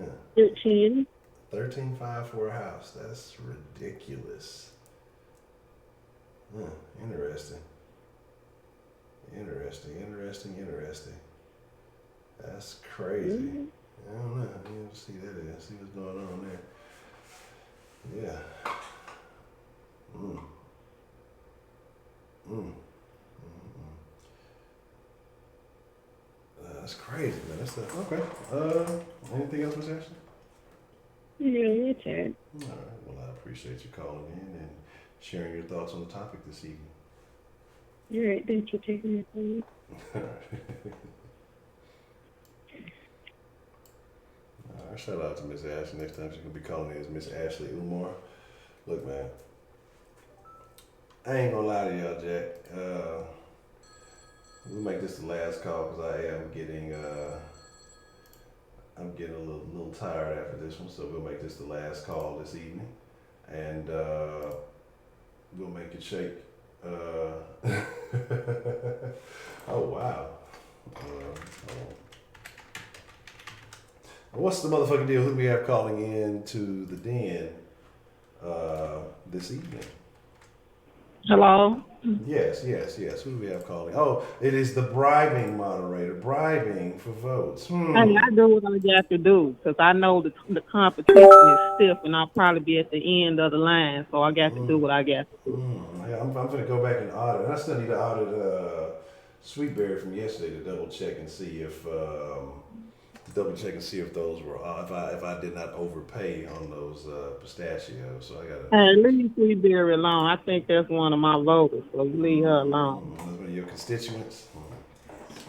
Yeah. 13. $13,500 for a house. That's ridiculous. Interesting. That's crazy. I don't know. You have to see that. See what's going on there. Yeah. That's crazy, man. That's okay. Anything else, Miss Ashley? No, that's it. All right. Well, I appreciate you calling in and sharing your thoughts on the topic this evening. All right. Thanks for taking the call. All right. Shout out to Miss Ashley. Next time she can be calling me as Miss Ashley Umar. Look, man, I ain't gonna lie to y'all, Jack. We'll make this the last call because I am getting I'm getting a little tired after this one, so we'll make this the last call this evening, and we'll make it shake. Oh wow. What's the motherfucking deal? Who do we have calling in to the den this evening? Hello? Yes. Who do we have calling? Oh, it is the bribing moderator. Bribing for votes. Hey, I do what I got to do because I know the competition is stiff and I'll probably be at the end of the line, so I got to do what I got to do. Yeah, I'm going to go back and audit. I still need to audit Sweetberry from yesterday to double check and see if those were if I did not overpay on those pistachios. So I got to. Hey, leave Sweetberry alone. I think that's one of my voters, so leave her alone. That's one of your constituents.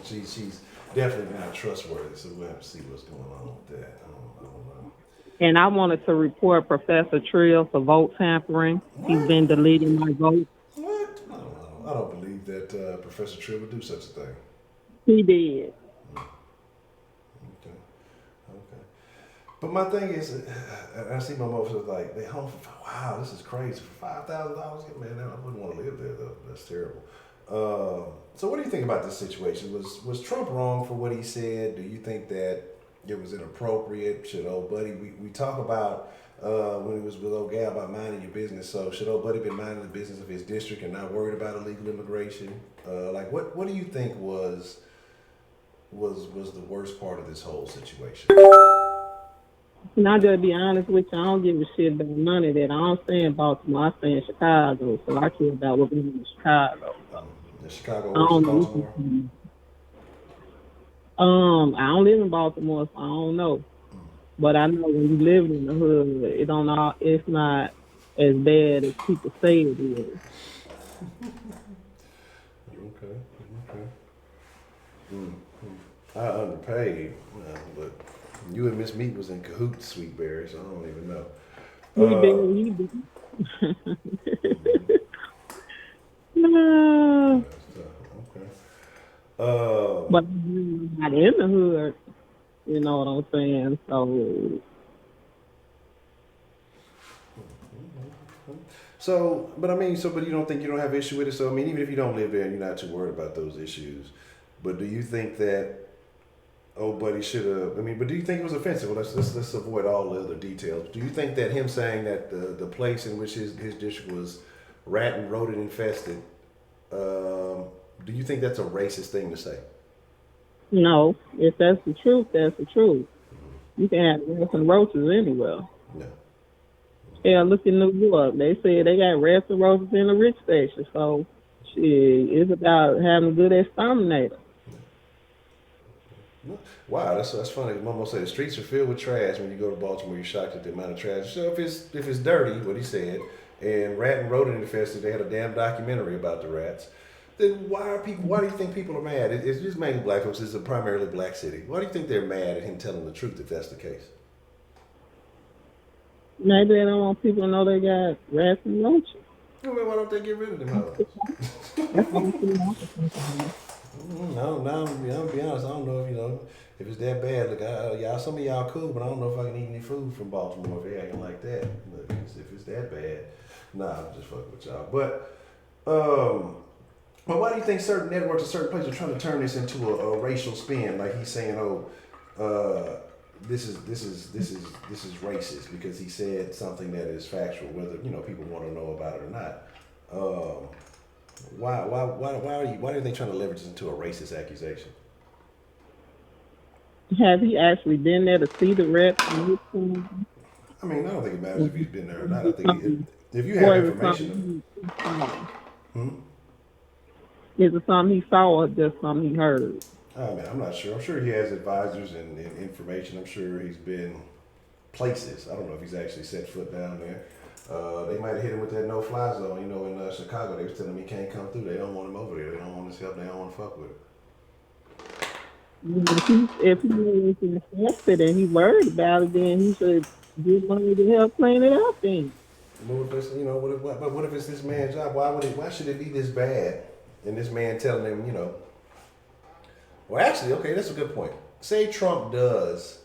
She's definitely not trustworthy, so we'll have to see what's going on with that. I don't know. And I wanted to report Professor Trill for vote tampering. He's been deleting my votes. What? I don't believe that Professor Trill would do such a thing. He did. Okay. But my thing is, I see my motherfuckers like, they home for, wow, this is crazy. For $5,000, man, I wouldn't want to live there, though. That's terrible. So what do you think about this situation? Was Trump wrong for what he said? Do you think that it was inappropriate? Should old buddy, we talk about when he was with old gal about minding your business. So should old buddy been minding the business of his district and not worried about illegal immigration? Like what do you think was the worst part of this whole situation? And I gotta be honest with you, I don't give a shit about none of that. I don't stay in Baltimore, I stay in Chicago, so I care about what's in Chicago. In Chicago or Baltimore? I don't live in Baltimore, so I don't know. But I know when you live in the hood, it's not as bad as people say it is. Okay. I underpaid, but you and Miss Meat was in cahoots, Sweetberry, so I don't even know. You did. No. Okay. But I'm not in the hood, you know what I'm saying? But you don't think you don't have issue with it? So, I mean, even if you don't live there and you're not too worried about those issues, but do you think that old buddy should have, but do you think it was offensive? Well, let's avoid all the other details. Do you think that him saying that the place in which his district was rat and rodent infested, do you think that's a racist thing to say? No, if that's the truth, that's the truth. You can have rats and roaches anywhere. No. Yeah, look in New York. They say they got rats and roaches in the rich station. So, shit, it's about having a good exterminator. Wow, that's funny. Momo said the streets are filled with trash. When you go to Baltimore, you're shocked at the amount of trash. So if it's dirty, what he said, and rat and rodent infested, they had a damn documentary about the rats. Then why do you think people are mad? It's just mainly black folks. It's a primarily black city. Why do you think they're mad at him telling the truth if that's the case? Maybe they don't want people to know they got rats and roaches. Well, why don't they get rid of them hoes? No, I'll be honest. I don't know if it's that bad. Look, some of y'all cool, but I don't know if I can eat any food from Baltimore if they acting like that. Look, if it's that bad, nah, I'm just fucking with y'all. But why do you think certain networks or certain places are trying to turn this into a racial spin? Like he's saying, this is racist because he said something that is factual, whether people want to know about it or not. Why are they trying to leverage this into a racist accusation? Have he actually been there to see the rats? I don't think it matters if he's been there or not. I think if you have information. Is it something he saw or just something he heard? Oh man, I'm not sure. I'm sure he has advisors and information. I'm sure he's been places. I don't know if he's actually set foot down there. They might have hit him with that no-fly zone. In Chicago, they was telling him he can't come through. They don't want him over there. They don't want his help. They don't want to fuck with him. If he is invested and he worried about it, then he should get money to help clean it up. Then What if it's, but what if it's this man's job? Why should it be this bad? And this man telling him, well, actually, okay, that's a good point. Say Trump does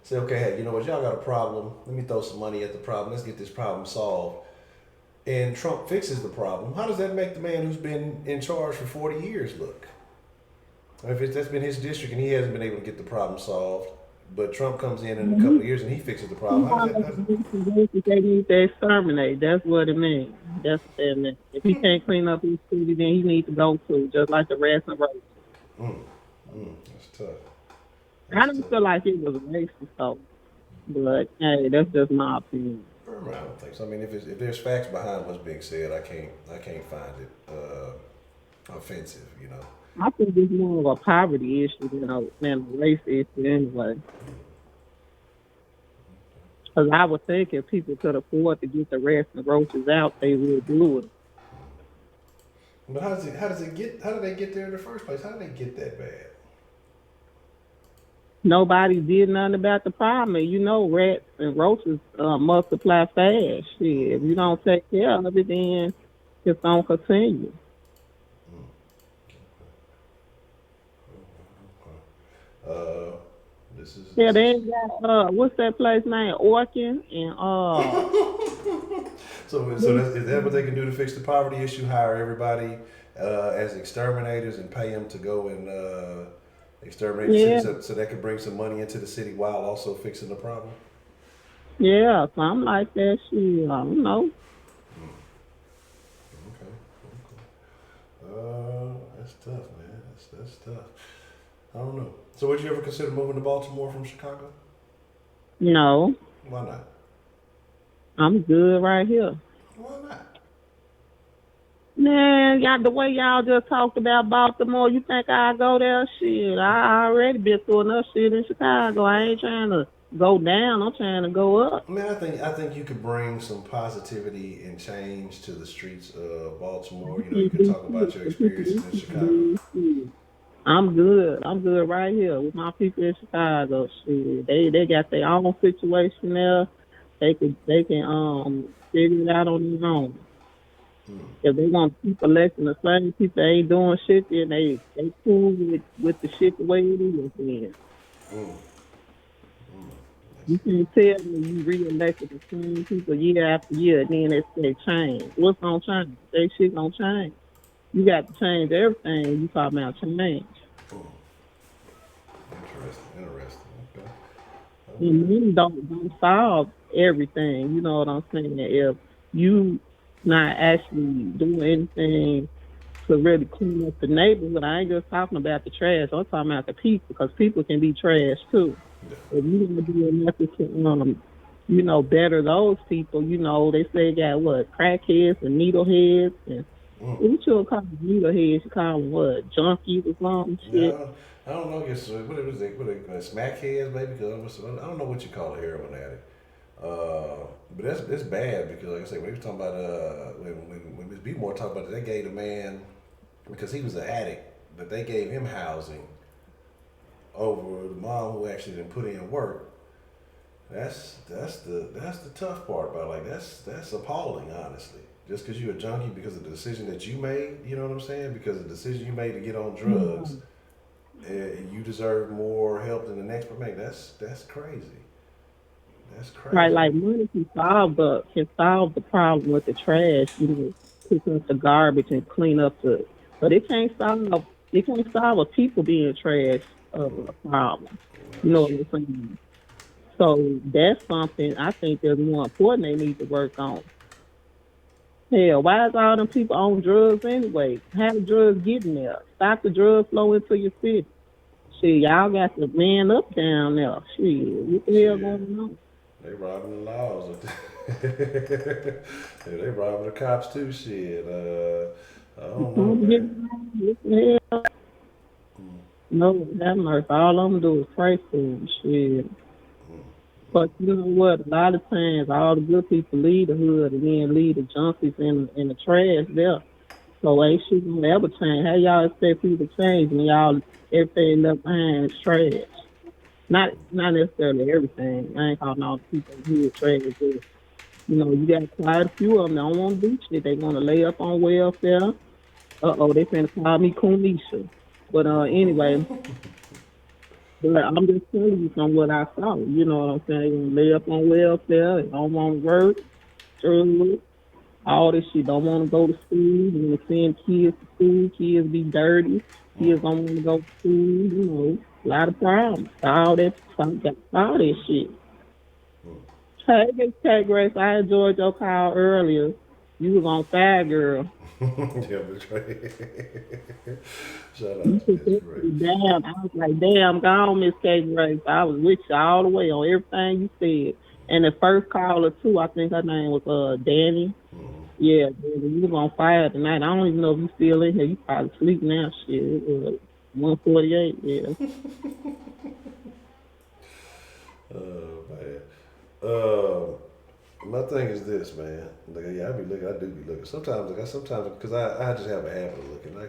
say, okay, hey, you know what, y'all got a problem. Let me throw some money at the problem. Let's get this problem solved. And Trump fixes the problem. How does that make the man who's been in charge for 40 years look? If that's been his district and he hasn't been able to get the problem solved, but Trump comes in a couple of years and he fixes the problem. How does that? they need to exterminate. That's what it means. That's what that means. If he can't clean up his city, then he needs to go too, just like the rest of us. That's tough. I don't feel like it was racist though, but hey, that's just my opinion. I don't think so. I mean, if there's facts behind what's being said, I can't find it offensive. I think it's more of a poverty issue than a race issue anyway. Because I would think if people could afford to get the rats and roaches out, they would do it. But how do they get there in the first place? How do they get that bad? Nobody did nothing about the problem. And rats and roaches multiply fast. Shit, if you don't take care of it, then it's going to continue. They ain't got what's that place name? Orkin and So is that what they can do to fix the poverty issue? Hire everybody as exterminators and pay them to go and exterminate the city, so that could bring some money into the city while also fixing the problem. Yeah, something like that. Shit, I don't know. Okay. That's tough, man. That's tough. I don't know. So would you ever consider moving to Baltimore from Chicago? No. Why not? I'm good right here. Why not? Man, the way y'all just talked about Baltimore, you think I go there? Shit, I already been through enough shit in Chicago. I ain't trying to go down. I'm trying to go up. Man, I think you could bring some positivity and change to the streets of Baltimore. You can talk about your experiences in Chicago. I'm good. I'm good right here with my people in Chicago. Shit, they got their own situation there. They can figure it out on their own. If they want to keep electing the same people that ain't doing shit, then they cool with the shit the way it is. Then you can tell me you re-elected the same people year after year, and then they change. What's gonna change? They shit gonna change. You got to change everything. You talking about change. Interesting. Okay. And men don't solve everything. You know what I'm saying? If you not actually doing anything to really clean up the neighborhood, I ain't just talking about the trash. I'm talking about the people, because people can be trash too. If you don't do nothing to, better those people, they say they got what, crackheads and needleheads and. What you call them needleheads? You call them what? Junkies or something? Shit. No, I don't know. I guess what is it? Smackheads, maybe? Because I don't know what you call a heroin addict. But that's bad because, like I said, when we were talking about when Ms. Beemore talked about it, they gave the man, because he was an addict, but they gave him housing over the mom who actually didn't put in work. That's the tough part about it. Like that's appalling, honestly. Just because you're a junkie, because of the decision that you made, you know what I'm saying? Because of the decision you made to get on drugs, you deserve more help than the next person. Man, that's crazy. That's crazy. Right, like money can solve the problem with the trash. Pick up the garbage and clean up but it can't solve a people being trash of a problem. You know what I'm saying? So that's something I think that's more important they need to work on. Hell, why is all them people on drugs anyway? How the drugs getting there? Stop the drug flow into your city. Shit, y'all got to man up down there. Shit, what the hell going on? They robbing the laws. They robbing the cops too. Shit, I don't know. What the hell? No, that mercy. All I'm do is pray for them. Shit. But you know what? A lot of times, all the good people leave the hood and then leave the junkies in the trash there. So ain't shit gonna ever change. How y'all expect people to change when y'all everything left behind is trash? Not necessarily everything. I ain't calling all the people who are trash. But, you got quite a few of them that don't want to do shit. They want to lay up on welfare. They finna call me Kunisha. But anyway, but I'm just telling you from what I saw. You know what I'm saying? They gonna lay up on welfare. They don't want to work. Drugs, all this shit. Don't want to go to school. You send kids to school. Kids be dirty. Kids don't want to go to school. A lot of problems. All that shit. Hey, Miss K Grace, I enjoyed your call earlier. You was on fire, girl. Yeah, that's right. Shout You out to took Miss that Grace. shit down. I was like, damn, gone, Miss K Grace. I was with you all the way on everything you said. And the first caller too, I think her name was Danny. Yeah, Danny, you was on fire tonight. I don't even know if you still in here. You probably sleep now. Shit, it was 1:48. Yeah. Man. My thing is this, man. Like, yeah, I do be looking. Sometimes, because I just have a habit of looking. I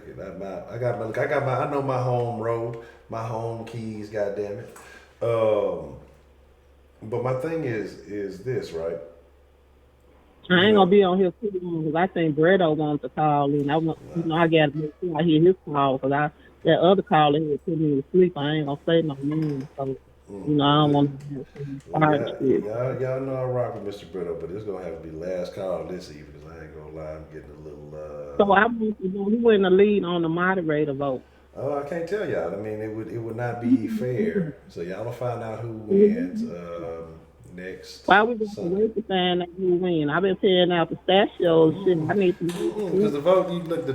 know my home road, my home keys. Goddamn it. But my thing is this, right? I ain't gonna be on here too long because I think Bredo wants to call in. I got to make sure I hear his call because that other caller here put me to sleep. I ain't gonna say no name, so I don't want to Well, shit. y'all know I rock with Mr. Brito, but it's gonna have to be last call this evening because I ain't gonna lie, I'm getting a little. So I want to know who in the lead on the moderator vote. Oh, I can't tell y'all. I mean, it would not be fair. So y'all will find out who wins next Why we got to Sunday. wait to find out who win? I've been paying out pistachios. Shit, I need to. Because the vote, the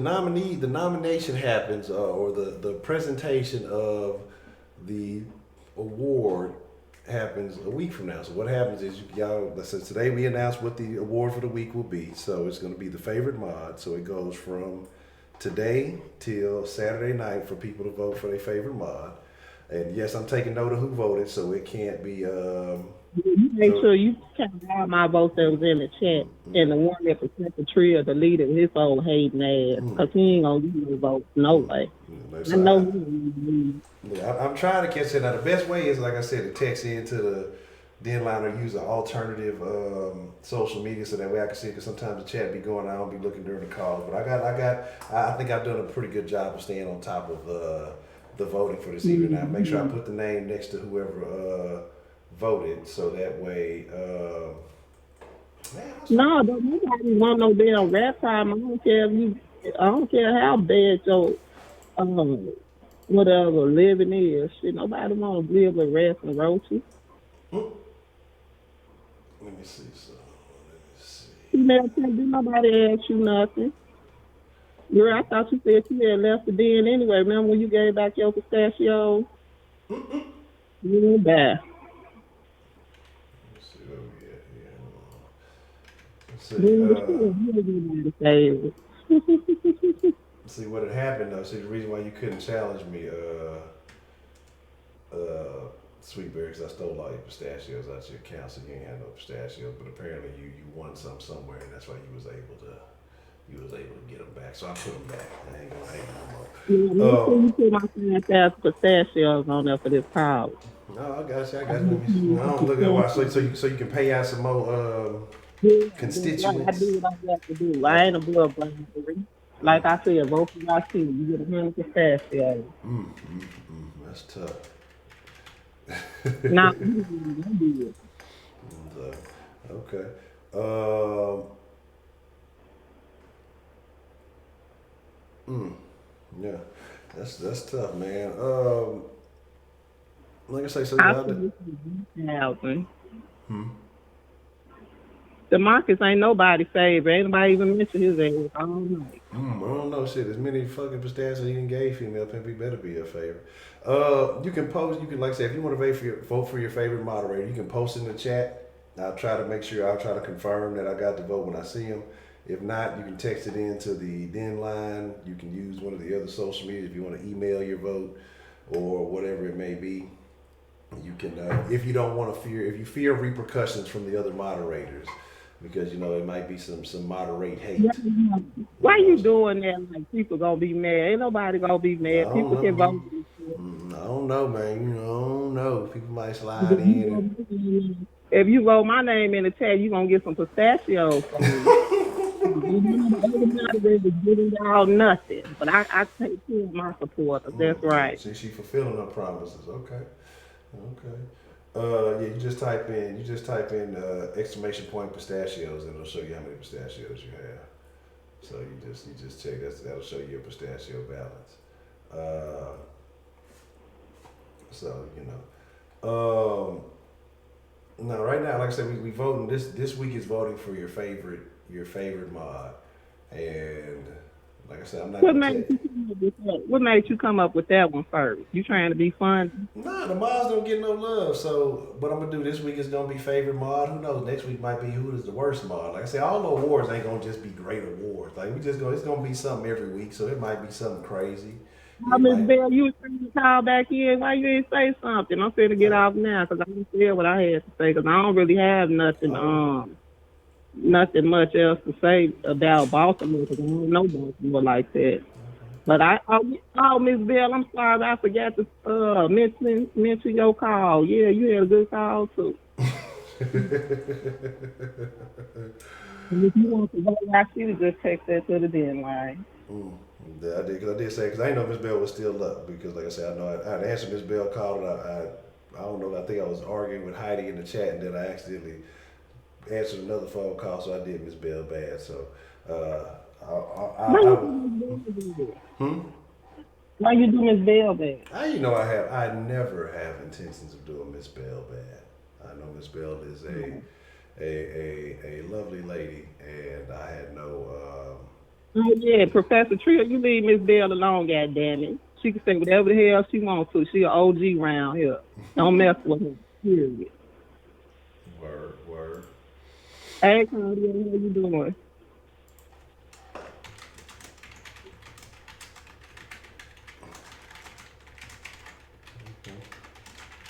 nomination happens, or the presentation of the award happens a week from now. So what happens is since today we announced what the award for the week will be. So it's going to be the favorite mod. So it goes from today till Saturday night for people to vote for their favorite mod. And yes, I'm taking note of who voted, so it can't be. You make sure you count all my votes that was in the chat, and the one that Professor Trill deleted his old hating ass, because he ain't gonna give no votes, no way. So I know. I'm trying to catch it. Now the best way is, like I said, to text into the den line or use an alternative social media so that way I can see. Because sometimes the chat be going, I don't be looking during the calls. But I think I've done a pretty good job of staying on top of the voting for this evening. I make sure I put the name next to whoever voted, so that way. No, don't nobody want no damn rap time. I don't care how bad your whatever living is. Shit, nobody want to live with rats and roaches. Let me see. You never can't do nobody ask you nothing. Girl, I thought you said you had left the den anyway. Remember when you gave back your pistachios? You went back. See what had happened though. See the reason why you couldn't challenge me, Sweetberry, because I stole all your pistachios out your account, so you ain't had no pistachios. But apparently you won some somewhere, and that's why you was able to get them back. So I put them back. I ain't gonna hang no more. You put my 5,000 pistachios on there for this call. No, I got you. I don't look at why. So you can pay out some more constituents. I do what I got to do. I ain't a blood brother. Like I said, vote for my team. You get 100 pistachios. That's tough. Not do it. Okay. Yeah, that's tough, man. Like I say, so DeMarcus ain't nobody favorite. Ain't nobody even mention his ass all night. I don't know, shit. As many fucking pistachios you done gave female pimp, he better be your favorite. You can post. You can, like I say, if you want to vote for your favorite moderator, you can post in the chat. I'll try to confirm that I got the vote when I see him. If not, you can text it into the den line. You can use one of the other social media if you want to email your vote or whatever it may be. You can, if you don't want to if you fear repercussions from the other moderators, because it might be some moderate Yeah, hate. yeah. Why you doing that? Like people gonna be mad? Ain't nobody gonna be I mad. don't People can know. vote. I don't know, man. I don't know. People might slide If you in and. if you wrote my name in the chat, you gonna get some pistachios from me. Everybody ready to giving y'all nothing, but I take care of my supporters. That's right. See, she fulfilling her promises. Okay, okay. Yeah, you just type in exclamation point pistachios, and it'll show you how many pistachios you have. So you just check that'll show you your pistachio balance. Uh, so no, right now, like I said, we voting this week is voting for your favorite mod, and like I said, I'm not What gonna tell made you. you come up with that? What made you come up with that one first? You trying to be fun? Nah, the mods don't get no love. So what I'm gonna do this week is gonna be favorite mod. Who knows? Next week might be who is the worst mod. Like I said, all the awards ain't gonna just be great awards. Like it's gonna be something every week. So it might be something crazy. It Miss might. Bell, you was trying to call back in. Why you didn't say something? I'm finna get off now because I didn't say what I had to say because I don't really have nothing. Nothing much else to say about Baltimore because I don't know Baltimore like that. But Miss Bell, I'm sorry, I forgot to mention your call. Yeah, you had a good call too. And if you want to go, I should have just text that to the den line. Mm, yeah, I did because I did say because I didn't know Miss Bell was still up because like I said I know I had answered Miss Bell call and I don't know I think I was arguing with Heidi in the chat and then I accidentally answered another phone call so I did Miss Bell bad so Why you I do Miss Bell bad? hmm Why you do Miss Bell bad? I never have intentions of doing Miss Bell bad. I know Miss Bell is a lovely lady and I had no. Oh yeah, Professor Trill, you leave Miss Bell alone, goddammit. She can say whatever the hell she wants to. She an OG round here. Don't mess with her. Period. Word. Hey, Claudia, how you doing?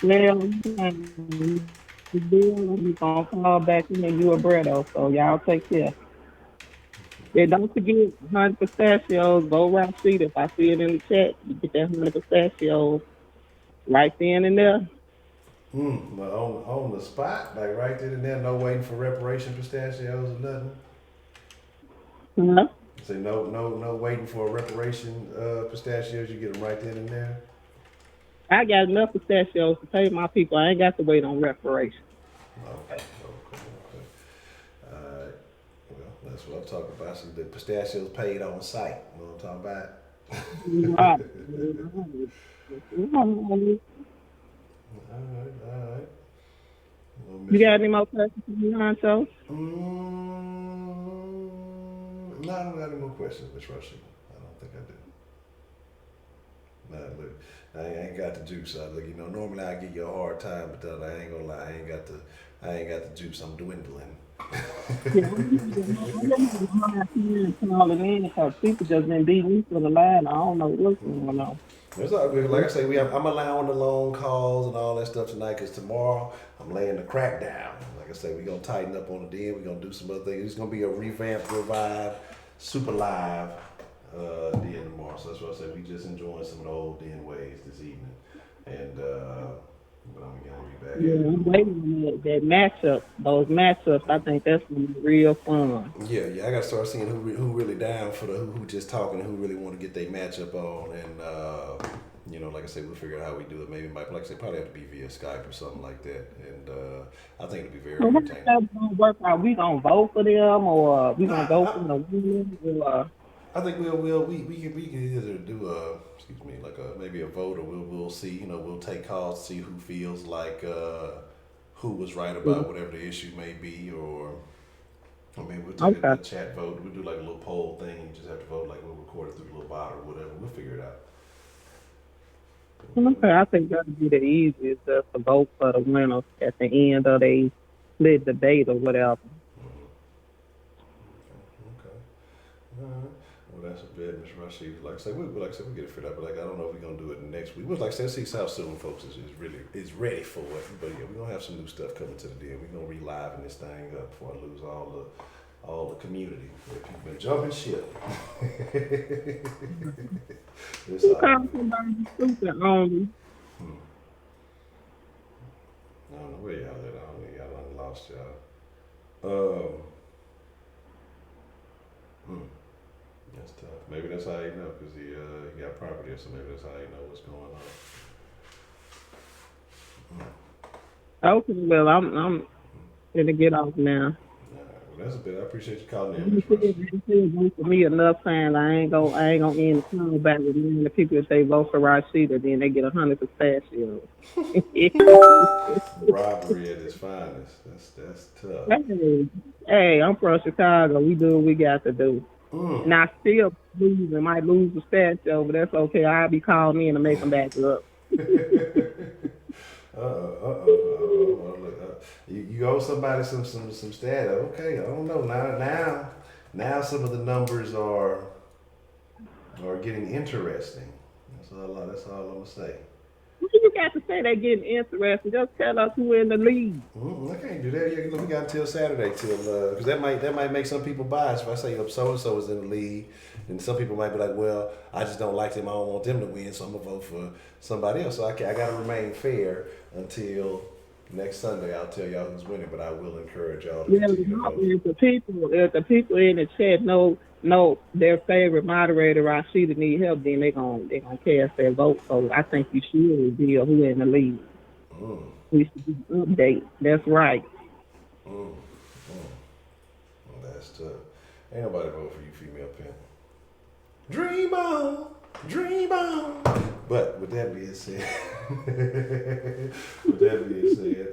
Well, Miss Bell, you gonna call back in and you a Bredo, so y'all take care. Yeah, don't forget 100 pistachios. Go around sheet. If I see it in the chat, you get that 100 pistachios right then and there. But on the spot, like right then and there, no waiting for reparation pistachios or nothing. Huh? Say no waiting for a reparation pistachios. You get them right then and there. I got enough pistachios to pay my people. I ain't got to wait on reparation. Okay. All right. Well, that's what I'm talking about. So the pistachios paid on site. You know what I'm talking about? Right. All right. Well, You Miss. got any more questions for me, Honcho? No, I don't got any more questions, Miss Rushy. I don't think I do. Nah, look, I ain't got the juice. Look, normally I give you a hard time, but I ain't gonna lie, I ain't got the juice. I'm dwindling. Yeah, I'm just calling in because people just been beating me for the line. I don't know what's going on. It's all good. Like I say, I'm allowing the long calls and all that stuff tonight because tomorrow I'm laying the crack down. Like I say, we're gonna tighten up on the den. We're gonna do some other things. It's gonna be a revamped, revived, super live den tomorrow. So that's what I said. We just enjoying some of the old den ways this evening, and but I'm gonna be back Yeah, at I'm it. waiting on that matchup. Those matchups, I think that's gonna be real fun. Yeah. I gotta start seeing who really down for who just talking and who really want to get their matchup on, and like I said, we'll figure out how we do it. Maybe like I said, probably have to be via Skype or something like that, and I think it'll be very So how entertaining. that's gonna work out? We gonna vote for them, or we gonna go Nah, for the winner? Or I think we can either do like maybe a vote or we'll see we'll take calls to see who feels like who was right about whatever the issue may be or I mean we'll take okay. a chat vote. We'll do like a little poll thing. You just have to vote like we'll record it through a little bot or whatever. We'll figure it out. Okay, I think that'd be the easiest just to vote for the winner at the end of the split debate or whatever. Okay. All right. Well, that's a bit, Mr. Rashid. Like I said, we get it figured out, but like I don't know if we're gonna do it next week. We was like I said, see how soon folks is ready for it. But yeah, we're gonna have some new stuff coming to the deal. We're gonna reliven this thing up before I lose all the community. Yeah, people been jumping ship. It's Who all called good. somebody stupid only? I don't know where y'all at. I don't know, y'all done lost y'all. Um, that's tough. Maybe that's how you know, because he got property, so maybe that's how you know what's going on. Okay, well, I'm gonna get off now. Well, that's a bit. I appreciate you calling in, You Miss Russ. said vote for me enough time. I ain't gonna end the call back with me and the people that say vote for Rashida, then they get 100 pistachios. Robbery at its finest. That's tough. Hey, I'm from Chicago. We do what we got to do. And I still lose and might lose the pistachio, but that's okay. I'll be calling in to make them back up. Well, look, you owe somebody some stat. Okay, I don't know. Now some of the numbers are getting interesting. That's all I'm gonna say. What you got to say they getting interested? Just tell us who in the league. I can't do that. Yeah, we got until Saturday because that might make some people biased. If I say so and so is in the league, and some people might be like, well, I just don't like them. I don't want them to win, so I'm gonna vote for somebody else. So I got to remain fair until next Sunday. I'll tell y'all who's winning, but I will encourage y'all to continue to vote. If the people in the chat know their favorite moderator Rashida need help, then they gonna cast their vote. So I think you should reveal who in the league. We should do an update. That's right. Well, that's tough. Ain't nobody vote for you, female pimp. Dream on, dream on. But with that being said,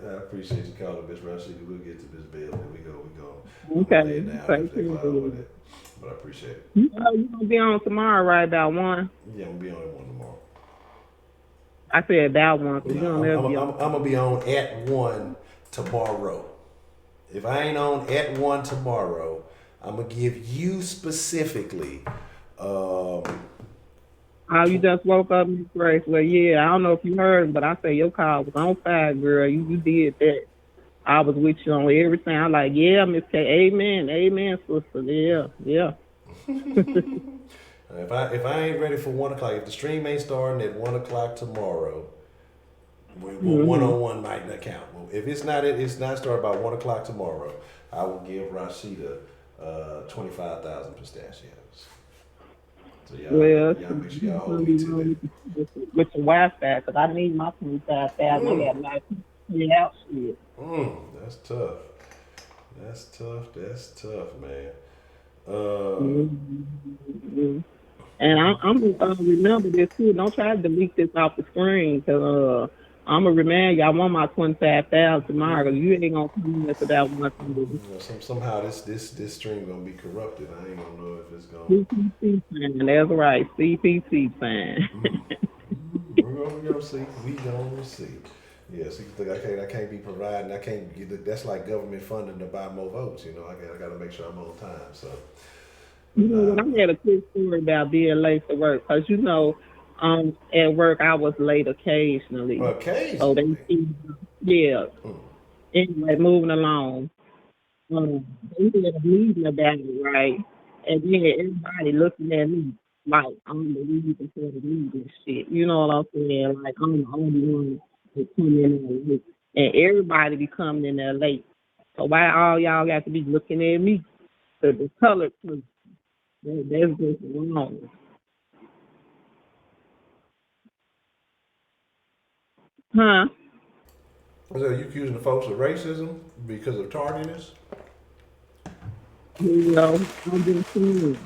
I appreciate you calling, Miss Rashida. We'll get to this bill. There we go. Okay. Lay it down after they cloud with it. But I appreciate it. You gonna be on tomorrow, right? About 1. Yeah, I'm gonna be on at 1 tomorrow. I said about 1. So you don't ever be I'm on. gonna be on at 1 tomorrow. If I ain't on at 1 tomorrow, I'm gonna give you specifically. Oh, you just woke up, Miss Grace. Well, yeah, I don't know if you heard, but I say your call was on fire, girl. You did that. I was with you on everything. I'm like, yeah, Miss K, amen, sister. Yeah. If I ain't ready for 1 o'clock, if the stream ain't starting at 1 o'clock tomorrow, one-on-one might not count. If it's not started by 1 o'clock tomorrow, I will give Rashida 25,000 pistachios. So y'all make sure y'all hold me to that. With your Wi-Fi, because I need my 25,000. I got like out shit. That's tough. That's tough, man. And I'm gonna remember this too. Don't try to delete this off the screen, because I'm gonna remind you. I want my 25,000 tomorrow. You ain't gonna come in about 100. Somehow this stream gonna be corrupted. I ain't gonna know if it's gonna. CPC fan. That's right. CPC fan. We're gonna see. We gonna see. Yeah, see, I can't be providing. I can't. That's like government funding to buy more votes. You know, I got to make sure I'm on time. So. You know, I had a quick story about being late for work, because at work I was late occasionally. So they, yeah. Anyway, moving along. They had a meeting about it, right? And then everybody looking at me like I'm the reason for the meeting and shit. You know what I'm saying? Like I'm the only one that come in there late. And everybody be coming in there late. So why all y'all got to be looking at me? The color too. That's just wrong. Huh? So you accusing the folks of racism because of tardiness? You know, I'm just saying.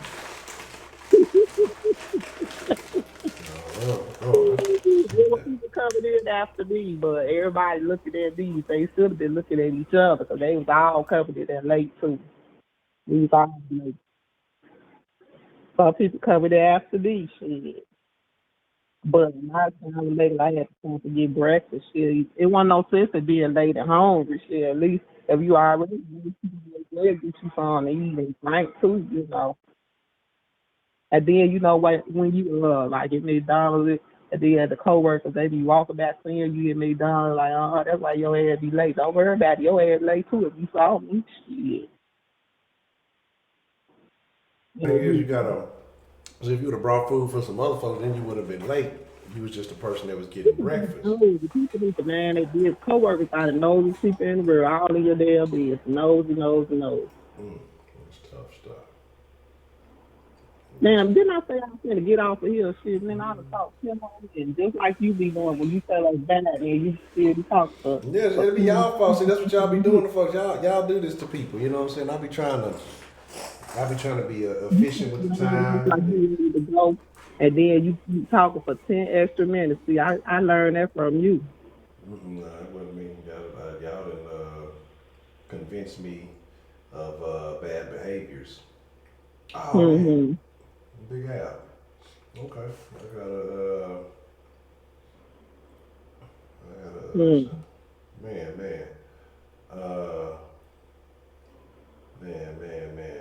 People coming in after me, but everybody looking at me. They should have been looking at each other, because they was all coming in there late too. We was all late. Some people coming in after me, shit. But my time later, I had to come to get breakfast. Shit, it wasn't no sense in being late at home. Shit, at least if you already get you something to eat and drink too, you know. And then when you like at McDonald's, and then the coworkers they be walking back seeing you at McDonald's like, that's why your ass be late. Don't worry about it, your ass late too if you saw me. Shit. Thing is, you gotta. So if you would have brought food for some other folks, then you would have been late. You was just the person that was getting breakfast. The people need to man, they did coworkers out of nosy people in the world, all in your damn business. Nosy. That's tough stuff. Damn, didn't I say I was gonna get off of here shit, and then I done talk to him and just like you be doing when you say like bad and you still talk to Yeah, it'll be y'all fault. See, that's what y'all be doing to folks. Y'all do this to people. You know what I'm saying? I be trying to be efficient with the time. like you ready to go, and then you talking for 10 extra minutes. See, I learned that from you. Nah, it wasn't me. Y'all done convinced me of bad behaviors. Oh, man. Big Al. Okay. I gotta man.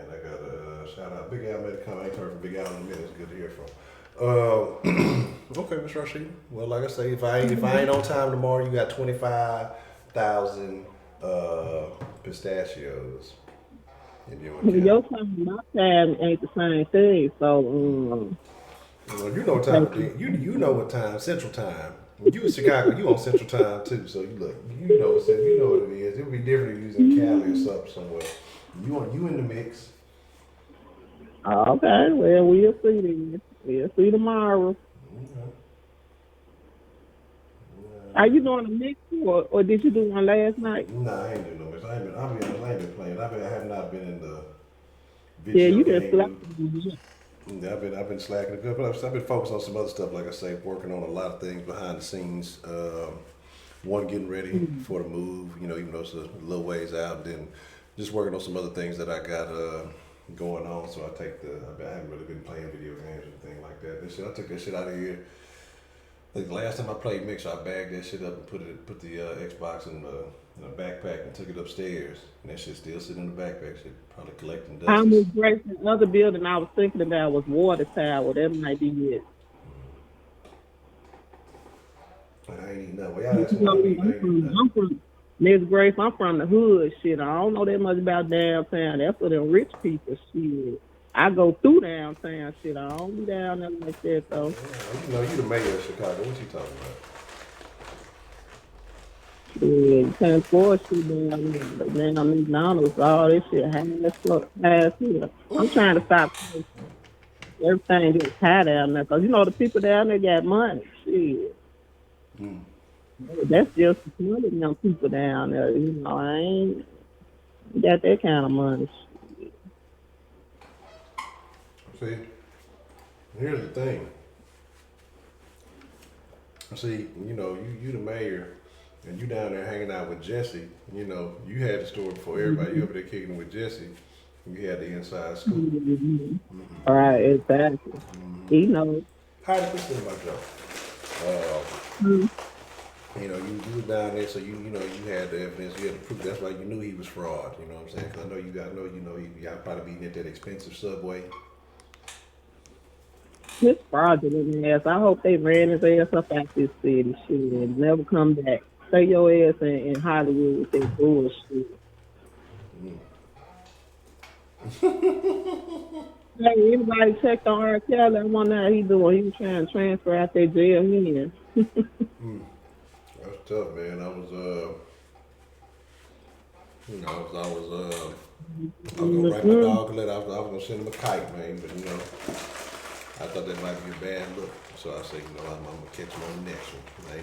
I gotta shout out Big Al made a comment. I ain't heard from Big Al in a minute. It's good to hear from. Okay, Miss Rashida. Well, like I say, if I ain't on time tomorrow, you got 25,000 pistachios. Your time and my time ain't the same thing, so well, you know what time it is. You know what time, Central Time. When you in Chicago, you on Central Time too. So you look, you know what it is. It would be different if you was in Cali or something somewhere. You in the mix. okay, well we'll see then. We'll see tomorrow. Okay. Are you doing a mix or did you do one last night? Nah, I ain't doing no mix. I'll be honest, I ain't been playing. I have not been in the Yeah, video you just game slacking. Yeah, I've been slacking a good, but I've been focused on some other stuff. Like I say, working on a lot of things behind the scenes. One, getting ready for the move. Even though it's a little ways out. Then just working on some other things that I got going on. So I haven't really been playing video games or anything like that. I took that shit out of here. Like the last time I played Mix, I bagged that shit up and put the Xbox in a backpack and took it upstairs. And that shit still sitting in the backpack. Shit probably collecting dust. I'm with Grace. Another building I was thinking about was Water Tower. That might be it. I ain't eating nothing. Well, y'all that's what I'm from Miss Grace. I'm from the hood. Shit, I don't know that much about downtown. That's for them rich people. Shit, I go through downtown. Shit, I don't be down there like that though. Yeah, you the mayor of Chicago. What you talking about? Yeah, you can't afford shit down there. But then I'm McDonald's, all this shit has here. I'm trying to stop everything gets high down there because the people down there got money. Shit. That's just money, young people down there. I ain't got that kind of money. See, here's the thing. See, you the mayor, and you down there hanging out with Jesse. You had the story before everybody. You over there kicking it with Jesse. You had the inside scoop. All right, exactly. He knows. How did this thing about you were down there, so you had the evidence, you had the proof. That's why you knew he was fraud. You know what I'm saying? Because I know y'all probably be at that expensive Subway. This fraudulent ass. I hope they ran his ass up out this city, shit, and never come back. Stay your ass in Hollywood with that bullshit. Hey, anybody checked on R. Kelly? I wonder how he doing. He was trying to transfer out that jail here. That's tough, man. I was gonna write my dog a letter. I was gonna send him a kite, man, but I thought that might be a bad look. So I said, I'm gonna catch him on the next one. I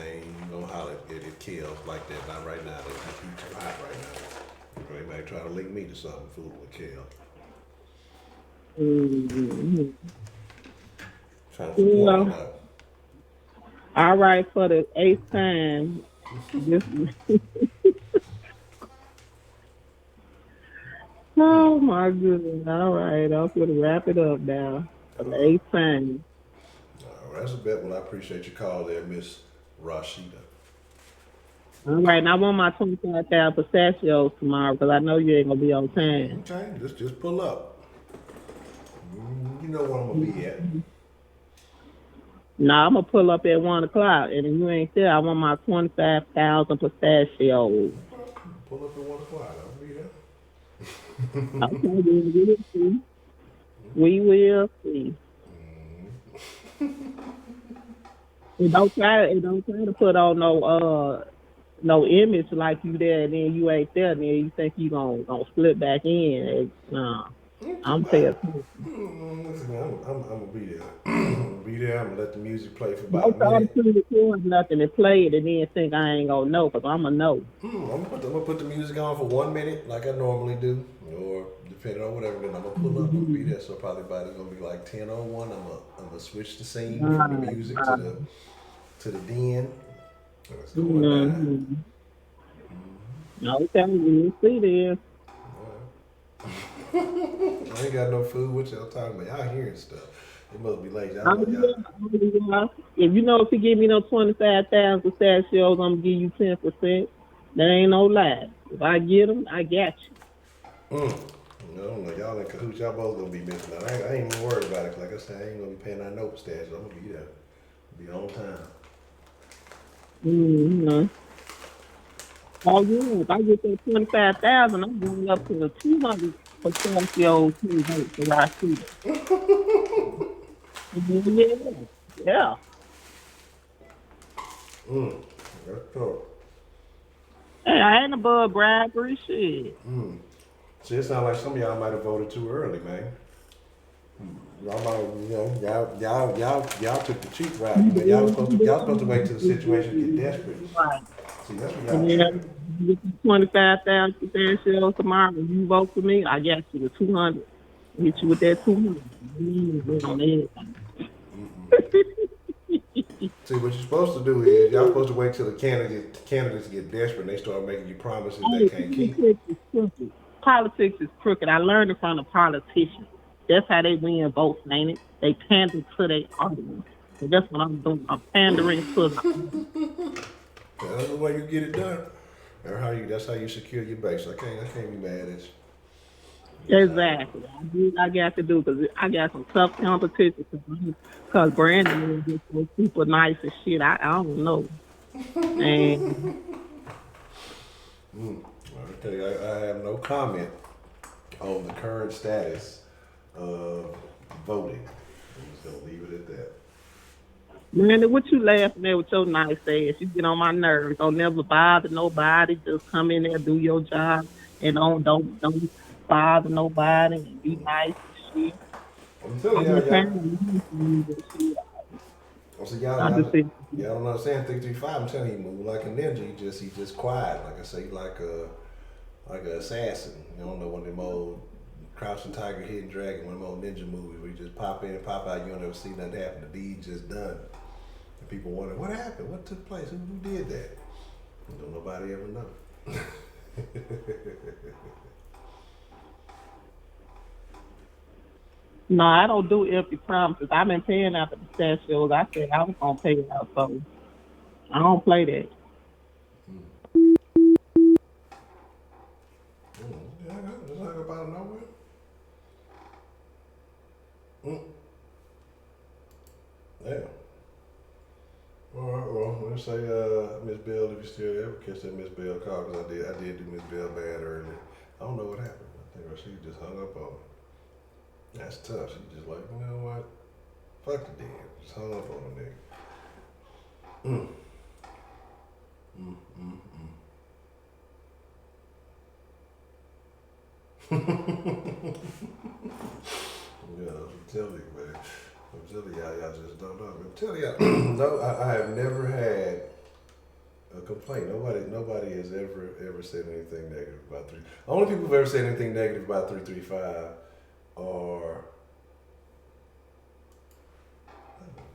ain't gonna holler at it kills like that. Not right now. It's too hot right now. They might try to link me to something food with kill. Trying to support out. All right, for the 8th time. Oh my goodness. All right, I'm going to wrap it up now. For the 8th time. All right, that's a bet. Well, I appreciate your call there, Miss Rashida. All right, and I want my 25,000 pistachios tomorrow because I know you ain't going to be on time. Okay, just pull up. You know where I'm gonna be at. Nah, I'm gonna pull up at 1 o'clock, and if you ain't there, I want my 25,000 pistachios. Pull up at 1 o'clock. I'll be there. Okay, then we'll see. We will see. And don't try to put on no image like you there, and then you ain't there, and then you think you gonna slip back in. Nah, I'm paying attention. Listen, I'm gonna be there. I'm gonna be there. I'm gonna let the music play for about Don't a try to minute. pre-record nothing and play it, and then think I ain't gonna know, cause I'ma know. I'm gonna put the music on for 1 minute, like I normally do, or depending on whatever. Then I'm gonna pull up. I'm gonna be there. So probably about it's gonna be like 10:01. I'm gonna switch the scene from the music to the den. And it's going down. Mm-hmm. Okay, we'll see then. I ain't got no food. What y'all talking about? Y'all hearing stuff. It must be late. Y'all. If you know if you give me no 25,000 pistachios, I'm gonna give you 10%. That ain't no lie. If I get them, I got you. I don't know. Y'all in cahoots. Y'all both gonna be missing out. I ain't even worried about it. 'Cause like I said, I ain't gonna be paying no pistachios. I'm gonna be there. Be on time. Mm-hmm. Oh yeah, if I get that 25,000, I'm going up to the 200 pistachios so I see. Yeah. That's tough. Hey, I ain't above bribery shit. See, it sounds like some of y'all might have voted too early, man. Y'all might, y'all took the cheap route. You know, y'all supposed to wait till the situation get desperate. Right. See, that's what And y'all then you get the 25,000 pistachios tomorrow, and you vote for me, I got you the 200. Hit you with that 200. See, what you're supposed to do is y'all supposed to wait till the candidates get desperate and they start making you promises they can't keep. Politics is crooked. I learned it from the politicians. That's how they win votes, ain't it? They pander to their audience. So that's what I'm doing. I'm pandering to the audience. That's the way you get it done. That's how you secure your base. I can't be mad at you. Exactly. I do what I got to do because I got some tough competition. Because Brandon is just so super nice and shit. I don't know. And I tell you, I have no comment on the current status of voting. I'm just gonna leave it at that. Brandon, what you laughing at with your nice ass? You get on my nerves. Don't never bother nobody. Just come in there, do your job, and don't bother nobody and be nice and shit. I'm telling I'm just y'all. So y'all don't understand 335. I'm telling you, he move like a ninja. He just quiet. Like I say, like a assassin. You don't know one of them old Crouching Tiger, Hidden Dragon, one of them old ninja movies where you just pop in and pop out. You don't ever see nothing happen. The deed just done. And people wonder what happened, what took place, who did that. Don't nobody ever know. No, I don't do empty promises. I've been paying out the pistachios. I said I was gonna pay it out, so I don't play that. Just like about nowhere. Damn. All right, well, let's say Miss Bell, if you still ever catch that Miss Bell call, because I did do Miss Bell bad earlier. I don't know what happened. I think she just hung up on me. That's tough. She just like, you know what? Fuck the damn. Just hung up on the nigga. Yeah, I'm telling you, man. I'm telling y'all just don't know. I'm telling y'all, no, I have never had a complaint. Nobody has ever said anything negative about three. Only people who've ever said anything negative about 335 are.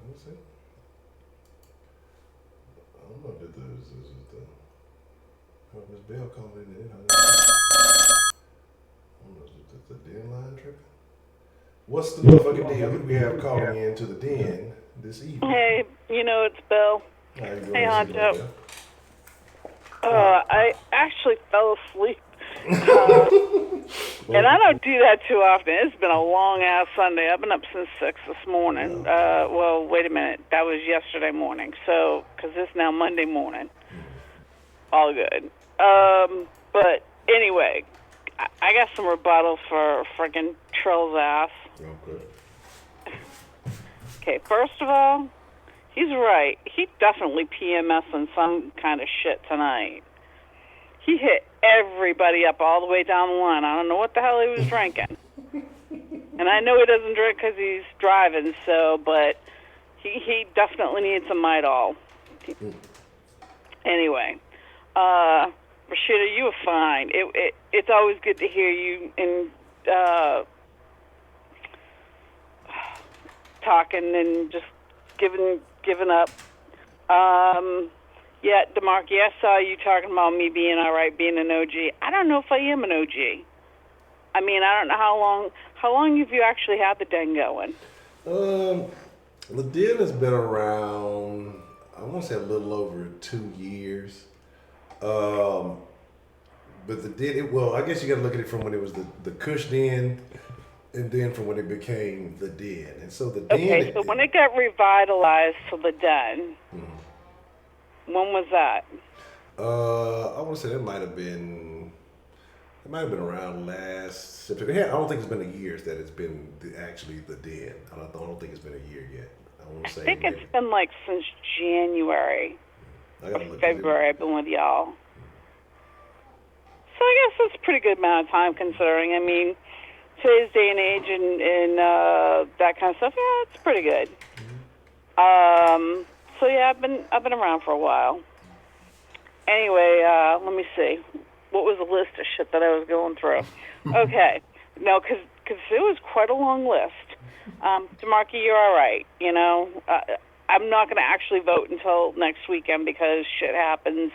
Let's see. I don't know if this is the. Miss Bell called in. I don't know if the den line tripping. What's the motherfucking deal? Who do we have calling in to the den this evening? Hey, it's Bill. How you doing, Hey, Mr. Honcho. Bell? I actually fell asleep. And I don't do that too often. It's been a long-ass Sunday. I've been up since 6 this morning. Well, wait a minute. That was yesterday morning. So, because it's now Monday morning. All good. But anyway, I got some rebuttals for friggin' Trill's ass. Okay. Okay, first of all, he's right. He definitely PMSing some kind of shit tonight. He hit everybody up all the way down the line. I don't know what the hell he was drinking. And I know he doesn't drink because he's driving, but he definitely needs some Midol. Anyway, Rashida, you were fine. It's always good to hear you and talking and just giving up. Yeah, DeMarque, I saw you talking about me being all right, being an OG. I don't know if I am an OG. I mean, I don't know how long have you actually had the den going? The den has been around, I want to say a little over 2 years. But the den, well, I guess you got to look at it from when it was the Kush Den, and then from when it became the den. And so the den. Okay, so when it got revitalized to the den, when was that? I want to say it might have been around last September. I don't think it's been a year that it's been actually the den. I don't think it's been a year yet. I think it's been like since January or February. I've been with y'all. So I guess that's a pretty good amount of time considering. I mean, today's day and age and that kind of stuff. Yeah, it's pretty good. So yeah, I've been around for a while. Anyway, let me see. What was the list of shit that I was going through? Okay, no, because it was quite a long list. DeMarque, you're all right. You know, I'm not going to actually vote until next weekend because shit happens.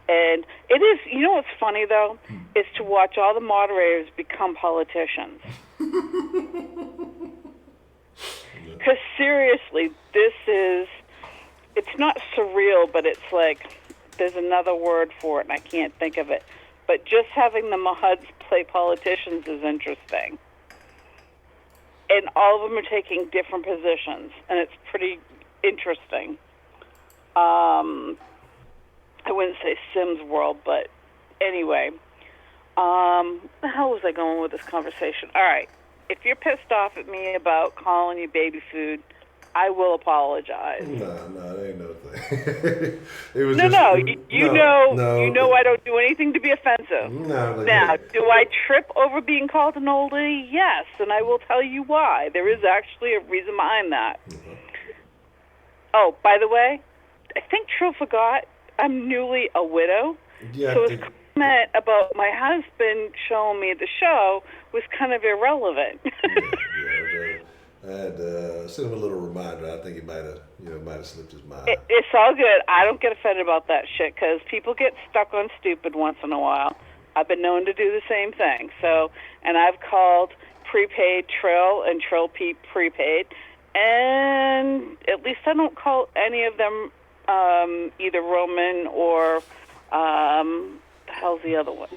And it is, you know what's funny, though, is to watch all the moderators become politicians. Because seriously, it's not surreal, but it's like, there's another word for it, and I can't think of it. But just having the Mohuds play politicians is interesting. And all of them are taking different positions, and it's pretty interesting. I wouldn't say Sims World, but anyway. Where the hell was I going with this conversation? All right. If you're pissed off at me about calling you baby food, I will apologize. No, that ain't no thing. You know I don't do anything to be offensive. No, now, do I trip over being called an oldie? Yes, and I will tell you why. There is actually a reason behind that. Mm-hmm. Oh, by the way, I think Trill forgot I'm newly a widow. Yeah, so his comment about my husband showing me the show was kind of irrelevant. I had sent him a little reminder. I think he might have slipped his mind. It's all good. I don't get offended about that shit because people get stuck on stupid once in a while. I've been known to do the same thing. So, and I've called prepaid Trill and Trill Pete prepaid, and at least I don't call any of them either Roman or the hell's the other one?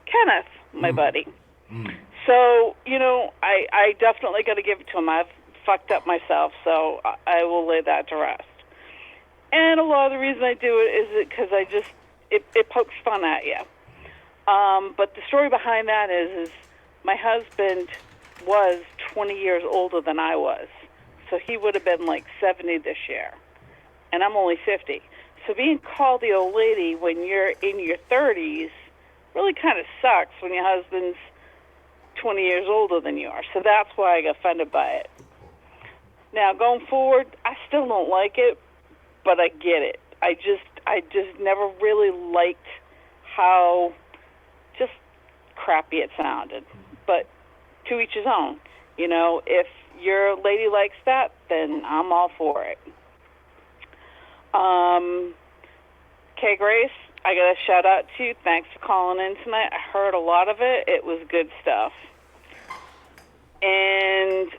Kenneth, my buddy. So, you know, I definitely got to give it to him. I've fucked up myself, so I will lay that to rest. And a lot of the reason I do it is because it pokes fun at you. But the story behind that is my husband was 20 years older than I was. So he would have been like 70 this year. And I'm only 50. So being called the old lady when you're in your 30s really kind of sucks when your husband's 20 years older than you are. So that's why I got offended by it. Now, going forward, I still don't like it, but I get it. I just never really liked how just crappy it sounded. But to each his own. You know, if your lady likes that, then I'm all for it. Kay Grace, I got a shout out to you. Thanks for calling in tonight. I heard a lot of it. It was good stuff. And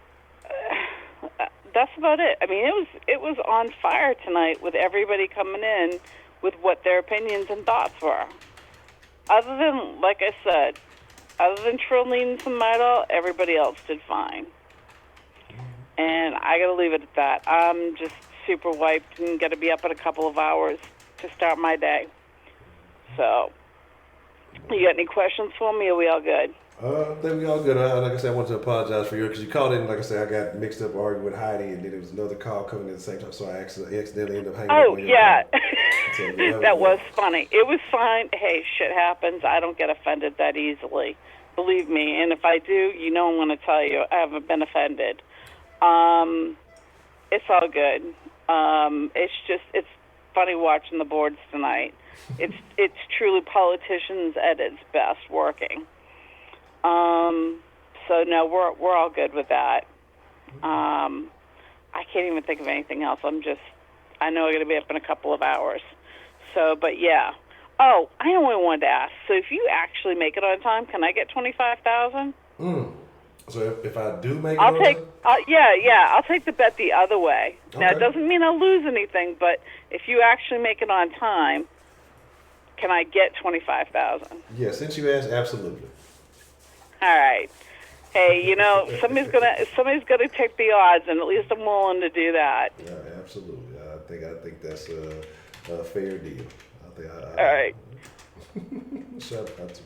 that's about it. I mean, it was on fire tonight with everybody coming in with what their opinions and thoughts were. Other than, like I said, other than Trilene and some Midol, everybody else did fine. And I got to leave it at that. I'm just super wiped and got to be up in a couple of hours to start my day. So, you got any questions for me? Or are we all good? I think we all good. Like I said, I want to apologize for you because you called in. Like I said, I got mixed up arguing with Heidi, and then there was another call coming in at the same time, so I accidentally ended up hanging up on your yeah. call. So, that was funny. It was fine. Hey, shit happens. I don't get offended that easily. Believe me. And if I do, you know I'm going to tell you I haven't been offended. It's all good. It's funny watching the boards tonight. It's truly politicians at its best working. So no, we're all good with that. I can't even think of anything else. I know I'm going to be up in a couple of hours. So, but yeah. Oh, I only wanted to ask. So if you actually make it on time, can I get 25,000? So if I do make it, I'll take the bet the other way. Okay. Now it doesn't mean I'll lose anything, but if you actually make it on time, can I get 25,000? Yeah, since you asked, absolutely. All right. Hey, you know, somebody's gonna take the odds, and at least I'm willing to do that. Yeah, absolutely. I think that's a fair deal. All right. Shout out to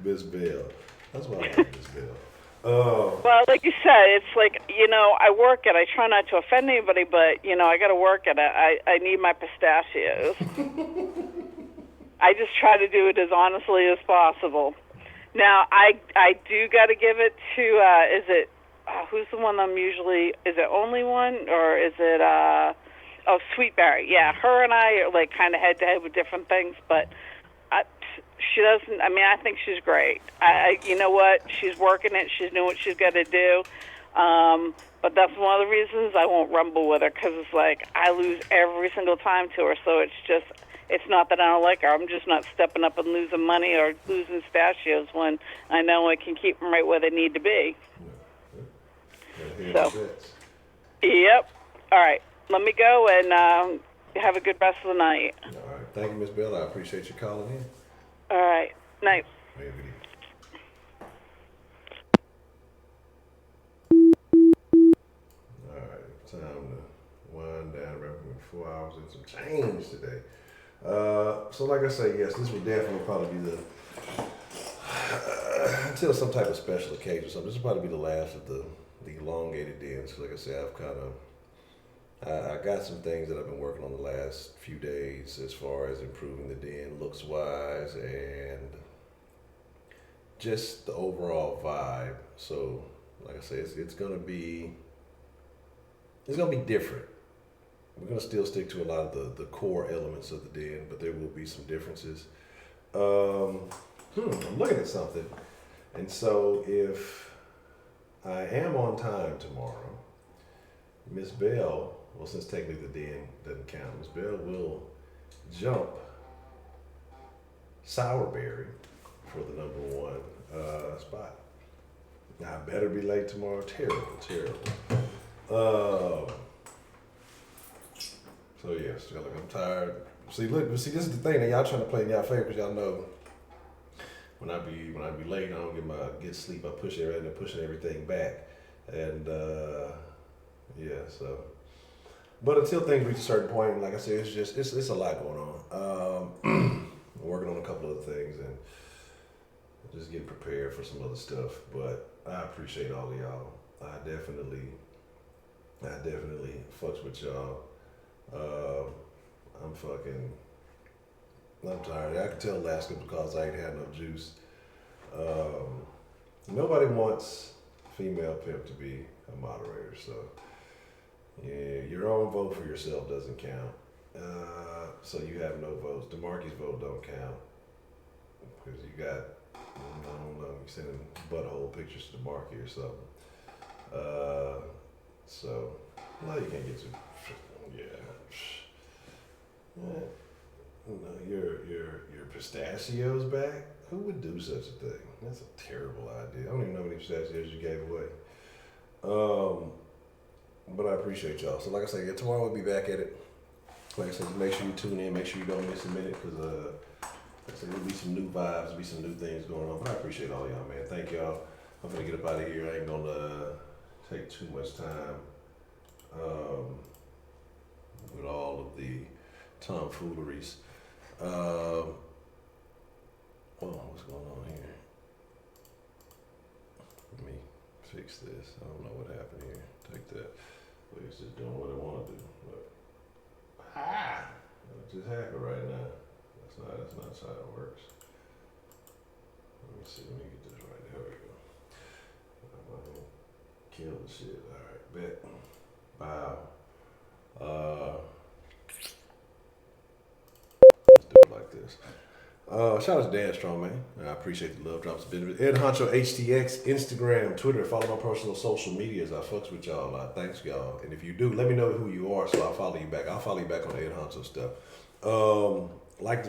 Miss Bell. That's why I like Miss Bell. Well, like you said, it's like, you know, I work it. I try not to offend anybody, but, you know, I got to work it. I need my pistachios. I just try to do it as honestly as possible. Now, I do got to give it to, who's the one I'm usually, is it only one, or is it, Sweetberry. Yeah, her and I are, like, kind of head-to-head with different things, but she doesn't, I think she's great. You know what? She's working it. She's doing what she's got to do. But that's one of the reasons I won't rumble with her, because it's like I lose every single time to her. So it's not that I don't like her. I'm just not stepping up and losing money or losing pistachios when I know I can keep them right where they need to be. So, yep. All right. Let me go and have a good rest of the night. All right. Thank you, Miss Bell. I appreciate you calling in. All right. Night. All right. Time to wind down. We're 4 hours and some change today. So like I say, yes, this will definitely probably be until some type of special occasion or something, this will probably be the last of the elongated dens. Like I said, I got some things that I've been working on the last few days as far as improving the den looks wise and just the overall vibe. So like I say, it's gonna be different. We're gonna still stick to a lot of the core elements of the den, but there will be some differences. I'm looking at something, and so if I am on time tomorrow, Miss Bell, well, since technically the den doesn't count, Miss Bell will jump Sourberry for the #1 spot. Now, I better be late tomorrow. Terrible. So yes, I'm tired. See, this is the thing that y'all trying to play in y'all favor, because y'all know when I be late, I don't get sleep. I push everything back, and so. But until things reach a certain point, like I said, it's a lot going on. I'm working on a couple other things and just getting prepared for some other stuff. But I appreciate all of y'all. I definitely fucks with y'all. I'm tired. I can tell Alaska because I ain't had no juice. Nobody wants female pimp to be a moderator, so yeah, your own vote for yourself doesn't count. So you have no votes. DeMarcus' vote don't count because you got, I don't know, you sending butthole pictures to DeMarcus or something. So no, you can't get to. Your pistachios back? Who would do such a thing? That's a terrible idea. I don't even know how many pistachios you gave away. But I appreciate y'all. So like I said, tomorrow we'll be back at it. Like I said, make sure you tune in. Make sure you don't miss a minute, because So there'll be some new vibes, there'll be some new things going on. But I appreciate all y'all, man. Thank y'all. I'm gonna get up out of here. I ain't gonna take too much time with all of the tomfooleries. What's going on here? Let me fix this. I don't know what happened here. Take that. It's just doing what I want to do. But, it's just happened right now. That's not how it works. Let me see. Let me get this right. There we go. I'm gonna kill the shit. All right, bet. Bow. Let's do it like this. Shout out to Dan Strong, man. I appreciate the love drops. Ed Honcho HTX, Instagram, Twitter. Follow my personal social medias. I fucks with y'all. Thanks, y'all. And if you do, let me know who you are so I'll follow you back. I'll follow you back on the Ed Honcho stuff. Hit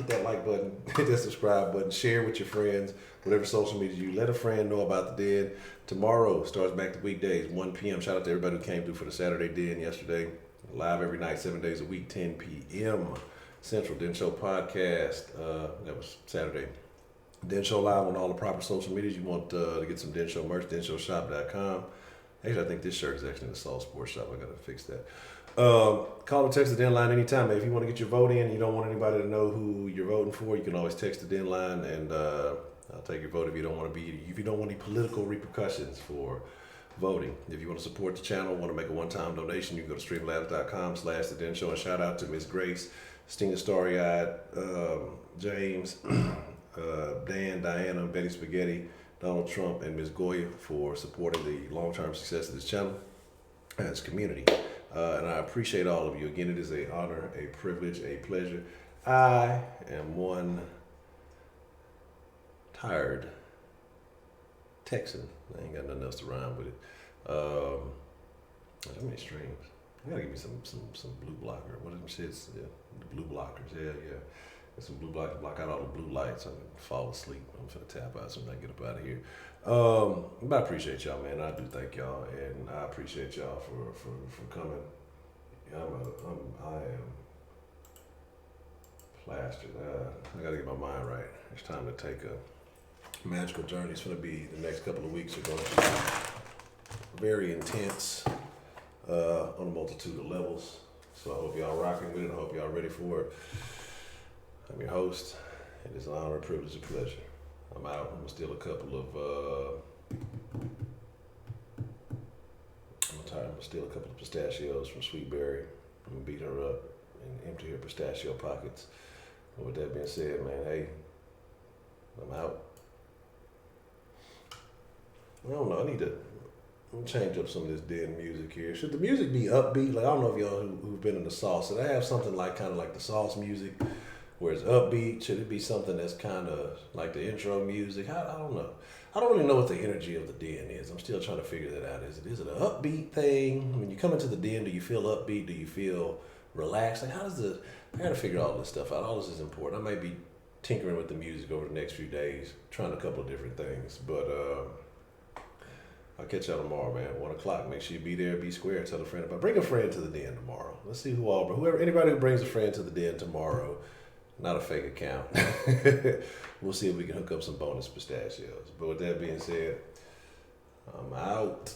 that like button, hit that subscribe button, share with your friends, whatever social media you. Let a friend know about the Den. Tomorrow starts back to weekdays, 1 p.m. Shout out to everybody who came through for the Saturday Den yesterday. Live every night, 7 days a week, 10 p.m. Central Den Show podcast. That was Saturday. Den Show live on all the proper social medias. You want to get some Den Show merch, denshowshop.com. Actually, I think this shirt is actually in the Soul Sports Shop. I got to fix that. Call or text the Den line anytime. If you want to get your vote in, you don't want anybody to know who you're voting for, you can always text the Den line, and I'll take your vote if you don't want any political repercussions for voting. If you want to support the channel, want to make a one-time donation, you can go to streamlabs.com/the Den Show. And shout out to Miss Grace, Stina Starry-Eyed, James, Dan, Diana, Betty Spaghetti, Donald Trump, and Ms. Goya for supporting the long-term success of this channel and its community. And I appreciate all of you. Again, it is an honor, a privilege, a pleasure. I am one tired Texan. I ain't got nothing else to rhyme with it. How many streams? I gotta give me some blue blocker. What are them shits? Yeah, the blue blockers. Yeah. Get some blue blockers, block out all the blue lights. I can fall asleep. I'm finna tap out as soon as I get up out of here. But I appreciate y'all, man. I do thank y'all, and I appreciate y'all for coming. I am plastered. I gotta get my mind right. It's time to take a magical journey. It's gonna be the next couple of weeks are going to be very intense on a multitude of levels. So I hope y'all rocking with it. I hope y'all ready for it. I'm your host. It is an honor, a privilege, a pleasure. I'm out. I'm gonna steal a couple of pistachios from Sweet Berry. I'm gonna beat her up and empty her pistachio pockets. And with that being said, man, hey, I'm out. I don't know. I need to change up some of this dead music here. Should the music be upbeat? Like, I don't know if y'all who've been in the sauce. Should I have something like kind of like the sauce music, where it's upbeat? Should it be something that's kind of like the intro music? I don't know. I don't really know what the energy of the Den is. I'm still trying to figure that out. Is it an upbeat thing? When you come into the Den, do you feel upbeat? Do you feel relaxed? Like, I gotta figure all this stuff out. All this is important. I may be tinkering with the music over the next few days, trying a couple of different things. But I'll catch y'all tomorrow, man. 1 o'clock. Make sure you be there, be square. Tell a friend about. Bring a friend to the Den tomorrow. Let's see anybody who brings a friend to the Den tomorrow. Not a fake account. We'll see if we can hook up some bonus pistachios. But with that being said, I'm out.